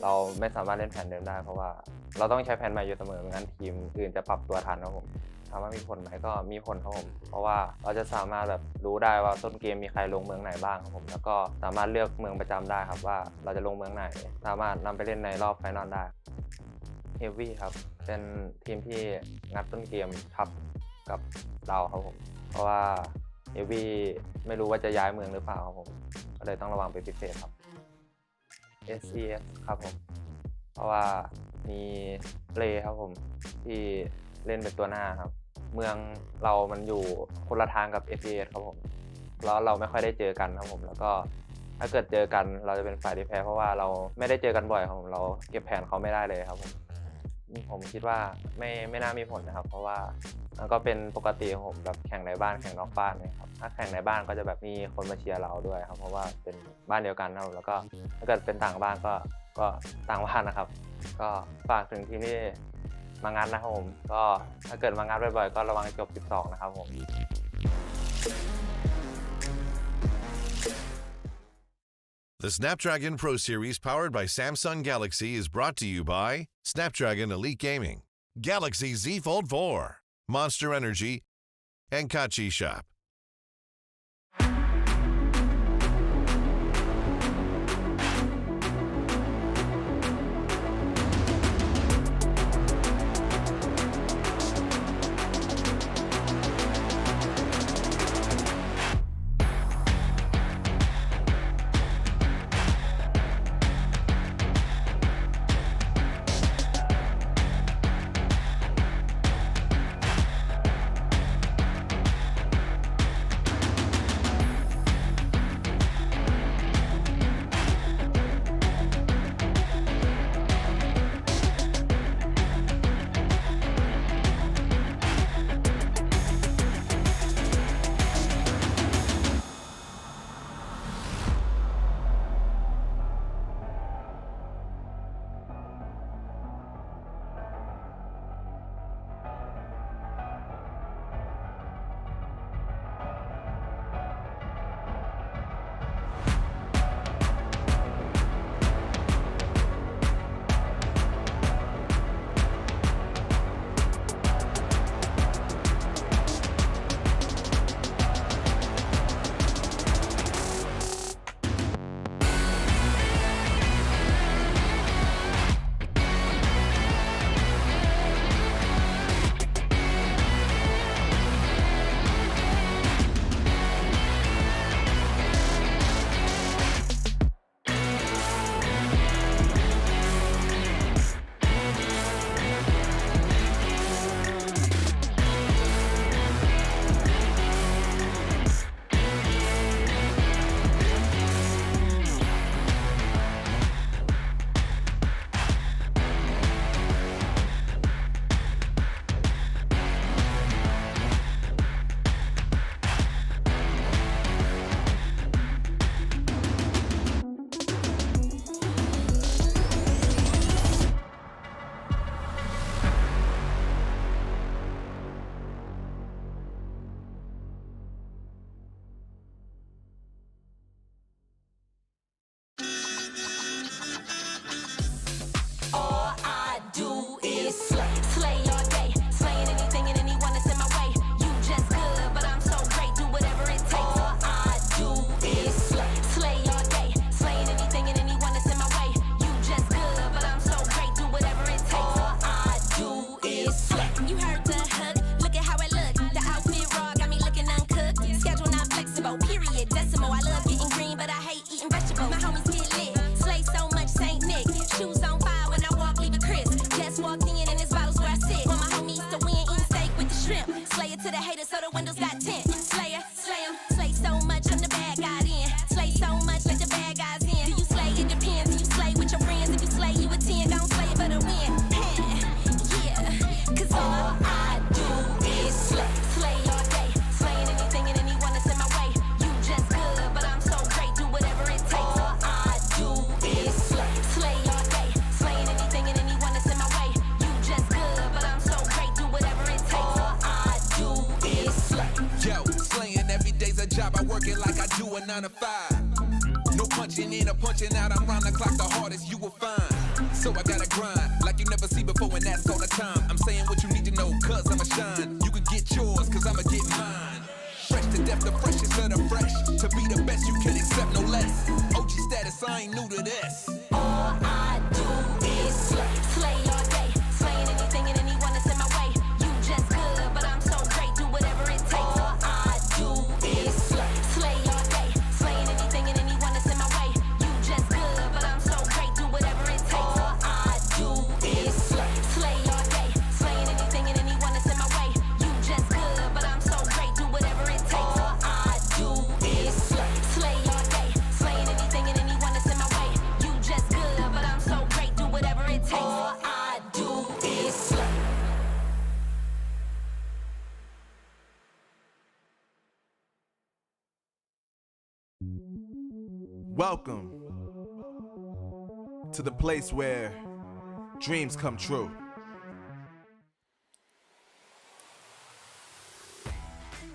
เราไม่สามารถเล่นแผนเดิมได้เพราะว่าเราต้องใช้แผนใหม่อยู่เสมอไม่งั้นทีมอื่นจะปรับตัวทันครับผม ถามว่ามีผลไหมก็มีผลครับผมเพราะว่าเราจะสามารถแบบรู้ได้ว่าต้นเกมมีใครลงเมืองไหนบ้างครับผมแล้วก็สามารถเลือกเมืองประจำได้ครับว่าเราจะลงเมืองไหนสามารถนำไปเล่นในรอบไฟนอลได้เฮฟวี่ครับเป็นทีมที่งัดต้นเกมทับกับเราครับผมเพราะว่าเฮฟวี่ไม่รู้ว่าจะย้ายเมืองหรือเปล่าครับผมก็เลยต้องระวังเป็นพิเศษครับ SCS ครับผมเพราะว่ามีเปลครับผมที่เล่นเป็นตัวหน้าครับเมืองเรามันอยู่คนละทางกับ SCS ครับผมแล้วเราไม่ค่อยได้เจอกันครับผมแล้วก็ถ้าเกิดเจอกันเราจะเป็นฝ่ายที่แพ้เพราะว่าเราไม่ได้เจอกันบ่อยครับผมเราเก็บแผนเขาไม่ได้เลยครับผมคิดว่าไม่น่ามีผลนะครับเพราะว่ามันก็เป็นปกติของผมแบบแข่งในบ้านแข่งนอกบ้านนะครับถ้าแข่งในบ้านก็จะแบบมีคนมาเชียร์เราด้วยครับเพราะว่าเป็นบ้านเดียวกันนะครับแล้วก็ถ้าเกิดเป็นต่างบ้านก็ต่างบ้านนะครับก็ฝากถึงทีมที่มางัดนะครับผมก็ถ้าเกิดมางัดบ่อยๆก็ระวังจบ 12 นะครับผม The Snapdragon Pro Series powered by Samsung Galaxy is brought to you by Snapdragon Elite Gaming, Galaxy Z Fold 4, Monster Energy, and Kachi Shop. punching in or punching out, I'm round the clock the hardest you will find. So I gotta grind, like you never see before, and that's all the time. I'm saying what you need to know, cause I'ma shine. You can get yours, cause I'ma get mine. Fresh to death, the freshest of the fresh. To be the best, you can accept no less. OG status, I ain't new to this. All I do is slay, slay all day, slaying anything and anyone that's in my way. You just good, but I'm so great, do whatever it takes. All I do is slay, slay all day, slaying anything and anyone that's in my way. You just good, but I'm so great, do whatever it takes. All I do is slay, slay all day, slaying anything and anyone that's in my way. You just good, but I'm so great, do whatever it takes. All I do is slay, slay all day, slaying anything and anyone that's in my way. You just good, but I'm so great, do whatever it takes. All I do is slay. Welcome to the place where dreams come true.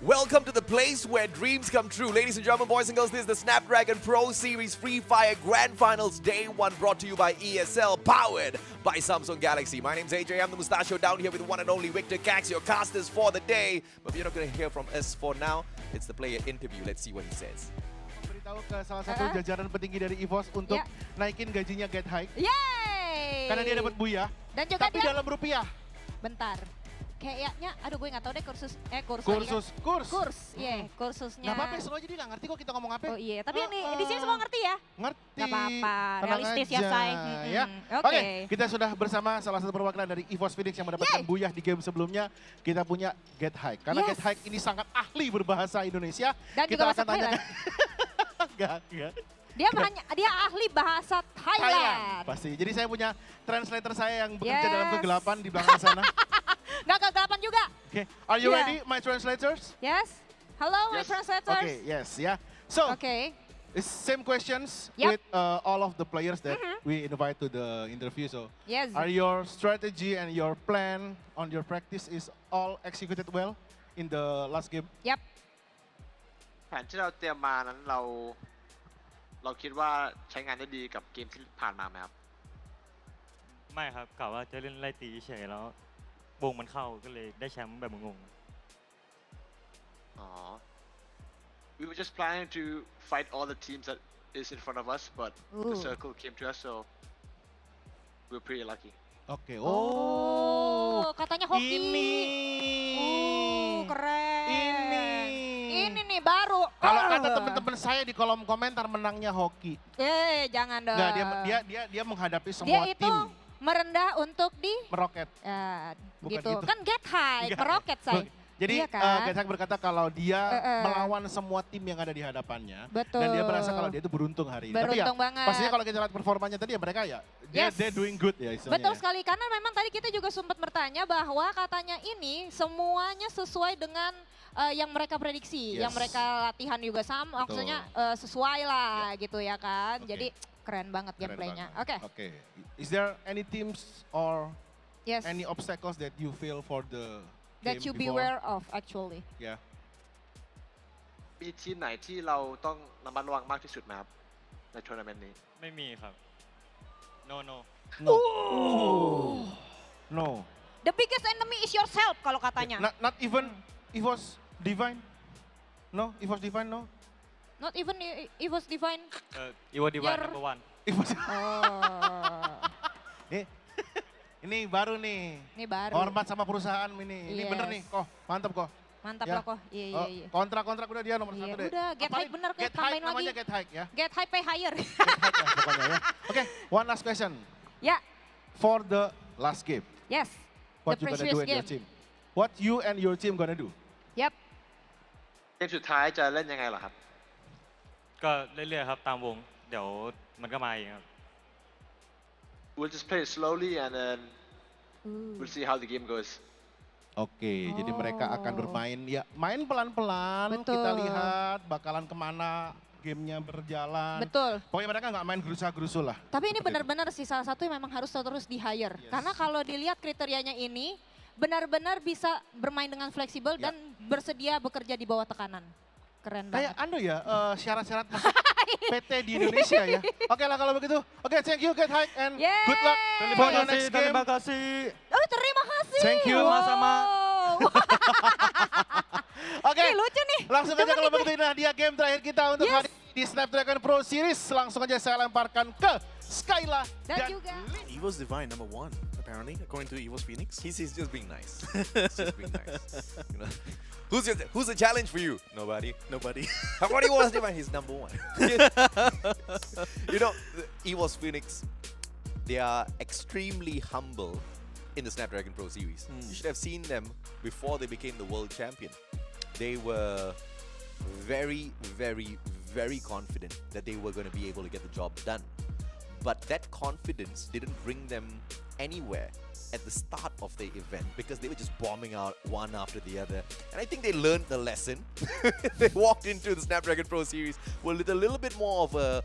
Welcome to the place where dreams come true. Ladies and gentlemen, boys and girls, this is the Snapdragon Pro Series Free Fire Grand Finals Day 1 brought to you by ESL, powered by Samsung Galaxy. My name's AJ, I'm the Mustachio down here with the one and only Victor Cax, your casters for the day. But you're not going to hear from us for now. It's the player interview. Let's see what he says. Beritahu ke salah satu jajaran petinggi dari EVOS untuk naikin gajinya Get High. Yeay! Karena dia dapat buya, Dan juga tapi dalam rupiah. Bentar. Kayaknya, aduh gue nggak tahu deh kursus kursusnya. Nggak apa-apa, selalu jadi nggak ngerti kok kita ngomong apa. Oh iya, tapi yang di sini semua ngerti ya? Ngerti. Nggak apa-apa, Tenang realistis ya aja, say. Ya. Oke. Oke, kita sudah bersama salah satu perwakilan dari EVOS Phoenix yang mendapatkan buyah di game sebelumnya. Kita punya Get High. Karena Get High ini sangat ahli berbahasa Indonesia. Dan kita juga akan bahasa Thailand. Enggak. Dia ahli bahasa Thailand. Pasti. Jadi saya punya translator saya yang bekerja dalam kegelapan di belakang sana. Nggak kegelapan juga. Okay. Are you ready, my translators? Yes. Hello, my translators. Okay, yes, yeah. So, it's same questions with all of the players that we invite to the interview. So, are your strategy and your plan on your practice is all executed well in the last game? Yep. แผนที่เราเตรียมมานั้นเราคิดว่าใช้งานได้ดีกับเกมที่ผ่านมาไหมครับ ไม่ครับกะว่าจะเล่นไล่ตีเฉยแล้ววงมันเข้าก็เลยได้แชมป์แบบงง อ๋อ We were just planning to fight all the teams that is in front of us, but the circle came to us, so we're pretty lucky. Oke. Oh, katanya hoki. Keren. Ini nih baru. Kalau kata teman-teman saya di kolom komentar menangnya hoki. Jangan dong. Enggak, dia menghadapi semua dia tim. Itu merendah untuk di meroket. Gitu. Kan Get High, meroket saya. Jadi iya kan? Get High berkata kalau dia melawan semua tim yang ada di hadapannya. Betul. Dan dia merasa kalau dia itu beruntung hari ini. Beruntung banget. Pastinya kalau kita lihat performanya tadi ya mereka ya, they're doing good ya istilahnya. Betul sekali, karena memang tadi kita juga sempat bertanya bahwa katanya ini semuanya sesuai dengan yang mereka prediksi, yang mereka latihan juga sama, maksudnya sesuai lah gitu ya kan. Jadi keren banget gameplaynya. Oke. Is there any teams or any obstacles that you feel for the that you beware of actually? Yeah. มีทีมไหนที่เราต้องระมัดระวังมากที่สุดไหมครับในทัวร์นาเมนต์นี้ ๆไม่มีครับ no No. The biggest enemy is yourself kalau katanya. Not even EVOS Divine? No? EVOS Divine no? Not even EVOS Divine? EVOS Divine number one. Ini baru nih. Ini baru. Hormat sama perusahaan ini. Ini bener nih, kok. Mantap kok. Mantap lah kok. Iya. Kontrak udah dia nomor 1 deh. Udah, Get High bener Get tambahin High, namanya lagi. Get High ya. Get High pay higher. Get High ya pokoknya ya. Oke, one last question. Ya. For the last game. Yes. What you gonna do in your team? What you and your team gonna do? Yep. เกมสุดท้ายจะเล่นยังไงเหรอครับ ก็เรื่อยๆครับตามวงเดี๋ยวมันก็มาเองครับ We'll just play it slowly and then we'll see how the game goes. Oke, jadi mereka akan bermain ya, main pelan-pelan. Kita lihat bakalan kemana gamenya berjalan. Betul. Pokoknya mereka nggak main gerusa-gerusu lah. Tapi ini benar-benar sih salah satu yang memang harus terus di hire. Karena kalau dilihat kriterianya ini benar-benar bisa bermain dengan fleksibel dan bersedia bekerja di bawah tekanan. Keren banget. Kayak ya, syarat-syarat masuk PT di Indonesia ya. Oke lah kalau begitu. Oke, thank you, get high and good luck for your next game. Terima kasih. Oh, terima kasih. Thank you. Sama-sama. Oke, Ini lucu nih. langsung aja kalau begitu nah dia game terakhir kita untuk hari ini di Snapdragon Pro Series. Langsung aja saya lemparkan ke Skyla Dan juga EVOS Divine #1 apparently according to EVOS Phoenix. He's just being nice. He's just being nice. You know? Who's the challenge for you? Nobody. How about EVOS Divine? He's #1. You know, EVOS Phoenix, they are extremely humble in the Snapdragon Pro Series. You should have seen them before they became the world champion. They were very, very, very confident that they were going to be able to get the job done. But that confidence didn't bring them anywhere at the start of the event because they were just bombing out one after the other. And I think they learned the lesson. They walked into the Snapdragon Pro Series with a little bit more of a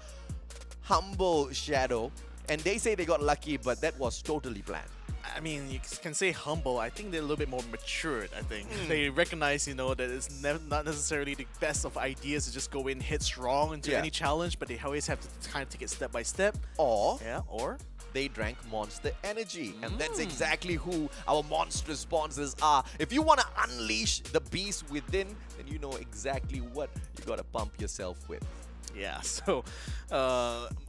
humble shadow. And they say they got lucky, but that was totally planned. I mean, you can say humble. I think they're a little bit more matured, I think. They recognize, you know, that it's not necessarily the best of ideas to just go in, hit strong into any challenge, but they always have to kind of take it step by step. Or they drank Monster Energy. And that's exactly who our monster sponsors are. If you want to unleash the beast within, then you know exactly what you got to pump yourself with. Yeah, so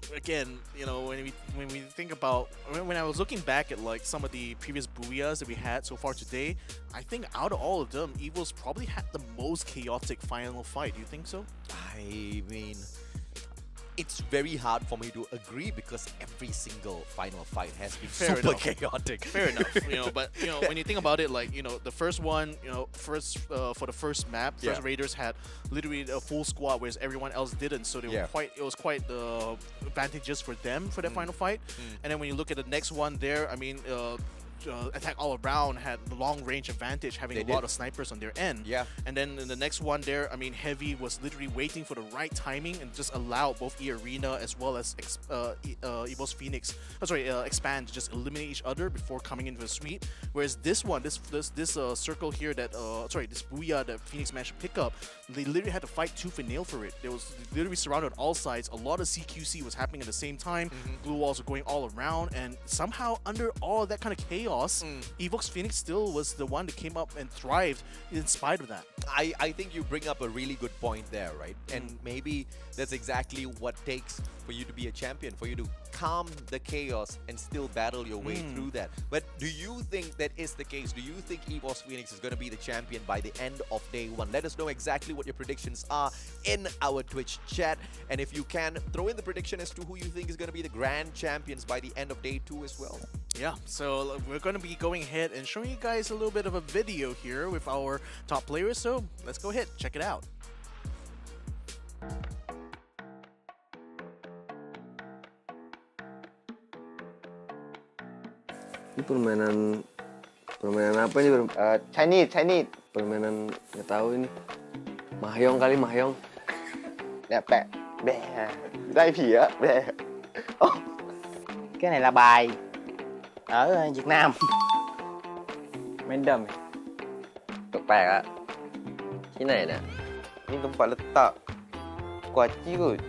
again, you know, when we think about when I was looking back at like some of the previous Booyahs that we had so far today, I think out of all of them, EVOS probably had the most chaotic final fight. Do you think so? I mean, it's very hard for me to agree because every single final fight has been super chaotic. Fair enough, you know, but you know when you think about it, like you know the first one, you know, for the first map, Raiders had literally a full squad, whereas everyone else didn't. So they were it was quite advantageous for them for that final fight. And then when you look at the next one there, I mean. Attack All Around had the long range advantage, having a lot of snipers on their end. Yeah. And then in the next one there, I mean, Heavy was literally waiting for the right timing and just allowed both EARENA as well as EVOS Phoenix, Expand to just eliminate each other before coming into the sweep. Whereas this one, this circle here that, this Booyah that Phoenix managed to pick up, they literally had to fight tooth and nail for it. They was literally surrounded on all sides. A lot of CQC was happening at the same time. Blue walls were going all around, and somehow under all of that kind of chaos, EVOS Phoenix still was the one that came up and thrived in spite of that. I think you bring up a really good point there, right? And maybe that's exactly what takes for you to be a champion, for you to calm the chaos and still battle your way through that. But do you think that is the case? Do you think EVOS Phoenix is going to be the champion by the end of day one? Let us know exactly what your predictions are in our Twitch chat. And if you can, throw in the prediction as to who you think is going to be the grand champions by the end of day 2 as well. Yeah, so we're going to be going ahead and showing you guys a little bit of a video here with our top players. So let's go ahead, check it out. Ini permainan apa ini? Chinese. Permainan nggak tahu ini. Mahjong kali mahjong. Bẹ. Dai phỉ á, bẹ. Cái này là bài ở Việt Nam. Random.แปลกๆอะที่ไหนเนี่ย Ini tempat letak kuaci kot.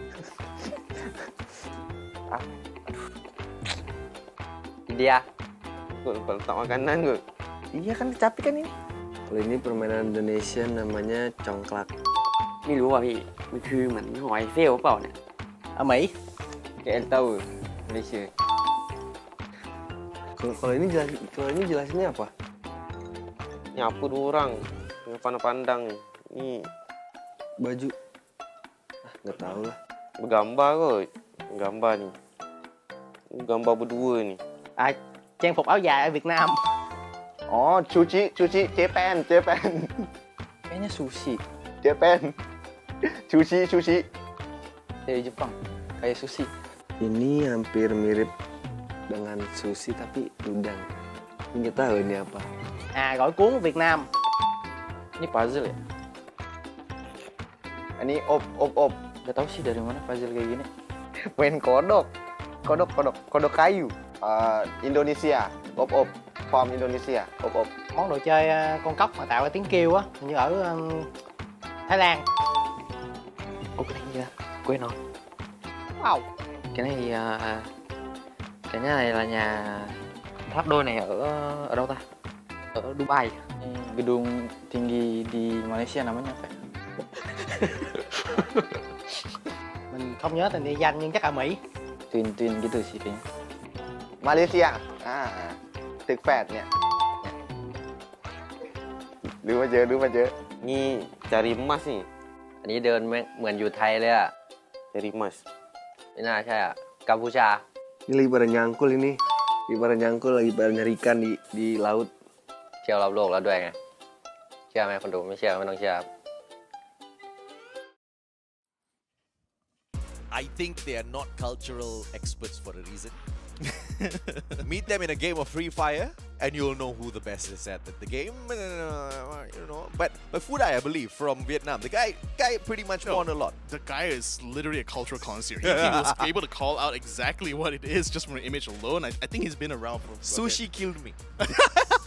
India. Tempat letak makanan kot. Iya kan kecapi kan ini. Kalau ini permainan Indonesia namanya congklak. ไม่รู้อ่ะพี่มันคือเหมือนหอยเฟลเปล่าเนี่ย Ở Mỹ. KL tahu Malaysia. Kalau ini jelasinnya apa? Nyapu 2 orang. Pandang-pandang. Ini baju. Nggak tahu lah. Bergambar kot. Gambar ni. Gambar berdua ni. Trang phục áo dài ở Việt Nam. Oh, sushi, Japan. Kayaknya sushi. Japan. Sushi. Dari Jepang. Kayak sushi. Ini hampir mirip dengan sushi tapi udang. Ini nggak tahu ini apa. Gỏi cuốn Việt Nam. Ini puzzle ya? Ini op. Nggak tahu sih dari mana puzzle kayak gini. Main kodok kayu. Indonesia, op. Farm Indonesia, op. Món đồ chơi con cóc mà tạo ra tiếng kêu á, hình như ở Thái Lan. Cái này gì quen không? Wow. Cái này cái nhà này là nhà tháp đôi này ở đâu ta? Ở Dubai. Gedung tinggi di Malaysia namanya apa? Mình không nhớ tên địa danh nhưng chắc ở Mỹ. Twin gitu sih kayaknya. Malaysia.ตึกแฝดเนี่ยดูมาเจอนี่cari emas nih อันนี้เดินเหมือนอยู่ไทยเลยอ่ะ cari emas ไม่น่าใช่อ่ะ กัมพูชา ini lagi pada nyangkul lagi pada nyari ikan di laut เที่ยวรอบโลกแล้วด้วยไง เชื่อไหมคนดูไม่เชื่อไม่ต้องเชื่อครับ I think they are not cultural experts for a reason. Meet them in a game of Free Fire, and you'll know who the best is at the game. You know, but Fudai, I believe, from Vietnam, the guy pretty much won a lot. The guy is literally a cultural connoisseur. He was able to call out exactly what it is just from an image alone. I think he's been around for Sushi killed me.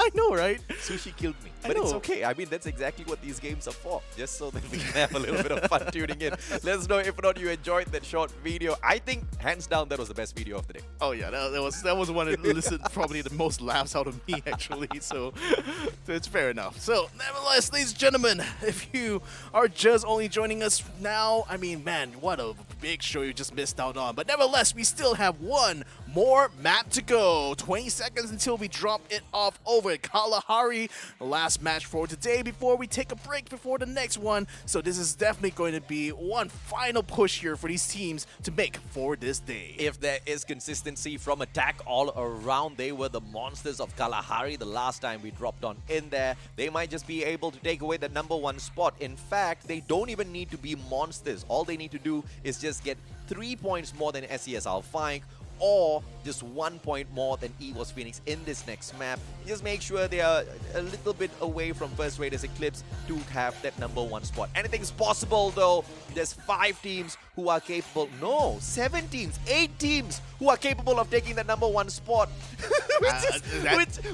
I know, right? Sushi killed me. But it's okay. I mean, that's exactly what these games are for. Just so that we can have a little bit of fun tuning in. Let us know if or not you enjoyed that short video. I think, hands down, that was the best video of the day. Oh yeah, that was one that elicited probably the most laughs out of me actually. So it's fair enough. So nevertheless, ladies and gentlemen, if you are just only joining us now, I mean, man, what a big show you just missed out on. But nevertheless, we still have one more map to go. 20 seconds until we drop it off over at Kalahari. The last match for today before we take a break before the next one. So this is definitely going to be one final push here for these teams to make for this day. If there is consistency from attack all around, they were the monsters of Kalahari the last time we dropped on in there. They might just be able to take away the #1 spot. In fact, they don't even need to be monsters. All they need to do is just get 3 points more than SES ALFAINK, or just 1 point more than EVOS Phoenix in this next map. Just make sure they are a little bit away from First Raiders Eclipse to have that #1 spot. Anything's possible though. There's 5 teams who are capable. No, 7 teams, 8 teams who are capable of taking that #1 spot.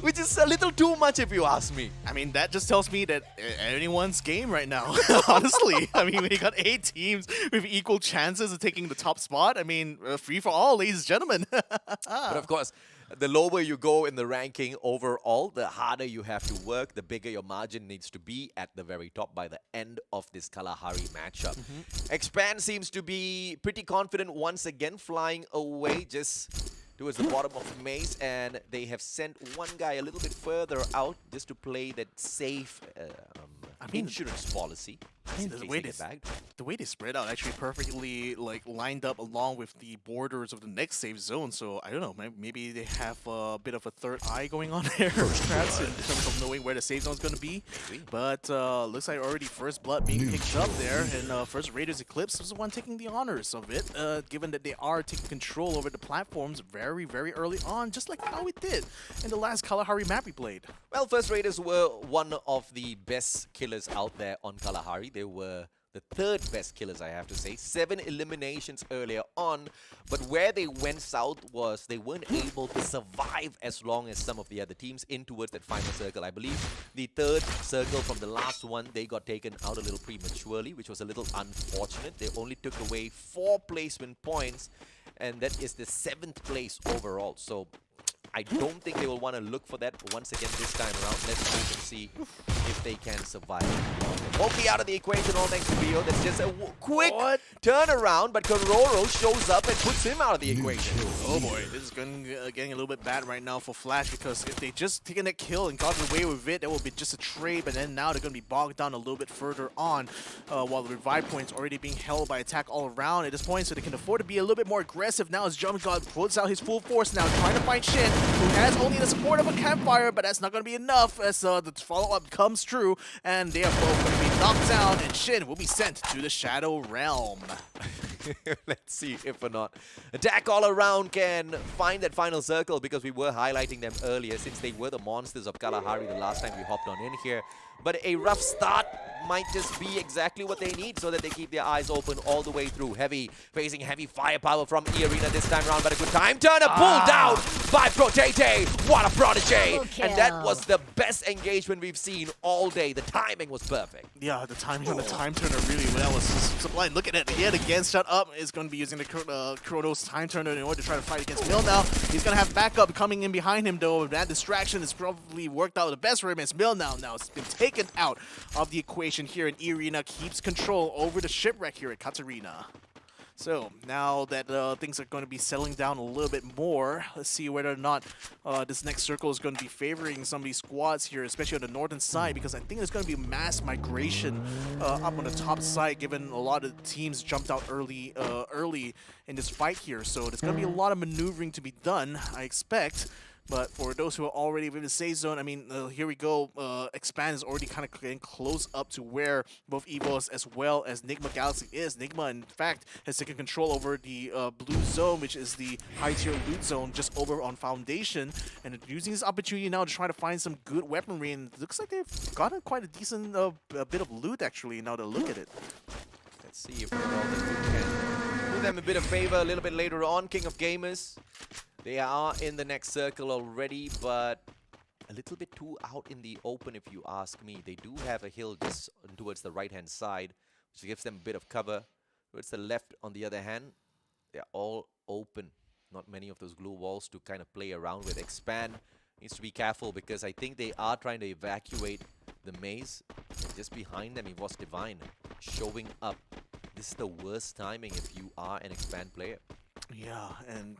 which is a little too much if you ask me. I mean, that just tells me that anyone's game right now, honestly. I mean, when you got 8 teams with equal chances of taking the top spot, I mean, free for all, ladies and gentlemen. But of course, the lower you go in the ranking overall, the harder you have to work, the bigger your margin needs to be at the very top by the end of this Kalahari matchup. Expand seems to be pretty confident once again, flying away just towards the bottom of the maze, and they have sent one guy a little bit further out just to play that safe insurance policy. I mean, the way they spread out actually perfectly lined up along with the borders of the next safe zone. So I don't know, maybe they have a bit of a third eye going on there, perhaps, in terms of knowing where the safe zone is going to be. But looks like already first blood being picked up there, and first Raiders Eclipse was the one taking the honors of it, given that they are taking control over the platforms very, very early on, just like how we did in the last Kalahari map we played. Well, first Raiders were one of the best killers out there on Kalahari. They were the 3rd best killers, I have to say. 7 eliminations earlier on, but where they went south was they weren't able to survive as long as some of the other teams in towards that final circle. I believe the 3rd circle from the last one, they got taken out a little prematurely, which was a little unfortunate. They only took away 4 placement points, and that is the 7th place overall. So I don't think they will want to look for that once again this time around. Let's hope and see if they can survive. Won't be out of the equation, all thanks to Rio. That's just a quick turnaround, but Kororo shows up and puts him out of the equation. Oh boy, this is getting a little bit bad right now for Flash, because if they just taken that kill and got away with it, that would be just a trade, but then now they're going to be bogged down a little bit further on, while the revive point's already being held by attack all around at this point, so they can afford to be a little bit more aggressive now as Jump God puts out his full force now, trying to find Shin, who has only the support of a campfire, but that's not going to be enough as the follow-up comes true, and they are both going to be knocked down, and Shin will be sent to the Shadow Realm. Let's see if or not Attack All Around can find that final circle, because we were highlighting them earlier since they were the monsters of Kalahari the last time we hopped on in here. but a rough start might just be exactly what they need so that they keep their eyes open all the way through. Heavy, facing heavy firepower from EARENA this time around, but a good time turner pulled out by Protete. What a prodigy! And that was the best engagement we've seen all day. The timing was perfect. Yeah, the timing on the time turner really well was sublime. Look at it yet again. Shut up is going to be using the Kronos time turner in order to try to fight against Mill now. He's going to have backup coming in behind him though. That distraction has probably worked out the best for him. It's Mill now. Now it's been taken out of the equation here, and EARENA keeps control over the shipwreck here at Katarina. So now that things are going to be settling down a little bit more, let's see whether or not this next circle is going to be favoring some of these squads here, especially on the northern side, because I think there's going to be mass migration up on the top side, given a lot of teams jumped out early in this fight here. So there's going to be a lot of maneuvering to be done, I expect. But for those who are already within the safe zone, I mean, here we go. Expand is already kind of getting close up to where both EVOS as well as NIGMA Galaxy is. NIGMA, in fact, has taken control over the blue zone, which is the high-tier loot zone just over on Foundation. And using this opportunity now to try to find some good weaponry. And it looks like they've gotten quite a decent bit of loot, actually, now to look at it. Let's see if we can do them a bit of favor a little bit later on. King of Gamers. They are in the next circle already, but a little bit too out in the open if you ask me. They do have a hill just towards the right-hand side, which gives them a bit of cover. Towards the left, on the other hand, they're all open. Not many of those glue walls to kind of play around with. Expand needs to be careful because I think they are trying to evacuate the maze. And just behind them, EVOS Divine showing up. This is the worst timing if you are an Expand player. Yeah, and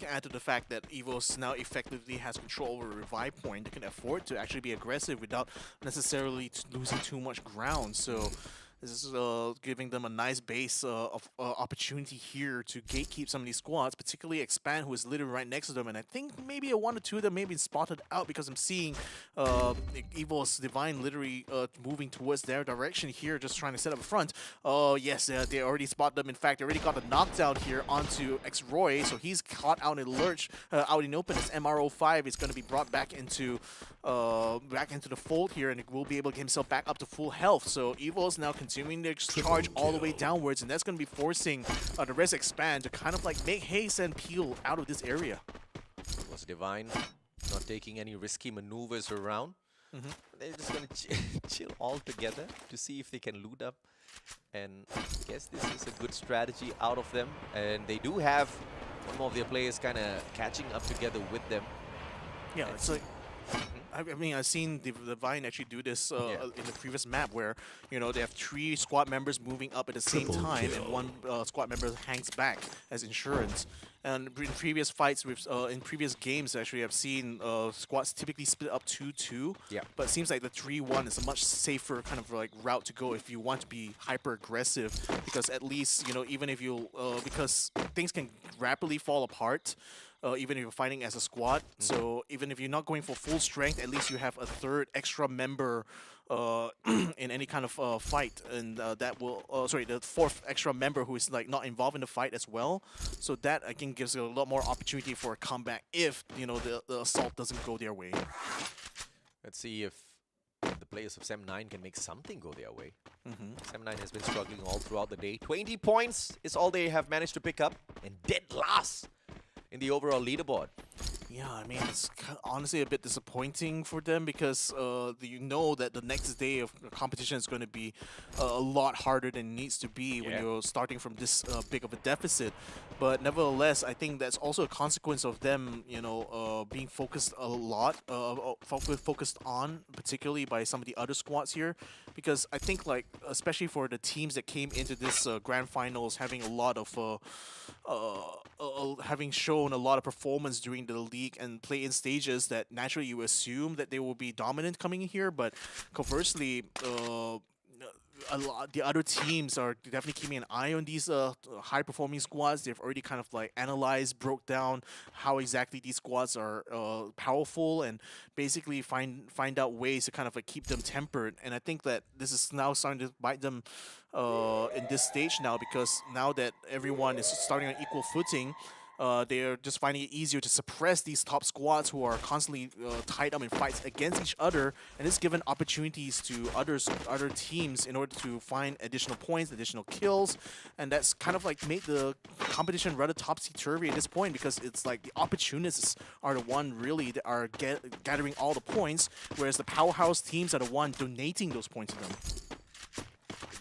add to the fact that EVOS now effectively has control over a revive point. They can afford to actually be aggressive without necessarily losing too much ground. So this is giving them a nice base of opportunity here to gatekeep some of these squads, particularly Expand, who is literally right next to them. And I think maybe one or two of them may be spotted out because I'm seeing EVOS Divine literally moving towards their direction here, just trying to set up a front. Oh, yes, they already spotted them. In fact, they already got a knockdown here onto X-Roy, so he's caught out in a lurch out in open. As MRO5 is going to be brought back into the fold here, and will be able to get himself back up to full health. So EVOS now continuing their charge all the way downwards, and that's going to be forcing the rest Expand to kind of like make haste and peel out of this area. It was Divine not taking any risky maneuvers around. They're just going to chill all together to see if they can loot up. And I guess this is a good strategy out of them. And they do have one more of their players kind of catching up together with them. Yeah, it's like... I mean, I've seen Divine actually do this in the previous map where, you know, they have 3 squad members moving up at the same time and one squad member hangs back as insurance. And in previous fights, in previous games, actually, I've seen squads typically split up 2-2. Yeah. But it seems like the 3-1 is a much safer kind of like route to go if you want to be hyper aggressive, because at least, you know, even if you because things can rapidly fall apart. Even if you're fighting as a squad. So even if you're not going for full strength, at least you have a third extra member in any kind of fight, and that will the 4th extra member who is like not involved in the fight as well. So that again gives you a lot more opportunity for a comeback if, you know, the assault doesn't go their way. Let's see if the players of Sem9 can make something go their way. Sem9 has been struggling all throughout the day. 20 points is all they have managed to pick up, and dead last in the overall leaderboard. Yeah, I mean, it's honestly a bit disappointing for them because you know that the next day of competition is going to be a lot harder than it needs to be when you're starting from this big of a deficit. But nevertheless, I think that's also a consequence of them, you know, being focused a lot, focused on, particularly by some of the other squads here. Because I think, like, especially for the teams that came into this grand finals, having a lot of having shown a lot of performance during the league and play-in stages, that naturally you assume that they will be dominant coming in here, but conversely, the other teams are definitely keeping an eye on these high-performing squads. They've already kind of like analyzed, broke down how exactly these squads are powerful, and basically find out ways to kind of like keep them tempered. And I think that this is now starting to bite them in this stage now, because now that everyone is starting on equal footing, they're just finding it easier to suppress these top squads who are constantly tied up in fights against each other, and it's given opportunities to other teams in order to find additional points, additional kills, and that's kind of like made the competition rather topsy-turvy at this point, because it's like the opportunists are the one really that are gathering all the points, whereas the powerhouse teams are the one donating those points to them.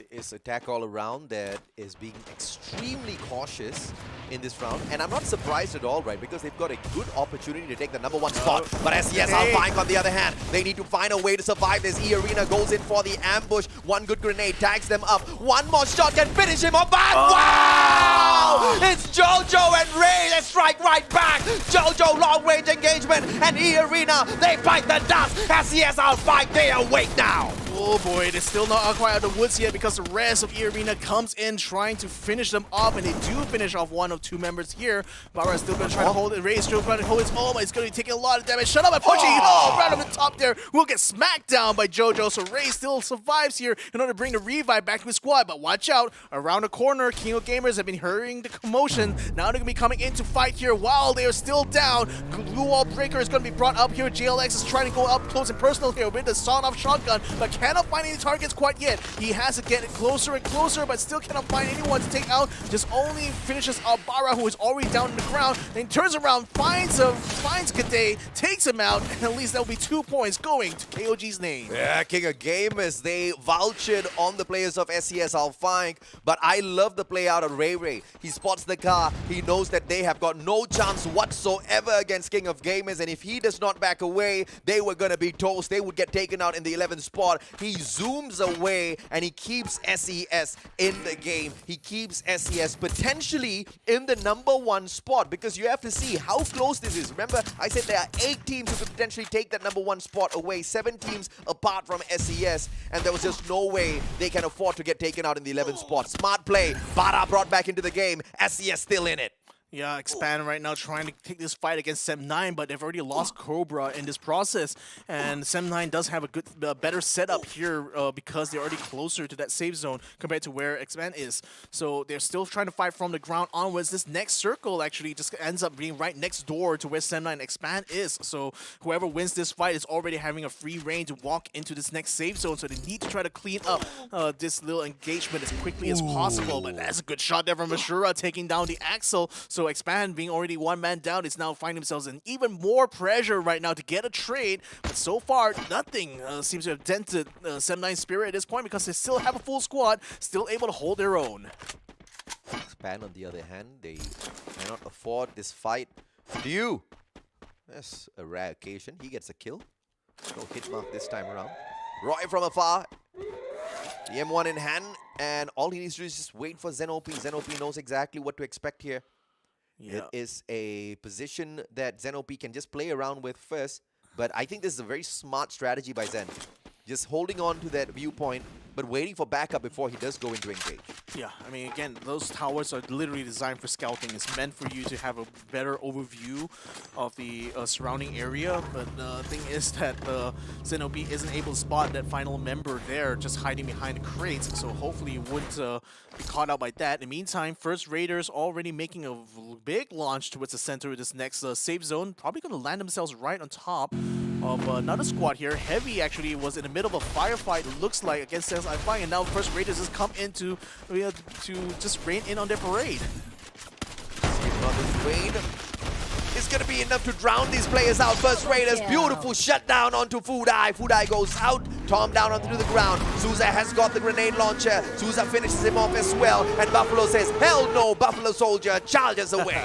Is attack all around that is being extremely cautious in this round, and I'm not surprised at all, right? Because they've got a good opportunity to take the #1 spot. But SES ALFAINK on the other hand, they need to find a way to survive this. EARENA goes in for the ambush. One good grenade tags them up. One more shot can finish him off. Wow! It's Jojo and Ray that strike right back. Jojo long range engagement, and EARENA, they bite the dust. SES ALFAINK, they awake now. Oh boy, they're still not quite out of the woods yet, because the rest of EARENA comes in trying to finish them off, and they do finish off one of two members here. Barra is still going to try to hold it. Ray is still trying to hold his own, but it's going to be taking a lot of damage. Shut up and punching. Right on the top there. Will get smacked down by Jojo, so Ray still survives here in order to bring the revive back to his squad. But watch out, around the corner, King of Gamers have been hurrying the commotion. Now they're going to be coming in to fight here while they are still down. Blue Wall Breaker is going to be brought up here. JLX is trying to go up close and personal here with the sawed-off shotgun, but cannot find any targets quite yet. He has to get it closer and closer, but still cannot find anyone to take out. Just only finishes Barra, who is already down on the ground. Then turns around, finds Gade, takes him out, and at least that will be 2 points going to KOG's name. Yeah, King of Gamers, they vultured on the players of SES ALFAINK, but I love the play out of Ray. He spots the car. He knows that they have got no chance whatsoever against King of Gamers, and if he does not back away, they were going to be toast. They would get taken out in the 11th spot. He zooms away, and he keeps SES in the game. He keeps SES potentially in the #1 spot, because you have to see how close this is. Remember, I said there are 8 teams who could potentially take that #1 spot away, 7 teams apart from SES, and there was just no way they can afford to get taken out in the 11th spot. Smart play. Bara brought back into the game. SES still in it. Yeah, Expand right now trying to take this fight against Sem9, but they've already lost Cobra in this process. And Sem9 does have a better setup here because they're already closer to that safe zone compared to where Expand is. So they're still trying to fight from the ground onwards. This next circle actually just ends up being right next door to where Sem9 and Expand is. So whoever wins this fight is already having a free reign to walk into this next safe zone. So they need to try to clean up this little engagement as quickly as possible. But that's a good shot there from Ashura, taking down the Axel. So Expand, being already one man down, is now finding themselves in even more pressure right now to get a trade. But so far, nothing seems to have dented Sem9's spirit at this point, because they still have a full squad, still able to hold their own. Expand, on the other hand, they cannot afford this fight. Liu, that's a rare occasion. He gets a kill. No hit mark this time around. Roy from afar. The M1 in hand, and all he needs to do is just wait for Zenop. Zenop knows exactly what to expect here. Yeah. It is a position that Zenop can just play around with first, but I think this is a very smart strategy by Zen. Just holding on to that viewpoint, but waiting for backup before he does go into engage. Yeah, I mean, again, those towers are literally designed for scouting. It's meant for you to have a better overview of the surrounding area, but the thing is that Zenop isn't able to spot that final member there, just hiding behind the crates, so hopefully you wouldn't be caught out by that. In the meantime, First Raiders already making a big launch towards the center of this next safe zone, probably going to land themselves right on top of another squad here. Heavy actually was in the middle of a firefight, looks like, against ALFAINK, and now First Raiders has come in to just rain in on their parade. This rain is going to be enough to drown these players out. First Raiders, beautiful shutdown onto Fudai. Fudai goes out, Tom down onto the ground. Souza has got the grenade launcher. Souza finishes him off as well, and Buffalo says, hell no, Buffalo Soldier charges away.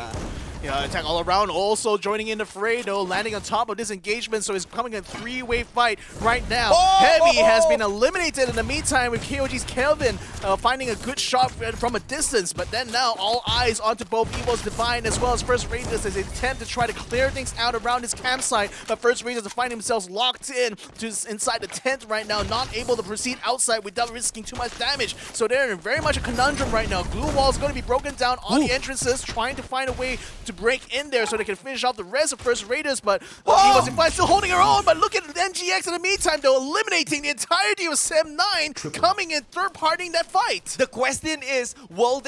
Yeah, attack all around, also joining in the fray, though, landing on top of this engagement, so it's coming a 3-way fight right now. Heavy has been eliminated in the meantime with KOG's Kelvin finding a good shot from a distance, but then now all eyes onto both EVOS Divine as well as First Raiders as they attempt to try to clear things out around this campsite, but First Raiders find themselves locked in to inside the tent right now, not able to proceed outside without risking too much damage, so they're in very much a conundrum right now. Glue wall is going to be broken down on the entrances, trying to find a way to to break in there so they can finish off the rest of First Raiders, but EVOS Define still holding her own, but look at NGX in the meantime, though, eliminating the entirety of Sem9, coming in third-partying that fight. The question is, will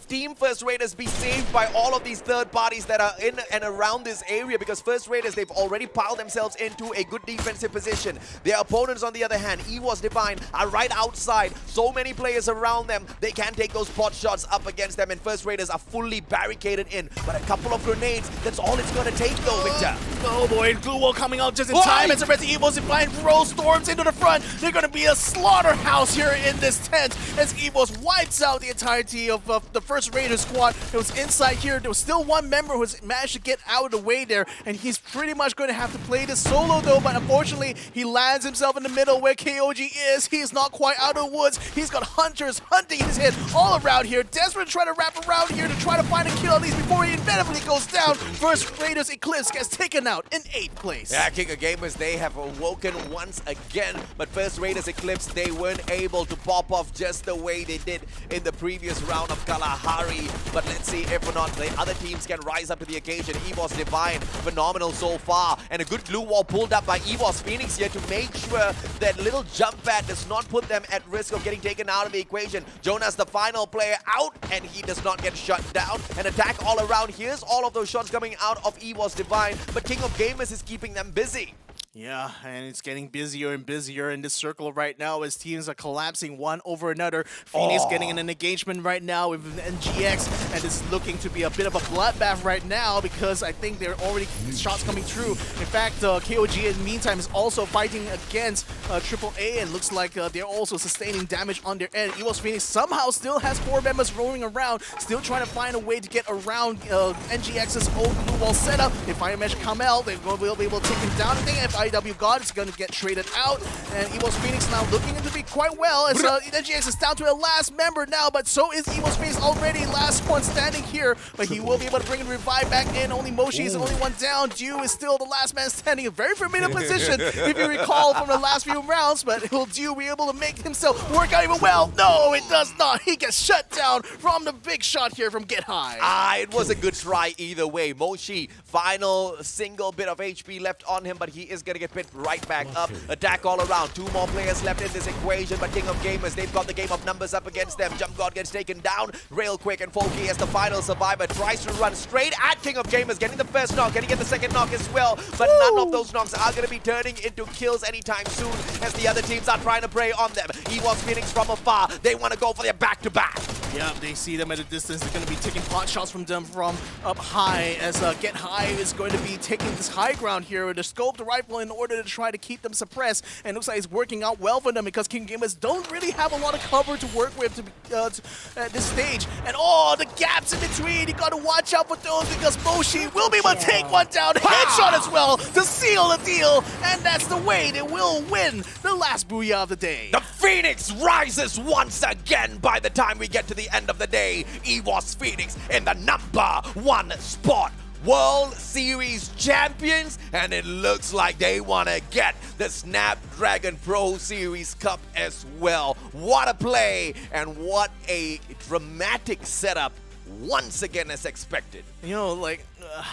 Team First Raiders be saved by all of these third parties that are in and around this area? Because First Raiders, they've already piled themselves into a good defensive position. Their opponents, on the other hand, EVOS Divine, are right outside. So many players around them, they can take those pot shots up against them, and First Raiders are fully barricaded in. But a couple of grenades, that's all it's going to take though, Victor. Oh boy, Glue Wall coming out just in time as the rest of EVOS Divine throw storms into the front. They're going to be a slaughterhouse here in this tent as EVOS wipes out the entirety of the First Raiders squad. It was inside here. There was still one member who has managed to get out of the way there, and he's pretty much going to have to play this solo though, but unfortunately, he lands himself in the middle where KOG is. He's not quite out of the woods. He's got hunters hunting his head all around here. Desperate to try to wrap around here to try to find a kill at least before he inevitably goes down. First Raiders Eclipse gets taken out in 8th place. Yeah, King of Gamers, they have awoken once again, but First Raiders Eclipse, they weren't able to pop off just the way they did in the previous round of Kalahari. But let's see if or not the other teams can rise up to the occasion. EVOS Divine, phenomenal so far, and a good glue wall pulled up by EVOS Phoenix here to make sure that little jump pad does not put them at risk of getting taken out of the equation. Jonas, the final player, out, and he does not get shut down. An attack all around. Here's all of those shots coming out of EVOS Divine, but King of Gamers is keeping them busy. Yeah, and it's getting busier and busier in this circle right now as teams are collapsing one over another. Phoenix getting in an engagement right now with NGX, and it's looking to be a bit of a bloodbath right now because I think there are already shots coming through. In fact, KOG in the meantime is also fighting against AAA, and looks like they're also sustaining damage on their end. EVOS Phoenix somehow still has 4 members roaming around, still trying to find a way to get around NGX's old blue wall setup. If Fire Mesh come out, they will be able to take him down. I think if IW God is going to get traded out, and EVOS Phoenix now looking to be quite well as NGX is down to a last member now, but so is EVOS Phoenix already, last one standing here, but he will be able to bring the revive back in. Only Moshi is the only one down. Dew is still the last man standing, a very familiar position if you recall from the last few rounds, but will Dew be able to make himself work out even well? No, it does not. He gets shut down from the big shot here from Get High. It was a good try either way. Moshi, final single bit of HP left on him, but he is going to get picked right back up. Attack all around. 2 more players left in this equation, but King of Gamers, they've got the game of numbers up against them. Jump God gets taken down real quick, and Folky as the final survivor tries to run straight at King of Gamers, getting the first knock, getting the second knock as well, but none of those knocks are going to be turning into kills anytime soon as the other teams are trying to prey on them. EVOS Phoenix from afar, they want to go for their back-to-back. Yeah, they see them at a distance. They're going to be taking pot shots from them from up high as Get High is going to be taking this high ground here with the scope, the rifle, in order to try to keep them suppressed. And it looks like it's working out well for them because King Gamers don't really have a lot of cover to work with at this stage. And the gaps in between, you got to watch out for those because Moshi will be able to take one down, headshot as well to seal the deal. And that's the way they will win the last booyah of the day. The Phoenix rises once again by the time we get to the end of the day. EVOS Phoenix in the #1 spot. World Series champions, and it looks like they want to get the Snapdragon Pro Series Cup as well. What a play, and what a dramatic setup once again as expected. You know, like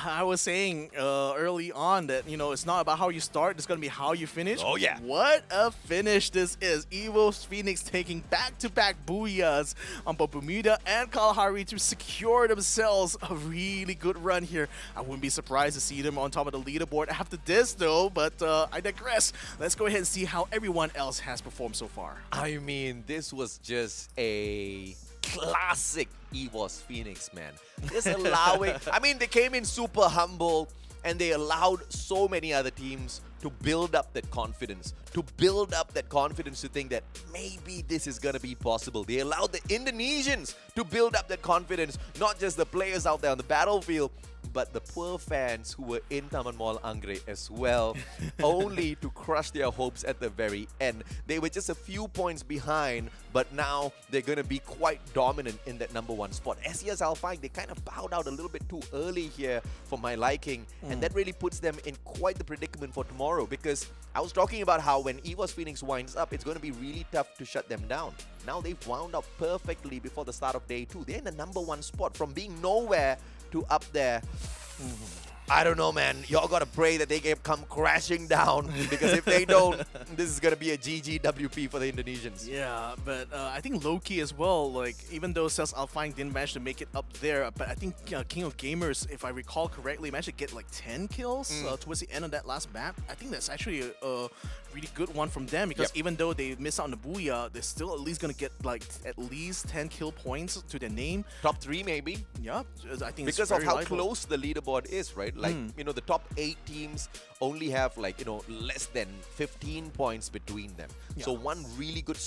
I was saying early on that, you know, it's not about how you start, it's going to be how you finish. Oh, yeah. What a finish this is. EVOS Phoenix taking back-to-back booyahs on both Bermuda and Kalahari to secure themselves a really good run here. I wouldn't be surprised to see them on top of the leaderboard after this, though, but I digress. Let's go ahead and see how everyone else has performed so far. I mean, this was just a classic EVOS Phoenix, man. Just allowing, I mean, they came in super humble and they allowed so many other teams to build up that confidence, to think that maybe this is going to be possible. They allowed the Indonesians to build up that confidence, not just the players out there on the battlefield, but the poor fans who were in Taman Mall Anggrek as well, only to crush their hopes at the very end. They were just a few points behind, but now they're going to be quite dominant in that #1 spot. SES ALFAINK, they kind of bowed out a little bit too early here for my liking, and that really puts them in quite the predicament for tomorrow, because I was talking about how when EVOS Phoenix winds up, it's going to be really tough to shut them down. Now they've wound up perfectly before the start of day 2. They're in the #1 spot from being nowhere to up there. I don't know, man. Y'all gotta pray that they can come crashing down because if they don't, this is gonna be a GGWP for the Indonesians. Yeah, but I think low-key as well, like, even though Cells ALFAINK didn't manage to make it up there, but I think King of Gamers, if I recall correctly, managed to get like 10 kills towards the end of that last map. I think that's actually a really good one from them because even though they miss out on the Booyah, they're still at least gonna get like at least 10 kill points to their name. Top 3 maybe. Yeah, I think because it's of very how liable. close the leaderboard is, right? Like, you know, the top 8 teams only have like, you know, less than 15 points between them. So one really good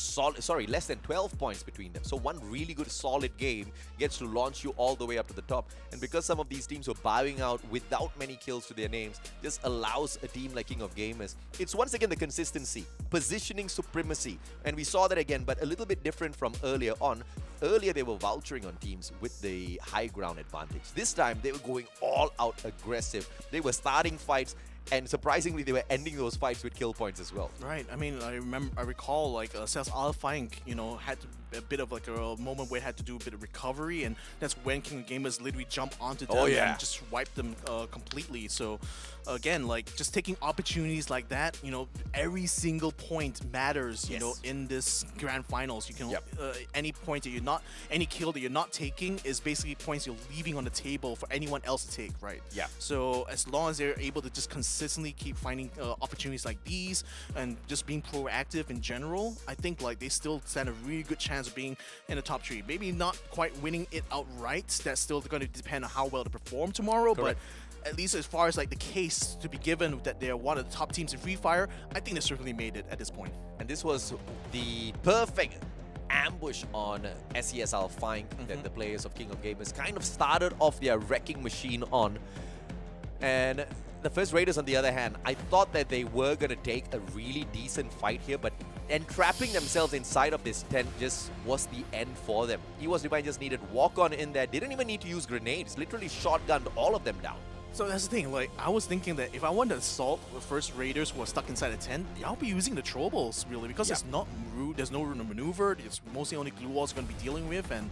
less than 12 points between them. So one really good solid game gets to launch you all the way up to the top. And because some of these teams were bowing out without many kills to their names, just allows a team like King of Gamers. It's once again the consistency, positioning supremacy. And we saw that again, but a little bit different from earlier on. Earlier, they were vouchering on teams with the high ground advantage. This time, they were going all out aggressive. They were starting fights, and surprisingly, they were ending those fights with kill points as well. Right. I mean, I recall like Cells ALFAINK, you know, had a bit of like a moment where it had to do a bit of recovery, and that's when King of Gamers literally jumped onto them and just wiped them completely. So again, like just taking opportunities like that, you know, every single point matters, you know, in this grand finals. You can any point that you're not, any kill that you're not taking is basically points you're leaving on the table for anyone else to take, right? Yeah. So as long as they're able to just consistently keep finding opportunities like these and just being proactive in general, I think like they still stand a really good chance of being in the top 3. Maybe not quite winning it outright. That's still going to depend on how well they perform tomorrow. Correct. But at least as far as like the case to be given that they're one of the top teams in Free Fire, I think they certainly made it at this point. And this was the perfect ambush on SES ALFAINK that the players of King of Gamers kind of started off their wrecking machine on. And the First Raiders, on the other hand, I thought that they were going to take a really decent fight here, but entrapping themselves inside of this tent just was the end for them. EVOS Divine just needed walk-on in there, didn't even need to use grenades, literally shotgunned all of them down. So that's the thing, like, I was thinking that if I want to assault the First Raiders who are stuck inside a tent, I'll be using the Trobles, really, because it's not rude, there's no room to maneuver, it's mostly only glue walls going to be dealing with, and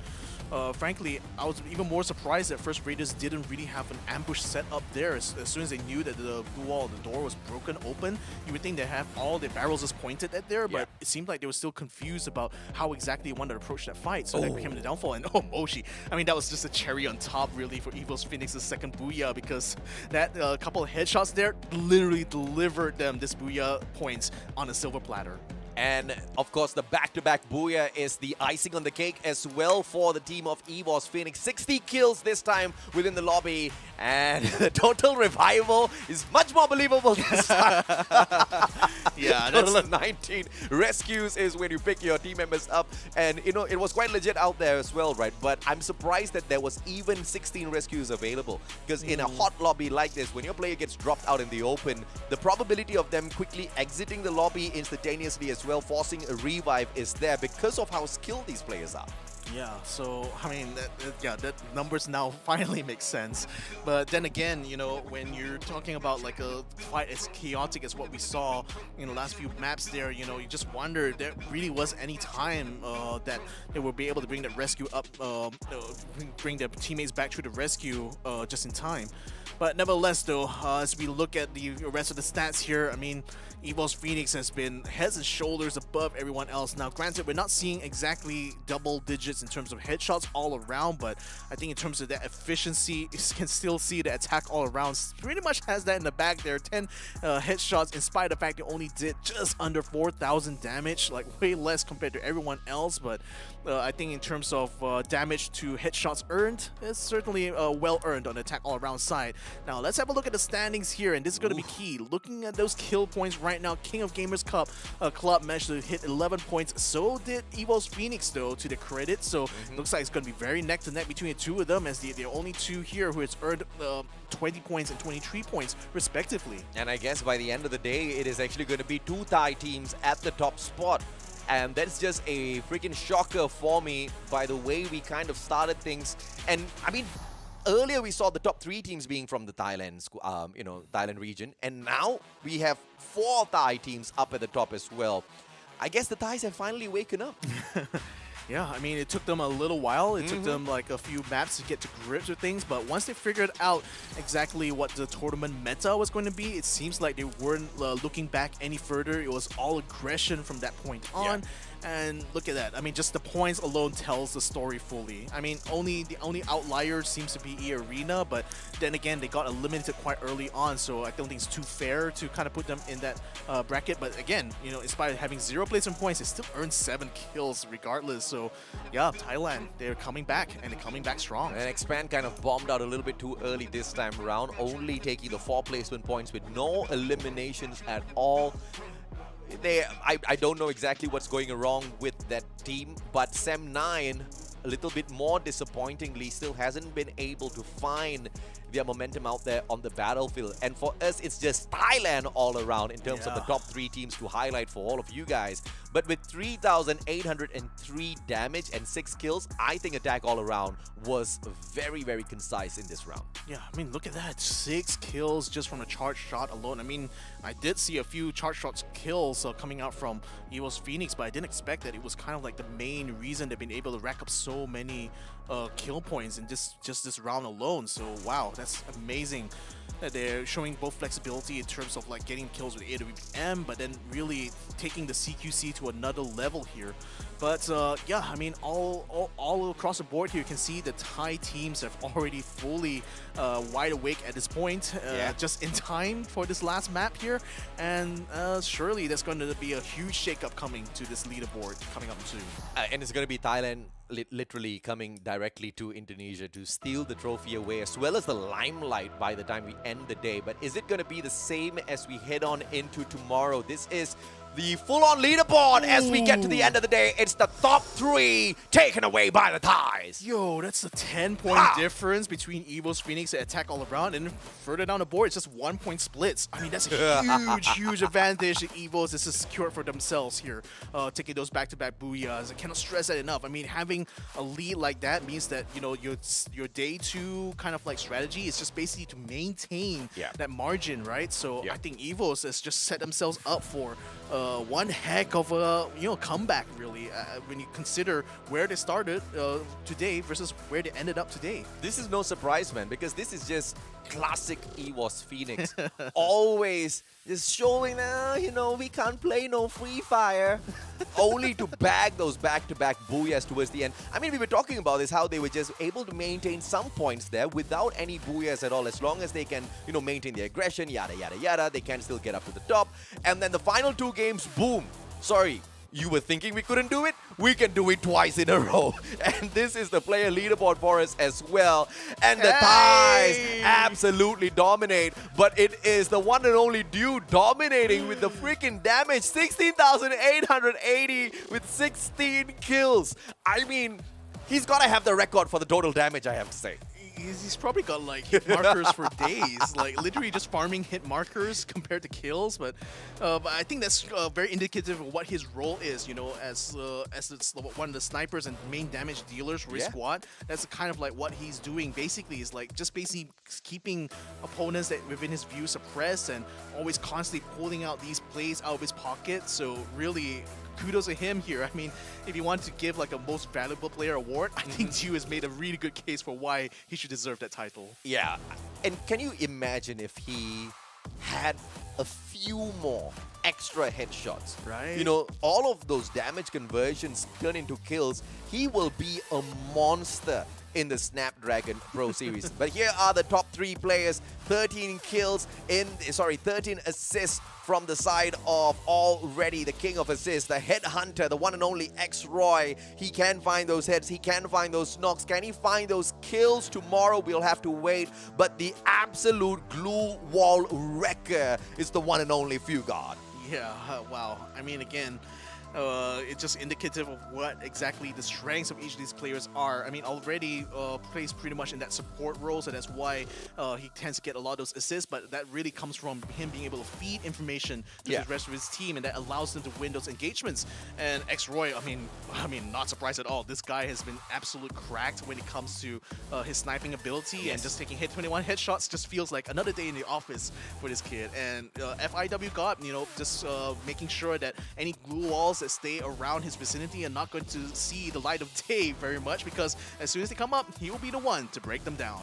frankly, I was even more surprised that First Raiders didn't really have an ambush set up there. As soon as they knew that the blue wall, the door was broken open, you would think they have all their barrels just pointed at there, but it seemed like they were still confused about how exactly they wanted to approach that fight, so that became the downfall. And Moshi, I mean, that was just a cherry on top, really, for EVOS Phoenix's second Booyah, because that couple of headshots there literally delivered them this Booyah points on a silver platter. And of course, the back-to-back Booyah is the icing on the cake as well for the team of EVOS Phoenix. 60 kills this time within the lobby, and the total revival is much more believable this time. Yeah, total of 19 rescues is when you pick your team members up, and you know it was quite legit out there as well, right? But I'm surprised that there was even 16 rescues available, because in a hot lobby like this, when your player gets dropped out in the open, the probability of them quickly exiting the lobby instantaneously as well, forcing a revive, is there because of how skilled these players are. Yeah, so I mean, that numbers now finally make sense. But then again, you know, when you're talking about like a fight as chaotic as what we saw in the last few maps there, you know, you just wonder there really was any time that they will be able to bring that rescue up, bring their teammates back to the rescue just in time. But nevertheless, though, as we look at the rest of the stats here, I mean, EVOS Phoenix has been heads and shoulders above everyone else. Now, granted, we're not seeing exactly double digits in terms of headshots all around, but I think in terms of that efficiency, you can still see the attack all around pretty much has that in the bag there. 10 headshots, in spite of the fact they only did just under 4,000 damage, like way less compared to everyone else. But I think in terms of damage to headshots earned, it's certainly well earned on the attack all around side. Now, let's have a look at the standings here, and this is going to be key. Looking at those kill points right now, King of Gamers Club managed to hit 11 points. So did EVOS Phoenix, though, to their credit. So looks like it's going to be very neck to neck between the two of them, as the only two here who has earned 20 points and 23 points respectively. And I guess by the end of the day, it is actually going to be 2 Thai teams at the top spot. And that's just a freaking shocker for me by the way we kind of started things. And I mean, earlier we saw the top 3 teams being from the Thailand, Thailand region, and now we have 4 Thai teams up at the top as well. I guess the Thais have finally waken up. Yeah, I mean, it took them a little while. It took them like a few maps to get to grips with things, but once they figured out exactly what the tournament meta was going to be, it seems like they weren't looking back any further. It was all aggression from that point on. And look at that. I mean, just the points alone tells the story fully. I mean, the only outlier seems to be EARENA, but then again, they got eliminated quite early on, so I don't think it's too fair to kind of put them in that bracket. But again, you know, in spite of having 0 placement points, they still earned 7 kills regardless. So yeah, Thailand, they're coming back, and they're coming back strong. And Expand kind of bombed out a little bit too early this time around, only taking the 4 placement points with no eliminations at all. I don't know exactly what's going wrong with that team, but Sem9, a little bit more disappointingly, still hasn't been able to find their momentum out there on the battlefield. And for us, it's just Thailand all around in terms of the top 3 teams to highlight for all of you guys. But with 3,803 damage and 6 kills, I think attack all around was very, very concise in this round. Yeah, I mean, look at that. 6 kills just from a charge shot alone. I mean, I did see a few charge shots kills coming out from EVOS Phoenix, but I didn't expect that it was kind of like the main reason they've been able to rack up so many kill points in just this round alone. So wow, that's amazing that they're showing both flexibility in terms of like getting kills with AWM, but then really taking the CQC to another level here. But yeah, I mean, all across the board here, you can see the Thai teams have already fully wide awake at this point, just in time for this last map here. And surely there's going to be a huge shakeup coming to this leaderboard coming up soon. And it's going to be Thailand literally coming directly to Indonesia to steal the trophy away, as well as the limelight by the time we end the day. But is it going to be the same as we head on into tomorrow? This is the full-on leaderboard as we get to the end of the day. It's the top 3 taken away by the Thais. Yo, that's a 10-point difference between EVOS Phoenix and Attack All Around, and further down the board, it's just 1-point splits. I mean, that's a huge, huge advantage that EVOS is secured for themselves here, taking those back-to-back booyahs. I cannot stress that enough. I mean, having a lead like that means that, you know, your day 2 kind of like strategy is just basically to maintain that margin, right? So I think EVOS has just set themselves up for one heck of a comeback, really, when you consider where they started today versus where they ended up today. This is no surprise, man, because this is just classic EVOS Phoenix. Always just showing that, you know, we can't play no free fire, only to bag those back-to-back booyahs towards the end. I mean, we were talking about this, how they were just able to maintain some points there without any booyahs at all. As long as they can, you know, maintain their aggression, yada, yada, yada, they can still get up to the top. And then the final 2 games, boom. Sorry, you were thinking we couldn't do it? We can do it twice in a row. And this is the player leaderboard for us as well. And the Thais absolutely dominate. But it is the one and only dude dominating with the freaking damage. 16,880 with 16 kills. I mean, he's got to have the record for the total damage, I have to say. He's probably got like hit markers for days, like literally just farming hit markers compared to kills. But I think that's very indicative of what his role is. You know, as one of the snipers and main damage dealers for his squad. That's kind of like what he's doing. Basically, is like just basically keeping opponents that within his view suppressed and always constantly pulling out these plays out of his pocket. So really, kudos to him here. I mean, if you want to give like a most valuable player award, I think Jiu has made a really good case for why he should deserve that title. Yeah, and can you imagine if he had a few more extra headshots? Right. You know, all of those damage conversions turn into kills. He will be a monster in the Snapdragon Pro Series. But here are the top 3 players. 13 assists from the side of already the king of assists, the headhunter, the one and only X-Roy. He can find those heads, he can find those knocks. Can he find those kills tomorrow? We'll have to wait. But the absolute glue wall wrecker is the one and only Fugard. Yeah, wow. I mean, again, it's just indicative of what exactly the strengths of each of these players are. I mean, already plays pretty much in that support role, so that's why he tends to get a lot of those assists, but that really comes from him being able to feed information to the rest of his team, and that allows them to win those engagements. And X-Roy, I mean, not surprised at all. This guy has been absolute cracked when it comes to his sniping ability, and just taking hit 21 headshots just feels like another day in the office for this kid. And FIW God, you know, just making sure that any glue walls tiles that stay around his vicinity are not going to see the light of day very much, because as soon as they come up, he will be the one to break them down.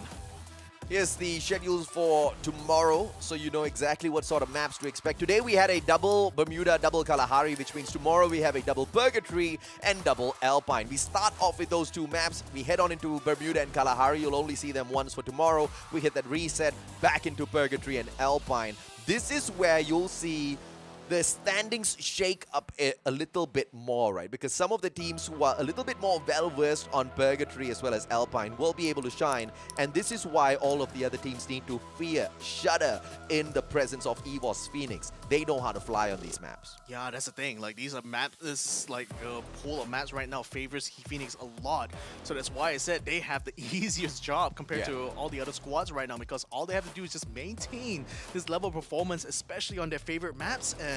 Here's the schedules for tomorrow, so you know exactly what sort of maps to expect. Today we had a double Bermuda, double Kalahari, which means tomorrow we have a double Purgatory and double Alpine. We start off with those two maps. We head on into Bermuda and Kalahari. You'll only see them once for tomorrow. We hit that reset back into Purgatory and Alpine. This is where you'll see the standings shake up a little bit more, right? Because some of the teams who are a little bit more well-versed on Purgatory as well as Alpine will be able to shine. And this is why all of the other teams need to fear, shudder in the presence of EVOS Phoenix. They know how to fly on these maps. Yeah, that's the thing. Like, these are maps, this like pool of maps right now favors Phoenix a lot. So that's why I said they have the easiest job compared to all the other squads right now, because all they have to do is just maintain this level of performance, especially on their favorite maps. And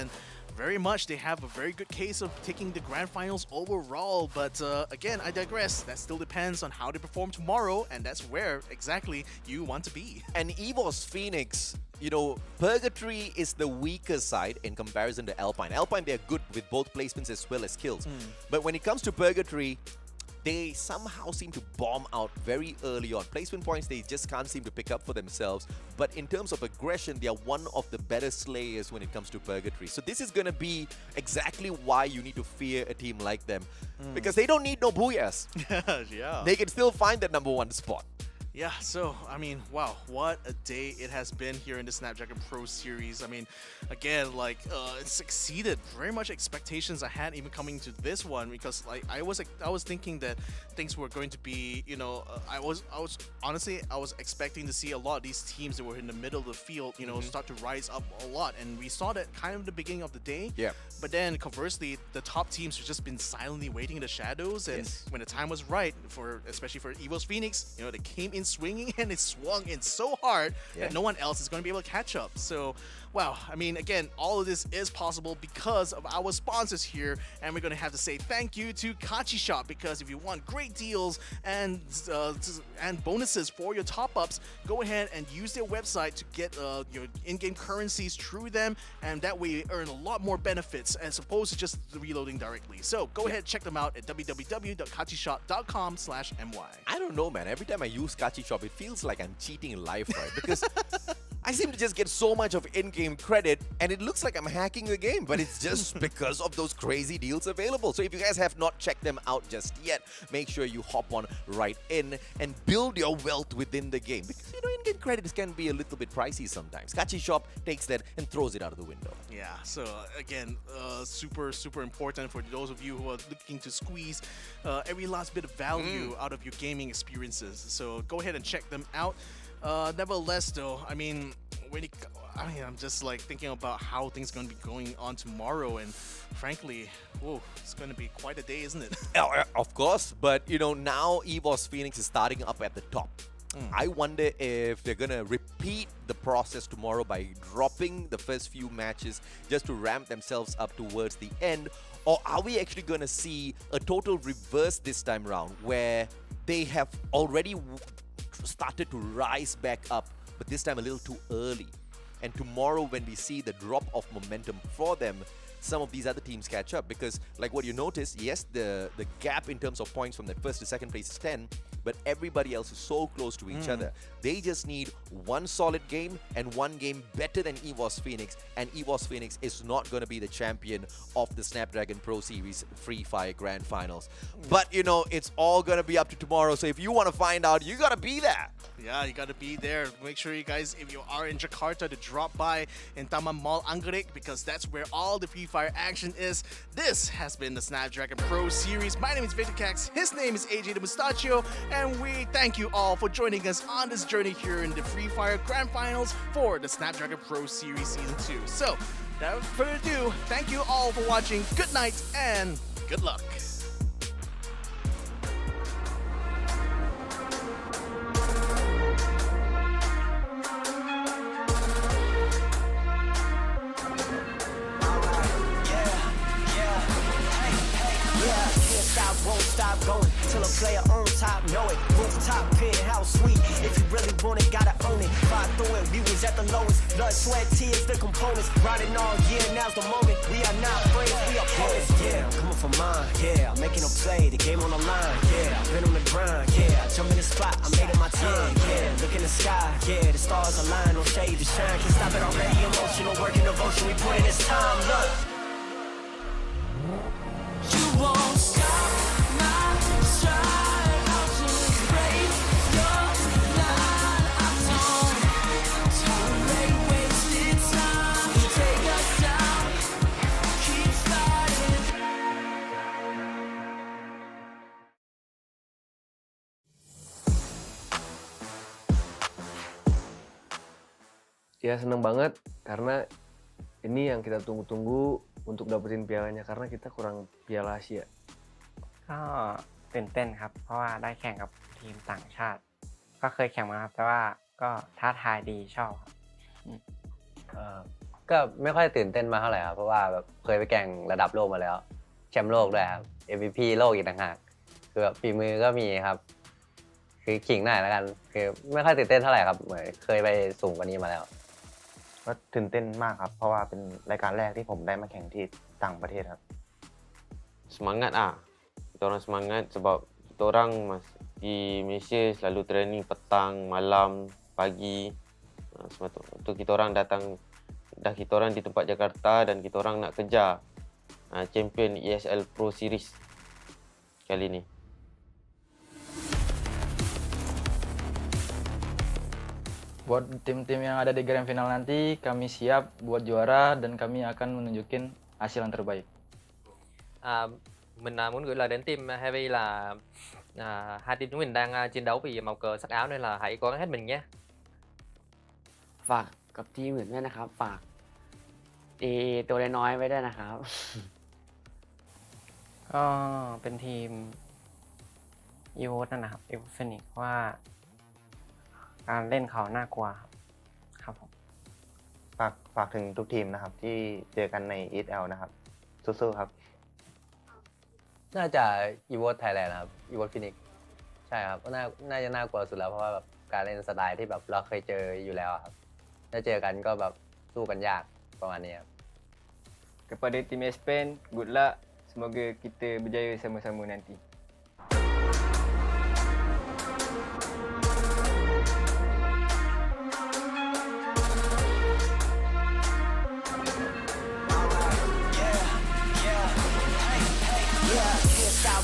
very much they have a very good case of taking the grand finals overall. But again, I digress. That still depends on how they perform tomorrow, and that's where exactly you want to be. And EVOS Phoenix, you know, Purgatory is the weaker side in comparison to Alpine. Alpine, they're good with both placements as well as kills. But when it comes to Purgatory, they somehow seem to bomb out very early on. Placement points, they just can't seem to pick up for themselves. But in terms of aggression, they are one of the better slayers when it comes to Purgatory. So this is going to be exactly why you need to fear a team like them. Because they don't need no booyahs. Yeah. They can still find that #1 spot. Yeah, so, I mean, wow, what a day it has been here in the Snapdragon Pro Series. I mean, again, like, it's exceeded very much expectations I had even coming to this one, because, like, I was thinking that things were going to be, you know, I was honestly, I was expecting to see a lot of these teams that were in the middle of the field, you know, start to rise up a lot, and we saw that kind of the beginning of the day. Yeah. But then, conversely, the top teams have just been silently waiting in the shadows, and when the time was right, especially for EVOS Phoenix, you know, they came in swinging, and it swung in so hard that no one else is going to be able to catch up. So, wow, I mean, again, all of this is possible because of our sponsors here, and we're going to have to say thank you to Kachi Shop, because if you want great deals and bonuses for your top-ups, go ahead and use their website to get your in-game currencies through them, and that way you earn a lot more benefits as opposed to just reloading directly. So go ahead, check them out at www.kachishop.com/my. I don't know, man. Every time I use Kachi Shop, it feels like I'm cheating in life, right? Because I seem to just get so much of in-game credit, and it looks like I'm hacking the game, but it's just because of those crazy deals available. So if you guys have not checked them out just yet, make sure you hop on right in and build your wealth within the game. Because, you know, in-game credits can be a little bit pricey sometimes. Kachi Shop takes that and throws it out of the window. Yeah, so again, super important for those of you who are looking to squeeze every last bit of value out of your gaming experiences. So go ahead and check them out. Nevertheless, though, I mean, I'm just like thinking about how things are going to be going on tomorrow, and frankly, whoa, it's going to be quite a day, isn't it? Of course, but you know, now EVOS Phoenix is starting up at the top. I wonder if they're going to repeat the process tomorrow by dropping the first few matches just to ramp themselves up towards the end, or are we actually going to see a total reverse this time around where they have already started to rise back up, but this time a little too early. And tomorrow, when we see the drop of momentum for them, some of these other teams catch up. Because like what you notice, yes, the gap in terms of points from the first to second place is 10, but everybody else is so close to each other. They just need one solid game and one game better than EVOS Phoenix, and EVOS Phoenix is not going to be the champion of the Snapdragon Pro Series Free Fire Grand Finals. But, you know, it's all going to be up to tomorrow, so if you want to find out, you got to be there. Yeah, you got to be there. Make sure you guys, if you are in Jakarta, to drop by in Taman Mall Anggrek, because that's where all the Free Fire action is. This has been the Snapdragon Pro Series. My name is Victor Cax. His name is AJ the Mustachio, and we thank you all for joining us on this journey here in the Free Fire Grand Finals for the Snapdragon Pro Series Season 2. So, without further ado, thank you all for watching. Good night and good luck. Won't stop going till a player on top know it. Rooftop, penthouse suite. If you really want it, gotta own it. Fly through it, we was was at the lowest. Blood, sweat, tears, the components. Riding all year, now's the moment. We are not friends, we are opponents. Yeah, I'm coming for mine. Yeah, I'm making a play, the game on the line. Yeah, I've been on the grind. Yeah, I jump in the spot, I made it my time. Yeah, look in the sky. Yeah, the stars align, no shade to shine. Can't stop it already. Emotional work and devotion. We put in this time. Look. You won't stop my stride. I'll just break your line. I don't tolerate wasted time. You take us down, keep fighting. Ya seneng banget karena ini yang kita tunggu-tunggu untuk dapetin pialanya karena kita kurang piala Asia. ก็ตื่นเต้นครับ เพราะว่าได้แข่งกับทีมต่างชาติ ก็เคยแข่งมาครับ แต่ว่าก็ท้าทายดีชอบครับ ก็ไม่ค่อยตื่นเต้นมาเท่าไหร่ครับ เพราะว่าแบบเคยไปแข่งระดับโลกมาแล้ว แชมป์โลกด้วยครับ MVP โลกอีกต่างหาก คือแบบฝีมือก็มีครับ คือขิงหน่อยแล้วกัน คือไม่ค่อยตื่นเต้นเท่าไหร่ครับ เหมือนเคยไปสูงกว่านี้มาแล้ว ก็ตื่นเต้นมากครับ เพราะว่าเป็นรายการแรกที่ผมได้มาแข่งที่ต่างประเทศครับ Semangat kita orang semangat sebab kita orang di Malaysia selalu training petang, malam, pagi. Sebab tu kita orang kita orang di tempat Jakarta dan kita orang nak kejar champion ESL Pro Series kali ni. Buat tim-tim yang ada di grand final nanti, kami siap buat juara dan kami akan menunjukin hasil yang terbaik. Mình muốn gửi lời đến team Heavy là hai team chúng mình đang chiến đấu vì màu cờ sắc áo nên là hãy cố gắng hết mình nhé. ฝากกับทีมอื่นด้วยนะครับ ฝากตัวน้อยๆไว้ด้วยนะครับ ก็เป็นทีม EVOS นั่นนะครับ ALFAINK ว่าการเล่นเขาน่ากลัวครับผม ฝากถึงทุกทีมนะครับที่เจอกันใน ESL นะครับสู้ๆครับ น่าจะ EVOS Thailand นะครับ EVOS Phoenix ใช่ครับก็น่าจะน่ากลัวสุดแล้วเพราะว่าแบบการเล่นสไตล์ที่แบบเราเคยเจออยู่แล้วครับถ้าเจอกันก็แบบสู้กันยากประมาณนี้ครับ Kepada tim ALFAINK, good luck. Semoga kita berjaya sama-sama nanti.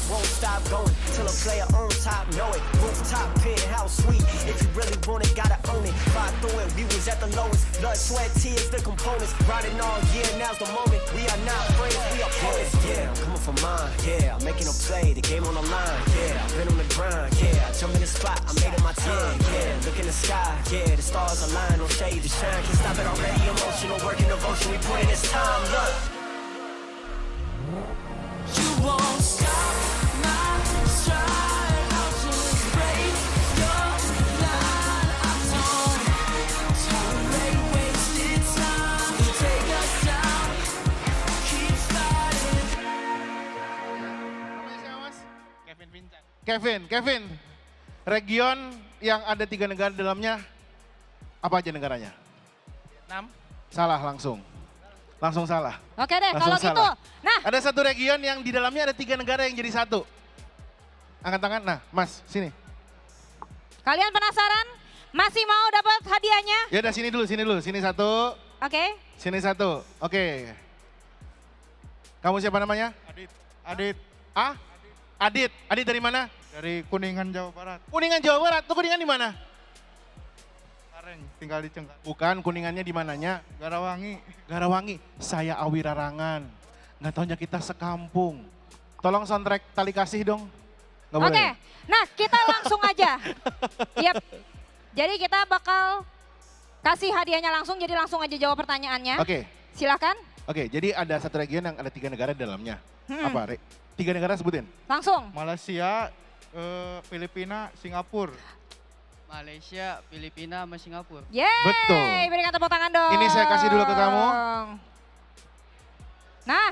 Won't stop going till a player on top know it. Rooftop penthouse suite. If you really want it, gotta own it. Fight through it, we was at the lowest. Blood, sweat, tears, the components. Riding all year, now's the moment. We are not friends, we are opponents. Yeah, I'm coming for mine. Yeah, I'm making a play, the game on the line. Yeah, I've been on the grind. Yeah, I jump in the spot, I made it my time. Yeah, look in the sky. Yeah, the stars align, no shade to shine. Can't stop it already. Emotional work and devotion. We put in this time. Look. You won't stop my stride. I'll just break your line. I don't tolerate wasted time. You take us down, keep fighting. Kevin, region yang ada 3 negara di dalamnya, apa aja negaranya? Vietnam. Salah langsung salah. Oke deh, Langsung kalau gitu. salah. Nah, Ada satu region yang di dalamnya ada 3 negara yang jadi satu. Angkat tangan, nah Mas, sini. kalian penasaran? Masih mau dapat hadiahnya? Ya udah sini dulu, sini satu. Oke. Sini satu, oke. Kamu siapa namanya? Adit. Adit dari mana? Dari Kuningan, Jawa Barat. Kuningan, Jawa Barat. Tuh Kuningan di mana? Sareng, tinggal di Cengkareng. Bukan, Kuningannya di mananya? Garawangi. Saya Awirarangan. Nggak taunya kita sekampung. Tolong soundtrack Tali Kasih dong. Nggak boleh? Oke, nah kita langsung aja. Yap. Jadi kita bakal kasih hadiahnya langsung, jadi langsung aja jawab pertanyaannya. Oke. Silakan. Oke, jadi ada satu region yang ada 3 negara di dalamnya. Apa, 3 negara sebutin? Langsung. Malaysia, Filipina, Singapura. Malaysia, Filipina, sama Singapura. Yeay, Betul. berikan tepuk tangan dong. Ini saya kasih dulu ke kamu. Nah.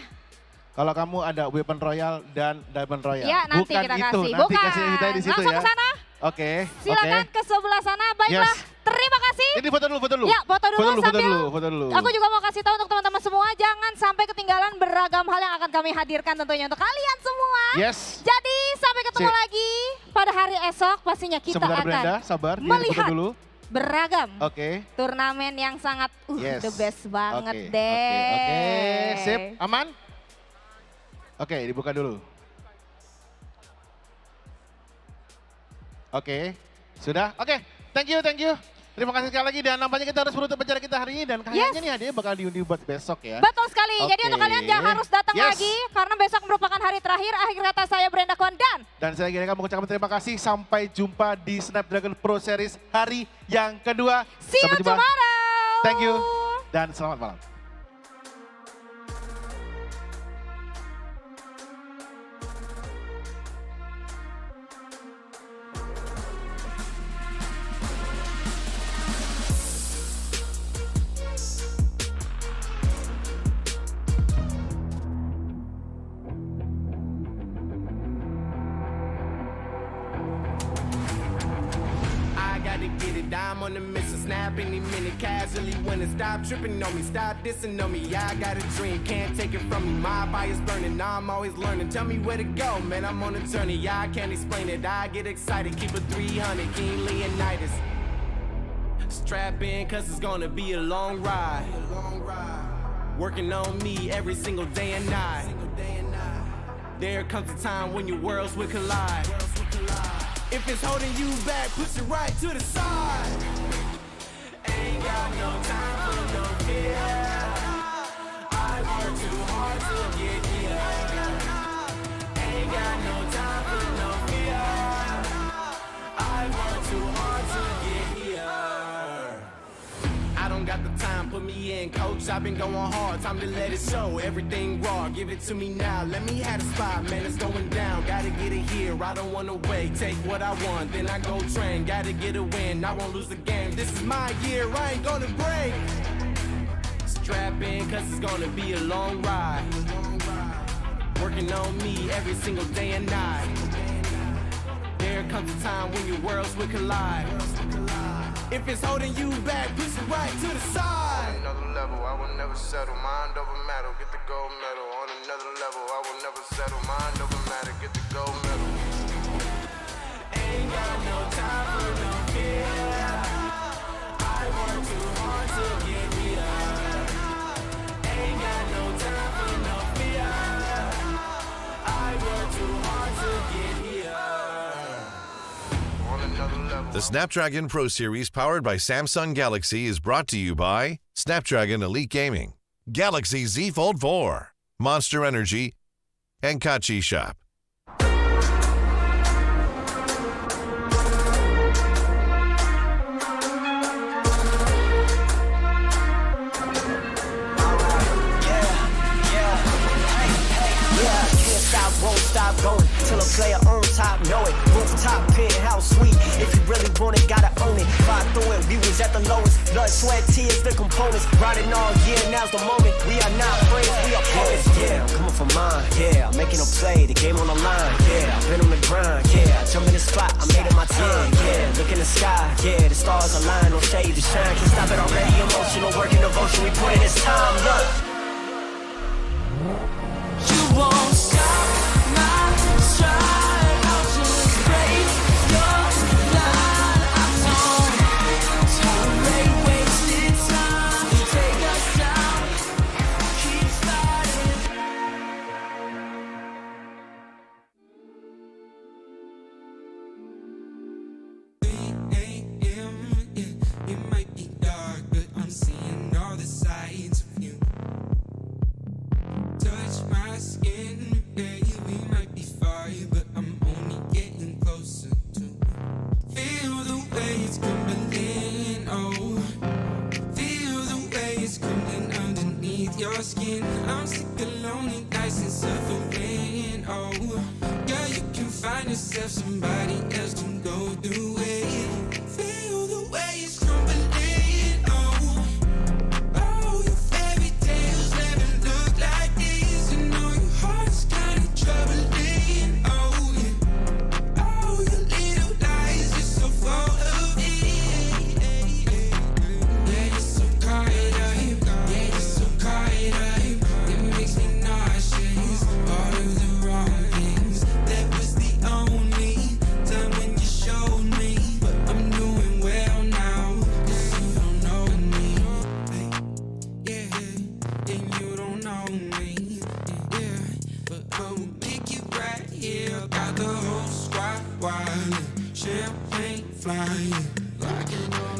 Kalau kamu ada Weapon Royal dan Diamond Royal. Ya, nanti bukan kita itu. kasih. Nanti kasih kita di situ langsung ya. ke sana. Oke. Silakan ke sebelah sana. Baiklah, terima kasih. Ini foto dulu. Ya, foto dulu sambil Foto dulu. aku juga mau kasih tahu untuk teman-teman semua, jangan sampai ketinggalan beragam hal yang akan kami hadirkan tentunya untuk kalian semua. Yes. Jadi sampai ketemu lagi pada hari esok, pastinya kita Sebentar akan Brenda, sabar. melihat Dulu. beragam Oke. turnamen yang sangat Yes. the best banget Oke, deh. Oke, sip, aman? Oke, dibuka dulu. Oke, sudah? Oke, thank you. Terima kasih sekali lagi dan nampaknya kita harus menutup acara kita hari ini dan kayaknya nih hadiahnya bakal diundi buat besok ya. Betul sekali, jadi Oke. untuk kalian jangan harus datang Yes. lagi karena besok merupakan hari terakhir. Akhir kata saya Brenda Kwan Dan saya ingin mengucapkan terima kasih, sampai jumpa di Snapdragon Pro Series hari yang kedua. See you Sampai jumpa. tomorrow. Thank you dan selamat malam. I gotta get it, I'm on the mission, snap any minute, casually winning. Stop tripping on me, stop dissing on me. I got a dream, can't take it from me. My fire's burning, I'm always learning. Tell me where to go, man, I'm on a journey. I can't explain it, I get excited. Keep it 300, King Leonidas. Strap in, cause it's gonna be a long ride. Working on me every single day and night. There comes a time when your worlds will collide. If it's holding you back, push it right to the side. Ain't got no time for no fear. I work too hard to get here. Ain't got no time for no fear. I work too hard to get here. I don't got the time, put me in, coach. I've been going hard, time to let it show. Everything raw, give it to me now. Let me have the spot, man, it's going down. Gotta get it here, I don't wanna wait. Take what I want, then I go train. Gotta get a win, I won't lose the game. This is my year, I ain't gonna break. Strap in, cause it's gonna be a long ride. Working on me every single day and night. There comes a time when your worlds will collide. If it's holding you back, push it right to the side. On another level, I will never settle. Mind over matter, get the gold medal. On another level, I will never settle. Mind over matter, get the gold medal. Ain't got no time for no fear. I work too hard to get here. Ain't got no time for no fear. I work too hard to get here. On another level. The Snapdragon Pro Series powered by Samsung Galaxy is brought to you by Snapdragon Elite Gaming, Galaxy Z Fold 4, Monster Energy, and Kachi Shop. Won't stop going till a player on top know it. Rooftop penthouse suite. If you really want it, gotta own it. Fight through it, we was at the lowest. Blood, sweat, tears, the components. Riding all year, now's the moment. We are not friends, we are opponents. Yeah, I'm coming for mine. Yeah, I'm making a play, the game on the line. Yeah, I've been on the grind. Yeah, I jump in the spot, I made it my time. Yeah, look in the sky. Yeah, the stars align, no shade to shine. Can't stop it already. Emotional work and devotion, we put in this time. Look. You won't stop my stride. I'll just break your line. I don't tolerate wasted time. Take us down, keep fighting. It might be dark, but I'm seeing all the sides of you. Touch my skin, baby, we might be far, but I'm only getting closer to. Feel the way it's crumbling, oh. Feel the way it's crumbling underneath your skin. I'm sick of lonely nights and suffering, oh. Girl, you can find yourself somebody else to go through it. Feel the way it's crumbling, oh. Oh, your fairy tales never look like this. And know your heart's kinda troubling, oh yeah. Oh, your little lies are so full of it. flying like an